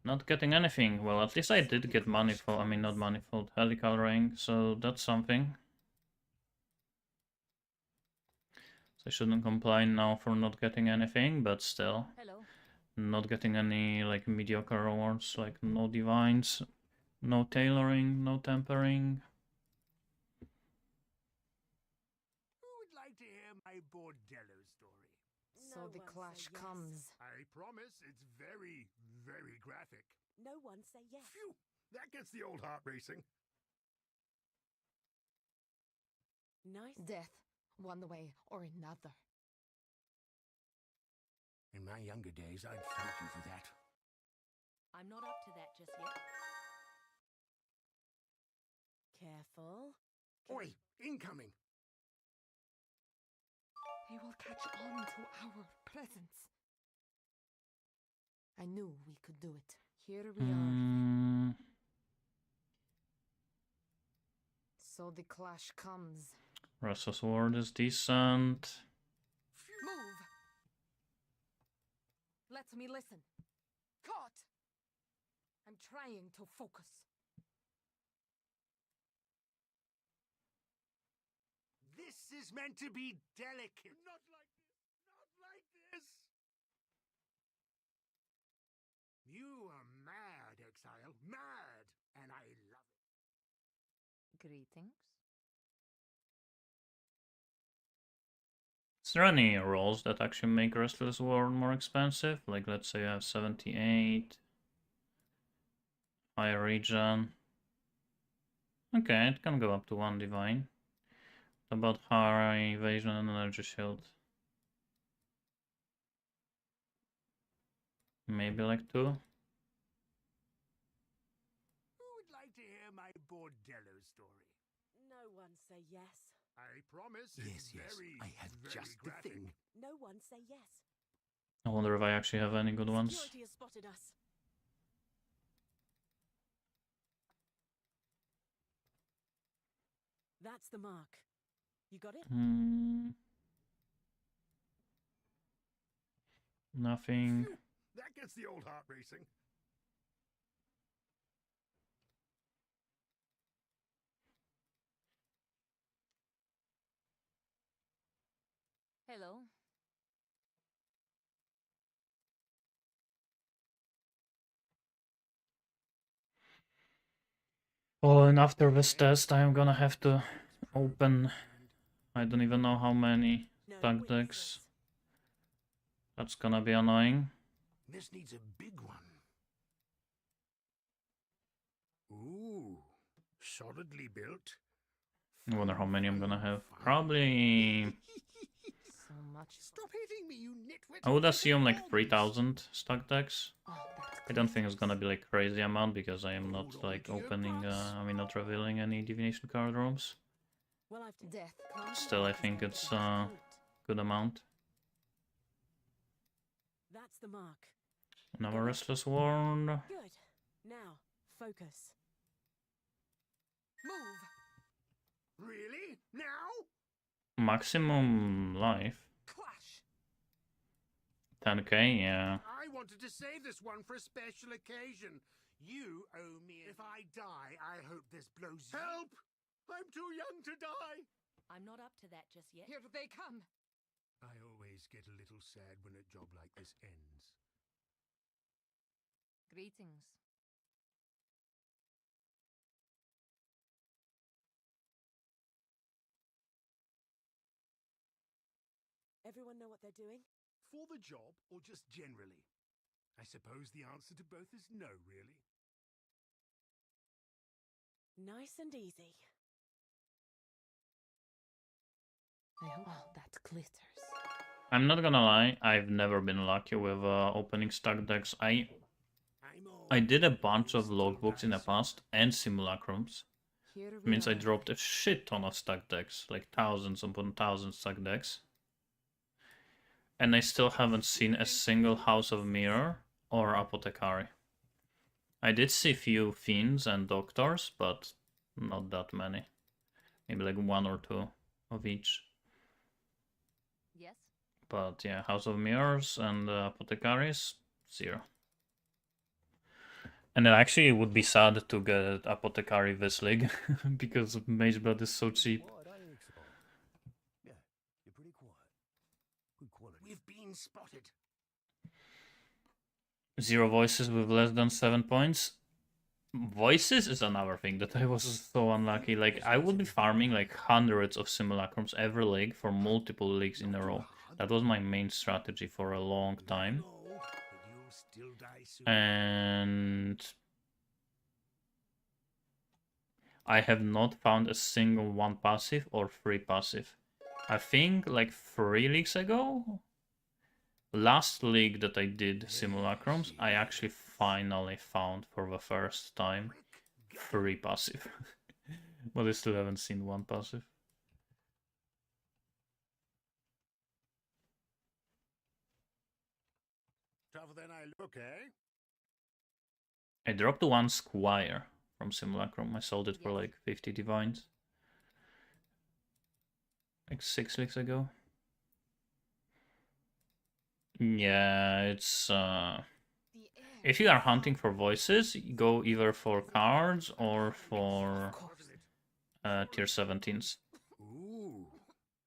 Not getting anything. Well, at least I did get manifold. I mean, not manifold, helical ring, so that's something. So I shouldn't complain now for not getting anything, but still. Hello. Not getting any like mediocre rewards, like no divines, no tailoring, no tempering. Who would like to hear my bordello story? So No the one clash say yes. comes. I promise it's very, very graphic. No one say yes. Phew! That gets the old heart racing. Nice. Death, one way or another. In my younger days, I'd thank you for that. I'm not up to that just yet. Careful. Oi, incoming! They will catch on to our presence. I knew we could do it. Here we are. So the clash comes. Restless Ward is decent. Move! Let me listen. Caught! I'm trying to focus. This is meant to be delicate. Not like this. Not like this. You are mad, Exile. Mad. And I love it. Greetings. Is there any rolls that actually make Restless Ward more expensive? Like, let's say I have 78. High regen. Okay, it can go up to 1 divine. About high evasion and energy shield. Maybe like 2. Who would like to hear my bordello story? No one say yes. I promise Yes, it's yes. very, I have very just graphic. the thing. No one say yes. I wonder if I actually have any good ones. Security has spotted us. That's the mark. You got it? Nothing. Phew, that gets the old heart racing. Hello. Oh, and after this test, I'm gonna have to open. I don't even know how many No, stack witnesses. decks. That's gonna be annoying. This needs a big one. Ooh, solidly built. I wonder how many I'm gonna have. Fine. Probably. So much. Stop hitting me, you nitwit! I would Get assume like involved. 3,000 stack decks. Oh, that's I don't think it's gonna be like crazy amount because I am not Hold on like to your opening. butts. I mean, not revealing any divination card rooms. Well, I've death comes. Still, I Is think going it's to be difficult. good amount. That's the mark. Another restless world. Good. Now, focus. Move. Really? Now? Maximum life. Clash! 10k, yeah. I wanted to save this one for a special occasion. You owe me. If I die, I hope this blows. Help! I'm too young to die. I'm not up to that just yet. Here they come. I always get a little sad when a job like this ends. Greetings. Everyone know what they're doing? For the job or just generally? I suppose the answer to both is no, really. Nice and easy. I hope that glitters. I'm not gonna lie, I've never been lucky with opening stack decks. I did a bunch of logbooks in the past and simulacrums. Here It we means I are. dropped a shit ton of stack decks, like thousands upon thousands stack decks. And I still haven't seen a single House of Mirror or Apothecary. I did see few Fiends and Doctors, but not that many. Maybe like one or two of each. Yes? But yeah, House of Mirrors and Apothecaries, 0. And it actually would be sad to get Apothecary this league, because Mage Blood is so cheap. Yeah, you're pretty quiet. Good quality. We've been spotted. 0 voices with less than 7 points. Voices is another thing that I was so unlucky. Like, I would be farming like hundreds of simulacrums every league for multiple leagues in a row. That was my main strategy for a long time. And I have not found a single 1 passive or 3 passive. I think like 3 leagues ago, last league that I did simulacrums, I actually finally found for the first time 3 passive. But I still haven't seen 1 passive. Tougher than I look, eh? I dropped 1 Squire from simulacrum. I sold it for like 50 divines. Like 6 leagues ago. Yeah, it's if you are hunting for voices, you go either for cards or for tier 17s. Ooh,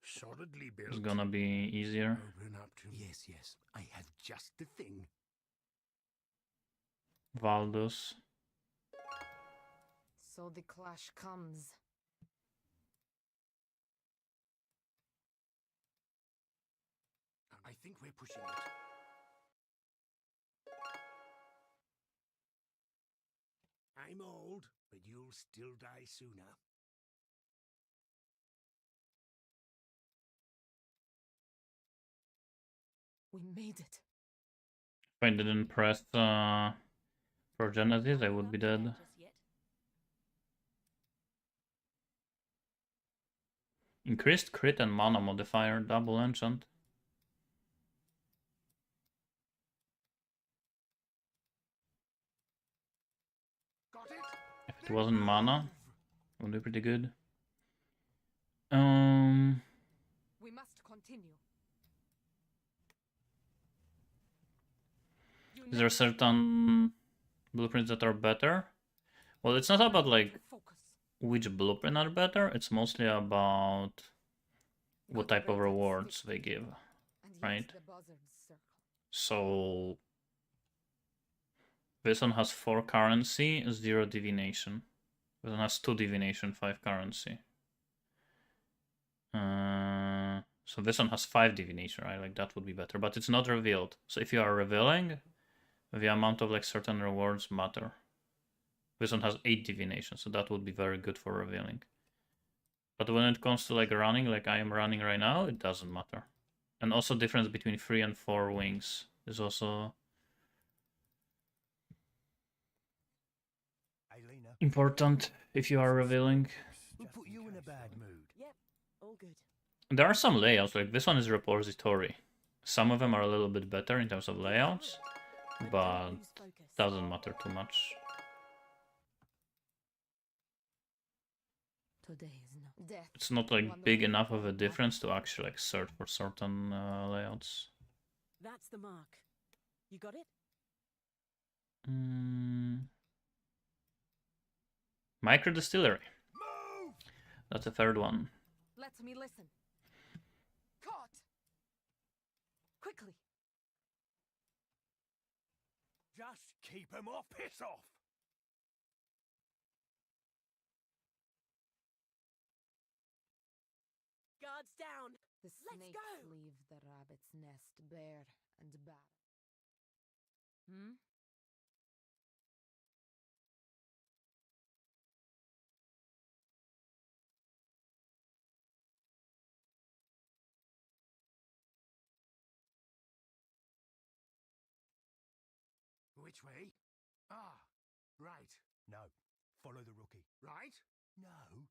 solidly built. It's gonna be easier. Open up to me. Yes, yes, I have just the thing. Valdus. So the clash comes. I think we're pushing it. I'm old, but you'll still die sooner. We made it. If I didn't press for Genesis, I would be dead. Increased crit and mana modifier, double enchant. If it wasn't mana, it would be pretty good. We must continue. Is there certain blueprints that are better? Well, it's not about like which blueprint are better. It's mostly about what type of rewards they give, right? So this one has 4 currency, 0 divination. This one has 2 divination, 5 currency. So this one has 5 divination, right? Like that would be better, but it's not revealed. So if you are revealing, the amount of like certain rewards matter. This one has 8 divination, so that would be very good for revealing. But when it comes to like running, like I am running right now, it doesn't matter. And also difference between 3 and 4 wings is also important if you are revealing. Who put you in a bad mood? Yep, all good. There are some layouts, like this one is repository. Some of them are a little bit better in terms of layouts, but Lose focus. doesn't matter too much. Today is not death. It's not like big enough of a difference to actually like search for certain layouts. That's the mark. You got it? Micro distillery. Move! That's the third one. Let me listen. Caught! Quickly! Just keep him off. Piss off! Guards down. The Let's snakes go. leave the rabbit's nest bare and barren. Which way? Ah, right. No, follow the rookie. Right? No,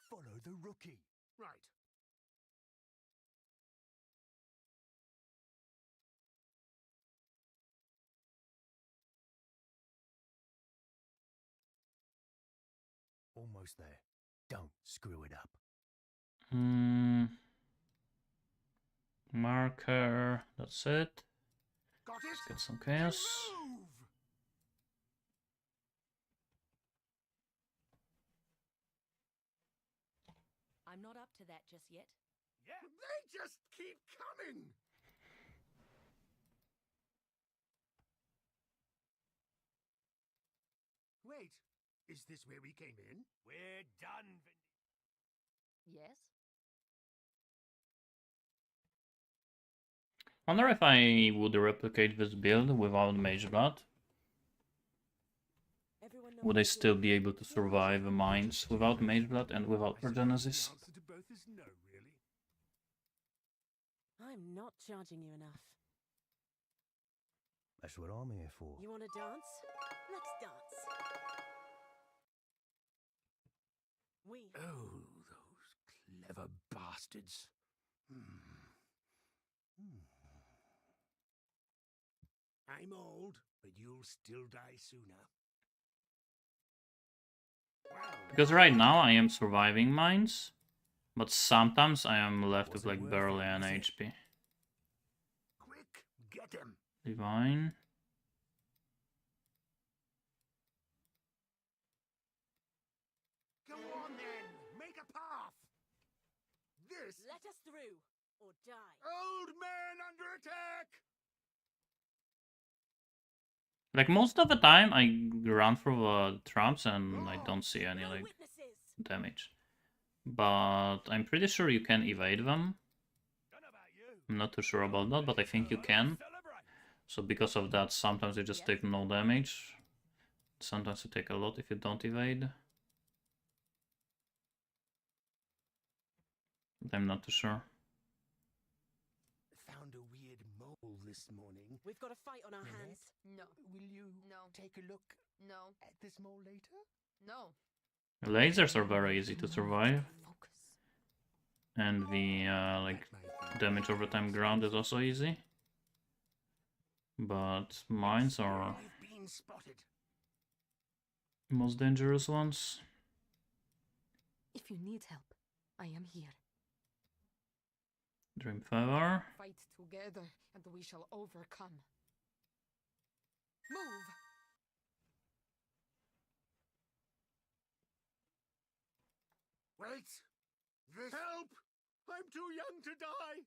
follow the rookie. Right. Almost there. Don't screw it up. Marker. That's it. Got it? Let's get some chaos. Move! I'm not up to that just yet. Yeah, they just keep coming. Wait, is this where we came in? We're done, Yes? Wonder if I would replicate this build without Mage Blood. Everyone know Would I still be able to survive the mines without Mage Blood and without Genesis? The answer to both is no, really. I'm not charging you enough. That's what I'm here for. You want to dance? Let's dance. We. Oh, those clever bastards. I'm old, but you'll still die sooner. Because right now I am surviving mines, but sometimes I am left with like barely an HP. Quick, get him. Divine. Go on then, make a path. This Let us through, or die. old man under attack. Like most of the time I run through the traps and I don't see any No like witnesses. damage. But I'm pretty sure you can evade them. Don't know about you. I'm not too sure about that, but I think you can. Celebrate. So because of that, sometimes you just take no damage. Sometimes you take a lot if you don't evade. But I'm not too sure. Found a weird mole this morning. We've got a fight on our hands. No. Will you No. take a look No. at this mole later? No. Lasers are very easy to survive. Focus. And the like damage over time ground is also easy. But mines are We've been spotted. most dangerous ones. If you need help, I am here. Dream Feather. Fight together, and we shall overcome. Move! Wait! This help! I'm too young to die.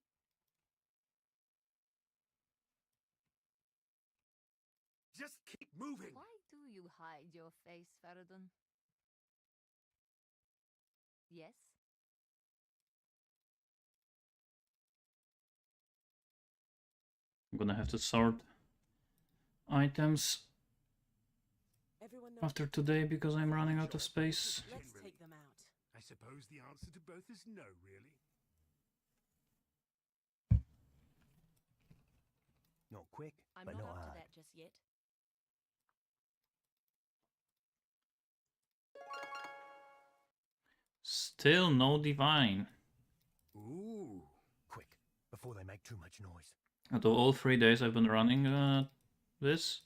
Just keep moving. Why do you hide your face, Feridun? Yes? I'm gonna have to sort items Everyone know after today because I'm running out of space. Let's take them out. I suppose the answer to both is no, really. Not quick, I'm but not not up to hard. that just yet. Still no divine. Ooh. Quick, before they make too much noise. Although all 3 days I've been running this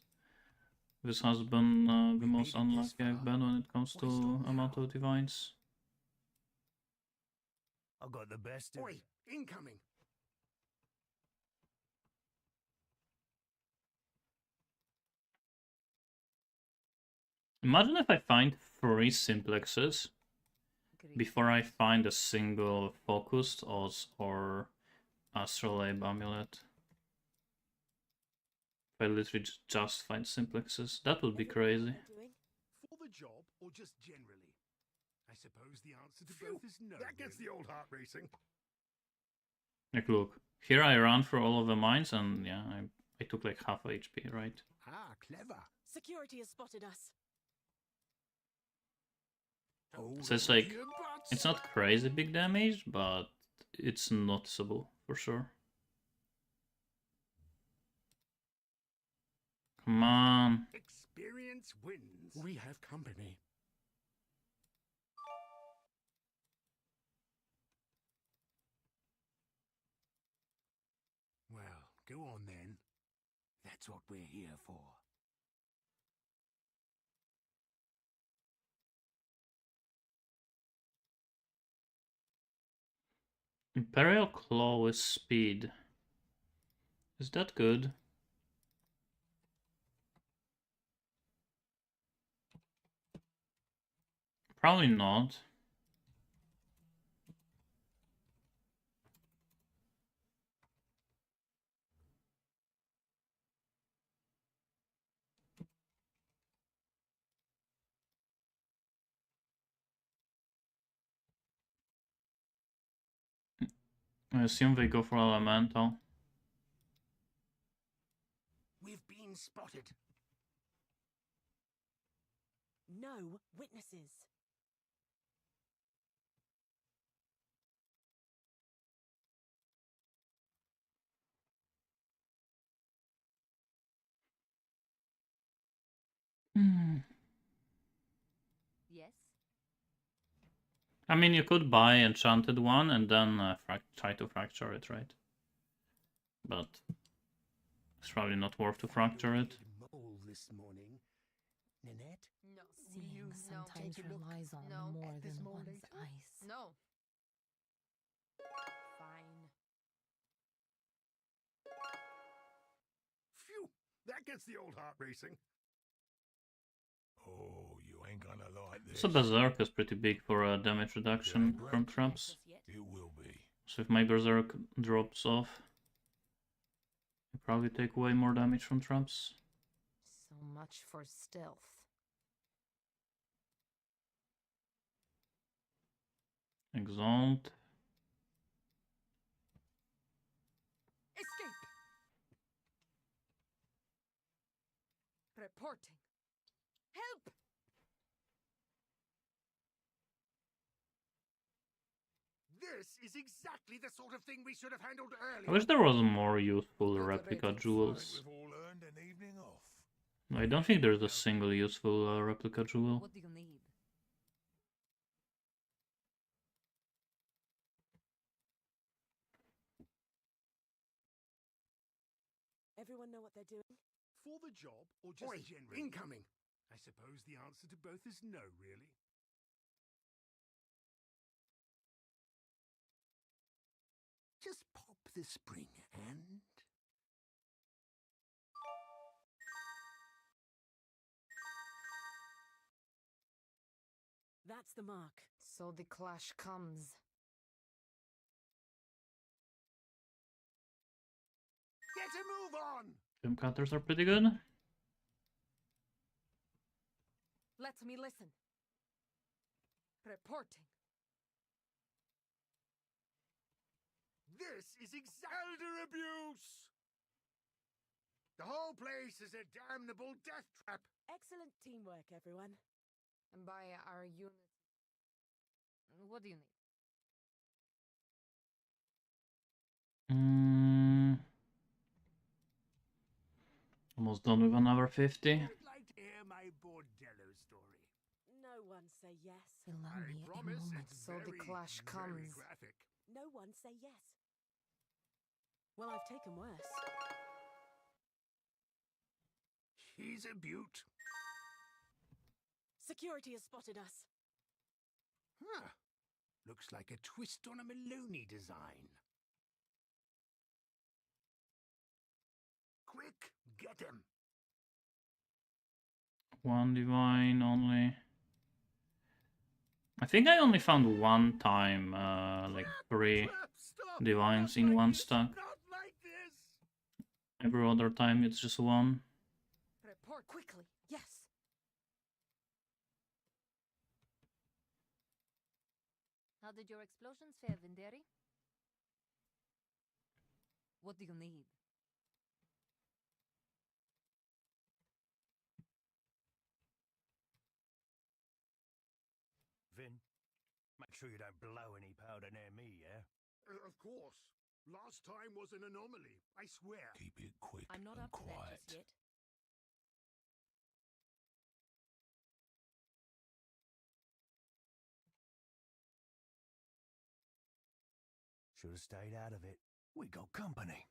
has been the We most made it this unlucky I've far. been when it comes Why to stop amount now? of divines. I've got the best of Oi, it. incoming. Imagine if I find 3 simplexes before I find a single focused or astrolabe amulet. If I literally just find simplexes, that would be Everyone know crazy. what they're doing? For the job or just generally? I suppose the answer to Phew, both is no. That gets the old heart racing. Like, look, here I ran through all of the mines, and yeah, I took like half HP, right? Ah, clever. Security has spotted us. So it's like, it's not crazy big damage, but it's noticeable for sure. Come on. Experience wins. We have company. Well, go on then. That's what we're here for. Imperial Claw with speed. Is that good? Probably not. I assume they go for elemental. We've been spotted. No witnesses. Yes? I mean, you could buy enchanted one and then try to fracture it, right? But it's probably not worth to fracture it. Mole this morning. Nanette? No. Seeing sometimes take a look relies on No. more at this than mole one's later? eyes. No. Fine. Phew! That gets the old heart racing. Oh, you ain't gonna like this. So Berserk is pretty big for damage reduction Yeah, from Not traps. just yet. It will be. So if my Berserk drops off, I probably take way more damage from traps. So much for stealth. Exalt. Escape! Reporting. Help! This is exactly the sort of thing we should have handled earlier. I wish there was more useful Good replica riddance. jewels. We've all earned an evening off. I don't think there's a single useful replica jewel. What do you need? Everyone know what they're doing? For the job or just Oi, generally? Incoming. I suppose the answer to both is no, really. Just pop the spring and... That's the mark. So the clash comes. Better move on! Film cutters are pretty good. Let me listen. Reporting. This is elder abuse! The whole place is a damnable death trap! Excellent teamwork, everyone. And by our unit. What do you need? Almost done with another 50. I would like to hear my bordello story. No one say yes. Allow I me a promise moment it's so the very, clash very comes. graphic. No one say yes. Well, I've taken worse. He's a beaut. Security has spotted us. Huh. Looks like a twist on a Maloney design. Quick, get him! One divine only. I think I only found one time, like 3 Trap, stop! divines Not in like one this, stack. Not like this! Every other time it's just one. Report quickly. Yes. How did your explosions fare, Vinderi? What do you need? Vin, make sure you don't blow any powder near me, yeah? Of course. Last time was an anomaly, I swear. Keep it quick I'm not and up to that quiet. just yet. Should have stayed out of it. We got company.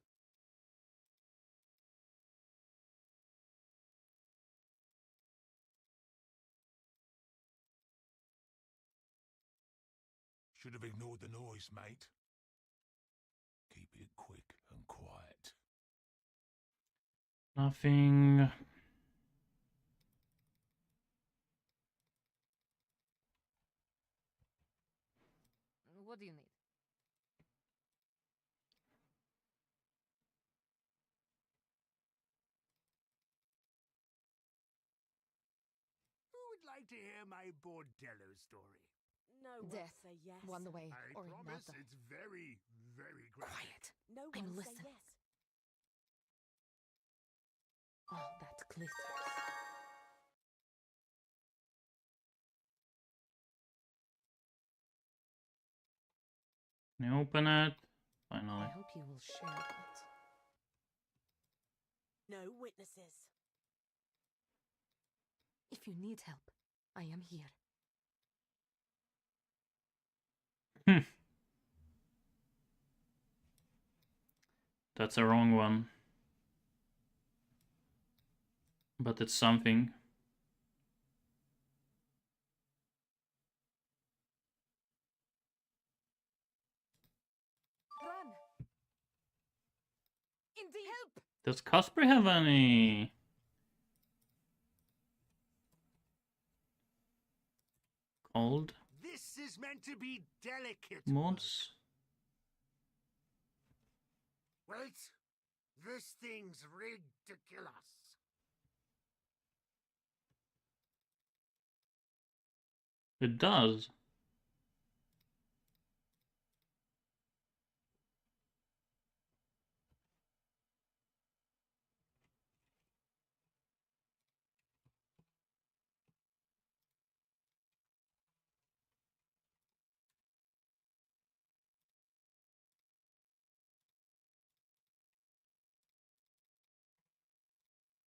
Should have ignored the noise, mate. Keep it quick and quiet. Nothing. What do you need? Who would like to hear my bordello story? No one Death. say yes. One way I or promise another. it's very, very graphic. Quiet. No I'm one say listening. yes. Oh, that glitters. Can you open it? I Finally. hope you will share that. No witnesses. If you need help, I am here. That's a wrong one. But it's something. Run! Indeed! Help! Does Casper have any cold This is meant to be delicate. mods? Wait. This thing's rigged to kill us. It does.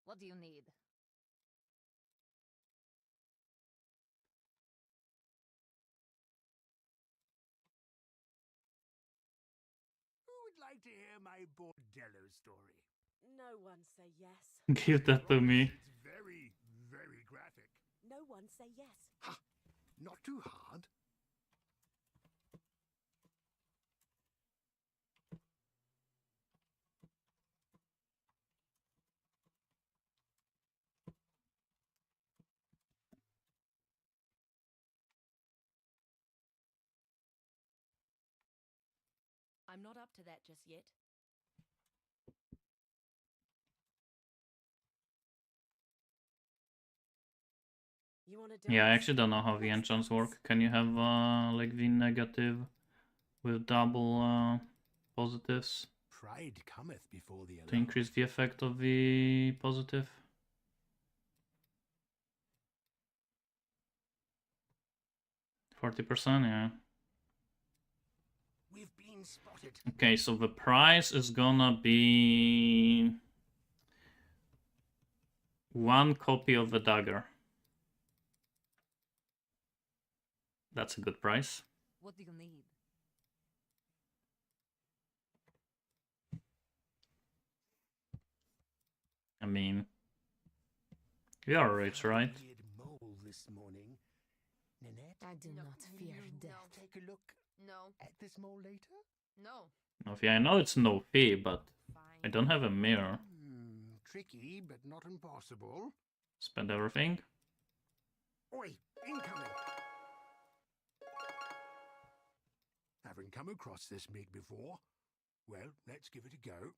What do you need? Who would like to hear my bordello story? No one say yes. Give that to me. It's very, very graphic. No one say yes. Ha! Not too hard. I'm not up to that just yet. You want to dance? Yeah, I actually don't know how the Let's enchants dance. work. Can you have like the negative with double positives Pride cometh before the to increase the effect of the positive? %, yeah. We've been spotted. Okay, so the price is gonna be 1 copy of the dagger. That's a good price. What do you need? I mean, we are rich, right? Weird mole this morning. Nanette, I do No, not fear no. death. take a look No, at this mole later. no. Okay, I know it's no fee, but Fine. I don't have a mirror. Tricky, but not impossible. Spend everything. Oi, incoming! Haven't come across this mig before. Well, let's give it a go.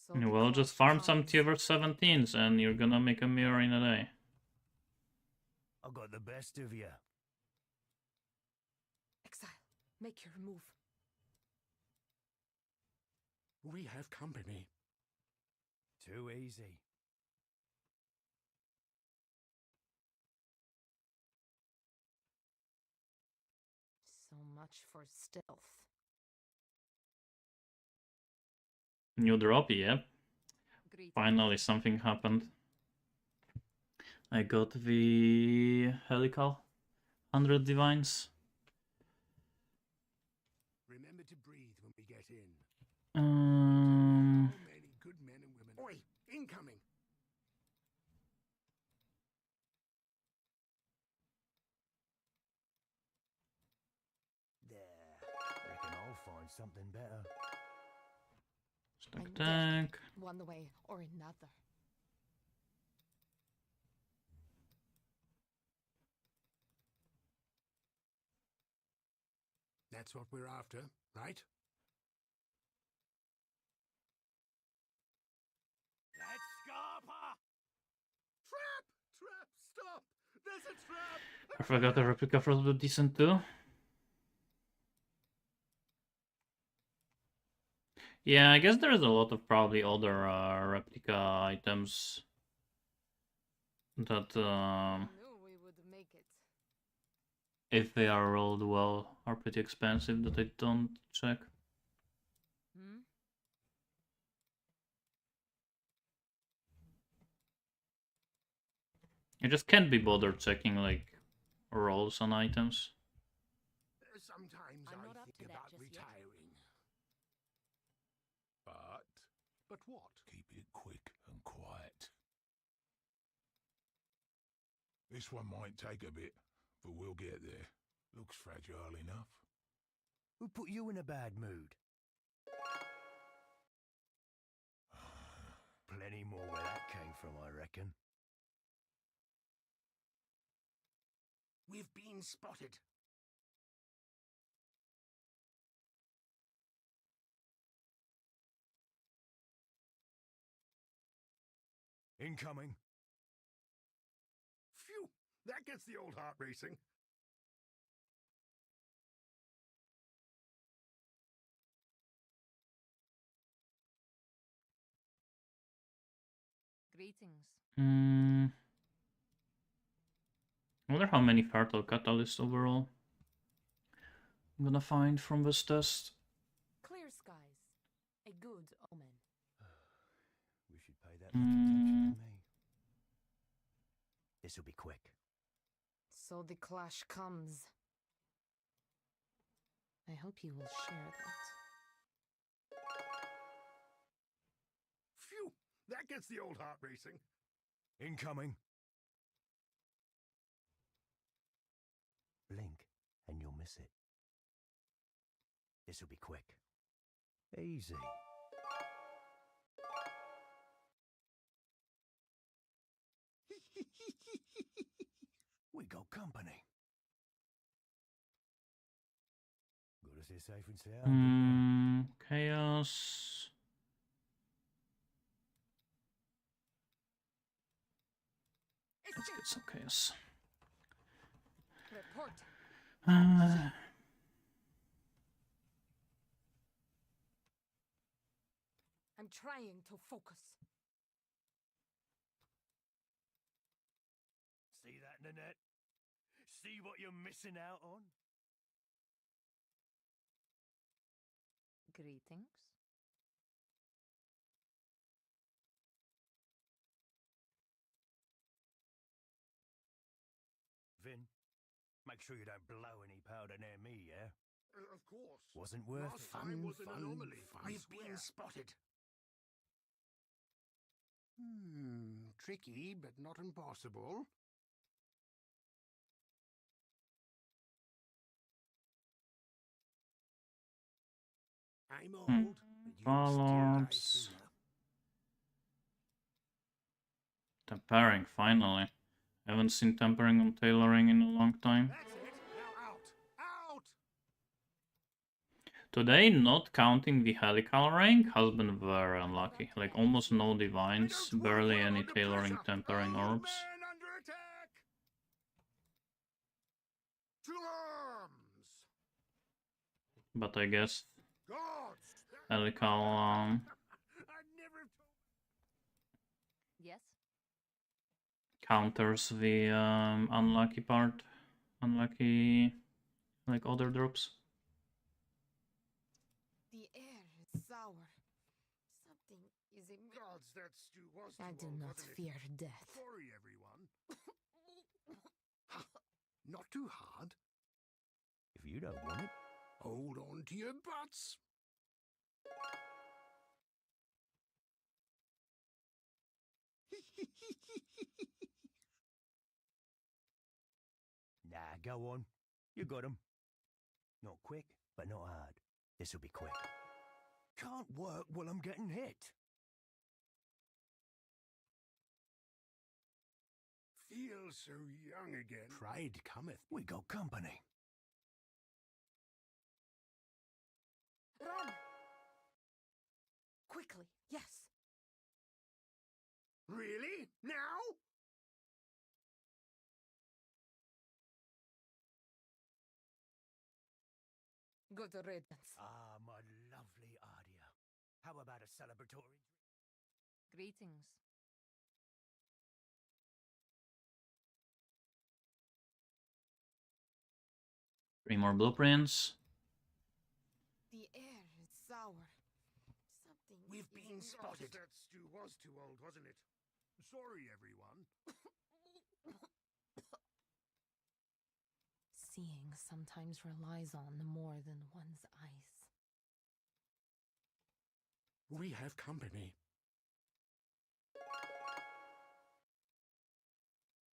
So the Well, just clash farm some comes. tier 17s and you're gonna make a mirror in a day. I got the best of you. Exile, make your move. We have company. Too easy. So much for stealth. New drop, yeah. Greetings. Finally, something happened. I got the helical 100 divines. Remember to breathe when we get in. Um, So many good men and women. Oi, incoming! There. Reckon I'll find something better. stack And tank. One way or another. That's what we're after, right? Let's scarper! Trap! Trap! Stop! There's a trap! I forgot the replica for the decent too. Yeah, I guess there's a lot of probably other replica items that, I knew we would make it. if they are rolled well, are pretty expensive that I don't check. Hmm? I just can't be bothered checking like rolls on items. Sometimes I'm I not up think to that about just yet. retiring. But what? Keep it quick and quiet. This one might take a bit, but we'll get there. Looks fragile enough. Who put you in a bad mood? Plenty more where that came from, I reckon. We've been spotted. Incoming. Phew! That gets the old heart racing. Greetings. I wonder how many fertile catalysts overall I'm gonna find from this test. Clear skies. A good omen. We should pay that much attention to me. This'll be quick. So the clash comes. I hope you will share that. Phew! That gets the old heart racing. Incoming. Blink, and you'll miss it. This'll be quick. Easy. We got company. Got us here safe and sound. Chaos. Let's get some chaos. Report. Uh, I'm trying to focus. See that, Nanette? See what you're missing out on? Greetings. Vin, make sure you don't blow any powder near me, yeah? Of course. Wasn't worth Last it. time was an anomaly. We've been spotted. Tricky, but not impossible. I'm old, but you'll still die Alarms. sooner. Tempering, finally. Haven't seen tempering on tailoring in a long time. That's it. Now out. Out! Today, not counting the helical rank, has been very unlucky. Like almost no divines, barely any tailoring tempering orbs. Man under attack! To arms! But I guess Gods! helical I never told. Yes? counters the unlucky part. Unlucky, like other drops. The air is sour. Something is in. Gods, that stew was I too do old, not wasn't it? fear death. Sorry, everyone. Not too hard. If you don't want it. Hold on to your butts. Nah, go on. You got 'em. Not quick, but not hard. This'll be quick. Can't work while I'm getting hit. Feel so young again. Pride cometh. We got company. Run! Quickly, yes. Really? Now? Good riddance. Ah, my lovely Ardia. How about a celebratory? Greetings. Three more blueprints. The air is sour. Something. We've is been in. spotted. That stew was too old, wasn't it? Sorry, everyone. Seeing sometimes relies on more than one's eyes. We have company.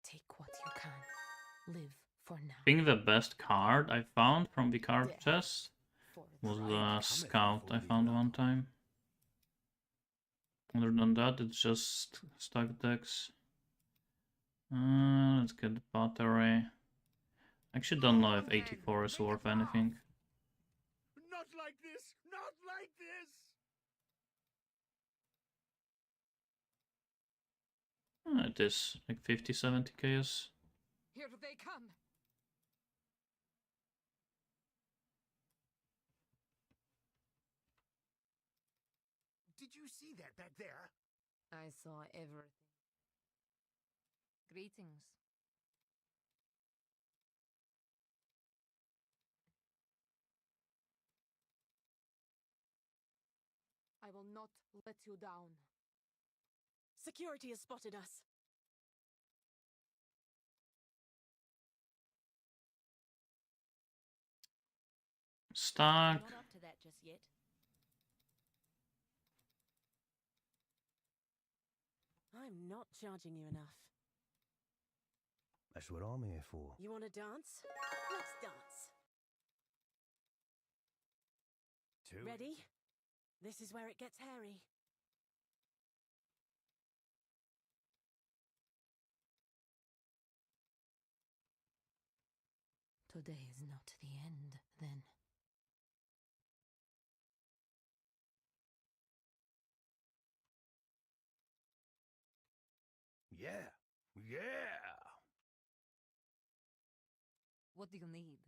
Take what you can. Live for now. I think the best card I found from the card Death chest for was the the scout I found one time. Other than that, it's just stock decks. Let's get the battery. Actually, don't know if 84 is worth anything. Not like this! Not like this! It is like 50-70 chaos. Here they come. Did you see that back there? I saw everything. Greetings. I will not let you down. Security has spotted us. Stack. Not up to that just yet. I'm not charging you enough. That's what I'm here for. You want to dance? Let's dance. Two. Ready? This is where it gets hairy. Today is not the end, then. Yeah. Yeah. What do you need?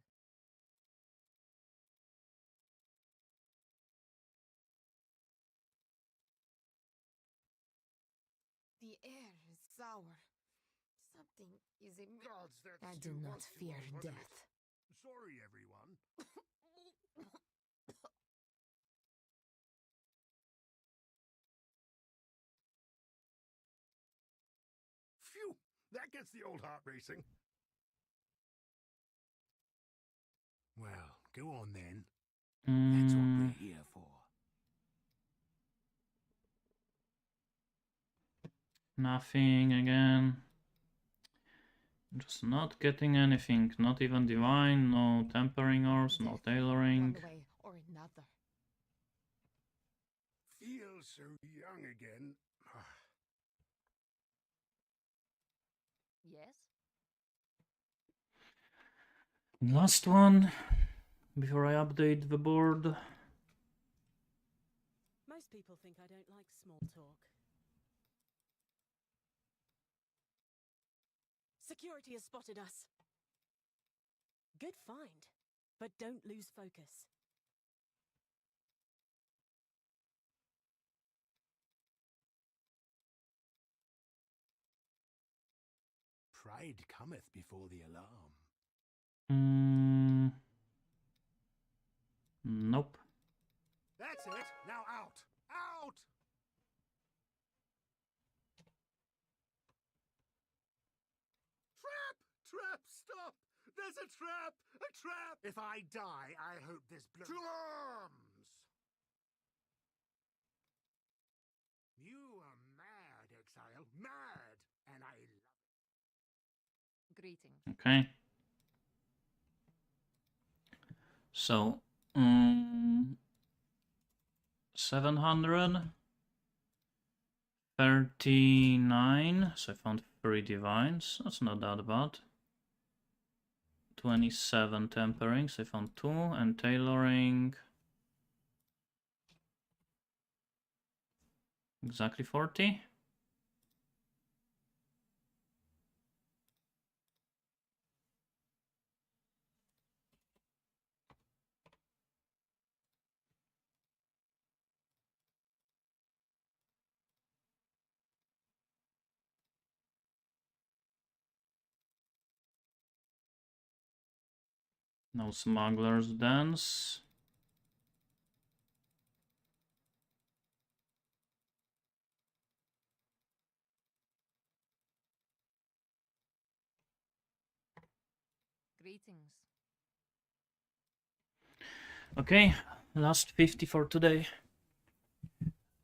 The air is sour. Something is a Gods, that's I do too not was too fear old, wasn't death. it? Sorry, everyone. Phew! That gets the old heart racing. Well, go on then. That's what we're here for. Nothing again. Just not getting anything. Not even divine. No tempering ores. No Death, tailoring. one way or another. Feel so young again. Yes? Last one before I update the board. Most people think I don't like small talk. Security has spotted us. Good find, but don't lose focus. Pride cometh before the alarm. Nope. That's it. Now out. Out! Trap! Trap! Stop! There's a trap! A trap! If I die, I hope this blow... To arms! You are mad, exile. Mad! And I love it. Greetings. Okay. So, 739. So I found 3 divines. That's not that bad. 27 tempering. So I found 2 and tailoring. Exactly 40. No smugglers dance. Greetings. Okay, last 50 for today.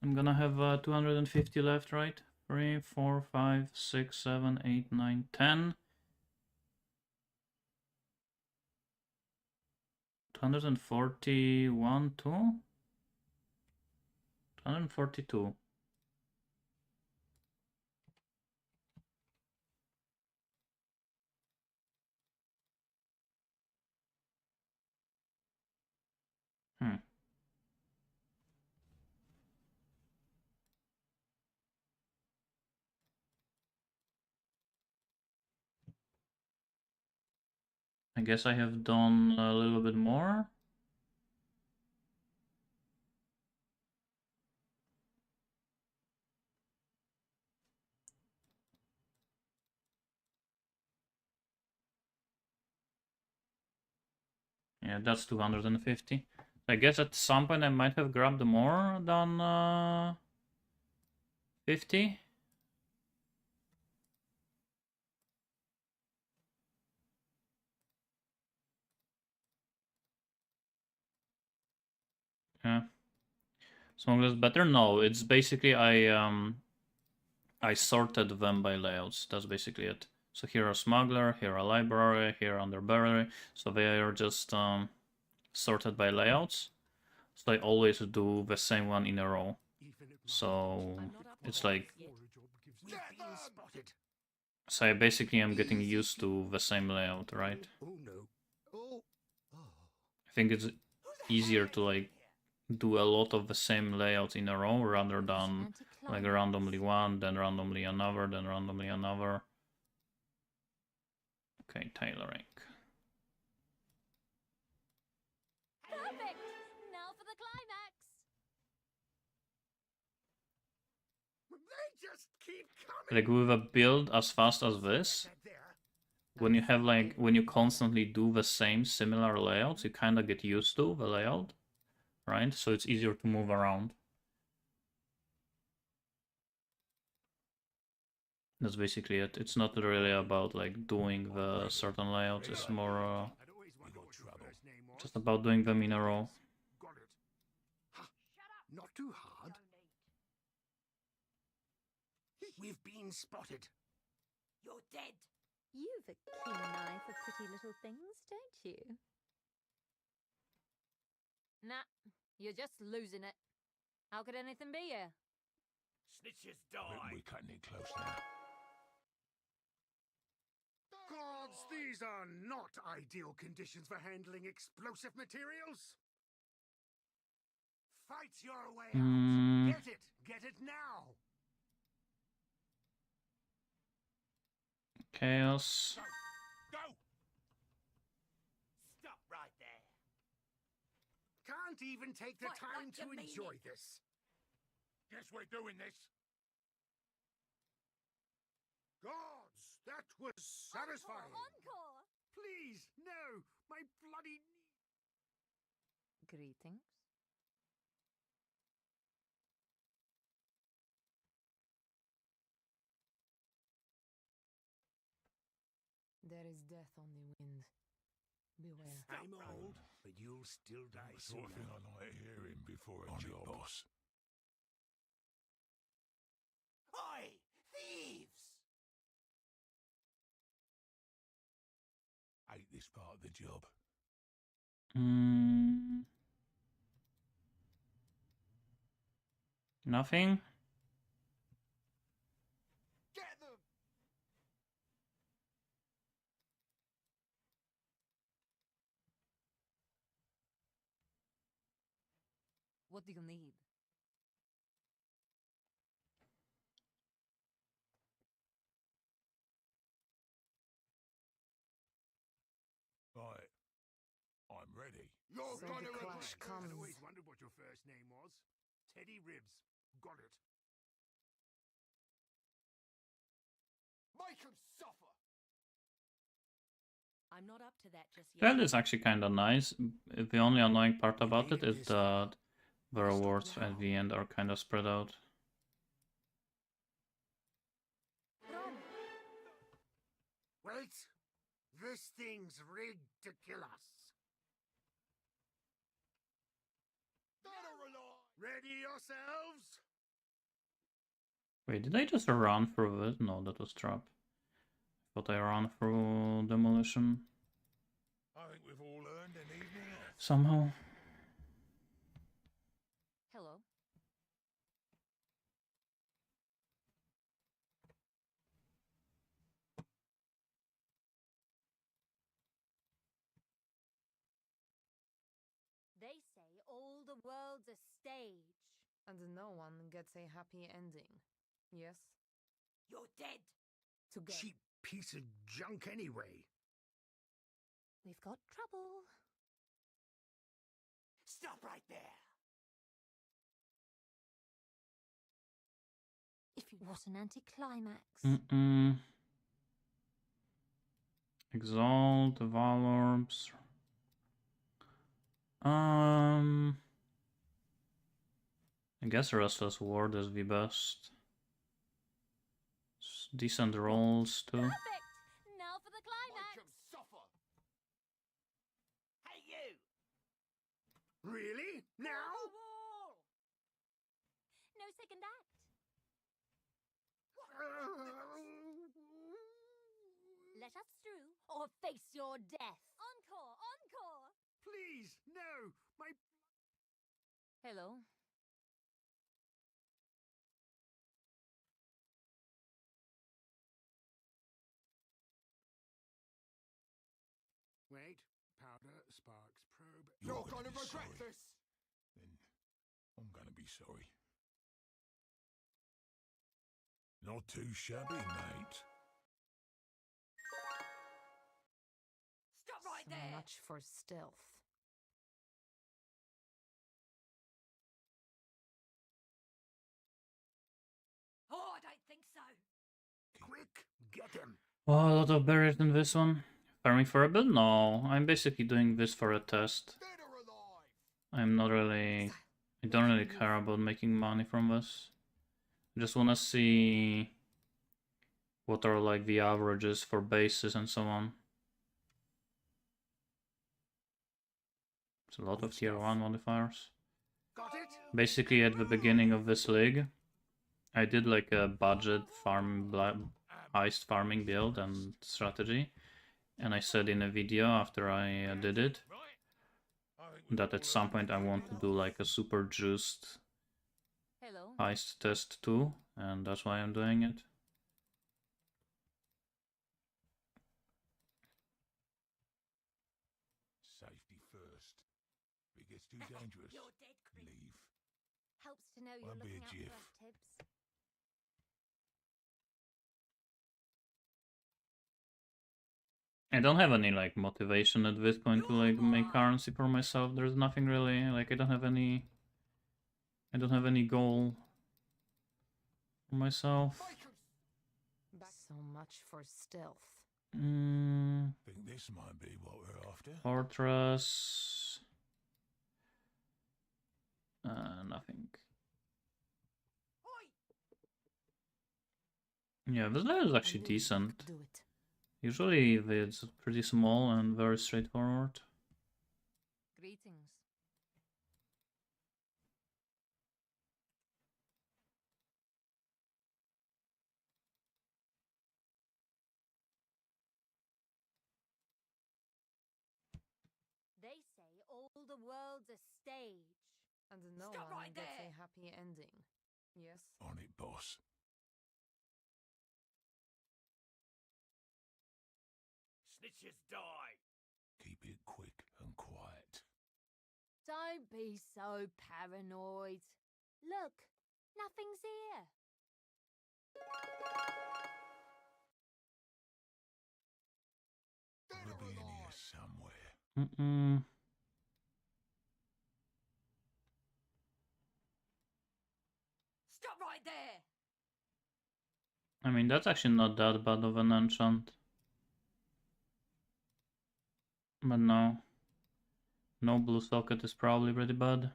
I'm gonna have 250 left, right? 3, 4, 5, 6, 7, 8, 9, 10. 241, 2? 242. I guess I have done a little bit more. Yeah, that's 250. I guess at some point I might have grabbed more than 50. Yeah. Smugglers better? No, it's basically I sorted them by layouts. That's basically it. So here are smuggler, here are library, here underberry. So they are just sorted by layouts. So I always do the same one in a row. So it's like, so I basically am getting used to the same layout, right? Oh no. Oh. I think it's easier to like do a lot of the same layout in a row rather than like randomly one, then randomly another, then randomly another. Okay, tailoring. the climax. They just keep coming. Like with a build as fast as this, when you have like when you constantly do the same similar layouts, you kind of get used to the layout, right? So it's easier to move around. That's basically it. It's not really about like doing the certain layouts. It's more I'd always wondered what your first name was. just about doing them in a row. Got it. Ha! Not too hard. We've been spotted. You're dead. You've a keen eye for pretty little things, don't you? Nah, you're just losing it. How could anything be here? Snitches We're cutting it close now. Gods, these are not ideal conditions for handling explosive materials. Fight your way out. Get it. Get it now. Chaos. Go. Stop right there. Can't even take the Fight time like to you mean enjoy it. this. Guess we're doing this. Gods, that was satisfying. Encore! Please, no, my bloody knee. Greetings. There is death on the wind. Beware. I'm old, but you'll still die The sort of thing sooner. I like hearing before a job. Boss. Oi, thieves! Hate this part of the job. Nothing. Get them! What do you need? Right. I'm ready. You're So gonna the regret clash it. comes. I'd always wondered what your first name was. Teddy Ribs. Got it. Make him suffer! I'm not up to that just yet. Build is actually kind of nice. The only annoying part about it is that the rewards at the end are kind of spread out. Wait! This thing's rigged to kill us. Ready yourselves? Wait, did I just run through it? No, that was trap. Thought I ran through demolition I think we've all earned an evening off. somehow. Hello. They say all the world's a stage. And no one gets a happy ending. Yes? You're dead. Together. Cheap piece of junk anyway. We've got trouble. Stop right there. If you what an anticlimax. Exalt, Valorbs. I guess Restless Ward is the best. Decent rolls too. Perfect! Now for the climax! Suffer! Hey, you! Really? Now? No second act. Let us through or face your death. Encore! Encore! Please, no! My... Hello. Wait. Powder, sparks, probe... You're gonna regret this! Then I'm gonna be sorry. Not too shabby, mate. Stop right So there. much for stealth. Quick, get him. Wow, a lot of berries in this one. Farming for a build? No, I'm basically doing this for a test. Dead or alive? I'm not really... I don't really care about making money from this. I just wanna see what are like the averages for bases and so on. It's a lot of tier 1 modifiers. Got it? Basically at the beginning of this league, I did like a budget heist farming build and strategy. And I said in a video after I did it, that at some point I want to do like a super juiced Hello. heist test too, and that's why I'm doing it. Safety first. If it gets too dangerous, leave. Helps to know you're Won't be a looking out jiff. for us, Tibbs. I don't have any like motivation at this point to like make currency for myself. There's nothing really like I don't have any goal for myself. So much for stealth. Think this might be what we're after. Fortress. Nothing. Yeah, this level is actually decent. Do it. Usually it's pretty small and very straightforward. Greetings. They say all the world's a stage. And no Stop one right gets there. a happy ending. Yes? On it, boss. Snitches die. Keep it quick and quiet. Don't be so paranoid. Look, nothing's here. We'll be in here somewhere. Stop right there. I mean, that's actually not that bad of an enchant. But no. No blue socket is probably pretty bad.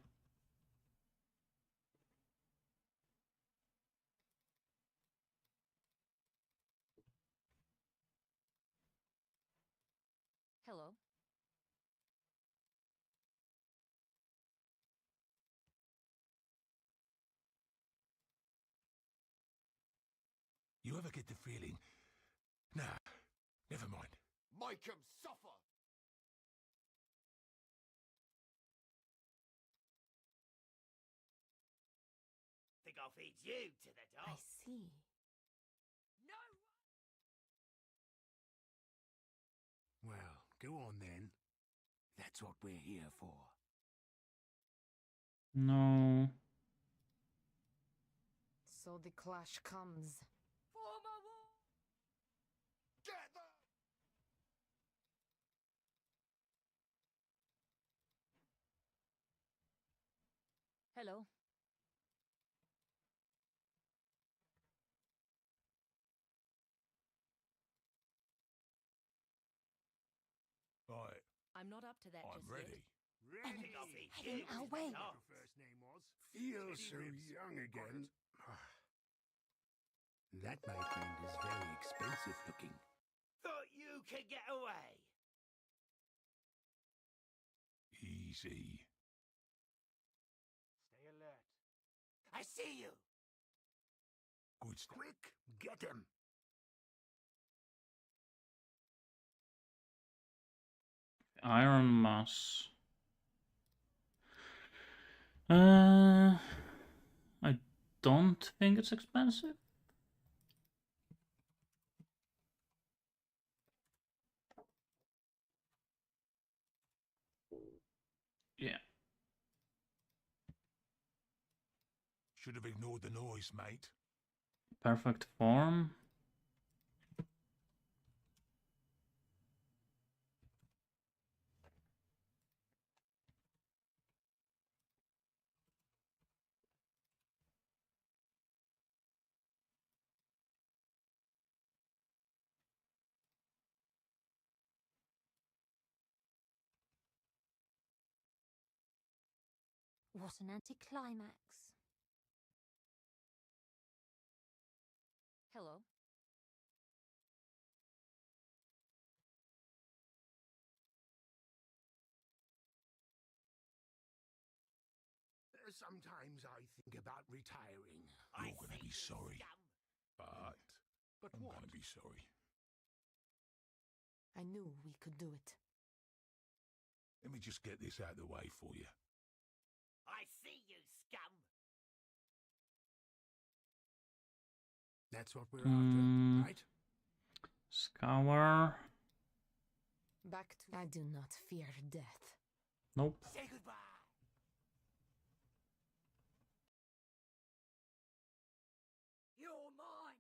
Hello. You ever get the feeling? Nah, never mind. Make him suffer. Think I'll feed you to the I dog. see. No. Well, go on then. That's what we're here for. No. So the clash comes. Get them! Hello. Right, I'm not up to that I'm just ready. Ready. I'll feed Heading you our to the way. dog. First name was. Feels so young again. That, my friend, is very expensive looking. Thought you could get away. Easy. Stay alert. I see you. Good stuff. Quick, get him. Iron mass. I don't think it's expensive. Yeah. Should have ignored the noise, mate. Perfect form. What an anticlimax. Hello. Sometimes I think about retiring. You're gonna be sorry. But But I'm what? gonna be sorry. I knew we could do it. Let me just get this out of the way for you. I see you, scum. That's what we're after, right? Scour. Back to... I do not fear death. Nope. Say goodbye. You're mine.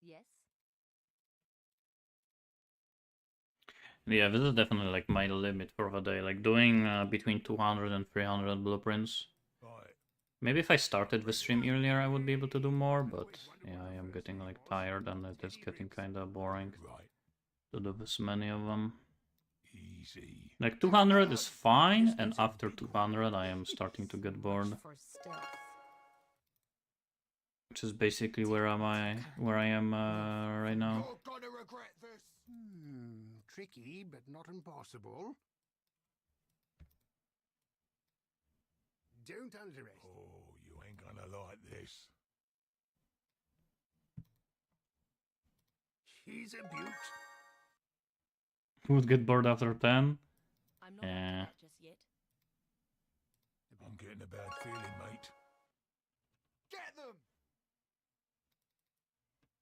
Yes. Yeah, this is definitely like my limit for the day. Like doing between 200 and 300 blueprints. Right. Maybe if I started the stream earlier, I would be able to do more, but yeah, I am getting like tired and it is getting kind of boring Right. to do this many of them. Easy. Like 200 is fine, and after 200 I am starting to get bored. For stealth. Which is basically where I am right now. You're gonna regret this. Tricky, but not impossible. Don't underestimate. Oh, you ain't gonna like this. She's a beaut. Would get bored after 10. I'm not Yeah. up to that just yet. I'm getting a bad feeling, mate. Get them!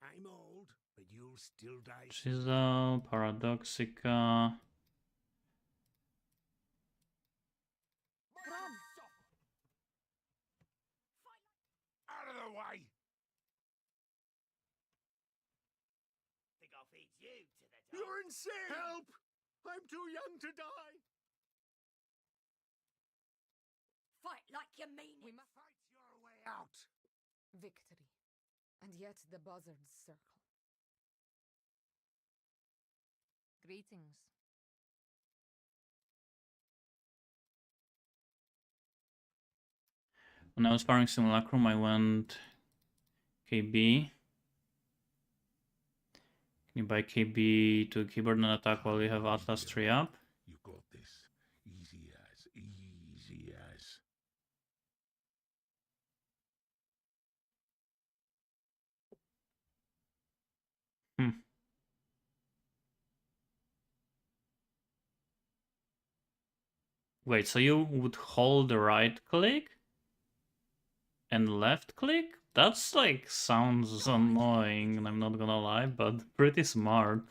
I'm old, but you'll still die. Chisel, Paradoxica. Run! Out of the way! Think I'll feed you to the dog. You're insane! Help! I'm too young to die! Fight like you mean it. We must Fight your way out! victory. And yet the buzzards circle. Greetings. When I was farming Simulacrum, I went KB. Can you buy KB to keyboard and attack while you have Atlas 3 up? You got this. Easy as. Easy as. Wait, so you would hold the right click and left click? That's like sounds annoying, and I'm not gonna lie, but pretty smart.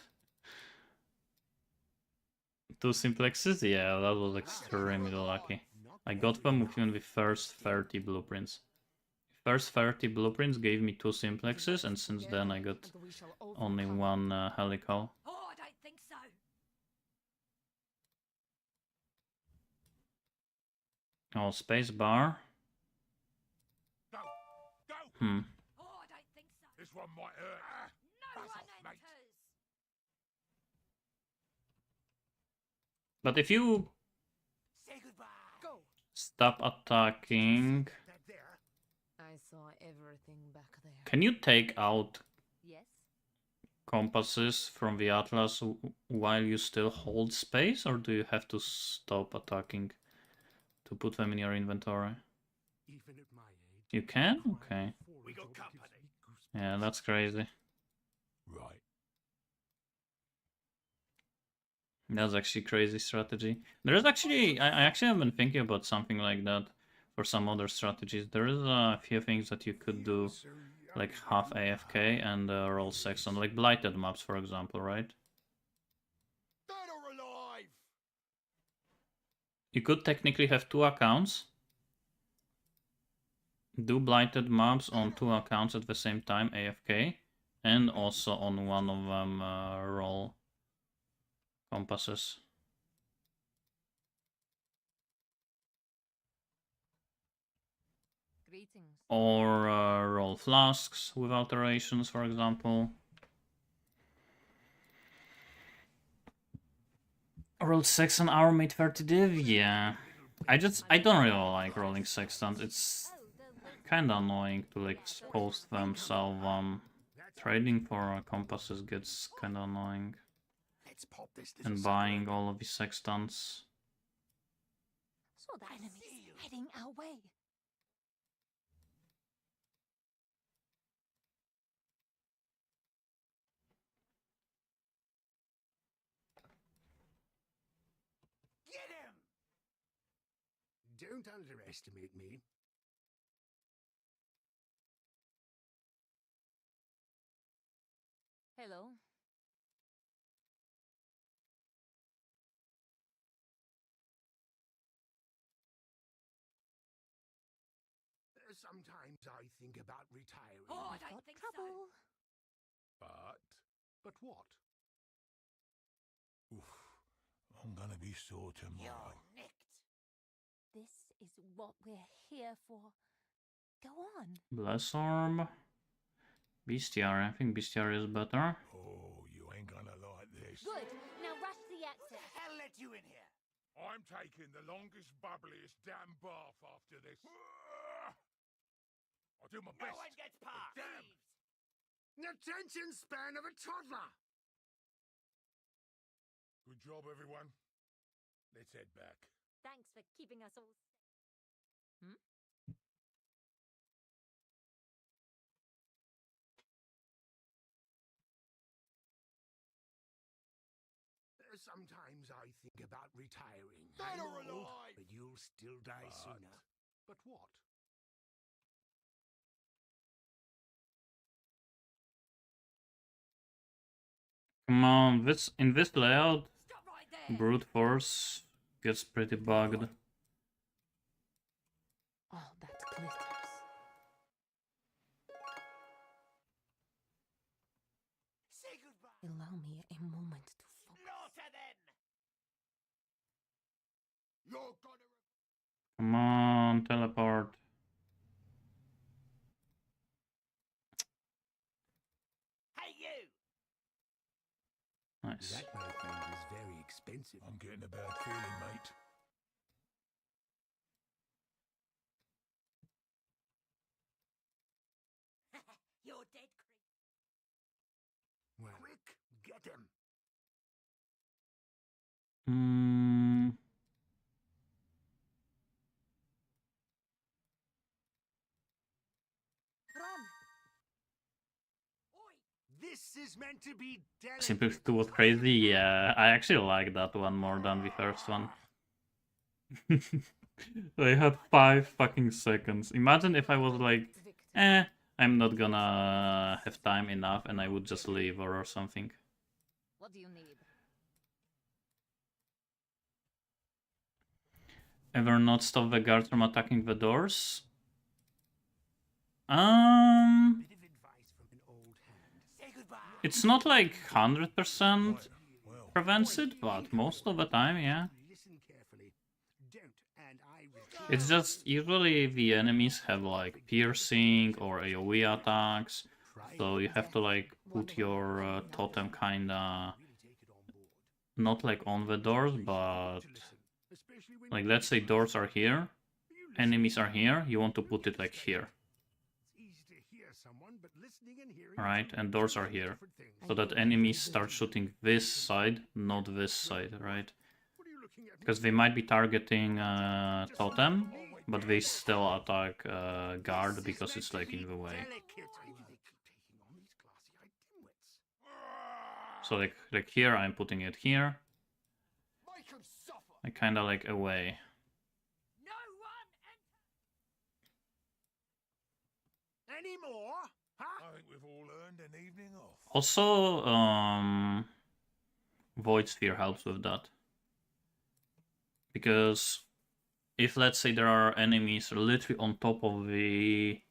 2 simplexes? Yeah, that was extremely lucky. I got them within the first 30 blueprints. First 30 blueprints gave me 2 simplexes, and since then I got And we shall only overcome. one helical. Oh, I don't think so. Oh, space bar. Go! Go! Oh, I don't think so. This one might hurt. No Buzz one off, mate. enters. But if you Say goodbye. Go! stop attacking, That there. I saw everything back there. can you take out Yes. compasses from the Atlas while you still hold space, or do you have to stop attacking to put them in your inventory? Even at my age. You can? Okay. We got company. Yeah, that's crazy. Right. That's actually crazy strategy. There is actually, I actually have been thinking about something like that for some other strategies. There is a few things that you could do, like half AFK and roll sex on, like blighted maps, for example, right? Dead or alive! You could technically have 2 accounts, do blighted maps on 2 accounts at the same time, AFK, and also on one of them roll compasses. Greetings. Or roll flasks with alterations, for example. Rolled sextant, hour made 30 div, yeah. I don't really like rolling sextant. It's kinda annoying to like post them, sell them. Trading for compasses gets kinda annoying. Let's pop this little And buying all of these sextants. So the enemy's heading our way. Get him! Don't underestimate me. Hello. Sometimes I think about retiring. Oh, I don't think trouble. But what? Oof. I'm gonna be sore tomorrow. This is what we're here for. Go on. Bless Orb. Bestiary. I think Bestiary is better. Oh, you ain't gonna like this. Good. Now rush the exit. Hell let you in here. I'm taking the longest, bubbliest damn bath after this. I'll do my best. No one gets past. Damn. The attention span of a toddler! Good job, everyone. Let's head back. Thanks for keeping us all. Sometimes I think about retiring. Dead I'm or old, alive? but you'll still die sooner. But what? Come on, in this layout, Stop right there. brute force gets pretty bugged. All that glitters. Say goodbye. Allow me a moment to focus. Slaughter them. You're gonna. Come on, teleport. Hey you. Nice. That, my friend, is very expensive. I'm getting a bad feeling, mate. You're dead, creep. Well, quick, get him. Hmm. Run. This is meant to be delicate. Simplicity was crazy. Yeah, I actually like that one more than the first one. I had 5 fucking seconds. Imagine if I was like, I'm not gonna have time enough and I would just leave or something. What do you need? Ever not stop the guards from attacking the doors? Bit of advice from an old hand. Say goodbye. It's not like 100% Well, prevents it, but most of the time, yeah. Listen carefully. Don't, and I repeat. It's just usually the enemies have like piercing or AoE attacks, so you have to like put your totem kinda Really take it on board. not like on the doors, but To listen, especially when like you let's say realize doors are here, you listen. enemies are here, you want to put it like here, It's easy to hear someone, but listening and hearing right? two And doors are totally here, different things. so that enemies start shooting this side, not this side, right? What are you looking at? Because they might be targeting totem, but they still attack guard because it's like in the way. Why do they keep taking on these glassy-eyed dimwits? So like here, I'm putting it here. Make 'em suffer. I kind of like away. No one Any more? Huh? I think we've all earned an evening off. Also, Void Sphere helps with that. Because if let's say there are enemies literally on top of the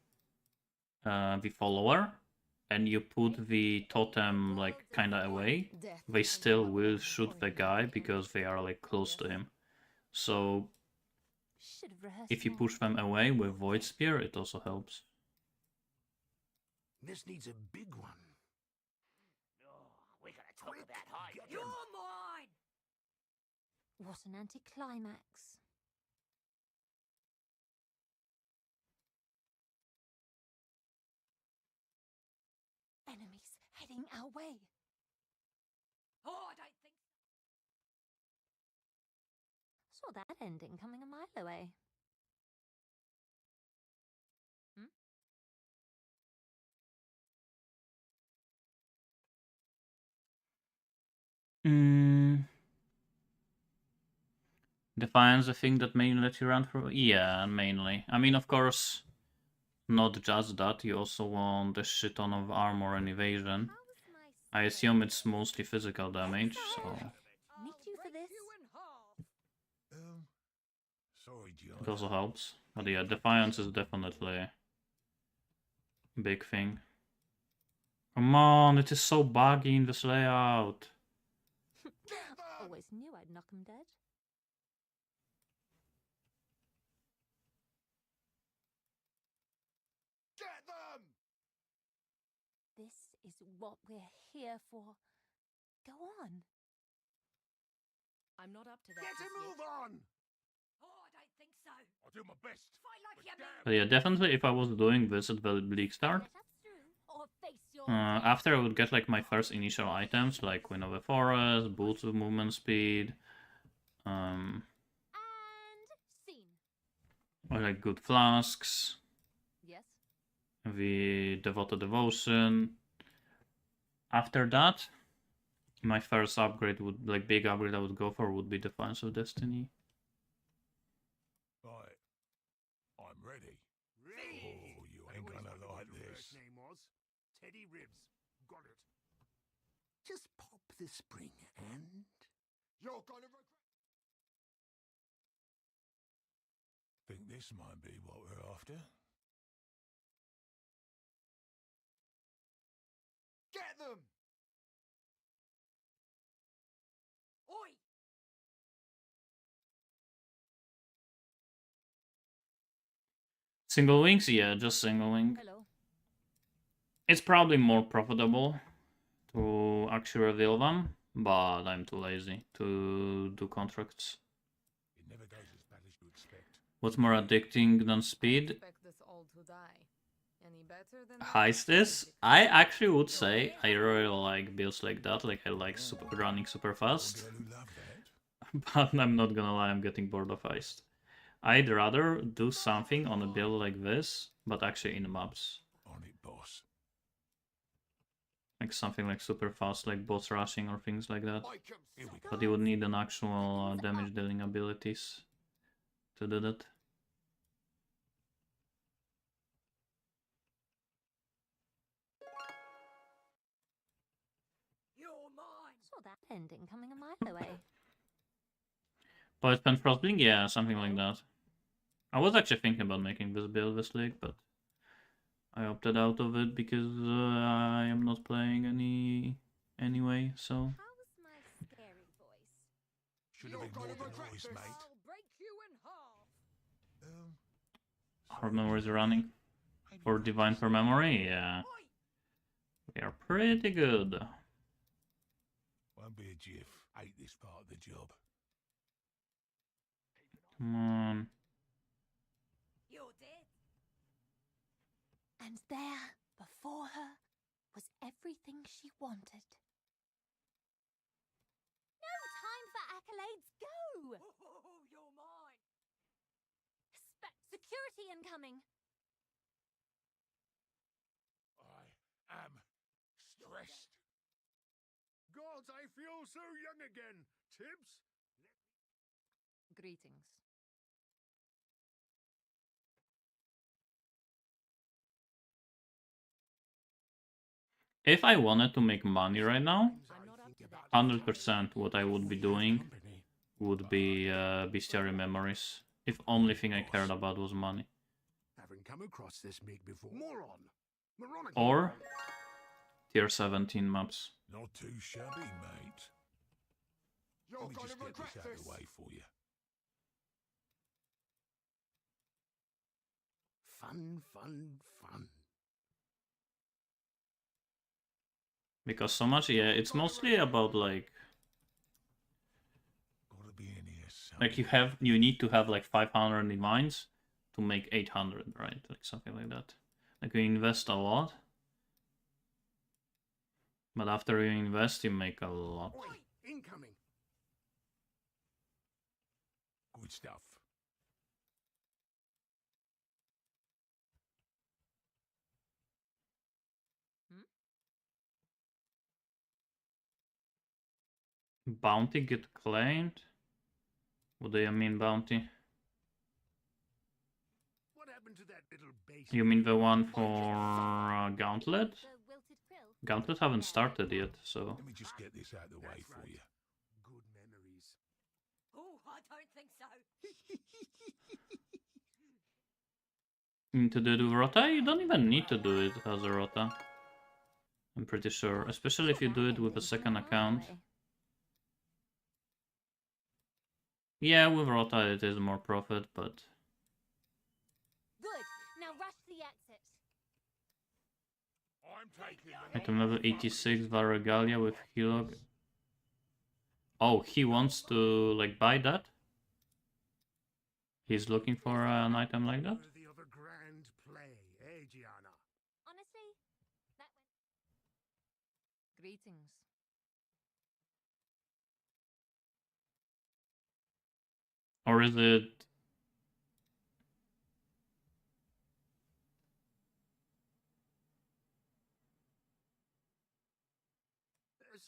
follower, and you put the totem like kinda away, they still will shoot the guy because they are like close to him. So Should have rehearsed if you more. push them away with Void Spear, it also helps. This needs a big one. Oh, we're gonna talk Quick, about Heist. get You're him. mine. What an anticlimax. Enemies heading our way. Oh, I don't think so. Saw that ending coming a mile away. Defiance, the thing that mainly lets you run through? Yeah, mainly. I mean, of course, not just that, you also want a shit ton of armor and evasion. I assume it's mostly physical damage, so Need you for this? Sorry, John. it also helps. But yeah, Defiance is definitely a big thing. Come on, it is so buggy in this layout. Always knew I'd knock 'em dead. Get them! This is what we're here for. Go on. I'm not up to that. Get a just yet. move on! Oh, I don't think so. I'll do my best. Fight like you But yeah, definitely if I was doing this at the Bleak Start, Let us through or face your after I would get like my first initial items, like Queen of the Forest, Boots with movement speed, and scene. or like good flasks, Yes. the Devoted Devotion. After that, my first upgrade would, like big upgrade I would go for would be Defiance of Destiny. Right. I'm ready. Ready. Oh, you ain't I always gonna wondered like what your this. first name was. Teddy Ribs. Got it. Just pop the spring and... You're gonna regret... Think this might be what we're after? Get them! Oi! Single wings? Yeah, just single wing. Hello. It's probably more profitable to actually reveal them, but I'm too lazy to do contracts. It never goes as bad as you expect. What's more addicting than speed? Expect this all to die. Any better than Heist is? I actually would say I really like builds like that, like I like running super fast. Girl who loved that. But I'm not gonna lie, I'm getting bored of Heist. I'd rather do something on a build like this, but actually in maps. On it, boss. Like something like super fast, like boss rushing or things like that. Here we go. But you would need an actual damage dealing abilities to do that. You're mine. Saw that ending coming a mile away. Poet Pen Frostblink? Yeah, something like that. I was actually thinking about making this build this league, but I opted out of it because I am not playing any anyway, so... How's my scary voice? Should have been more than noise, mate. I'll break you in half. Our memories are running. For Divine for Memory, yeah. We are pretty good. Won't be a jiff. Hate this part of the job. Come on. You're dead. And there, before her, was everything she wanted. No time for accolades, go! Oh, you're mine. Security incoming. I am stressed. God, I feel so young again. Tibbs? Greetings. If I wanted to make money right now, I'm not up to that. 100% what I would be doing would be Bestiary Memories. If only thing I cared about was money. Haven't come across this meat before. Moron! Moronic! Or tier 17 maps. Not too shabby, mate. You're Let me gonna just get regret this out of this! the way for you. Fun, fun, fun. Because so much, yeah, it's mostly about like Gotta be in here. Like you need to have like 500 divines to make 800, right? Like something like that. Like you invest a lot, but after you invest, you make a lot. Oi, incoming. Good stuff. Bounty get claimed? What do you mean bounty? What happened to that little base? You mean the one for Gauntlet? The wilted krill. Gauntlet haven't started yet, so... Let me just get this out of the way for you. Good memories. Oh, I don't think so. To do the rota? You don't even need to do it as a rota. I'm pretty sure, especially if you do it with a second account. Yeah, with rota it is more profit, but... Good. Now rush the exit. I'm taking Item level 86, Varagalia with Hilog. Oh, he wants to, like, buy that? He's looking for an item like that? Worthy of a grand play, eh, Gianna? Honestly, that went. Greetings. Or is it...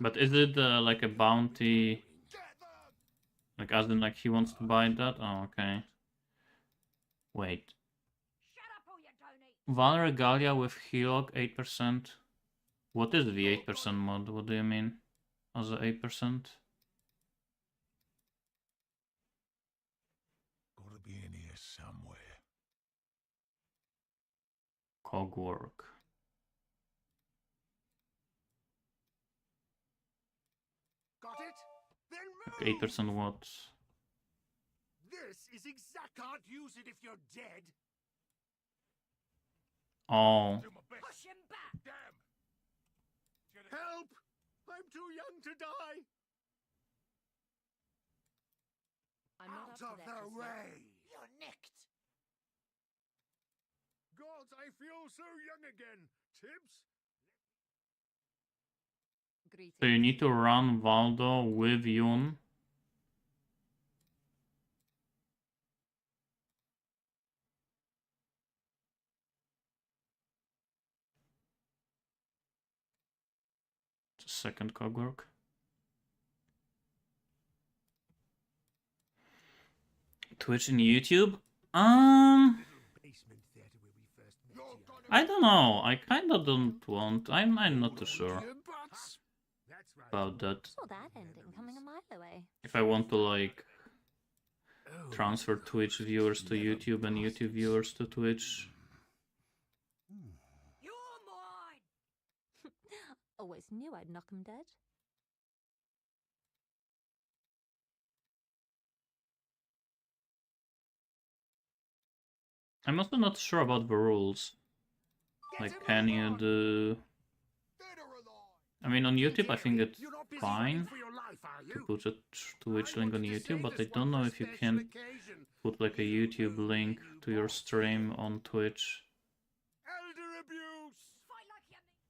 But is it like a bounty? Like as in like he wants to buy that? Oh, okay. Wait. Shut up or you don't eat. Valregalia with Hilog 8%. What is the 8% mod? What do you mean? As a 8%? Gotta be in here somewhere. Cogwork. Got it? Then move! Like 8% what? This is exact. Can't use it if you're dead. Oh. Do my best. Push him back. Damn! Help! I'm too young to die. I'm not Out up of to that the just yet. way. You're nicked. Gods, I feel so young again. Tibbs? Greetings. So you need to run Valdo with Yun. Second cogwork. Twitch and YouTube? Basement theater where we first met. Gianna. I don't know. I kinda don't want. I'm not too sure That's right. about that. Saw that ending coming a mile away. If I want to like Oh, transfer Twitch viewers to YouTube and YouTube viewers to Twitch. You're mine. Always knew I'd knock 'em dead. I'm also not sure about the rules. Like, can you do... I mean, on YouTube, I think it's You're not busy fine running for your life, are to you? put a Twitch I link on wanted to YouTube, save but I this don't one know for if you special can occasion. put like a YouTube link to your stream on Twitch. Elder abuse! Fight like you mean.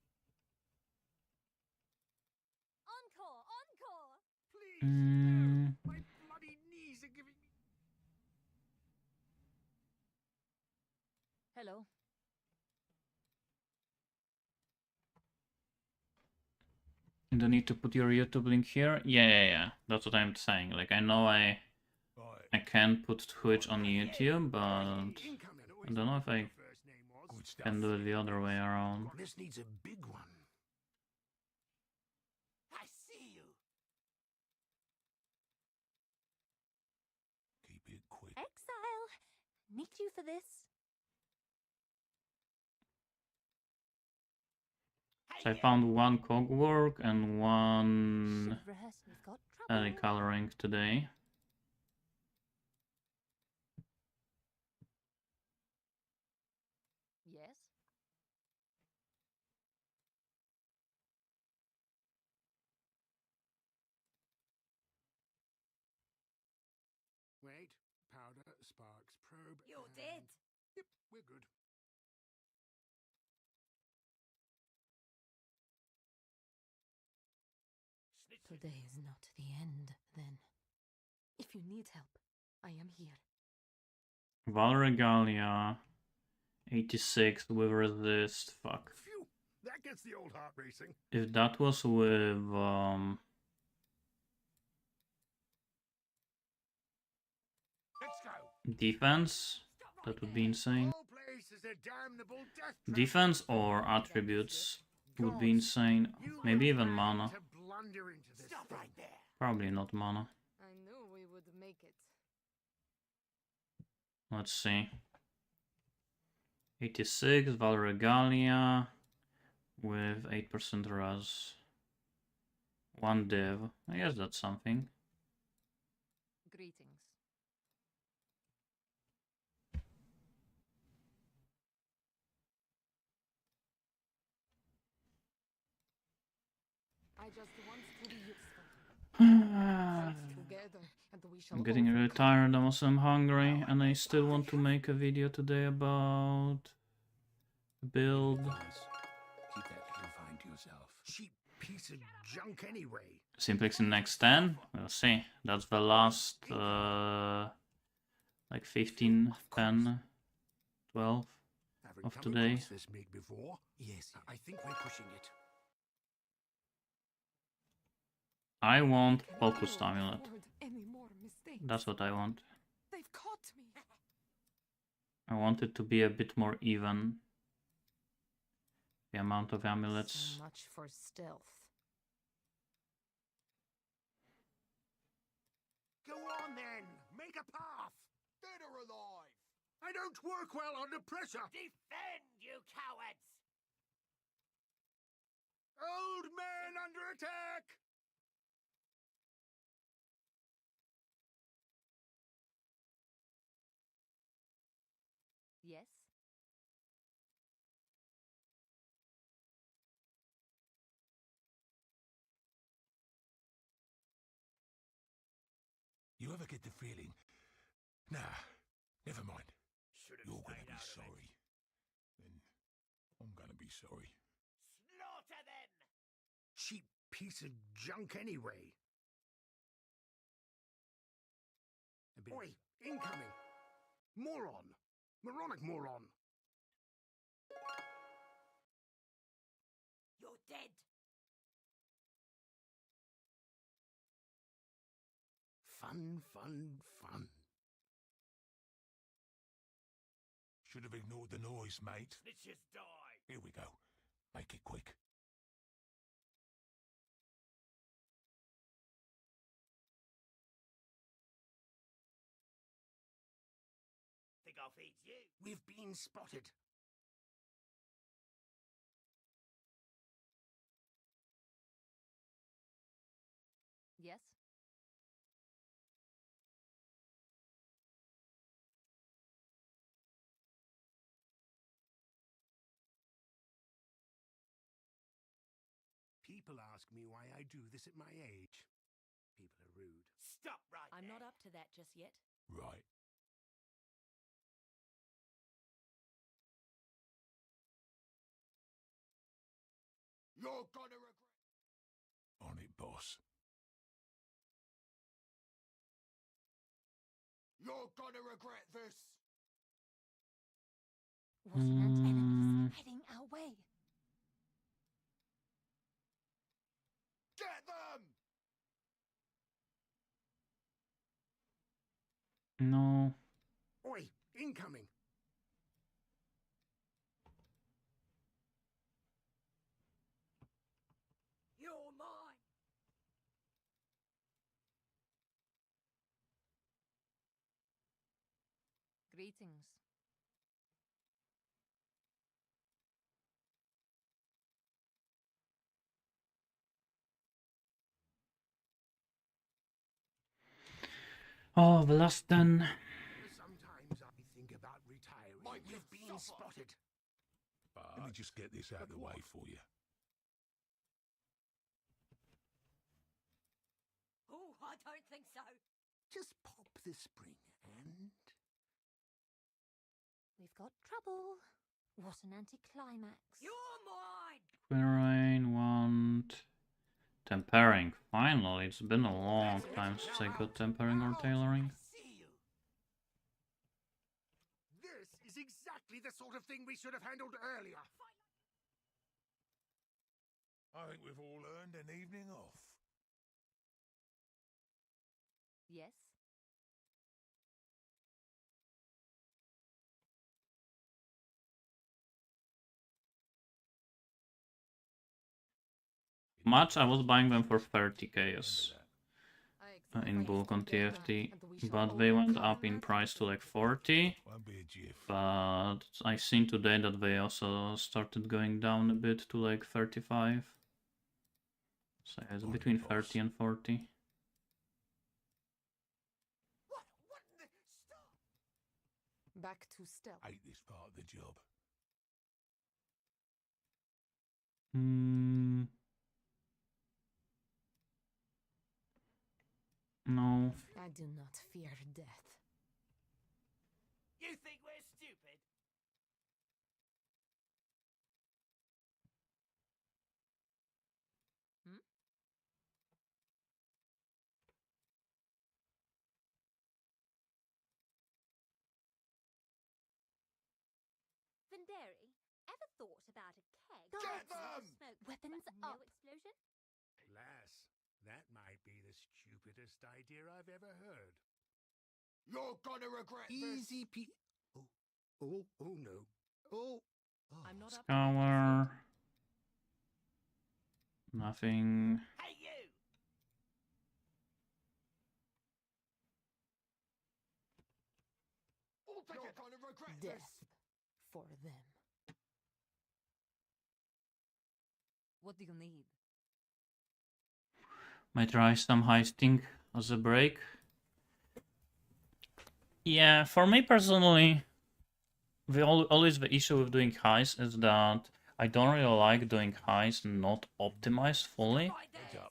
Encore! Encore! Please, Mm. no! My bloody knees are giving me... Hello. You don't need to put your YouTube link here? Yeah. That's what I'm saying. Like, I know I Right. can put Twitch on YouTube, but Incoming. I don't know if I First name was. Good stuff. can do it the other way around. This needs a big one. I see you. Keep it quick. Exile! Need you for this. So I found one cogwork and one Should've rehearsed we've got trouble. coloring today. Yes. sparks, probe. You're and- dead. Yep, we're good. Today is not the end, then. If you need help, I am here. Valregalia 86 with resist. Fuck. Phew, that gets the old heart racing. If that was with Let's go. defense, that would be insane. Whole place is a damnable death trap. Defense or attributes would be Gods, insane. you Maybe were even planning mana. to blunder into this Stop thing. right there. Probably not mana. I knew we would make it. Let's see. 86 Valregalia with 8% res. 1 div. I guess that's something. Greetings. I just want to be useful. Fight together, and we shall I'm getting really overcome. tired, I'm also hungry, and I still want to make a video today about build. Keep that little find to yourself. Cheap piece of junk anyway. Simplex in next 10. We'll see. That's the last like 15, 10, 12 Haven't of come today. across this make before. Yes. I think we're pushing it. I want Cannot Focus Amulet. afford any more mistakes. That's what I want. They've caught me. I want it to be a bit more even. The amount of amulets. So much for stealth. Go on then. Make a path. Dead or alive. I don't work well under pressure. Defend, you cowards! Old man under attack. Yes? You ever get the feeling? Nah, never mind. Should have You're gonna stayed be out of sorry. Then I'm gonna be sorry. it. Slaughter them! Cheap piece of junk anyway. Oi, incoming. Moron. Moronic moron. You're dead. Fun, fun, fun. Should have ignored the noise, mate. Snitches die! Here we go. Make it quick. Think I'll feed you? We've been spotted. Yes? People ask me why I do this at my age. People are rude. Stop right I'm there. not up to that just yet. Right. You're gonna regret. On it, boss. You're gonna regret this. Wasn't enemies heading our way? Get them! No. Oi, incoming. You're mine. Greetings. Oh, the last 10. Sometimes I think about retiring. We've been spotted. Let me just get this out of the way for you. Oh, I don't think so. Just pop the spring and got trouble. What an anticlimax. You're mine! Querying, want... Tempering. Finally, it's been a long time since I got tempering or tailoring. This is exactly the sort of thing we should have handled earlier. I think we've all earned an evening off. Yes? Much I was buying them for 30k I in bulk on TFT, and we shall but they all went come up in out price to like 40. Won't be a jiff. But I seen today that they also started going down a bit to like 35. So it's between 30 and 40. back to stealth. Hate this part of the job. Hmm. No. I do not fear death. You think we're stupid? Venderi, ever thought about a keg? Get full of them! Smoke, Weapons but no up. explosion? Lass, that might be the stupidest idea I've ever heard. You're gonna regret Easy this. Oh no. Oh. I'm not up to Scour. Nothing. Hey, you! You're gonna regret Death this. for them. What do you need? Might try some heisting as a break. Yeah, for me personally, always the issue with doing heist is that I don't really like doing heist not optimized fully.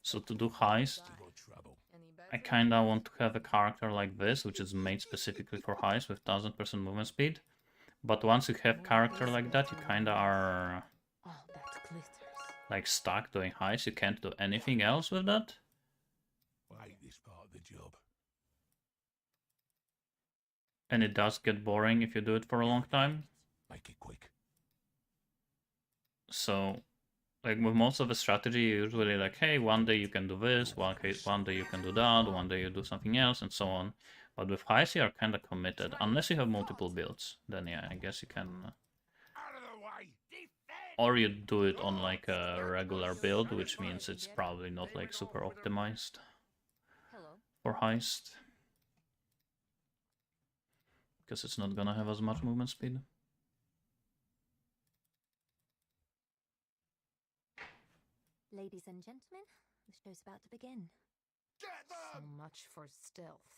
So to do heist, Got trouble. Any I better? kinda want to have a character like this, which is made specifically for heist with 1000% movement speed. But once you have character like that, you kinda are Oh, that glitters. like stuck doing heist. You can't do anything else with that. I hate this part of the job. And it does get boring if you do it for a long time. Make it quick. So, like with most of the strategy, you usually like, hey, one day you can do this, one day you can do that, one day you do something else, and so on. But with heist, you are kind of committed, unless you have multiple builds. Then yeah, I guess you can, Out of the way. or you do it on like a regular build, which means it's probably not like super optimized Hello? for heist, because it's not gonna have as much movement speed. Ladies and gentlemen, the show's about to begin. Get So them! much for stealth.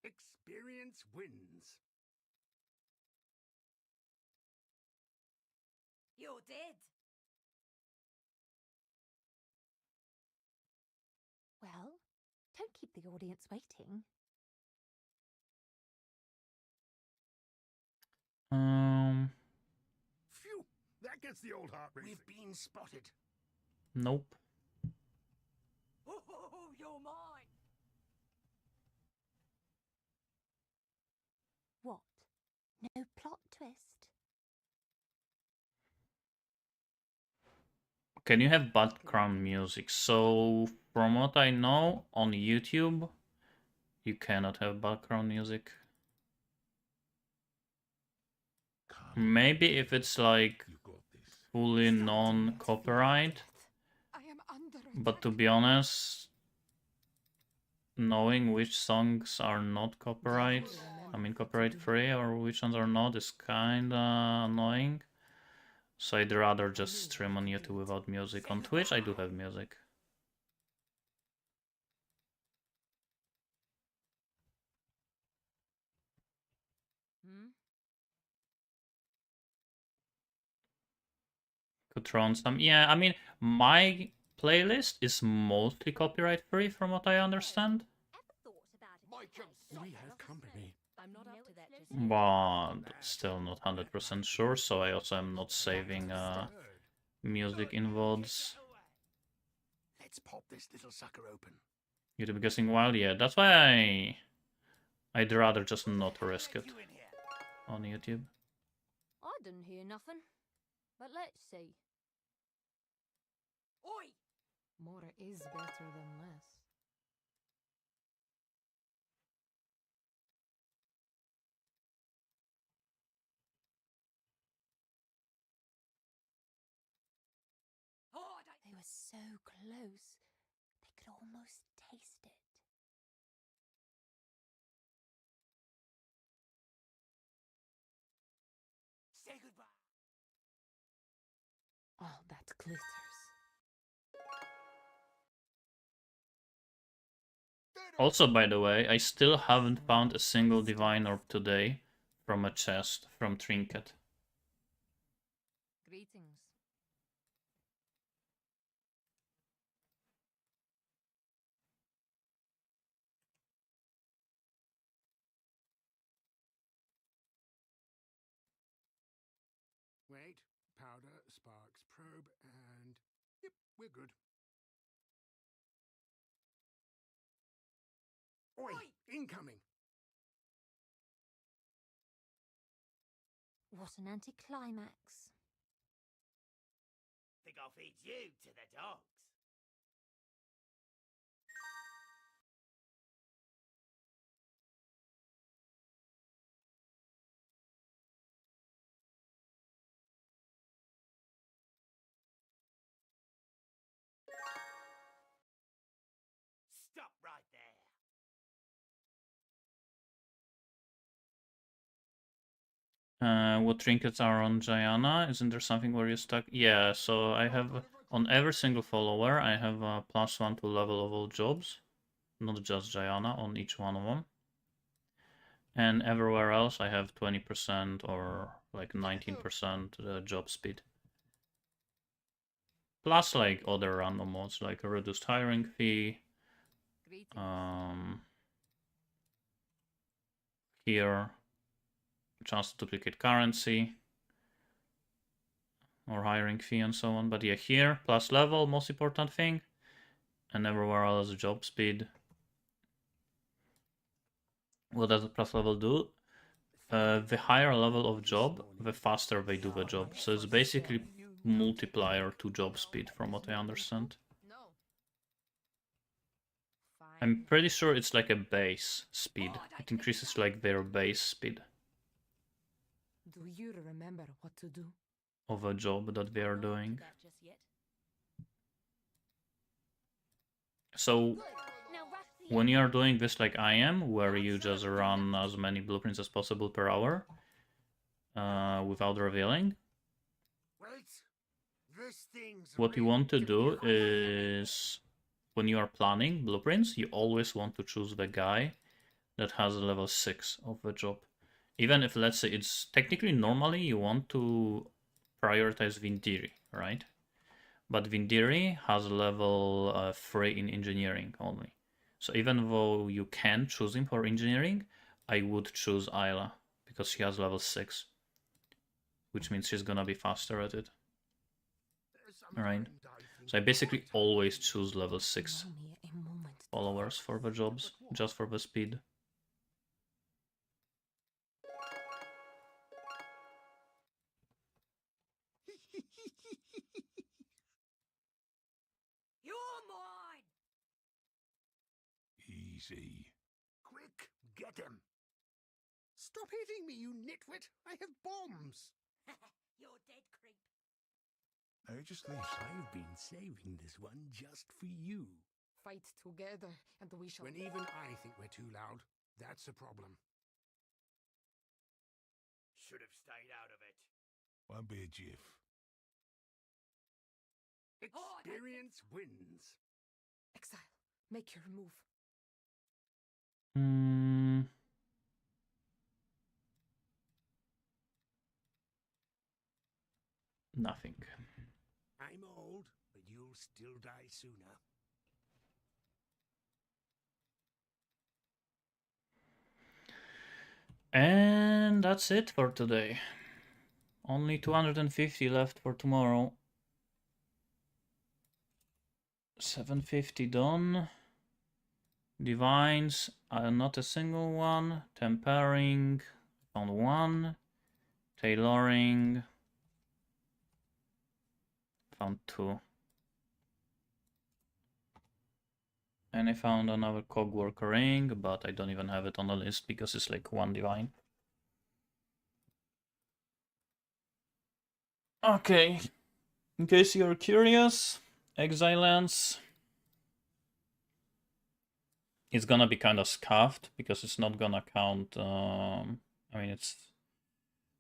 Experience wins. You're dead! Well, don't keep the audience waiting. Phew! That gets the old heart racing. We've been spotted. Nope. Oh, you're mine! What? No plot twist? Can you have background music? So, from what I know, on YouTube, you cannot have background music. Maybe if it's like You got this. fully non-copyright, I am under but to be honest, knowing which songs are not copyright, copyright free, or which ones are not, is kinda annoying. So I'd rather just stream on YouTube without music. On Twitch, I do have music. Hmm? Could throw on some. Yeah, I mean, my playlist is mostly copyright free from what I understand. Ever thought about a My We have company. I'm not up to that just But still not 100% sure, so I also am not saving music in VODs. Let's pop this little sucker open. YouTube guessing wild, yeah, that's why I'd rather just not risk it on YouTube. I didn't hear nothing. But let's see. Oi! More is better than less. They were so close, they could almost taste it. Say goodbye. Oh, that glitters. Also, by the way, I still haven't found a single divine orb today from a chest from Trinket. Greetings. Wait, powder, sparks, probe, and... Yep, we're good. Oi! Incoming! What an anticlimax. Think I'll feed you to the dogs. Stop right there. What trinkets are on Gianna? Isn't there something where you're stuck? Yeah, so I have on every single follower, I have a +1 to level of all jobs, not just Gianna, on each one of them. And everywhere else, I have 20% or like 19% job speed. Plus, like other random mods, like a reduced hiring fee. Greetings. Here, chance to duplicate currency or hiring fee and so on. But yeah, here plus level, most important thing, and everywhere else job speed. What does the plus level do? The higher level of job, the faster they do the job. So it's basically multiplier to job speed, from what I understand. No. I'm pretty sure it's like a base speed. It increases like their base speed Do you remember what to do? of a job that they are doing. that just yet. So Now wrap the when you are doing this like I am, where you just run as many blueprints as possible per hour without revealing, Wait! This thing's what you really want to giving me do a heart is, when you are planning blueprints, you always want to choose the guy that has a level 6 of the job. Even if, let's say, it's technically normally you want to prioritize Vindiri, right? But Vindiri has level 3 in engineering only. So even though you can choose him for engineering, I would choose Ayla, because she has level 6. Which means she's gonna be faster at it. Alright. So I basically always choose level 6 Allow me a moment to followers for the jobs, just for the speed. You're mine. Easy. Quick, get him! Stop hitting me, you nitwit! I have bombs! You're dead, creep. No, just leave. I've been saving this one just for you. fight together, and we shall. When even I think we're too loud, that's a problem. Should have stayed out of it. Won't be a jiff. Experience wins. Exile, make your move. Nothing. I'm old, but you'll still die sooner. And that's it for today. Only 250 left for tomorrow. 750 done. Divines, not a single one. Tempering, found one. Tailoring, found two. And I found another cogwork ring, but I don't even have it on the list because it's like one divine. Okay, in case you're curious, Exilance is gonna be kind of scuffed because it's not gonna count. I mean,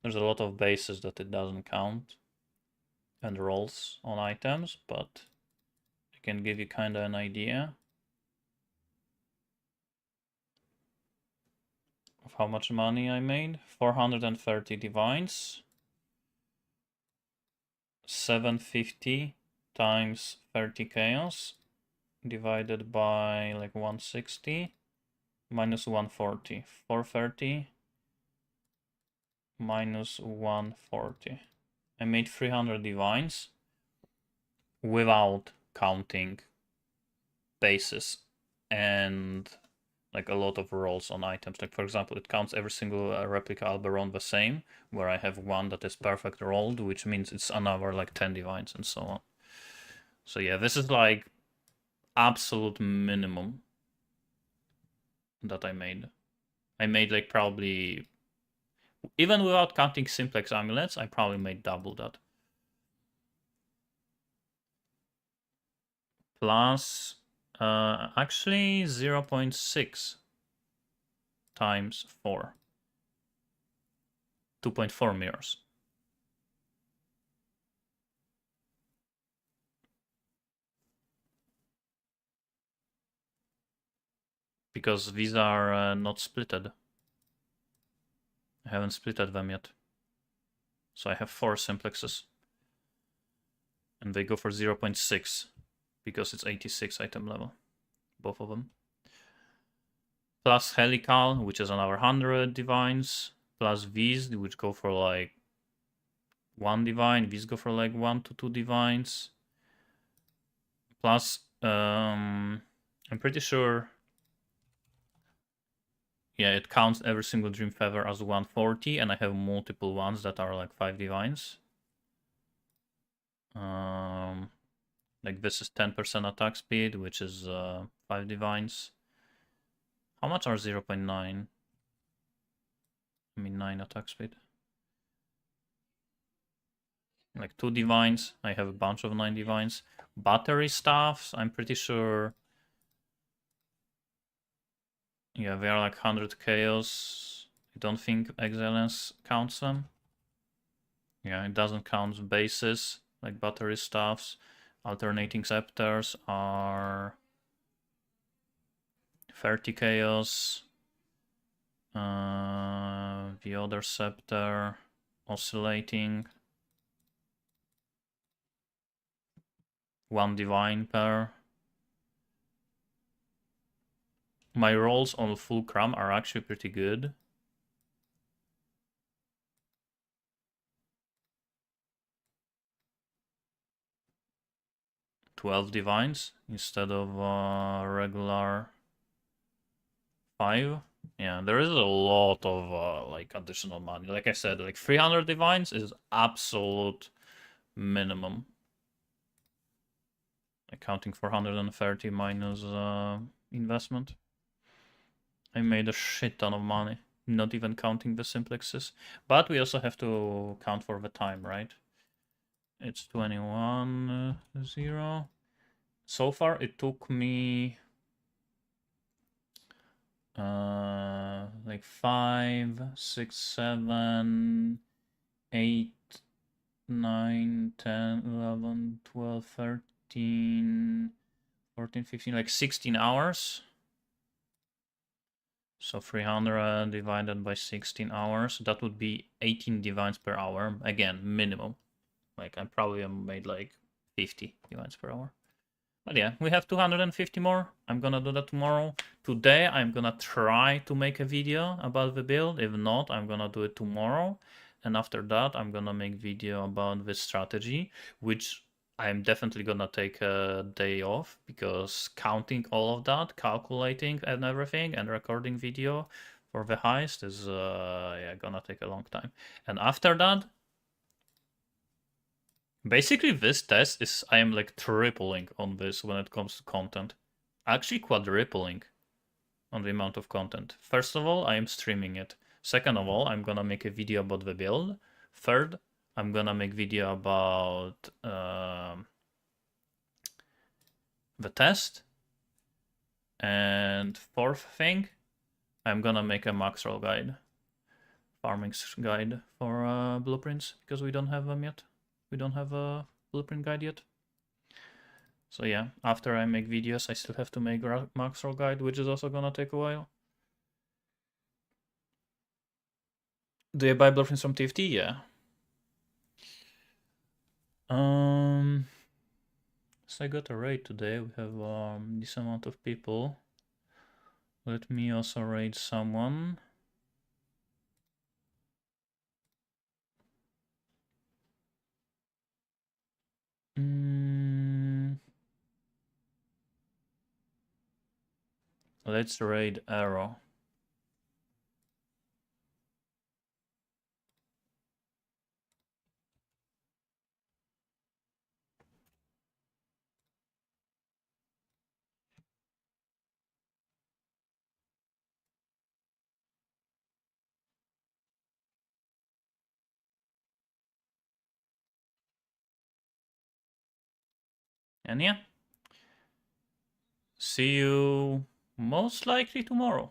there's a lot of bases that it doesn't count and rolls on items, but I can give you kind of an idea of how much money I made. 430 divines. 750 times 30 chaos divided by like 160 minus 140. 430 minus 140. I made 300 divines without counting bases and like a lot of rolls on items. Like for example, it counts every single replica Alberon the same, where I have one that is perfect rolled, which means it's another like 10 divines and so on. So yeah, this is like absolute minimum that I made. I made like probably, even without counting simplex amulets, I probably made double that. Plus, actually 0.6 times 4. 2.4 mirrors. Because these are not splitted. I haven't splitted them yet. So I have 4 simplexes. And they go for 0.6 because it's 86 item level. Both of them. Plus Helical, which is another 100 divines. Plus these, which go for like 1 divine. These go for like 1 to 2 divines. Plus, I'm pretty sure. Yeah, it counts every single Dream Feather as 140, and I have multiple ones that are like 5 divines. Like this is 10% attack speed, which is 5 divines. How much are 0.9? I mean 9 attack speed. Like 2 divines. I have a bunch of 9 divines. Battery staffs, I'm pretty sure. Yeah, they are like 100 chaos. I don't think Excellence counts them. Yeah, it doesn't count bases like battery staffs. Alternating scepters are 30 chaos. The other scepter oscillating. 1 divine per. My rolls on Fulcrum are actually pretty good. $12 divines instead of regular 5. Yeah, there is a lot of like additional money. Like I said, like 300 divines is absolute minimum. Accounting for 130 minus investment. I made a shit ton of money, not even counting the simplexes. But we also have to count for the time, right? It's 21:0. So far, it took me like 5, 6, 7, 8, 9, 10, 11, 12, 13, 14, 15, like 16 hours. So 300 divided by 16 hours, that would be 18 divines per hour. Again, minimum. Like I probably made like 50 divines per hour. But yeah, we have 250 more. I'm gonna do that tomorrow. Today, I'm gonna try to make a video about the build. If not, I'm gonna do it tomorrow. And after that, I'm gonna make video about this strategy, which I'm definitely gonna take a day off because counting all of that, calculating and everything, and recording video for the heist is yeah, gonna take a long time. And after that, basically this test is I am like tripling on this when it comes to content. Actually quadrupling on the amount of content. First of all, I am streaming it. Second of all, I'm gonna make a video about the build. Third, I'm gonna make video about the test. And fourth thing, I'm gonna make a max roll guide. Farming guide for blueprints, because we don't have them yet. We don't have a blueprint guide yet. So yeah, after I make videos, I still have to make max roll guide, which is also gonna take a while. Do you buy blueprints from TFT? Yeah. So I got a raid today. We have this amount of people. Let me also raid someone. Let's raid Arrow. And yeah, see you most likely tomorrow.